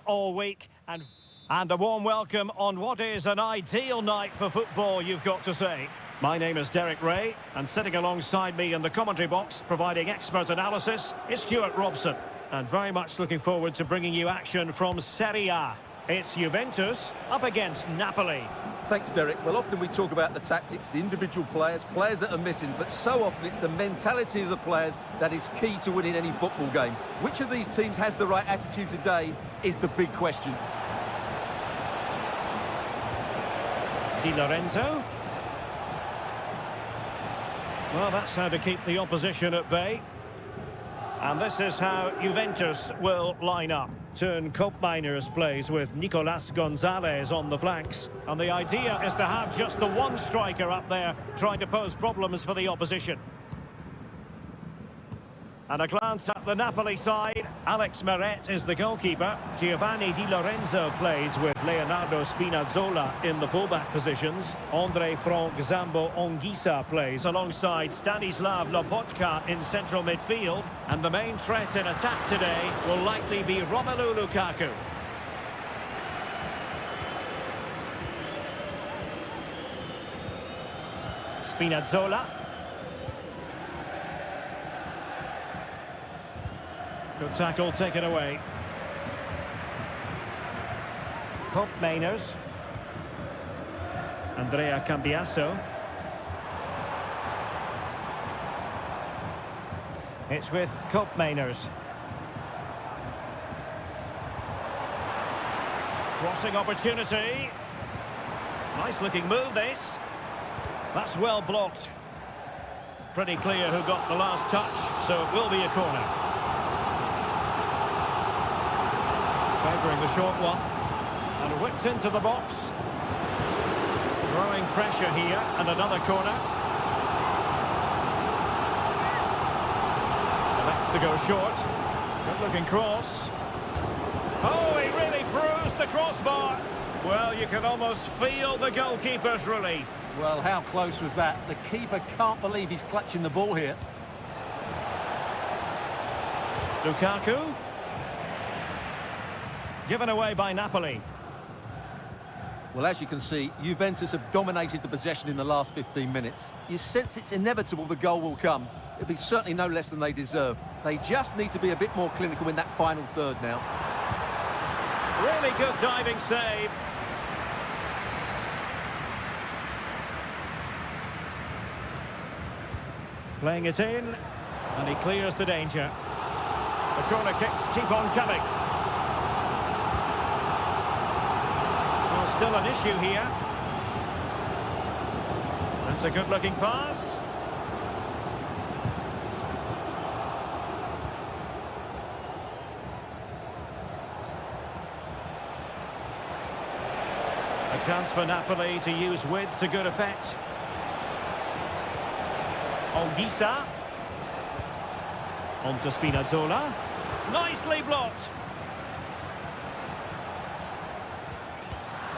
All week and a warm welcome on what is an ideal night for football, you've got to say. My name is Derek Ray, and sitting alongside me in the commentary box providing expert analysis is Stuart Robson, and very much looking forward to bringing you action from Seria. It's Juventus up against Napoli. Thanks, Derek. Well, often we talk about the tactics, the individual players that are missing, but so often it's the mentality of the players that is key to winning any football game. Which of these teams has the right attitude today is the big question. Di Lorenzo. Well, that's how to keep the opposition at bay. And this is how Juventus will line up. Turn Koopmeiners plays with Nicolas Gonzalez on the flanks. And the idea is to have just the one striker up there trying to pose problems for the opposition. And a glance at the Napoli side. Alex Meret is the goalkeeper. Giovanni Di Lorenzo plays with Leonardo Spinazzola in the fullback positions. Andre Frank Zambo Onguisa plays alongside Stanislav Lobotka in central midfield. And the main threat in attack today will likely be Romelu Lukaku. Spinazzola. Good tackle taken away. Mainers. Andrea Cambiasso. It's with Mainers. Crossing opportunity. Nice looking move this. That's well blocked. Pretty clear who got the last touch, so it will be a corner. Favouring the short one. And whipped into the box. Growing pressure here, and another corner. That's to go short. Good looking cross. Oh, he really bruised the crossbar. Well, you can almost feel the goalkeeper's relief. Well, how close was that? The keeper can't believe he's clutching the ball here. Lukaku. Given away by Napoli. Well, as you can see, Juventus have dominated the possession in the last 15 minutes. You sense it's inevitable the goal will come. It'll be certainly no less than they deserve. They just need to be a bit more clinical in that final third now. Really good diving save. Playing it in, and he clears the danger. The corner kicks keep on coming. Well, still an issue here. That's a good-looking pass. A chance for Napoli to use width to good effect. Onguisa. On to Spinazzola. Nicely blocked.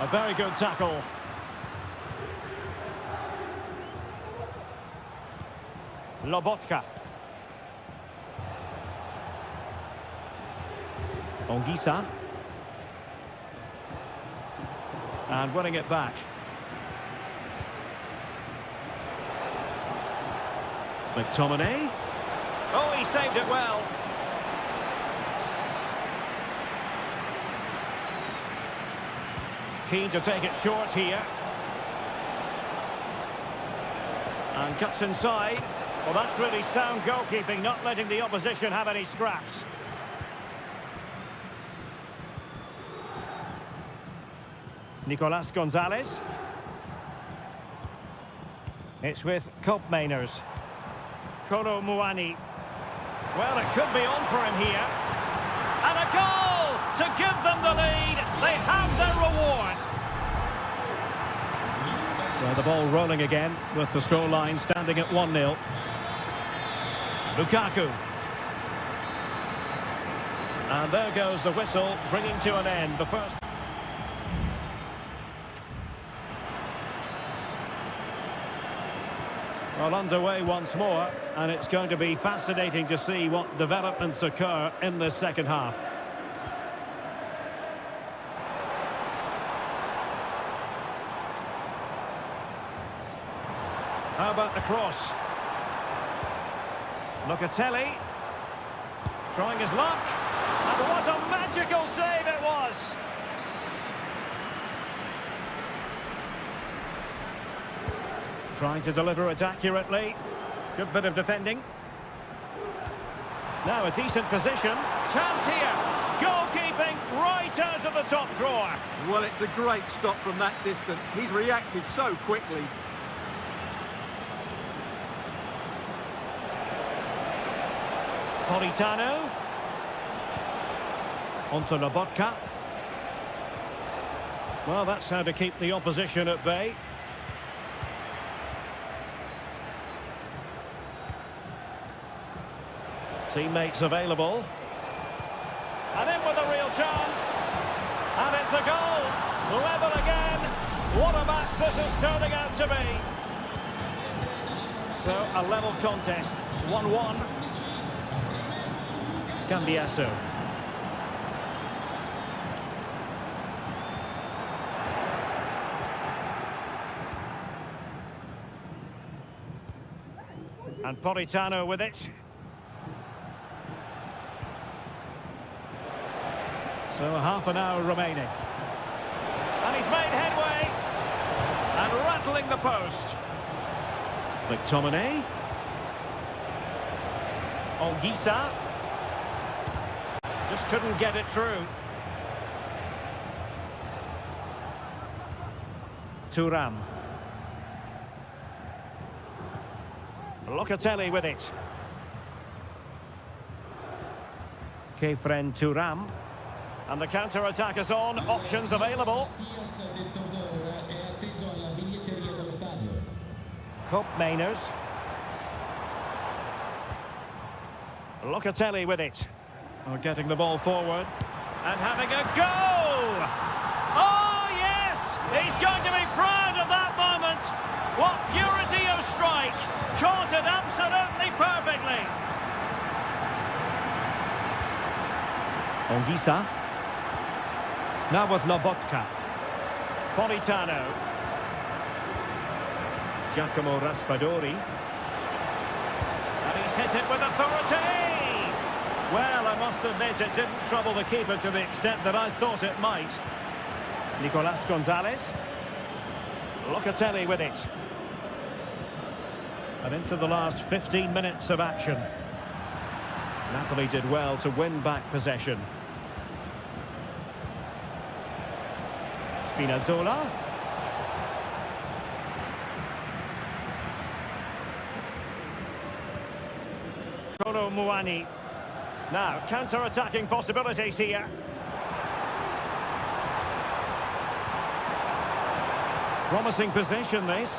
A very good tackle. Lobotka. Onguisa. And winning it back. McTominay. Oh, he saved it well. Keen to take it short here. And cuts inside. Well, that's really sound goalkeeping, not letting the opposition have any scraps. Nicolas Gonzalez. It's with Mainers. Kolo Muani. Well, it could be on for him here. And a goal to give them the lead. They have their reward. So the ball rolling again with the scoreline standing at 1-0. Lukaku. And there goes the whistle, bringing to an end the first. Well, underway once more, and it's going to be fascinating to see what developments occur in the second half. How about the cross? Locatelli trying his luck, and it was a magical save it was. Trying to deliver it accurately. Good bit of defending. Now a decent position. Chance here. Goalkeeping right out of the top drawer. Well, it's a great stop from that distance. He's reacted so quickly. Politano. Onto Lobotka. Well, that's how to keep the opposition at bay. Teammates available. And in with a real chance. And it's a goal. Level again. What a match this is turning out to be. So, a level contest. 1-1. Cambiasso. And Politano with it. So half an hour remaining. And he's made headway. And rattling the post. McTominay. Olgisa. Just couldn't get it through. Thuram. Locatelli with it. Kefren Thuram. And the counter-attack is on. Options available. Cup Mainers. Locatelli with it. Oh, getting the ball forward. And having a go! Oh, yes! He's going to be proud of that moment. What purity of strike! Caught it absolutely perfectly. Olgisa. Now with Lobotka. Politano. Giacomo Raspadori. And he's hit it with authority. Well, I must admit it didn't trouble the keeper to the extent that I thought it might. Nicolas Gonzalez. Locatelli with it. And into the last 15 minutes of action. Napoli did well to win back possession. Spinazzola. Kolo Muani. Now, counter-attacking possibilities here. Promising position, this.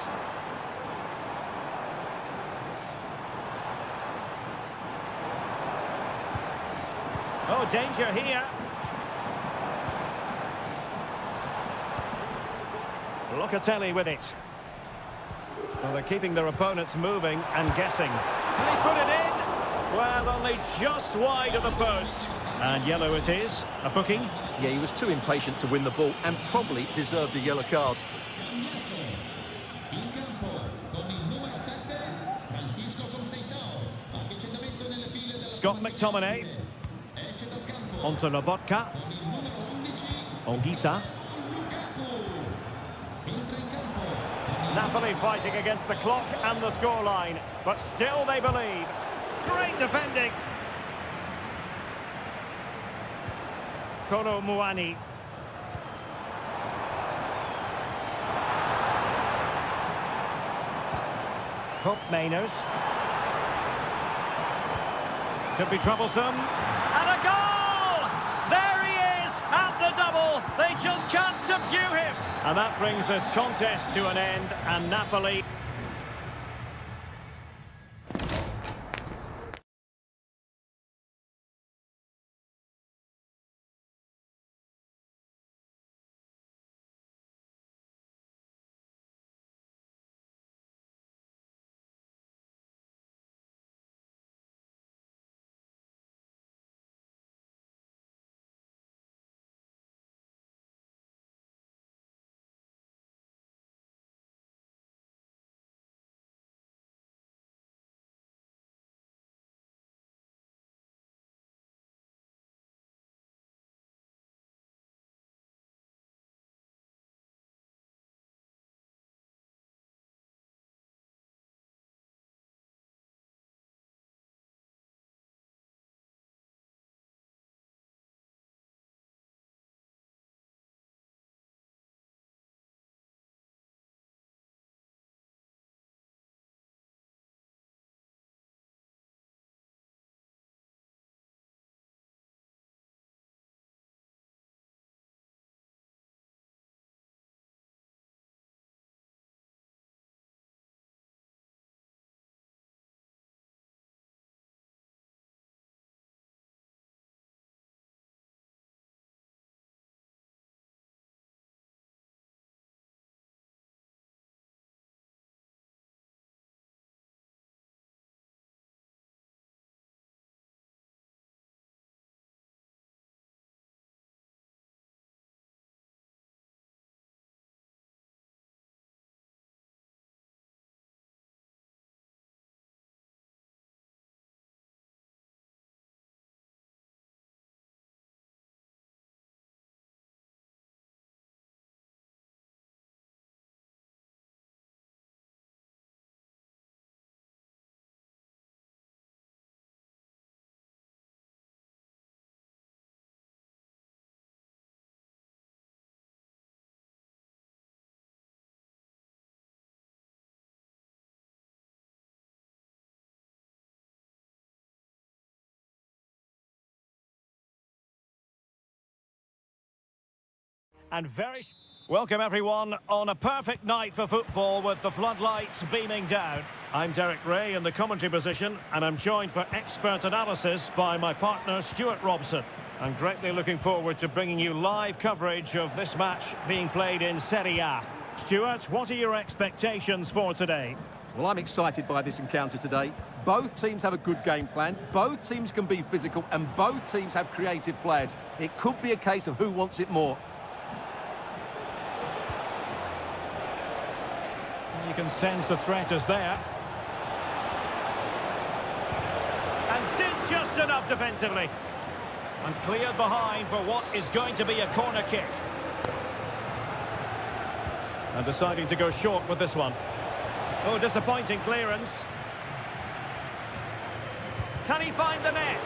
Oh, danger here. Locatelli with it. Well, they're keeping their opponents moving and guessing. Can he put it in? Well, only just wide of the post. And yellow it is. A booking. Yeah, he was too impatient to win the ball and probably deserved a yellow card. Scott McTominay. Onto Lobotka. Olgisa. Napoli fighting against the clock and the scoreline, but still they believe. Great defending. Kolo Muani. Cup Mainers. Could be troublesome. And a goal! There he is at the double. They just can't subdue him. And that brings this contest to an end, and Napoli and very... Welcome everyone on a perfect night for football with the floodlights beaming down. I'm Derek Ray in the commentary position and I'm joined for expert analysis by my partner Stuart Robson. I'm greatly looking forward to bringing you live coverage of this match being played in Seria. Stuart, what are your expectations for today? Well, I'm excited by this encounter today. Both teams have a good game plan, both teams can be physical, and both teams have creative players. It could be a case of who wants it more. You can sense the threat is there. And did just enough defensively. And cleared behind for what is going to be a corner kick. And deciding to go short with this one. Oh, disappointing clearance. Can he find the net?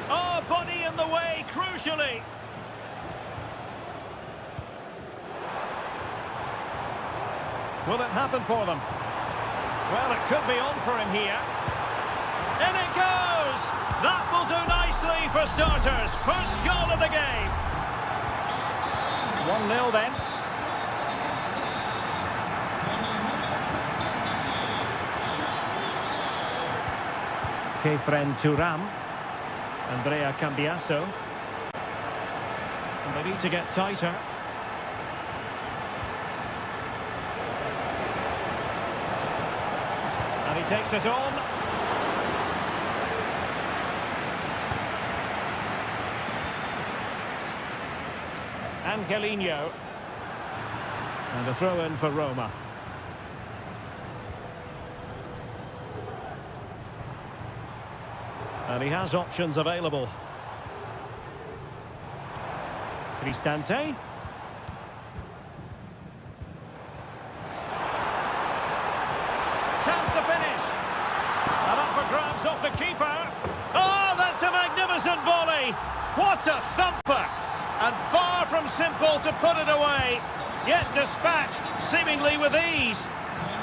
Oh, body in the way, crucially. Will it happen for them? Well, it could be on for him here. In it goes! That will do nicely for starters. First goal of the game. 1-0 then. Kefren Turam. Andrea Cambiasso. And they need to get tighter. And he takes it on. Angelino. And a throw in for Roma. And he has options available. Cristante. Chance to finish. And up for grabs off the keeper. Oh, that's a magnificent volley. What a thumper. And far from simple to put it away. Yet dispatched, seemingly with ease.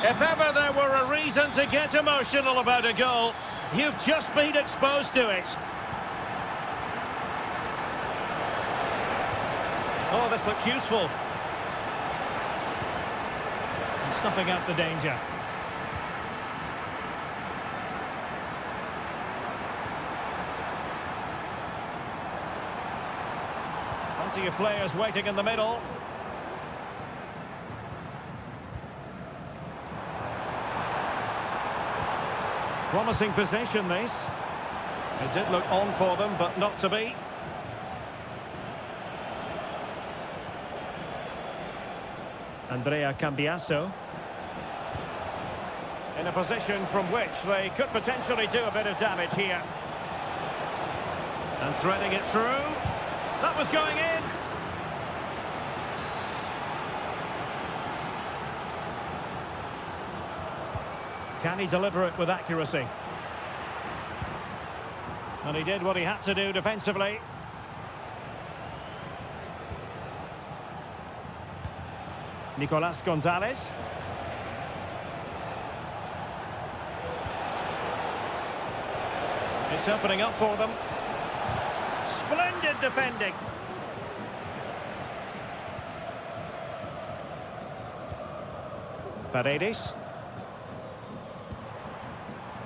If ever there were a reason to get emotional about a goal, you've just been exposed to it. Oh, this looks useful. And snuffing out the danger. Plenty of players waiting in the middle. Promising possession, this. It did look on for them, but not to be. Andrea Cambiasso. In a position from which they could potentially do a bit of damage here. And threading it through. That was going in. Can he deliver it with accuracy? And he did what he had to do defensively. Nicolas Gonzalez. It's opening up for them. Splendid defending. Paredes.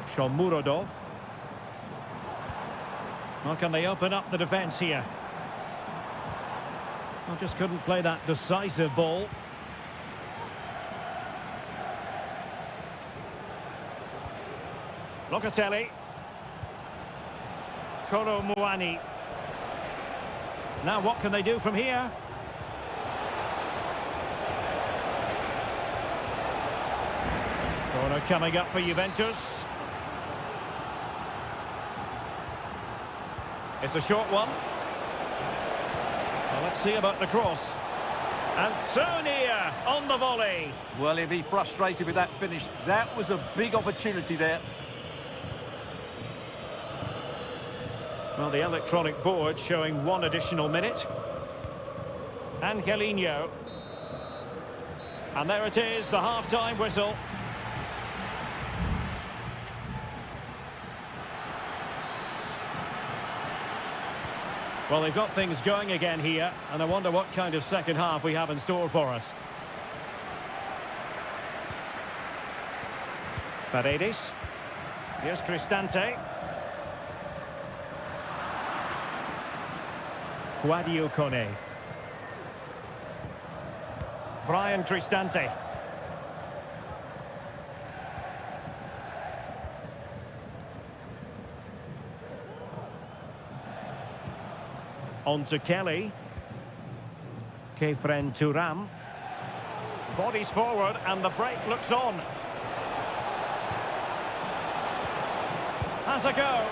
Shomurodov. Well, can they open up the defence here? Well, just couldn't play that decisive ball. Locatelli. Kolo Muani. Now what can they do from here? Corner coming up for Juventus. It's a short one. Well, let's see about the cross. And Seria on the volley. Well, he'll be frustrated with that finish. That was a big opportunity there. Well, the electronic board showing 1 additional minute. Angelino. And there it is, the half-time whistle. Well, they've got things going again here, and I wonder what kind of second half we have in store for us. Paredes. Here's Cristante. Guadio Kone. Brian Cristante. On to Kelly. Kefren Turam. Bodies forward and the break looks on. Has a go.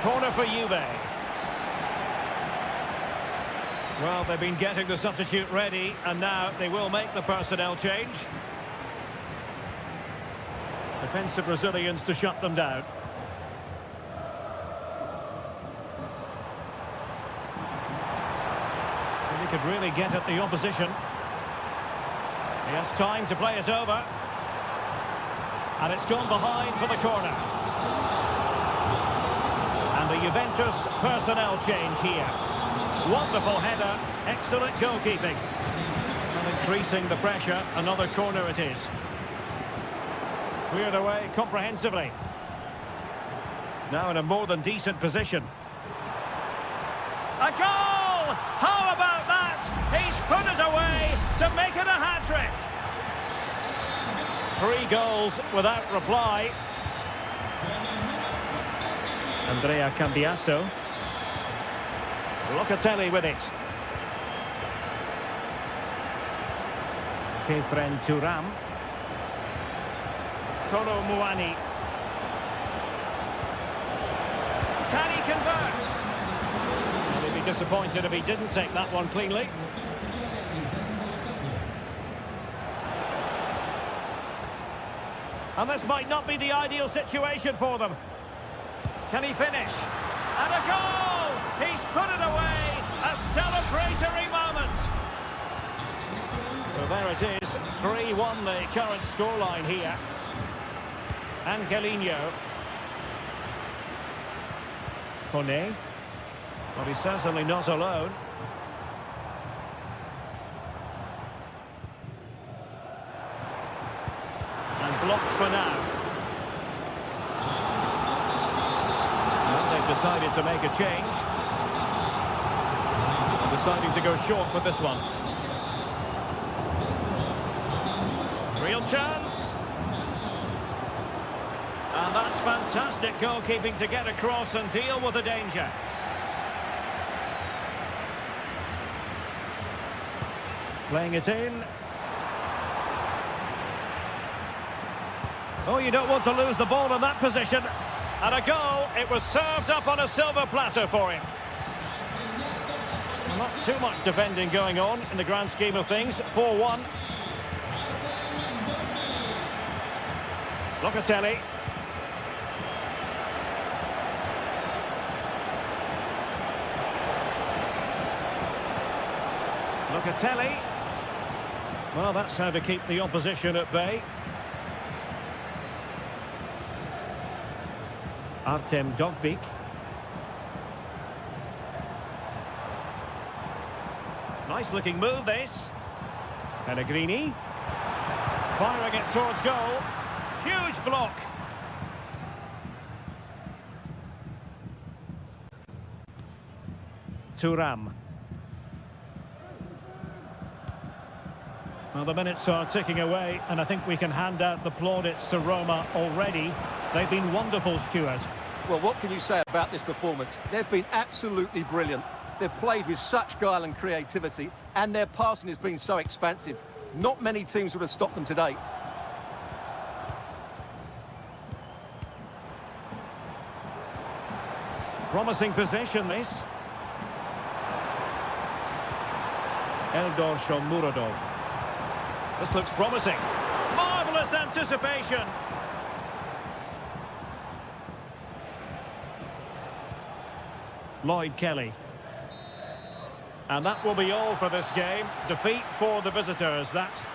Corner for Juve. Well, they've been getting the substitute ready and now they will make the personnel change. Defensive Brazilians to shut them down. He could really get at the opposition. He has time to play it over. And it's gone behind for the corner. And the Juventus personnel change here. Wonderful header, excellent goalkeeping. And increasing the pressure, another corner it is. Cleared away comprehensively. Now in a more than decent position. A goal! How about that? He's put it away to make it a hat-trick. 3 goals without reply. Andrea Cambiasso. Locatelli with it. Kefren Turam. Kolo Muani. Can he convert? Well, he'd be disappointed if he didn't take that one cleanly. And this might not be the ideal situation for them. Can he finish? And a goal! He's put it away! A celebratory moment! So there it is, 3-1 the current scoreline here. Angelino. Kone. Well, he's certainly not alone. And blocked for now. Well, they've decided to make a change. Deciding to go short with this one. Real chance. And that's fantastic goalkeeping to get across and deal with the danger. Playing it in. Oh, you don't want to lose the ball in that position. And a goal. It was served up on a silver platter for him. Not too much defending going on in the grand scheme of things. 4-1. Locatelli. Locatelli. Well, that's how to keep the opposition at bay. Artem Dovbyk. Nice looking move this. Pellegrini. Firing it towards goal. Huge block. Turam. Well, the minutes are ticking away, and I think we can hand out the plaudits to Roma already. They've been wonderful, Stuart. Well, what can you say about this performance? They've been absolutely brilliant. They've played with such guile and creativity, and their passing has been so expansive. Not many teams would have stopped them today. Promising possession, this. Eldor Shomurodov. This looks promising. Marvellous anticipation. Lloyd Kelly. And that will be all for this game. Defeat for the visitors. That's